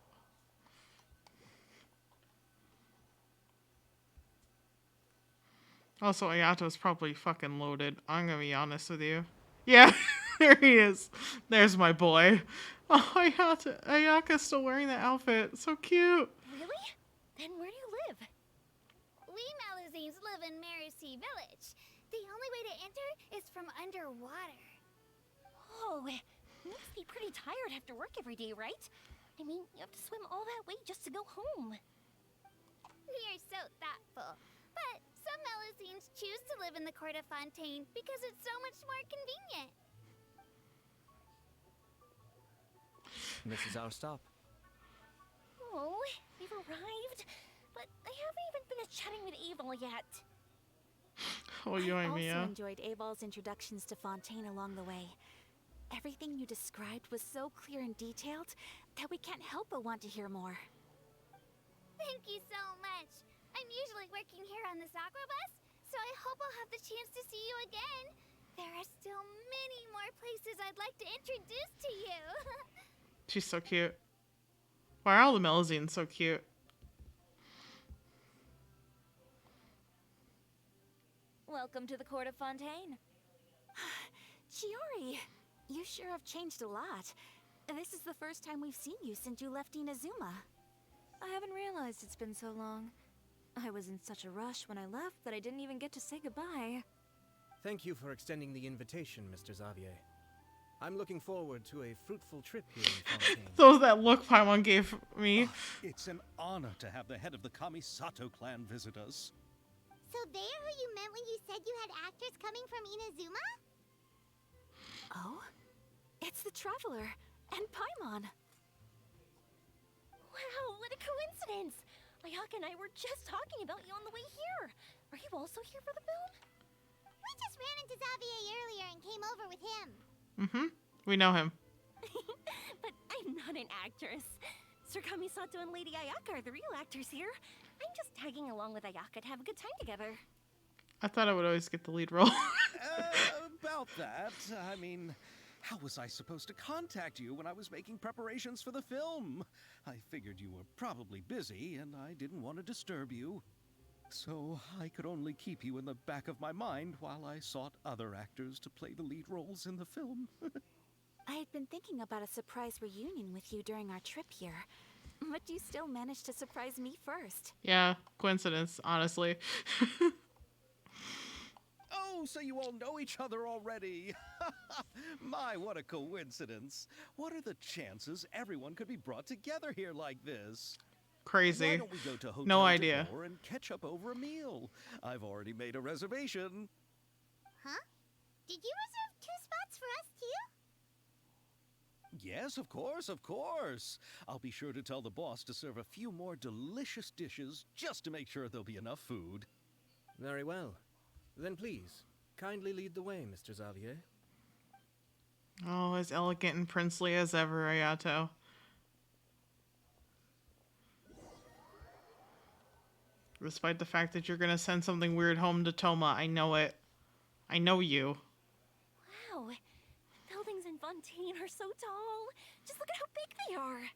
Also, Ayato's probably fucking loaded. I'm gonna be honest with you. Yeah, there he is. There's my boy. Oh, Ayaka's still wearing that outfit. So cute. Really? Then where do you live? We Melusines live in Mercy Village. The only way to enter is from underwater. Oh, you must be pretty tired after work every day, right? I mean, you have to swim all that way just to go home. You're so thoughtful. But some Melusines choose to live in the Court of Fontaine because it's so much more convenient. This is our stop. Oh, we've arrived. But I haven't even finished chatting with Abel yet. Oh, you and I Mia. also enjoyed Abel's introductions to Fontaine along the way. Everything you described was so clear and detailed that we can't help but want to hear more. Thank you so much. I'm usually working here on this aqua bus, so I hope I'll have the chance to see you again. There are still many more places I'd like to introduce to you. She's so cute. Why are all the Melusines so cute? Welcome to the Court of Fontaine. Chiori, you sure have changed a lot. This is the first time we've seen you since you left Inazuma. I haven't realized it's been so long. I was in such a rush when I left that I didn't even get to say goodbye. Thank you for extending the invitation, Mr. Xavier. I'm looking forward to a fruitful trip here in Fontaine. So that look Paimon gave me. It's an honor to have the head of the Kamisato clan visit us. So they're who you meant when you said you had actors coming from Inazuma? Oh? It's the Traveler and Paimon. Wow, what a coincidence! Ayaka and I were just talking about you on the way here. Are you also here for the film? We just ran into Xavier earlier and came over with him. Mm-hmm. We know him. But I'm not an actress. Sir Kamisato and Lady Ayaka are the real actors here. I'm just tagging along with Ayaka to have a good time together. I thought I would always get the lead role. About that, I mean, how was I supposed to contact you when I was making preparations for the film? I figured you were probably busy, and I didn't want to disturb you. So I could only keep you in the back of my mind while I sought other actors to play the lead roles in the film. I had been thinking about a surprise reunion with you during our trip here, but you still managed to surprise me first. Yeah, coincidence, honestly. Oh, so you all know each other already. My, what a coincidence. What are the chances everyone could be brought together here like this? Crazy. Why don't we go to Hotel No idea. Decor and catch up over a meal? I've already made a reservation. Huh? Did you reserve 2 spots for us too? Yes, of course, of course. I'll be sure to tell the boss to serve a few more delicious dishes just to make sure there'll be enough food. Very well. Then please, kindly lead the way, Mr. Xavier. Oh, as elegant and princely as ever, Ayato. Despite the fact that you're gonna send something weird home to Toma, I know it. I know you. Wow, buildings in Fontaine are so tall. Just look at how big they are.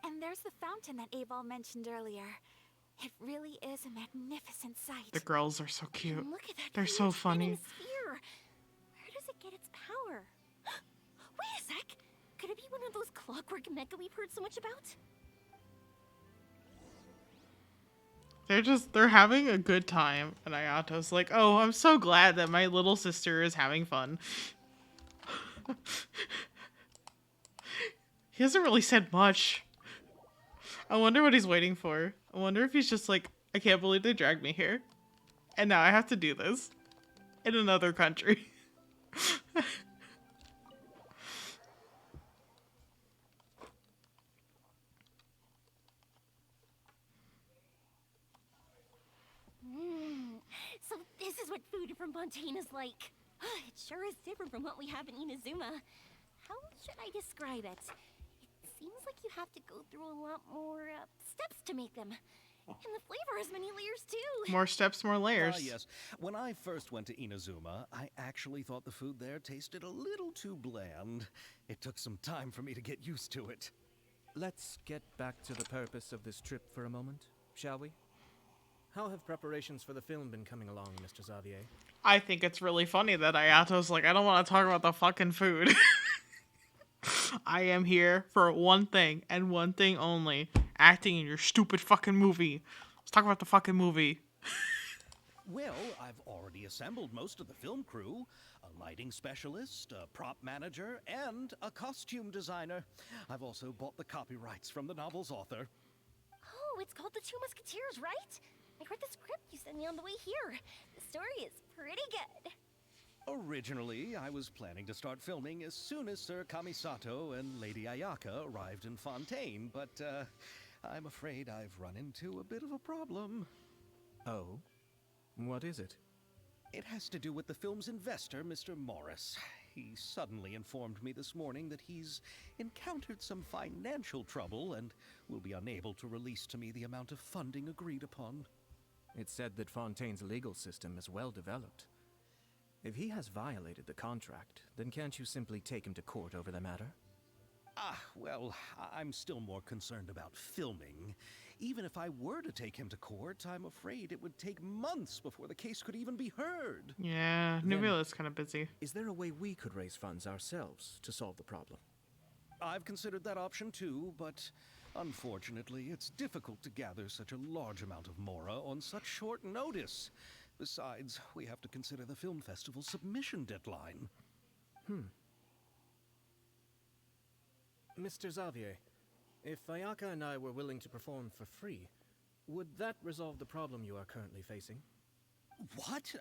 And there's the fountain that Abel mentioned earlier. It really is a magnificent sight. The girls are so cute. And look at that They're so huge funny. spinning sphere. Where does it get its power? Could it be one of those clockwork mecha we've heard so much about? They're having a good time, and Ayato's like, oh, I'm so glad that my little sister is having fun. He hasn't really said much. I wonder what he's waiting for. I wonder if he's just like, I can't believe they dragged me here. And now I have to do this. In another country. So this is what food from Fontaine is like. It sure is different from what we have in Inazuma. How should I describe it? It seems like you have to go through a lot more steps to make them. And the flavor has many layers too. More steps, more layers. Yes. When I first went to Inazuma, I actually thought the food there tasted a little too bland. It took some time for me to get used to it. Let's get back to the purpose of this trip for a moment, shall we? How have preparations for the film been coming along, Mr. Xavier? I think it's really funny that Ayato's like, I don't want to talk about the fucking food. I am here for one thing and one thing only. Acting in your stupid fucking movie. Let's talk about the fucking movie. Well, I've already assembled most of the film crew. A lighting specialist, a prop manager, and a costume designer. I've also bought the copyrights from the novel's author. Oh, it's called The Two Musketeers, right? I read the script you sent me on the way here. The story is pretty good. Originally, I was planning to start filming as soon as Sir Kamisato and Lady Ayaka arrived in Fontaine, but I'm afraid I've run into a bit of a problem. Oh? What is it? It has to do with the film's investor, Mr. Morris. He suddenly informed me this morning that he's encountered some financial trouble and will be unable to release to me the amount of funding agreed upon. It's said that Fontaine's legal system is well developed. If he has violated the contract, then can't you simply take him to court over the matter? Well, I'm still more concerned about filming. Even if I were to take him to court, I'm afraid it would take months before the case could even be heard. Yeah, Nubila's kind of busy. Is there a way we could raise funds ourselves to solve the problem? I've considered that option too, but unfortunately, it's difficult to gather such a large amount of mora on such short notice. Besides, we have to consider the film festival's submission deadline. Mr. Xavier, if Ayaka and I were willing to perform for free, would that resolve the problem you are currently facing? What?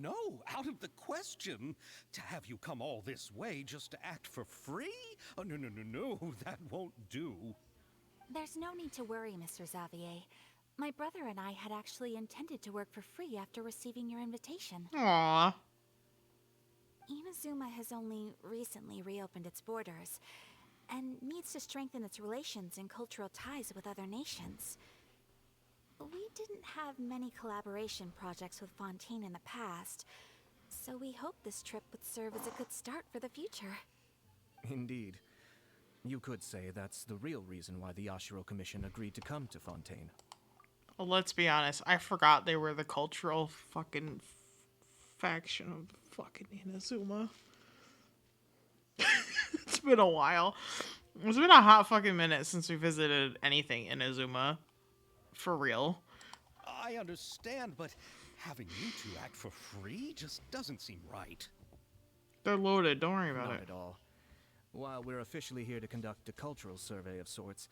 No, out of the question. To have you come all this way just to act for free? Oh, no, that won't do. There's no need to worry, Mr. Xavier. My brother and I had actually intended to work for free after receiving your invitation. Aww. Inazuma has only recently reopened its borders, and needs to strengthen its relations and cultural ties with other nations. We didn't have many collaboration projects with Fontaine in the past, so we hoped this trip would serve as a good start for the future. Indeed. You could say that's the real reason why the Yashiro Commission agreed to come to Fontaine. Well, let's be honest. I forgot they were the cultural fucking faction of fucking Inazuma. It's been a while. It's been a hot fucking minute since we visited anything Inazuma. For real. I understand, but having you two act for free just doesn't seem right. They're loaded. Don't worry about Not it. at all. While we're officially here to conduct a cultural survey of sorts,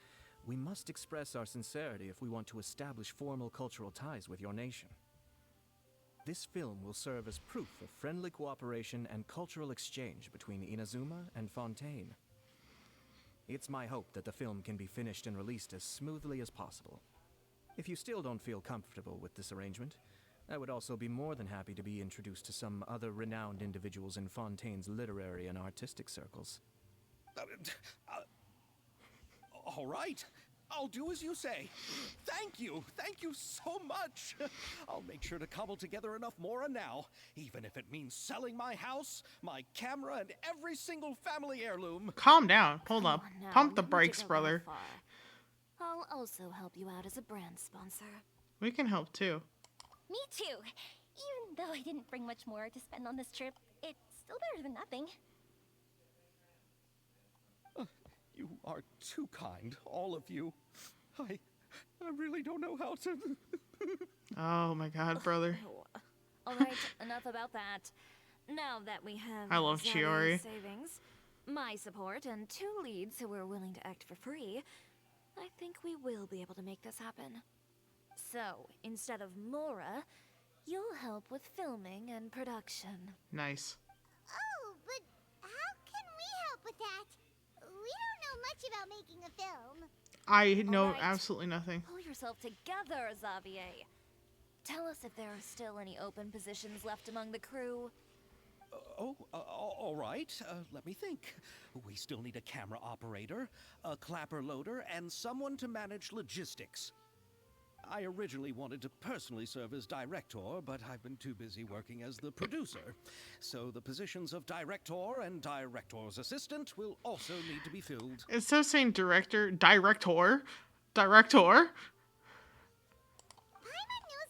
we must express our sincerity if we want to establish formal cultural ties with your nation. This film will serve as proof of friendly cooperation and cultural exchange between Inazuma and Fontaine. It's my hope that the film can be finished and released as smoothly as possible. If you still don't feel comfortable with this arrangement, I would also be more than happy to be introduced to some other renowned individuals in Fontaine's literary and artistic circles. All right. I'll do as you say. Thank you so much. I'll make sure to cobble together enough mora now, even if it means selling my house, my camera, and every single family heirloom. Calm down. Hold up. now, Pump the you brakes, didn't go brother. far. I'll also help you out as a brand sponsor. We can help too. Me too. Even though I didn't bring much more to spend on this trip, it's still better than nothing. You are too kind, all of you. I really don't know how to... Oh my god, brother. Alright, enough about that. Now that we have I love Xavier's Chiori. savings, my support, and 2 leads who are willing to act for free, I think we will be able to make this happen. So, instead of Mora, you'll help with filming and production. Nice. Oh, but how can we help with that? We don't know much about making a film. I know Alright. absolutely nothing. Pull yourself together, Xavier. Tell us if there are still any open positions left among the crew. All right. Let me think. We still need a camera operator, a clapper loader, and someone to manage logistics. I originally wanted to personally serve as director, but I've been too busy working as the producer. So the positions of director and director's assistant will also need to be filled. Instead of saying director. Paimon knows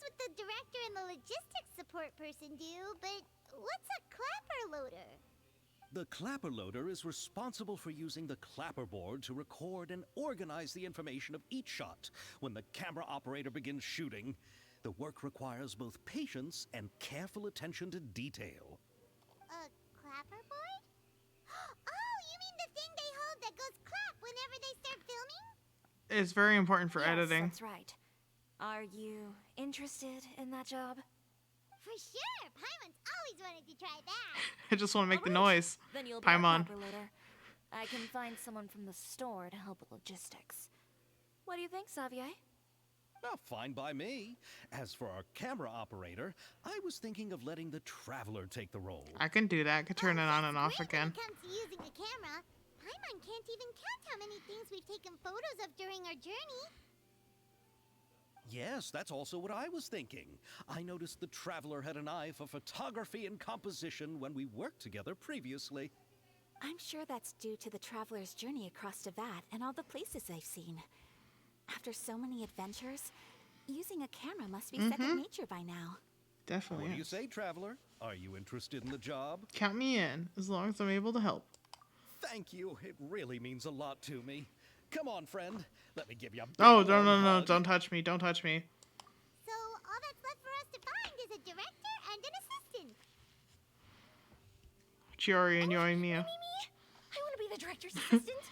what the director and the logistics support person do, but what's a clapper loader? The clapper loader is responsible for using the clapperboard to record and organize the information of each shot. When the camera operator begins shooting, the work requires both patience and careful attention to detail. A clapperboard? Oh, you mean the thing they hold that goes clap whenever they start filming? It's very important for Yes, editing. That's right. Are you interested in that job? For sure! Paimon's always wanted to try that. I just want to make the noise. Then you'll be our Paimon. clapper loader. I can find someone from the store to help with logistics. What do you think, Xavier? Oh, fine by me. As for our camera operator, I was thinking of letting the Traveler take the role. I can do that. I can turn it on and off again. When it comes to using a camera, Paimon can't even count how many things we've taken photos of during our journey. Yes, that's also what I was thinking. I noticed the Traveler had an eye for photography and composition when we worked together previously. I'm sure that's due to the traveler's journey across Devat and all the places they've seen. After so many adventures, using a camera must be second nature by now. Definitely. What do you is. say, Traveler? Are you interested in the job? Count me in, as long as I'm able to help. Thank you. It really means a lot to me. Come on, friend. Let me give you a big Oh, warm no, hug. don't touch me, don't touch me. So all that's left for us to find is a director and an assistant. Chiori and Yoimiya. I want to be the director's assistant.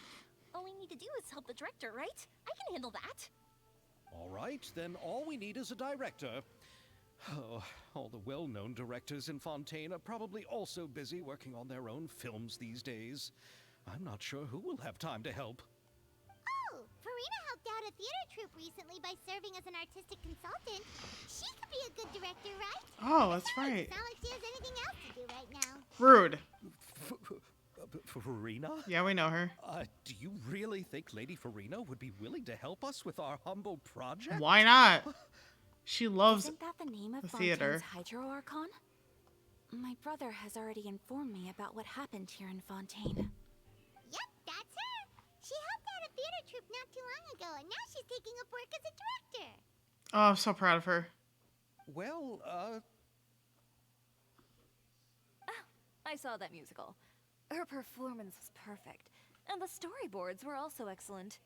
All we need to do is help the director, right? I can handle that. All right, then all we need is a director. Oh, all the well-known directors in Fontaine are probably also busy working on their own films these days. I'm not sure who will have time to help. Oh, Farina helped out a theater troupe recently by serving as an artistic consultant. She could be a good director, right? Oh, that's right. It's not like she has anything else to do right now. Rude. Farina? Yeah, we know her. Do you really think Lady Farina would be willing to help us with our humble project? Why not? She loves Isn't that the name of the Fontaine's theater. Hydro Archon? My brother has already informed me about what happened here in Fontaine. Yep, that's her. She helped out a theater troupe not too long ago, and now she's taking up work as a director. Oh, I'm so proud of her. Well, I saw that musical. Her performance was perfect, and the storyboards were also excellent.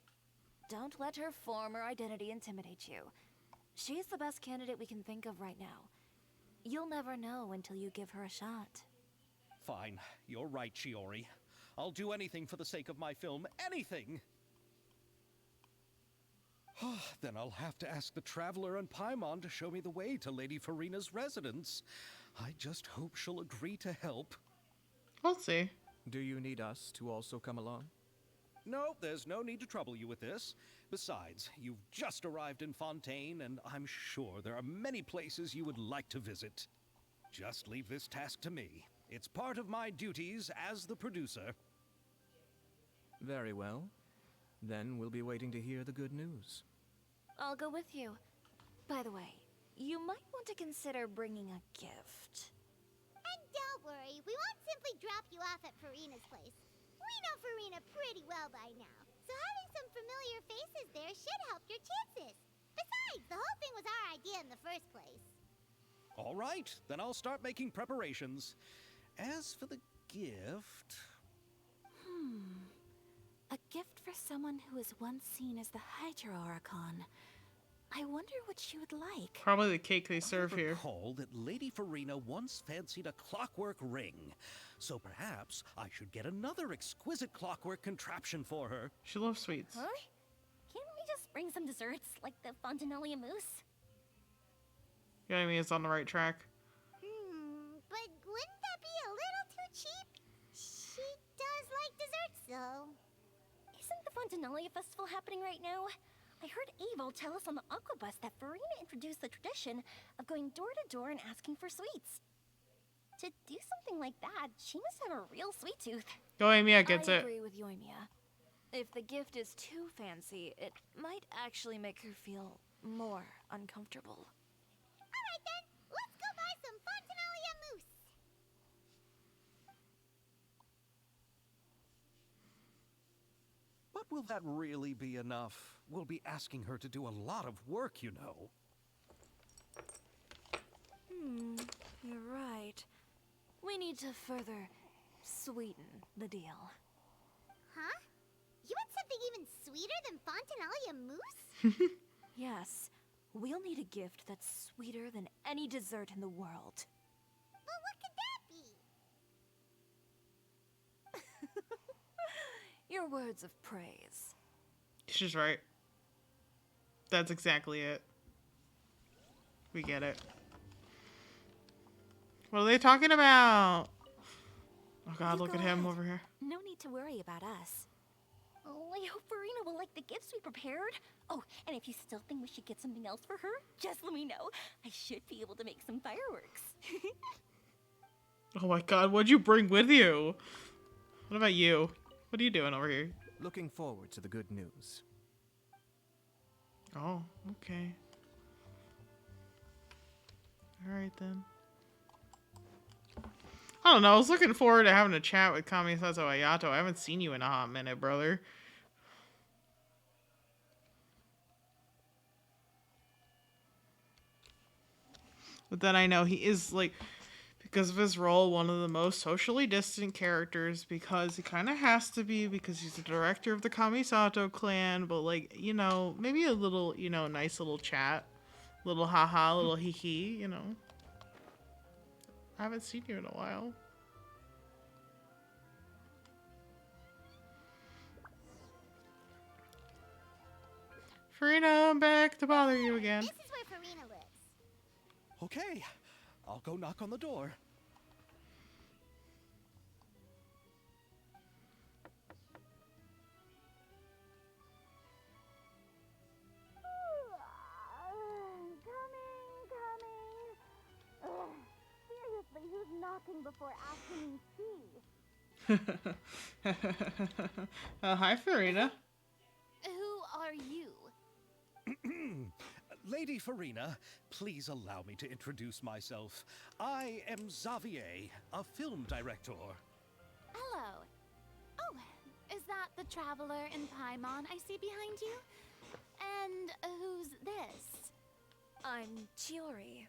Don't let her form or identity intimidate you. She's the best candidate we can think of right now. You'll never know until you give her a shot. fine. You're right, Chiori. I'll do anything for the sake of my film. Anything! Then I'll have to ask the Traveler and Paimon to show me the way to Lady Farina's residence. I just hope she'll agree to help. We'll see. Do you need us to also come along? No, there's no need to trouble you with this. Besides, you've just arrived in Fontaine, and I'm sure there are many places you would like to visit. Just leave this task to me. It's part of my duties as the producer. Very well. Then we'll be waiting to hear the good news. I'll go with you. By the way, you might want to consider bringing a gift. And don't worry, we won't simply drop you off at Farina's place. We know Farina pretty well by now, so having some familiar faces there should help your chances. Besides, the whole thing was our idea in the first place. All right, then I'll start making preparations. As for the gift... A gift for someone who was once seen as the Hydra Oricon. I wonder what she would like. Probably the cake they serve I here. recall that Lady Farina once fancied a clockwork ring, so perhaps I should get another exquisite clockwork contraption for her. She loves sweets. Huh? Can't we just bring some desserts, like the Fontinalia mousse? You know what I mean? It's on the right track. But wouldn't that be a little too cheap? She does like desserts, though. Isn't the Fontinalia festival happening right now? I heard Abel tell us on the Aquabus that Farina introduced the tradition of going door to door and asking for sweets. To do something like that, she must have a real sweet tooth. Yoimiya gets I it. agree with Yoimiya. If the gift is too fancy, it might actually make her feel more uncomfortable. Alright then, let's go buy some Fontinalia mousse. But will that really be enough? We'll be asking her to do a lot of work, you know. You're right. We need to further sweeten the deal. Huh? You want something even sweeter than Fontinalia mousse? Yes, we'll need a gift that's sweeter than any dessert in the world. Well, what could that be? Your words of praise. She's right. That's exactly it. We get it. What are they talking about? Oh god, You look go at him ahead. over here. No need to worry about us. Oh, I hope Farina will like the gifts we prepared. Oh, and if you still think we should get something else for her, just let me know. I should be able to make some fireworks. Oh my god, what'd you bring with you? What about you? What are you doing over here? Looking forward to the good news. Oh, okay. Alright then. I don't know, I was looking forward to having a chat with Kamisato Ayato. I haven't seen you in a hot minute, brother. But then I know he is, like, because of his role, one of the most socially distant characters, because he kind of has to be, because he's the director of the Kamisato clan, but, like, you know, maybe a little, you know, nice little chat. Little haha, little hee hee, you know. I haven't seen you in a while. Farina, I'm back to bother you again. This is where Farina lives. Okay, I'll go knock on the door. Ugh, seriously, who's knocking before asking me tea? Hi, Farina. Who are you? Lady Farina, please allow me to introduce myself. I am Xavier, a film director. Hello. Oh, is that the traveler in Paimon I see behind you? And who's this? I'm Chiori.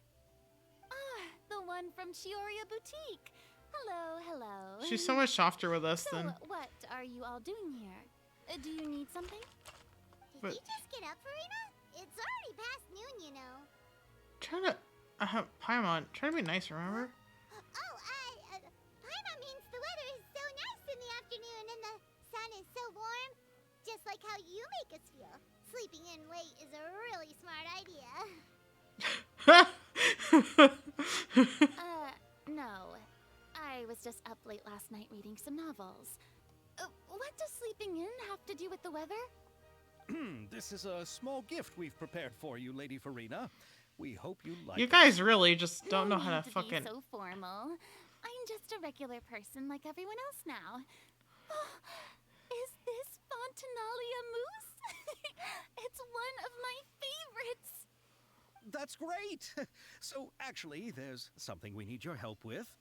Ah, the one from Chioria Boutique. Hello, hello. She's so much softer with us So, than... what are you all doing here? Do you need something? Did you just get up, Farina? It's already past noon, you know. Trying to... Paimon, trying to be nice, remember? Paimon means the weather is so nice in the afternoon and the sun is so warm. Just like how you make us feel. Sleeping in late is a really smart idea. No. I was just up late last night reading some novels. What does sleeping in have to do with the weather? This is a small gift we've prepared for you, Lady Farina. We hope you like You it. guys really just don't No know how need to be fucking... so formal. I'm just a regular person like everyone else now. Oh, is this Fontinalia mousse? It's one of my favorites. That's great! So, actually, there's something we need your help with.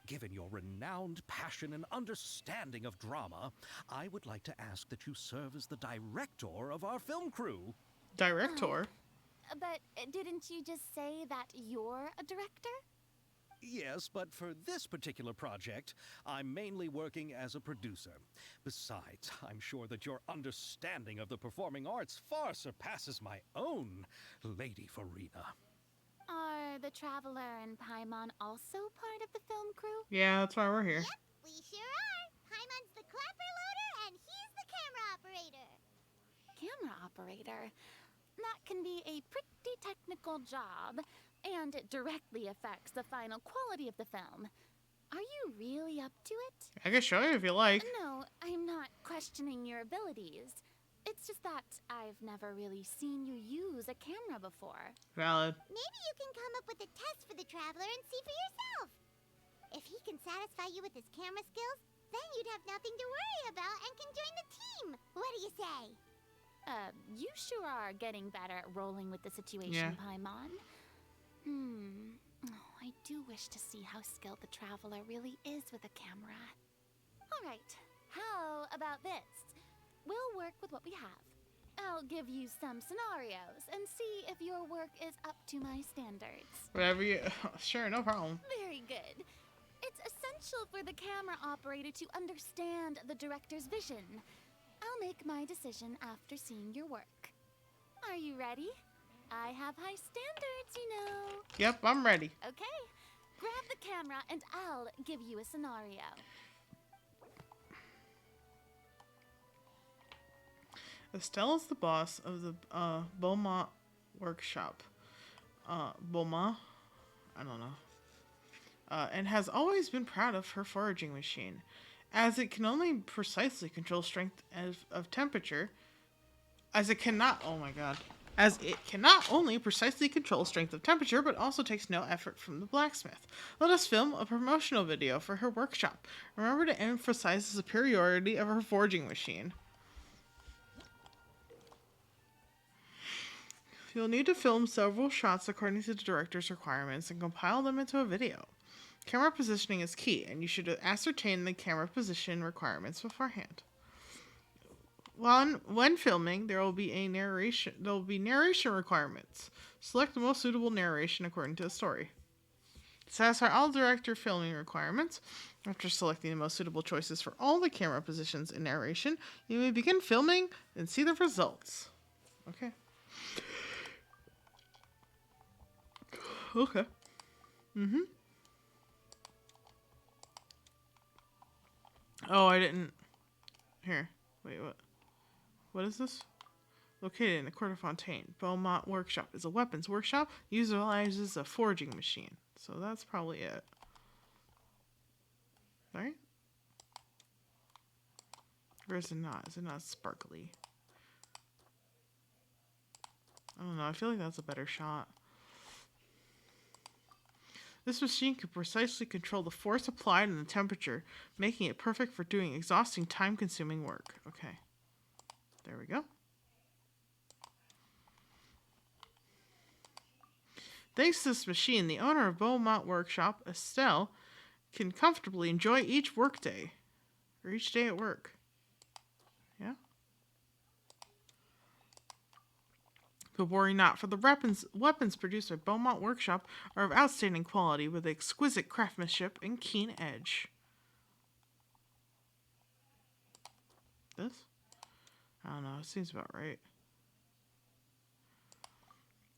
Given your renowned passion and understanding of drama, I would like to ask that you serve as the director of our film crew. Director? But didn't you just say that you're a director? Yes, but for this particular project, I'm mainly working as a producer. Besides, I'm sure that your understanding of the performing arts far surpasses my own, Lady Farina. Are the Traveler and Paimon also part of the film crew? Yeah, that's why we're here. We sure are. Paimon's the clapper loader, and he's the camera operator. Camera operator? That can be a pretty technical job, and it directly affects the final quality of the film. Are you really up to it? I can show you if you like. No, I'm not questioning your abilities. It's just that I've never really seen you use a camera before. Valid. Maybe you can come up with a test for the Traveler and see for yourself. If he can satisfy you with his camera skills, then you'd have nothing to worry about and can join the team. What do you say? You sure are getting better at rolling with the situation, Yeah. Paimon. Oh, I do wish to see how skilled the Traveler really is with a camera. Alright, how about this? We'll work with what we have. I'll give you some scenarios and see if your work is up to my standards. Whatever you... Sure, no problem. Very good. It's essential for the camera operator to understand the director's vision. I'll make my decision after seeing your work. Are you ready? I have high standards, you know. Yep, I'm ready. Okay. Grab the camera and I'll give you a scenario. Estelle is the boss of the Beaumont workshop. Beaumont? I don't know. And has always been proud of her foraging machine, as it can only precisely control strength of temperature, as it cannot only precisely control strength of temperature, but also takes no effort from the blacksmith. Let us film a promotional video for her workshop. Remember to emphasize the superiority of her foraging machine. You'll need to film several shots according to the director's requirements and compile them into a video. Camera positioning is key, and you should ascertain the camera position requirements beforehand. When filming, there will be narration requirements. Select the most suitable narration according to the story. To satisfy all director filming requirements, after selecting the most suitable choices for all the camera positions and narration, you may begin filming and see the results. Okay. Okay. Oh, I didn't... Here. Wait, what? What is this? Located in the Court of Fontaine, Beaumont Workshop is a weapons workshop. Utilizes a forging machine. So that's probably it. Right? Or is it not? Is it not sparkly? I don't know. I feel like that's a better shot. This machine can precisely control the force applied and the temperature, making it perfect for doing exhausting, time-consuming work. Okay. There we go. Thanks to this machine, the owner of Beaumont Workshop, Estelle, can comfortably enjoy each workday. Or each day at work. Yeah? But worry not, for the weapons produced by Beaumont Workshop are of outstanding quality with exquisite craftsmanship and keen edge. This? I don't know, it seems about right.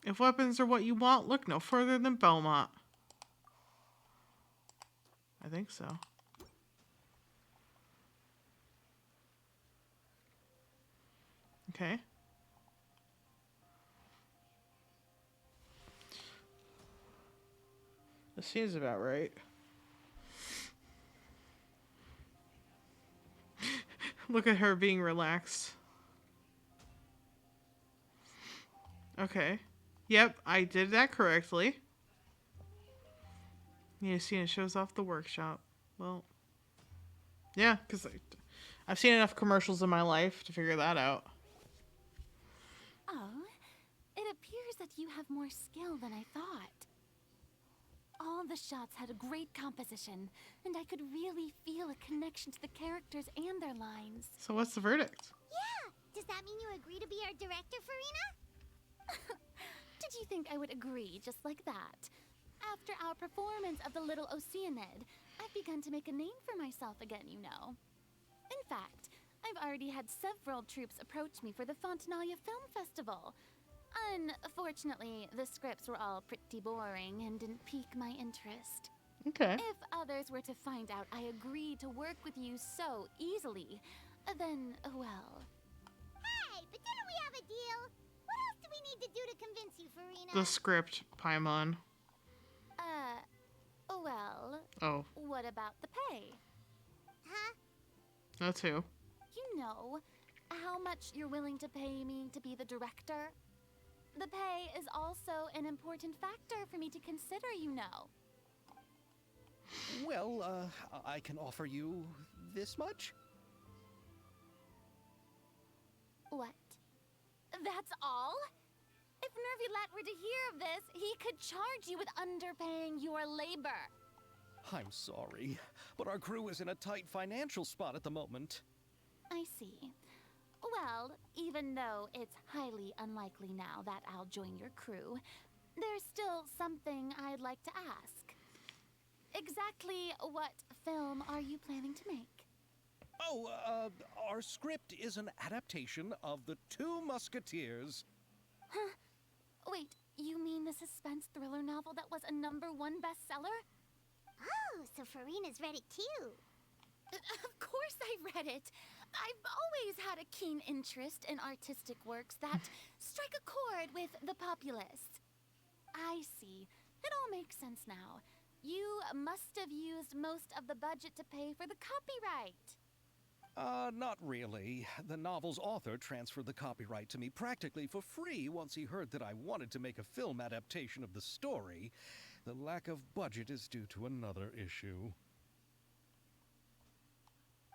If weapons are what you want, look no further than Beaumont. I think so. Okay. This seems about right. Look at her being relaxed. Okay. Yep, I did that correctly. You see, it shows off the workshop. Well, yeah, because I've seen enough commercials in my life to figure that out. Oh, it appears that you have more skill than I thought. All the shots had a great composition, and I could really feel a connection to the characters and their lines. So what's the verdict? Yeah! Does that mean you agree to be our director, Farina? Did you think I would agree just like that? After our performance of the Little Oceanid, I've begun to make a name for myself again, you know. In fact, I've already had several troops approach me for the Fontanalia Film Festival. Unfortunately, the scripts were all pretty boring and didn't pique my interest. Okay. If others were to find out I agreed to work with you so easily, then, well... Hey, but didn't we have a deal? What else do we need to do to convince you, Farina? The script, Paimon. Well... Oh. What about the pay? Huh? That too. You know, how much you're willing to pay me to be the director? The pay is also an important factor for me to consider, you know. Well, I can offer you this much? What? That's all? If Nervilet were to hear of this, he could charge you with underpaying your labor. I'm sorry, but our crew is in a tight financial spot at the moment. I see. Well, even though it's highly unlikely now that I'll join your crew, there's still something I'd like to ask. Exactly what film are you planning to make? Oh, our script is an adaptation of The Two Musketeers. Huh? Wait, you mean the suspense thriller novel that was a #1 bestseller? Oh, so Farina's read it too. Of course I read it. I've always had a keen interest in artistic works that strike a chord with the populace. I see. It all makes sense now. You must have used most of the budget to pay for the copyright. Not really. The novel's author transferred the copyright to me practically for free once he heard that I wanted to make a film adaptation of the story. The lack of budget is due to another issue.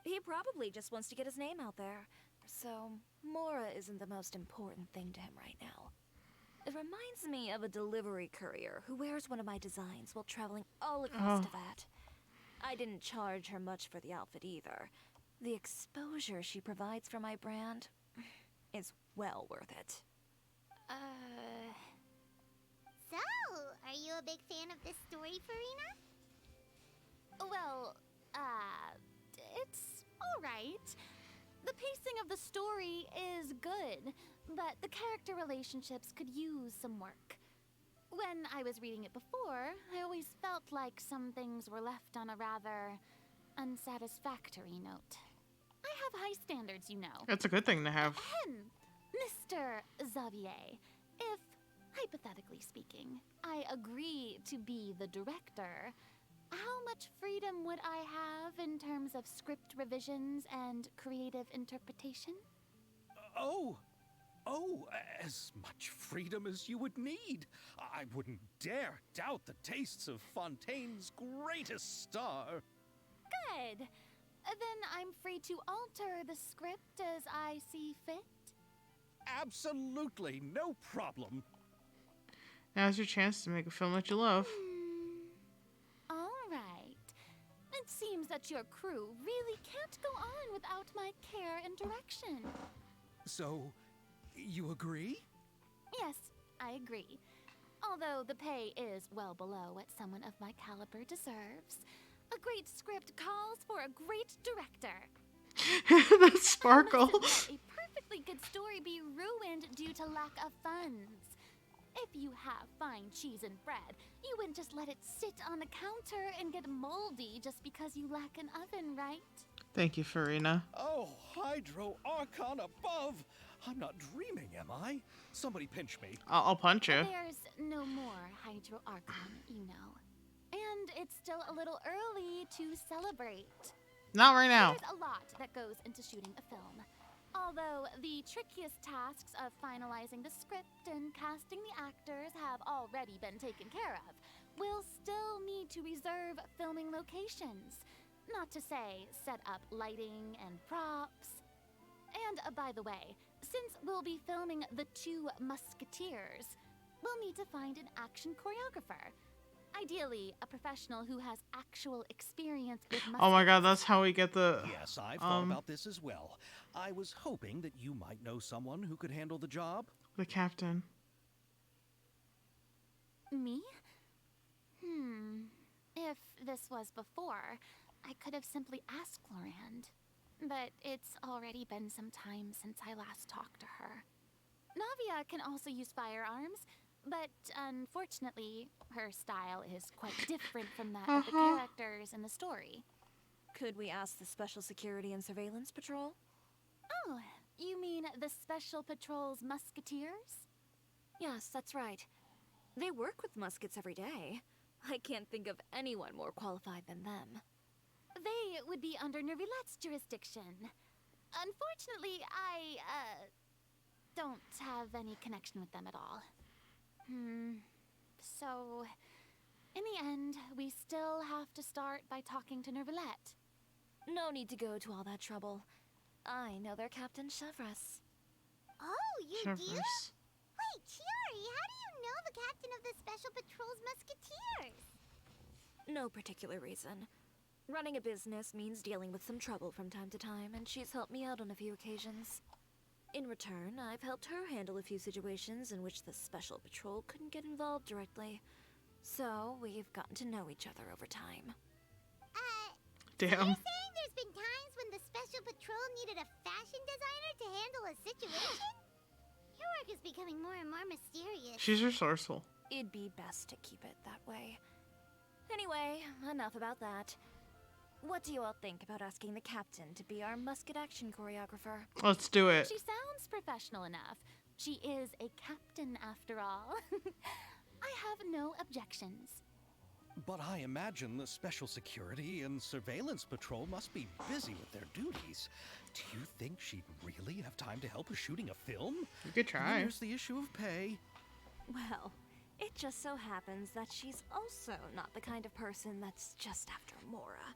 He probably just wants to get his name out there. So, Mora isn't the most important thing to him right now. It reminds me of a delivery courier who wears one of my designs while traveling all across Teyvat. I didn't charge her much for the outfit either. The exposure she provides for my brand is well worth it. So, are you a big fan of this story, Farina? Well, it's alright. The pacing of the story is good, but the character relationships could use some work. When I was reading it before, I always felt like some things were left on a rather unsatisfactory note. I have high standards, you know. That's a good thing to have. Mr. Xavier, if, hypothetically speaking, I agree to be the director, how much freedom would I have in terms of script revisions and creative interpretation? Oh, as much freedom as you would need. I wouldn't dare doubt the tastes of Fontaine's greatest star. Good. Then I'm free to alter the script as I see fit? Absolutely, no problem. Now's your chance to make a film that you love. All right. It seems that your crew really can't go on without my care and direction. So, you agree? Yes, I agree. Although the pay is well below what someone of my caliber deserves. A great script calls for a great director. The sparkle. I mustn't let a perfectly good story be ruined due to lack of funds. If you have fine cheese and bread, you wouldn't just let it sit on the counter and get moldy just because you lack an oven, right? Thank you, Farina. Oh, Hydro Archon above! I'm not dreaming, am I? Somebody pinch me. I'll punch you. There's no more Hydro Archon, you know. And it's still a little early to celebrate. Not right now. There's a lot that goes into shooting a film. Although the trickiest tasks of finalizing the script and casting the actors have already been taken care of, we'll still need to reserve filming locations. Not to say set up lighting and props. And by the way, since we'll be filming The Two Musketeers, we'll need to find an action choreographer. Ideally, a professional who has actual experience with muskets. Oh my god, that's how we get the... Yes, I've thought about this as well. I was hoping that you might know someone who could handle the job. The captain. Me? If this was before, I could have simply asked Lorand. But it's already been some time since I last talked to her. Navia can also use firearms, but unfortunately, her style is quite different from that of the characters in the story. Could we ask the Special Security and Surveillance Patrol? Oh, you mean the Special Patrol's musketeers? Yes, that's right. They work with muskets every day. I can't think of anyone more qualified than them. They would be under Nervilette's jurisdiction. Unfortunately, I, don't have any connection with them at all. So, in the end, we still have to start by talking to Nervilette. No need to go to all that trouble. I know their Captain Chevres. Oh, you do? Chevres. Wait, Chiori, how do you know the captain of the Special Patrol's Musketeers? No particular reason. Running a business means dealing with some trouble from time to time, and she's helped me out on a few occasions. In return, I've helped her handle a few situations in which the Special Patrol couldn't get involved directly. So, we've gotten to know each other over time. Damn. You're saying there's been times when the Special Patrol needed a fashion designer to handle a situation? Your work is becoming more and more mysterious. She's resourceful. It'd be best to keep it that way. Anyway, enough about that. What do you all think about asking the captain to be our musket action choreographer? Let's do it. She sounds professional enough. She is a captain after all. I have no objections. But I imagine the Special Security and Surveillance Patrol must be busy with their duties. Do you think she'd really have time to help with shooting a film? You could try. And there's the issue of pay. Well, it just so happens that she's also not the kind of person that's just after Mora.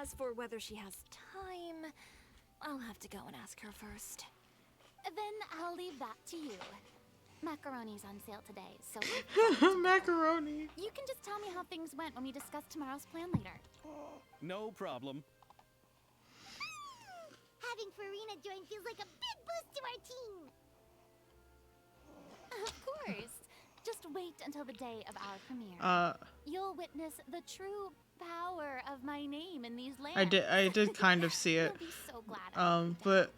As for whether she has time, I'll have to go and ask her first. Then I'll leave that to you. Macaroni's on sale today, so... Macaroni. You can just tell me how things went when we discuss tomorrow's plan later. No problem. Having Farina join feels like a big boost to our team. Of course. Just wait until the day of our premiere. You'll witness the true power of my name in these lands. I did kind of see it. You'll be so glad But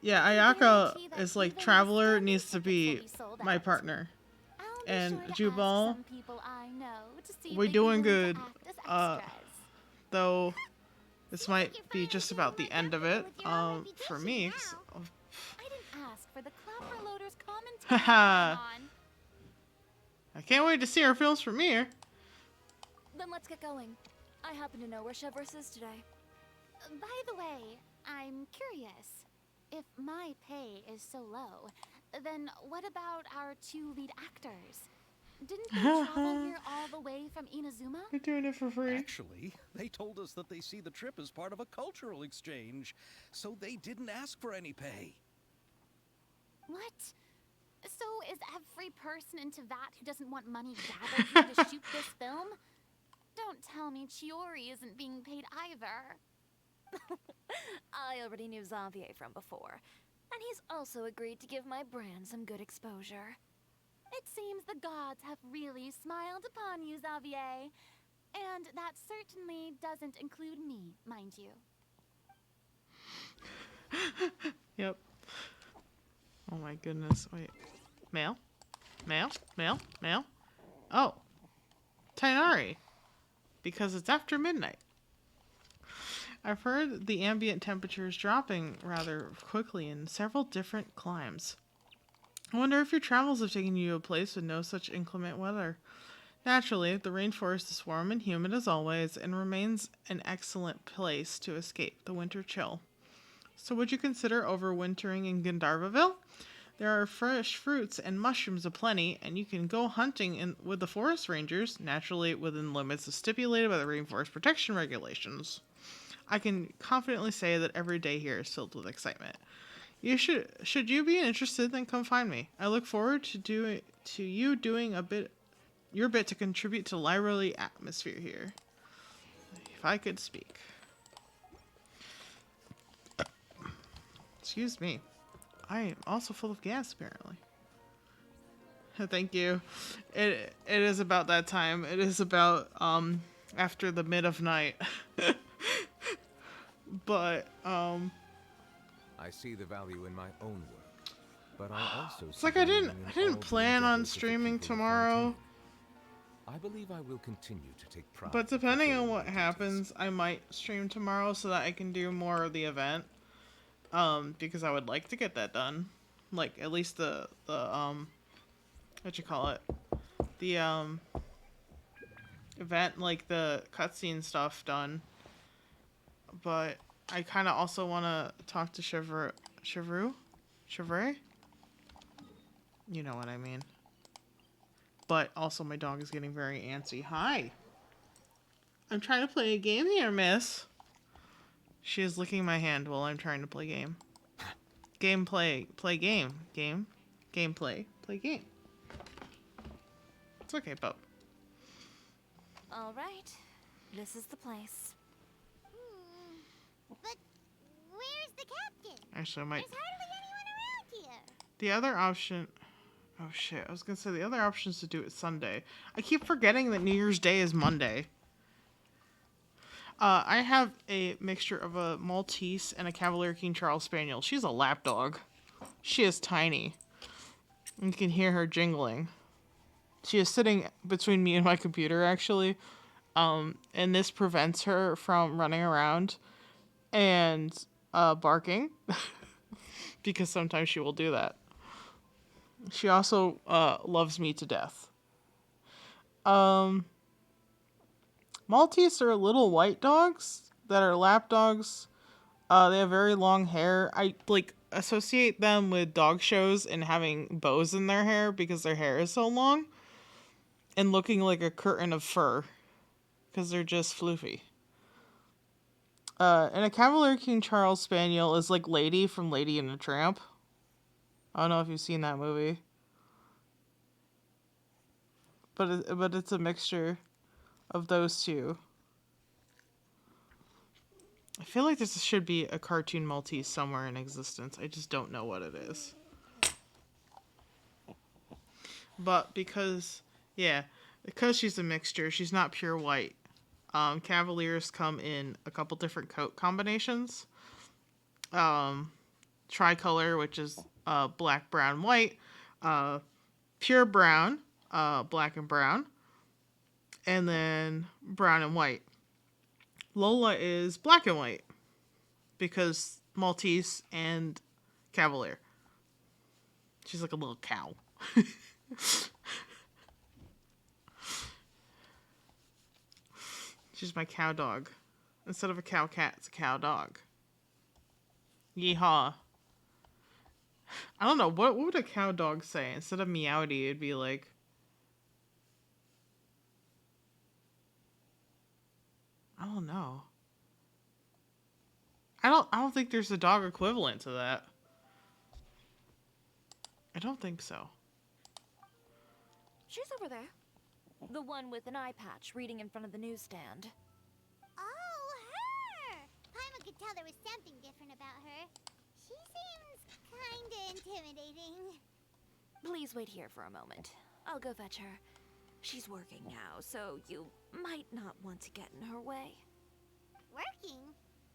yeah, Ayaka is like Traveler needs to be my partner. And Jubal, we're doing good. Though this might be just about the end of it. For me. I didn't ask for the Clapper Loader's commentary. Haha. I can't wait to see our film's premiere. Then let's get going. I happen to know where Chevres is today. By the way, I'm curious. If my pay is so low, then what about our two lead actors? Didn't they travel here all the way from Inazuma? We're doing it for free. Actually, they told us that they see the trip as part of a cultural exchange, so they didn't ask for any pay. What? So is every person in Teyvat who doesn't want money gathered here to shoot this film? Don't tell me Chiori isn't being paid either. I already knew Xavier from before, and he's also agreed to give my brand some good exposure. It seems the gods have really smiled upon you, Xavier. And that certainly doesn't include me, mind you. Yep. Oh my goodness. Wait. Mail? Mail? Mail? Mail? Oh. Tainari. Because it's after midnight. I've heard the ambient temperature is dropping rather quickly in several different climes. I wonder if your travels have taken you to a place with no such inclement weather. Naturally, the rainforest is warm and humid as always, and remains an excellent place to escape the winter chill. So would you consider overwintering in Gandharvaville? There are fresh fruits and mushrooms aplenty, and you can go hunting with the forest rangers, naturally within limits stipulated by the rainforest protection regulations. I can confidently say that every day here is filled with excitement. Should you be interested, then come find me. I look forward to you doing your bit to contribute to the lively atmosphere here. If I could speak. Excuse me. I am also full of gas, apparently. Thank you. It is about that time. It is about after the mid of night. But I see the value in my own work, but I also it's see like the I meaning didn't in all the plan on endeavors of the streaming people of tomorrow. Fontaine. I believe I will continue to take pride. But in depending on fulfilling what my happens, I might stream tomorrow so that I can do more of the event. Because I would like to get that done. Like at least the what you call it? The event, like the cutscene stuff done. But I kind of also want to talk to Chevrolet. You know what I mean. But also my dog is getting very antsy. Hi. I'm trying to play a game here, miss. She is licking my hand while I'm trying to play game. Gameplay. Play game. Game. Gameplay. Play game. It's okay, Bub. All right. This is the place. But where's the captain? Actually, I might... There's hardly anyone around here. The other option... Oh, shit. I was going to say the other option is to do it Sunday. I keep forgetting that New Year's Day is Monday. I have a mixture of a Maltese and a Cavalier King Charles Spaniel. She's a lapdog. She is tiny. You can hear her jingling. She is sitting between me and my computer, actually. And this prevents her from running around and barking. Because sometimes she will do that. She also loves me to death. Maltese are little white dogs that are lap dogs. They have very long hair. I associate them with dog shows and having bows in their hair because their hair is so long and looking like a curtain of fur because they're just floofy. And a Cavalier King Charles Spaniel is like Lady from Lady and the Tramp. I don't know if you've seen that movie. But it's a mixture of those two. I feel like this should be a cartoon Maltese somewhere in existence. I just don't know what it is. But because she's a mixture, she's not pure white. Cavaliers come in a couple different coat combinations. Tricolor, which is black, brown, white. Pure brown, black and brown. And then brown and white. Lola is black and white because Maltese and Cavalier. She's like a little cow. She's my cow dog. Instead of a cow cat, it's a cow dog. Yeehaw. I don't know, what would a cow dog say? Instead of meowdy, it'd be like... I don't know. I don't think there's a dog equivalent to that. I don't think so. She's over there. The one with an eye patch reading in front of the newsstand. Oh, her! Paimon could tell there was something different about her. She seems kinda intimidating. Please wait here for a moment. I'll go fetch her. She's working now, so you might not want to get in her way. Working?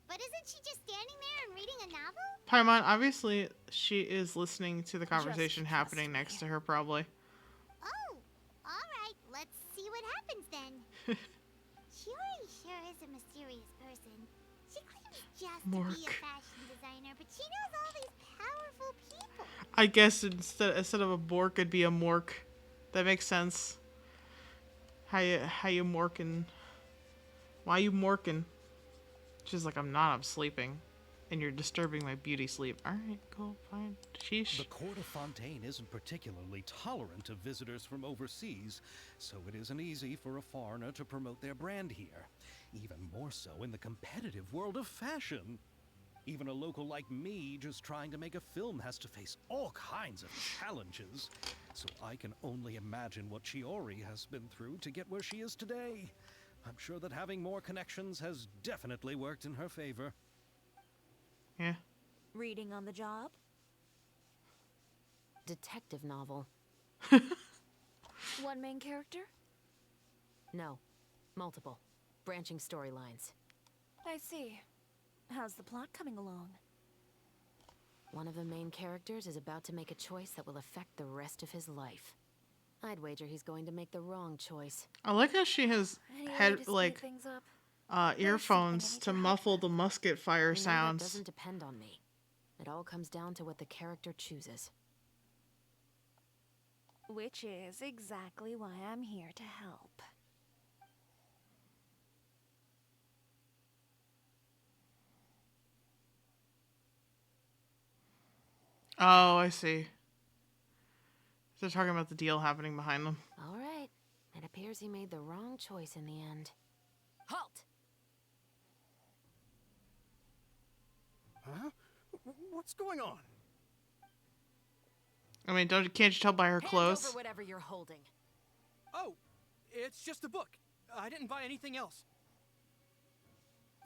But isn't she just standing there and reading a novel? Paimon, obviously, she is listening to the conversation happening next to her, probably. Oh, alright, let's see what happens then. Shiori sure is a mysterious person. She claims just to be a fashion designer, but she knows all these powerful people. I guess instead of a bork, it'd be a mork. That makes sense. How you morkin'? Why you morkin'? She's like, I'm not, I'm sleeping. And you're disturbing my beauty sleep. Alright, cool, fine. Sheesh. The court of Fontaine isn't particularly tolerant of visitors from overseas, so it isn't easy for a foreigner to promote their brand here. Even more so in the competitive world of fashion. Even a local like me just trying to make a film has to face all kinds of challenges. So I can only imagine what Shiori has been through to get where she is today. I'm sure that having more connections has definitely worked in her favor. Yeah. Reading on the job? Detective novel. One main character? No. Multiple. Branching storylines. I see. How's the plot coming along? One of the main characters is about to make a choice that will affect the rest of his life. I'd wager he's going to make the wrong choice. I like how she has earphones to muffle the musket fire That sounds. doesn't depend on me. It all comes down to what the character chooses. Which is exactly why I'm here to help. Oh, I see. They're talking about the deal happening behind them. All right. It appears he made the wrong choice in the end. Halt! Huh? What's going on? I mean, can't you tell by her clothes? Hand over whatever you're holding. Oh, it's just a book. I didn't buy anything else.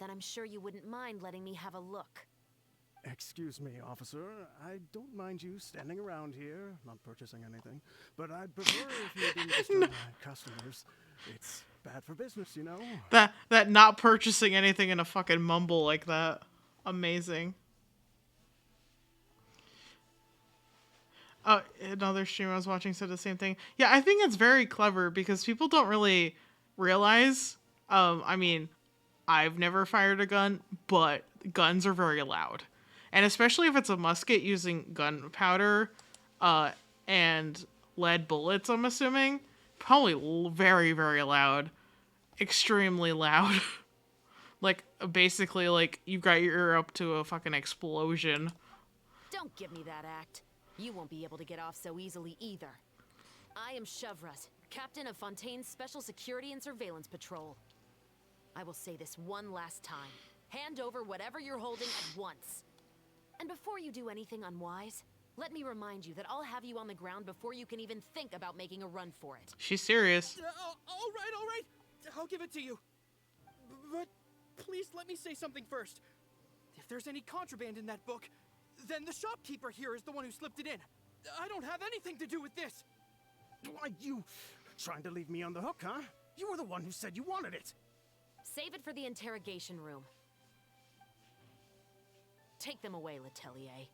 Then I'm sure you wouldn't mind letting me have a look. Excuse me, officer. I don't mind you standing around here, not purchasing anything, but I'd prefer if you didn't disturb my customers. It's bad for business, you know? That not purchasing anything in a fucking mumble like that. Amazing. Another streamer I was watching said the same thing. Yeah, I think it's very clever because people don't really realize. I mean, I've never fired a gun, but guns are very loud. And especially if it's a musket using gunpowder and lead bullets, I'm assuming. Probably very, very loud. Extremely loud. Like, basically, like, you've got your ear up to a fucking explosion. Don't give me that act. You won't be able to get off so easily either. I am Chevraz, captain of Fontaine's Special Security and Surveillance Patrol. I will say this one last time. Hand over whatever you're holding at once. And before you do anything unwise, let me remind you that I'll have you on the ground before you can even think about making a run for it. She's serious. All right. I'll give it to you. But please let me say something first. If there's any contraband in that book, then the shopkeeper here is the one who slipped it in. I don't have anything to do with this. Why, you trying to leave me on the hook, huh? You were the one who said you wanted it. Save it for the interrogation room. Take them away, Letelier.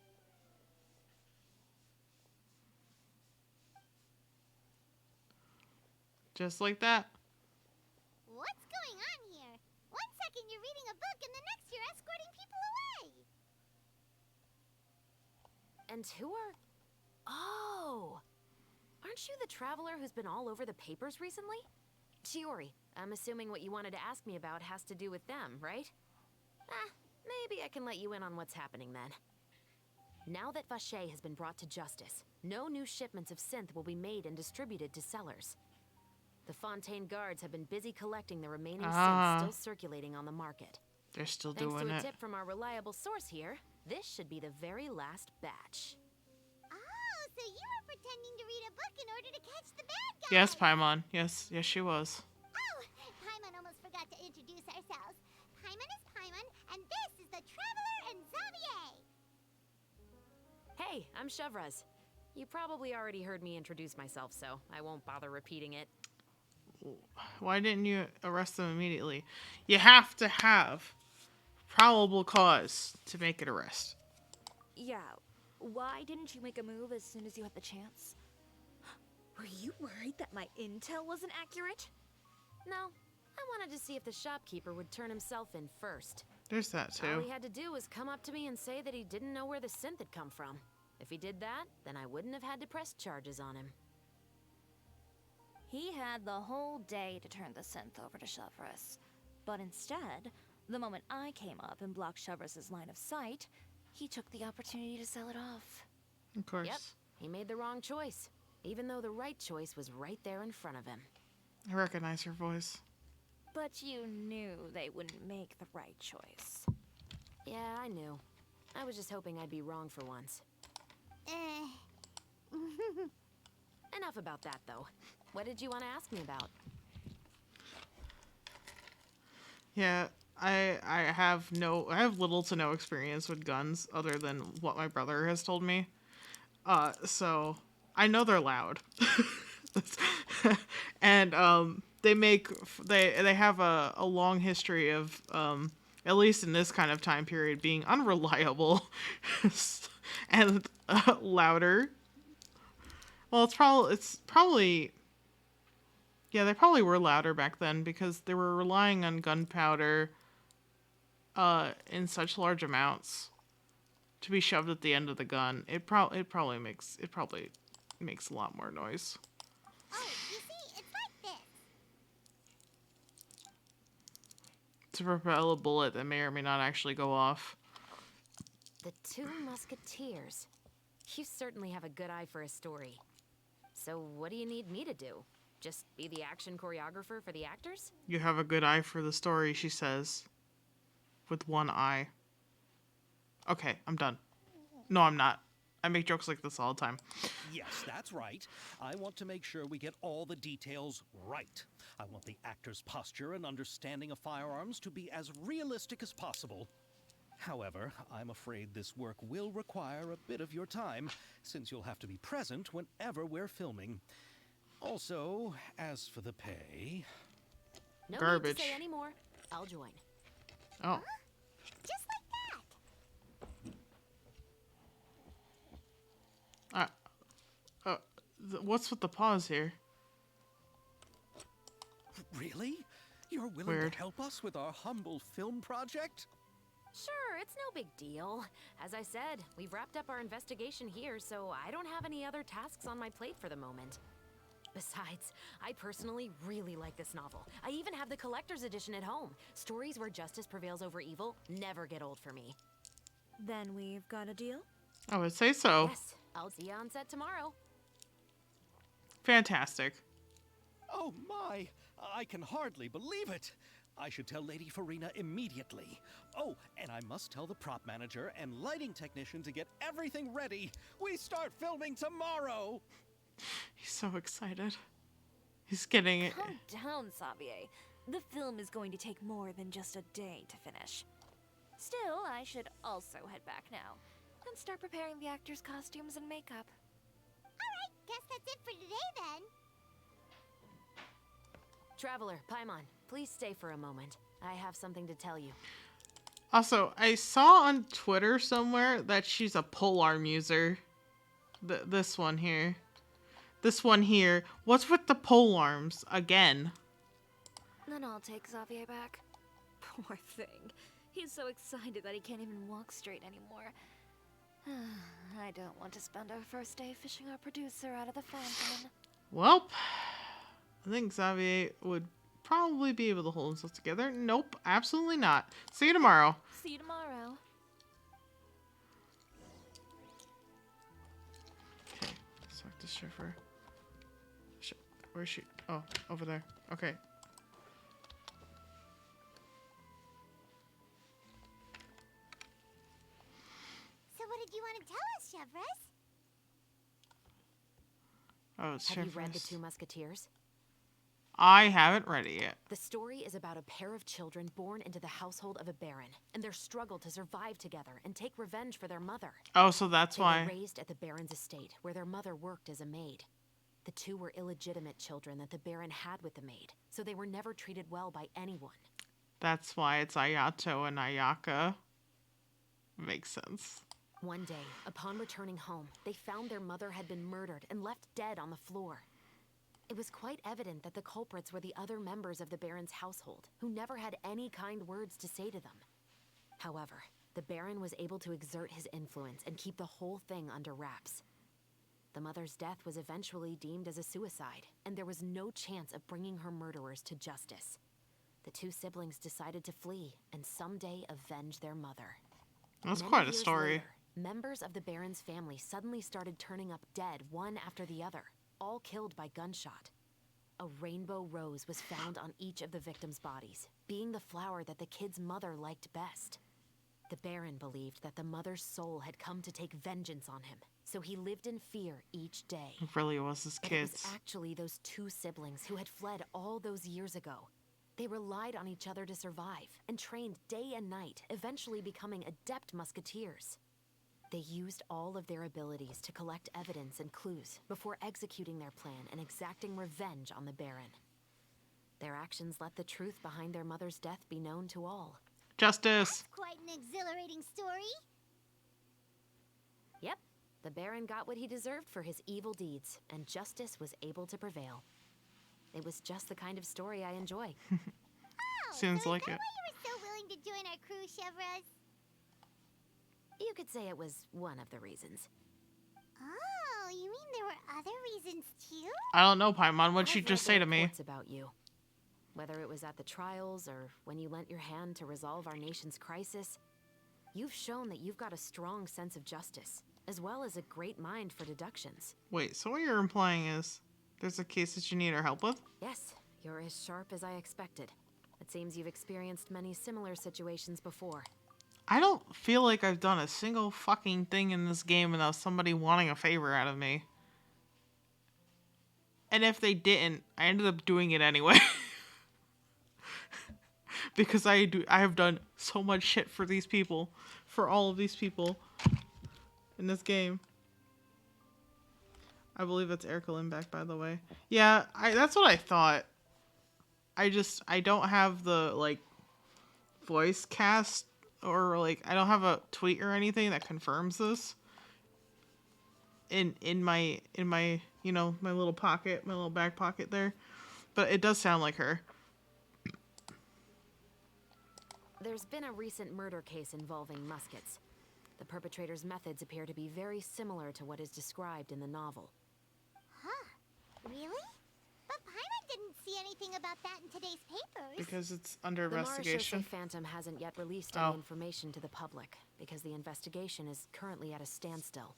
Just like that. What's going on here? One second you're reading a book and the next you're escorting people away. And who are... Oh! Aren't you the traveler who's been all over the papers recently? Chiori, I'm assuming what you wanted to ask me about has to do with them, right? Maybe I can let you in on what's happening then. Now that Vache has been brought to justice, no new shipments of synth will be made and distributed to sellers. The Fontaine guards have been busy collecting the remaining synth still circulating on the market. They're still Thanks doing to a it. tip from our reliable source here, this should be the very last batch. Oh, so you were pretending to read a book in order to catch the bad guy. Yes, Paimon. Yes, she was. Oh, Paimon almost forgot to introduce ourselves. Paimon is Paimon, and this is the Traveler and Xavier. Hey, I'm Chevraz. You probably already heard me introduce myself, so I won't bother repeating it. Why didn't you arrest them immediately? You have to have probable cause to make an arrest. Yeah, why didn't you make a move as soon as you had the chance? Were you worried that my intel wasn't accurate? No, I wanted to see if the shopkeeper would turn himself in first. There's that too. All he had to do was come up to me and say that he didn't know where the synth had come from. If he did that, then I wouldn't have had to press charges on him. He had the whole day to turn the synth over to Chevraz. But instead, the moment I came up and blocked Chevraz's line of sight, he took the opportunity to sell it off. Of course. Yep, he made the wrong choice, even though the right choice was right there in front of him. I recognize her voice. But you knew they wouldn't make the right choice. Yeah, I knew. I was just hoping I'd be wrong for once. Enough about that, though. What did you want to ask me about? Yeah, I have little to no experience with guns other than what my brother has told me. So I know they're loud. And they have a long history of at least in this kind of time period being unreliable and louder. Well, it's probably yeah, they probably were louder back then because they were relying on gunpowder in such large amounts to be shoved at the end of the gun. It probably makes a lot more noise. Oh, you see, it's like this. To propel a bullet that may or may not actually go off. The Two Musketeers. You certainly have a good eye for a story. So what do you need me to do? Just be the action choreographer for the actors? You have a good eye for the story, she says. With one eye. Okay, I'm done. No, I'm not. I make jokes like this all the time. Yes, that's right. I want to make sure we get all the details right. I want the actor's posture and understanding of firearms to be as realistic as possible. However, I'm afraid this work will require a bit of your time, since you'll have to be present whenever we're filming. Also, as for the pay... No Garbage. need to say any more. I'll join. Oh. Just like What's with the pause here? Really? You're willing Weird. to help us with our humble film project? Sure, it's no big deal. As I said, we've wrapped up our investigation here, so I don't have any other tasks on my plate for the moment. Besides, I personally really like this novel. I even have the collector's edition at home. Stories where justice prevails over evil never get old for me. Then we've got a deal? I would say so. Yes, I'll see you on set tomorrow. Fantastic. Oh my! I can hardly believe it! I should tell Lady Farina immediately. Oh, and I must tell the prop manager and lighting technician to get everything ready. We start filming tomorrow! He's so excited. He's getting it. Calm down, Xavier. The film is going to take more than just a day to finish. Still, I should also head back now and start preparing the actors' costumes and makeup. Alright, guess that's it for today then. Traveler, Paimon, please stay for a moment. I have something to tell you. Also, I saw on Twitter somewhere that she's a polearm user. This one here. This one here. What's with the polearms again? Then I'll take Xavier back. Poor thing. He's so excited that he can't even walk straight anymore. I don't want to spend our first day fishing our producer out of the fountain. Welp. I think Xavier would probably be able to hold himself together. Nope, absolutely not. See you tomorrow. See you tomorrow. Okay, let's talk to Schiffer. Where's she? Oh, over there. Okay. So what did you want to tell us, Chevres? Oh, it's Have you read The Schiffer's. Two Musketeers? I haven't read it yet. The story is about a pair of children born into the household of a baron and their struggle to survive together and take revenge for their mother. Oh, so that's They why. were raised at the baron's estate, where their mother worked as a maid. The two were illegitimate children that the baron had with the maid, so they were never treated well by anyone. That's why it's Ayato and Ayaka. Makes sense. One day, upon returning home, they found their mother had been murdered and left dead on the floor. It was quite evident that the culprits were the other members of the baron's household, who never had any kind words to say to them. However, the baron was able to exert his influence and keep the whole thing under wraps. The mother's death was eventually deemed as a suicide, and there was no chance of bringing her murderers to justice. The two siblings decided to flee and someday avenge their mother. That's Many quite a years story. later, members of the baron's family suddenly started turning up dead one after the other, all killed by gunshot. A rainbow rose was found on each of the victims' bodies, being the flower that the kid's mother liked best. The baron believed that the mother's soul had come to take vengeance on him, so he lived in fear each day. It really was his But it was kids. actually those two siblings who had fled all those years ago. They relied on each other to survive and trained day and night, eventually becoming adept musketeers. They used all of their abilities to collect evidence and clues before executing their plan and exacting revenge on the Baron. Their actions let the truth behind their mother's death be known to all. Justice. Quite an exhilarating story. Yep, the Baron got what he deserved for his evil deeds, and justice was able to prevail. It was just the kind of story I enjoy. Seems like Why it. you were so willing to join our crew, Chevrolet? You could say it was one of the reasons. Oh, you mean there were other reasons too? I don't know, Paimon. What'd she I've just read say the to me? reports about you. Whether it was at the trials or when you lent your hand to resolve our nation's crisis, you've shown that you've got a strong sense of justice, as well as a great mind for deductions. Wait, so what you're implying is there's a case that you need our help with? Yes, you're as sharp as I expected. It seems you've experienced many similar situations before. I don't feel like I've done a single fucking thing in this game without somebody wanting a favor out of me. And if they didn't, I ended up doing it anyway. Because I have done so much shit for these people, for all of these people in this game. I believe that's Erica Lindback, by the way. Yeah, that's what I thought. I don't have the, like, voice cast, or, like, I don't have a tweet or anything that confirms this. In my, you know, my little pocket, my little back pocket there. But it does sound like her. There's been a recent murder case involving muskets. The perpetrator's methods appear to be very similar to what is described in the novel. Huh? Really? But Paimon didn't see anything about that in today's papers. Because it's under The investigation. Marashose Phantom hasn't yet released any information to the public, because the investigation is currently at a standstill.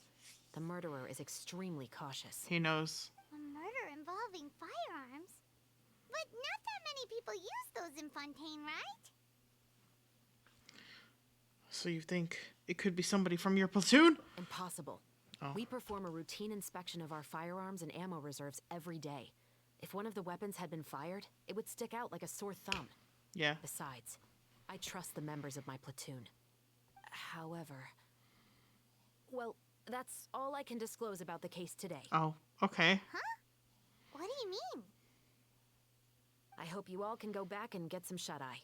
The murderer is extremely cautious. He knows. A murder involving firearms? But not that many people use those in Fontaine, right? So you think it could be somebody from your platoon? Impossible. Oh. We perform a routine inspection of our firearms and ammo reserves every day. If one of the weapons had been fired, it would stick out like a sore thumb. Yeah. Besides, I trust the members of my platoon. However... Well, that's all I can disclose about the case today. Oh, okay. Huh? What do you mean? I hope you all can go back and get some shut-eye.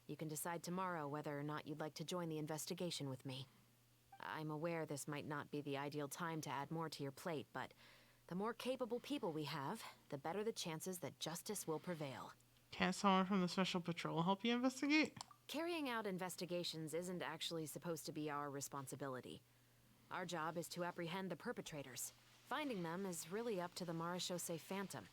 You can decide tomorrow whether or not you'd like to join the investigation with me. I'm aware this might not be the ideal time to add more to your plate, but the more capable people we have, the better the chances that justice will prevail. Can't someone from the Special Patrol help you investigate? Carrying out investigations isn't actually supposed to be our responsibility. Our job is to apprehend the perpetrators. Finding them is really up to the Marashose Phantom.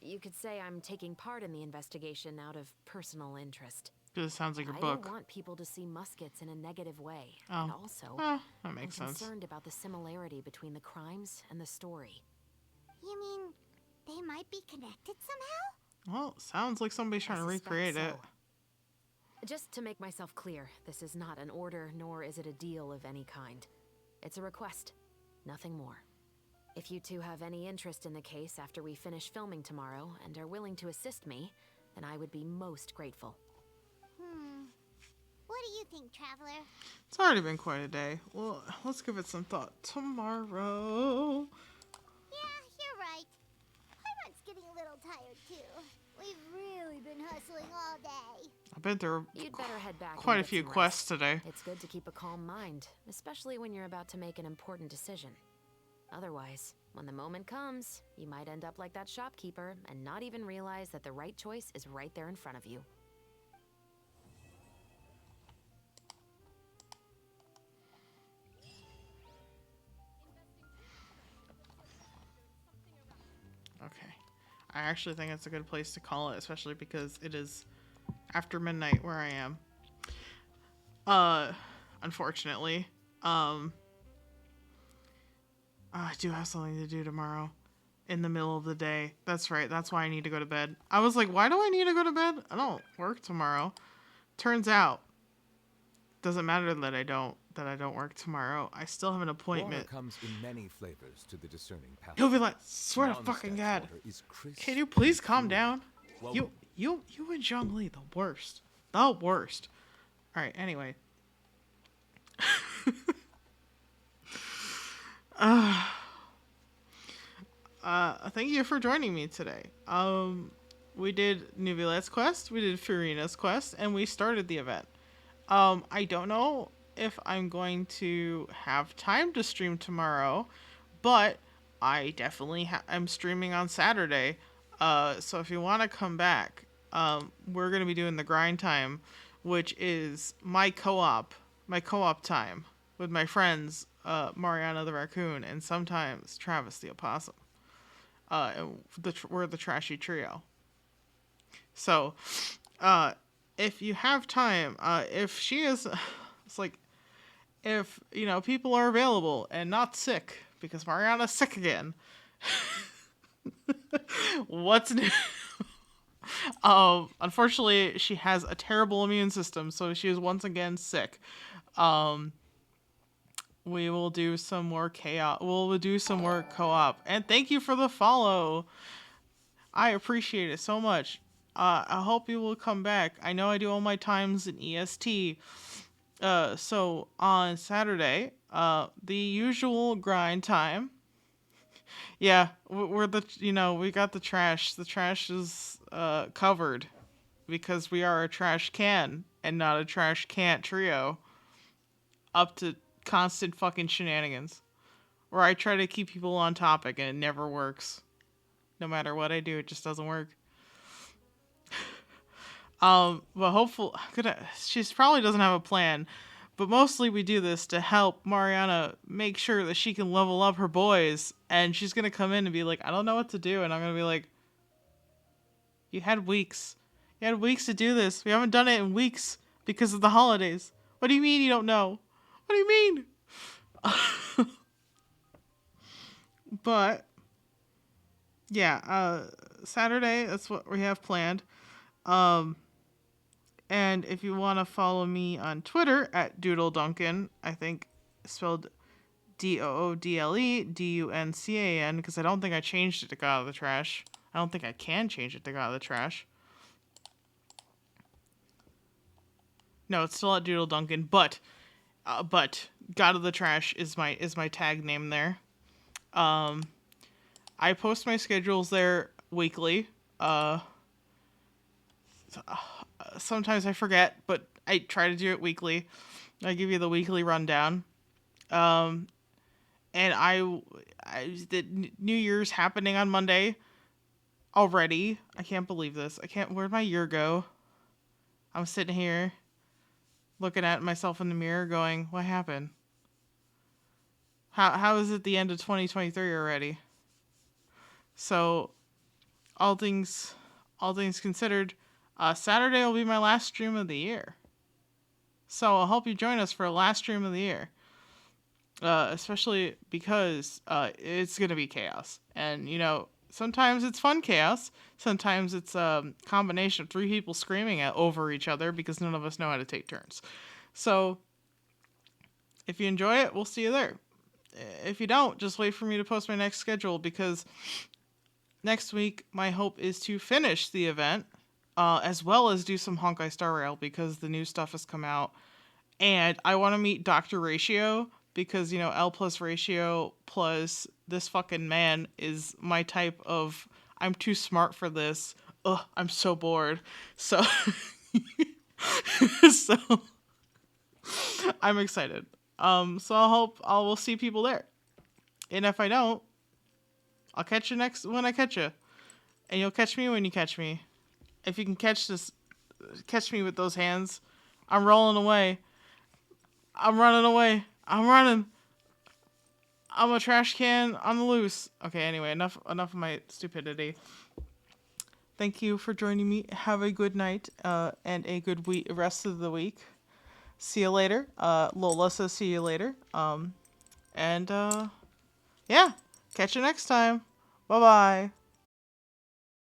You could say I'm taking part in the investigation out of personal interest. Because it sounds like your I book. don't want people to see muskets in a negative way. Oh. And also, that makes I'm sense. concerned about the similarity between the crimes and the story. You mean they might be connected somehow? Well, sounds like somebody's trying to recreate it. Just to make myself clear, this is not an order, nor is it a deal of any kind. It's a request, nothing more. If you two have any interest in the case after we finish filming tomorrow and are willing to assist me, then I would be most grateful. What do you think, Traveler? It's already been quite a day. Well, let's give it some thought. Tomorrow. Yeah, you're right. Paimon's getting a little tired too. We've really been hustling all day. I've been through You'd better head back quite and a get few some quests rest. today. It's good to keep a calm mind, especially when you're about to make an important decision. Otherwise, when the moment comes, you might end up like that shopkeeper and not even realize that the right choice is right there in front of you. Okay. I actually think it's a good place to call it, especially because it is after midnight where I am. Unfortunately. I do have something to do tomorrow in the middle of the day. That's right. That's why I need to go to bed. I was like, why do I need to go to bed? I don't work tomorrow. Turns out, doesn't matter that I don't work tomorrow. I still have an appointment. Water comes in many flavors to the discerning palate. You'll be like, swear to fucking God. Can you please calm down? You and Zhongli, the worst. The worst. Alright, anyway. Thank you for joining me today. We did Nuvilet's quest, we did Furina's quest, and we started the event. I don't know if I'm going to have time to stream tomorrow, but I definitely I'm streaming on Saturday. So if you want to come back, we're going to be doing the grind time, which is my co-op time with my friends, Mariana the Raccoon, and sometimes Travis the Opossum. And we're the Trashy Trio. So, if you have time, if she is, it's like, if, people are available and not sick, because Mariana's sick again. What's new? Unfortunately, she has a terrible immune system, so she is once again sick. We will do some more chaos. We'll do some more co-op. And thank you for the follow. I appreciate it so much. I hope you will come back. I know I do all my times in EST. So on Saturday, the usual grind time. Yeah, we're we got the trash. The trash is covered because we are a trash can and not a trash can't trio. Up to constant fucking shenanigans. Where I try to keep people on topic and it never works. No matter what I do, it just doesn't work. But hopefully, she probably doesn't have a plan, but mostly we do this to help Mariana make sure that she can level up her boys, and she's gonna come in and be like, I don't know what to do, and I'm gonna be like, you had weeks to do this. We haven't done it in weeks because of the holidays. What do you mean you don't know? What do you mean? But yeah, Saturday, that's what we have planned. And if you want to follow me on Twitter at Doodle Duncan, I think spelled DOODLE DUNCAN, because I don't think I changed it to God of the Trash. I don't think I can change it to God of the Trash. No, it's still at Doodle Duncan, but God of the Trash is my tag name there. I post my schedules there weekly. Sometimes I forget, but I try to do it weekly. I give you the weekly rundown. And I did New Year's happening on Monday already. I can't believe this. Where'd my year go? I'm sitting here looking at myself in the mirror going, what happened? How is it the end of 2023 already? So, all things considered, Saturday will be my last stream of the year. So I'll hope you join us for a last stream of the year. Especially because it's going to be chaos. And, sometimes it's fun chaos. Sometimes it's a combination of 3 people screaming over each other because none of us know how to take turns. So, if you enjoy it, we'll see you there. If you don't, just wait for me to post my next schedule, because next week my hope is to finish the event, as well as do some Honkai Star Rail, because the new stuff has come out. And I want to meet Dr. Ratio, because, L plus Ratio plus this fucking man is my type of, I'm too smart for this. Ugh, I'm so bored. So, so I'm excited. So I will see people there. And if I don't, I'll catch you when I catch you. And you'll catch me when you catch me. If you can catch me with those hands. I'm rolling away. I'm running away. I'm running. I'm a trash can on the loose. Okay, anyway, enough of my stupidity. Thank you for joining me. Have a good night, and a good rest of the week. See you later. Lola says see you later. Yeah, catch you next time. Bye-bye.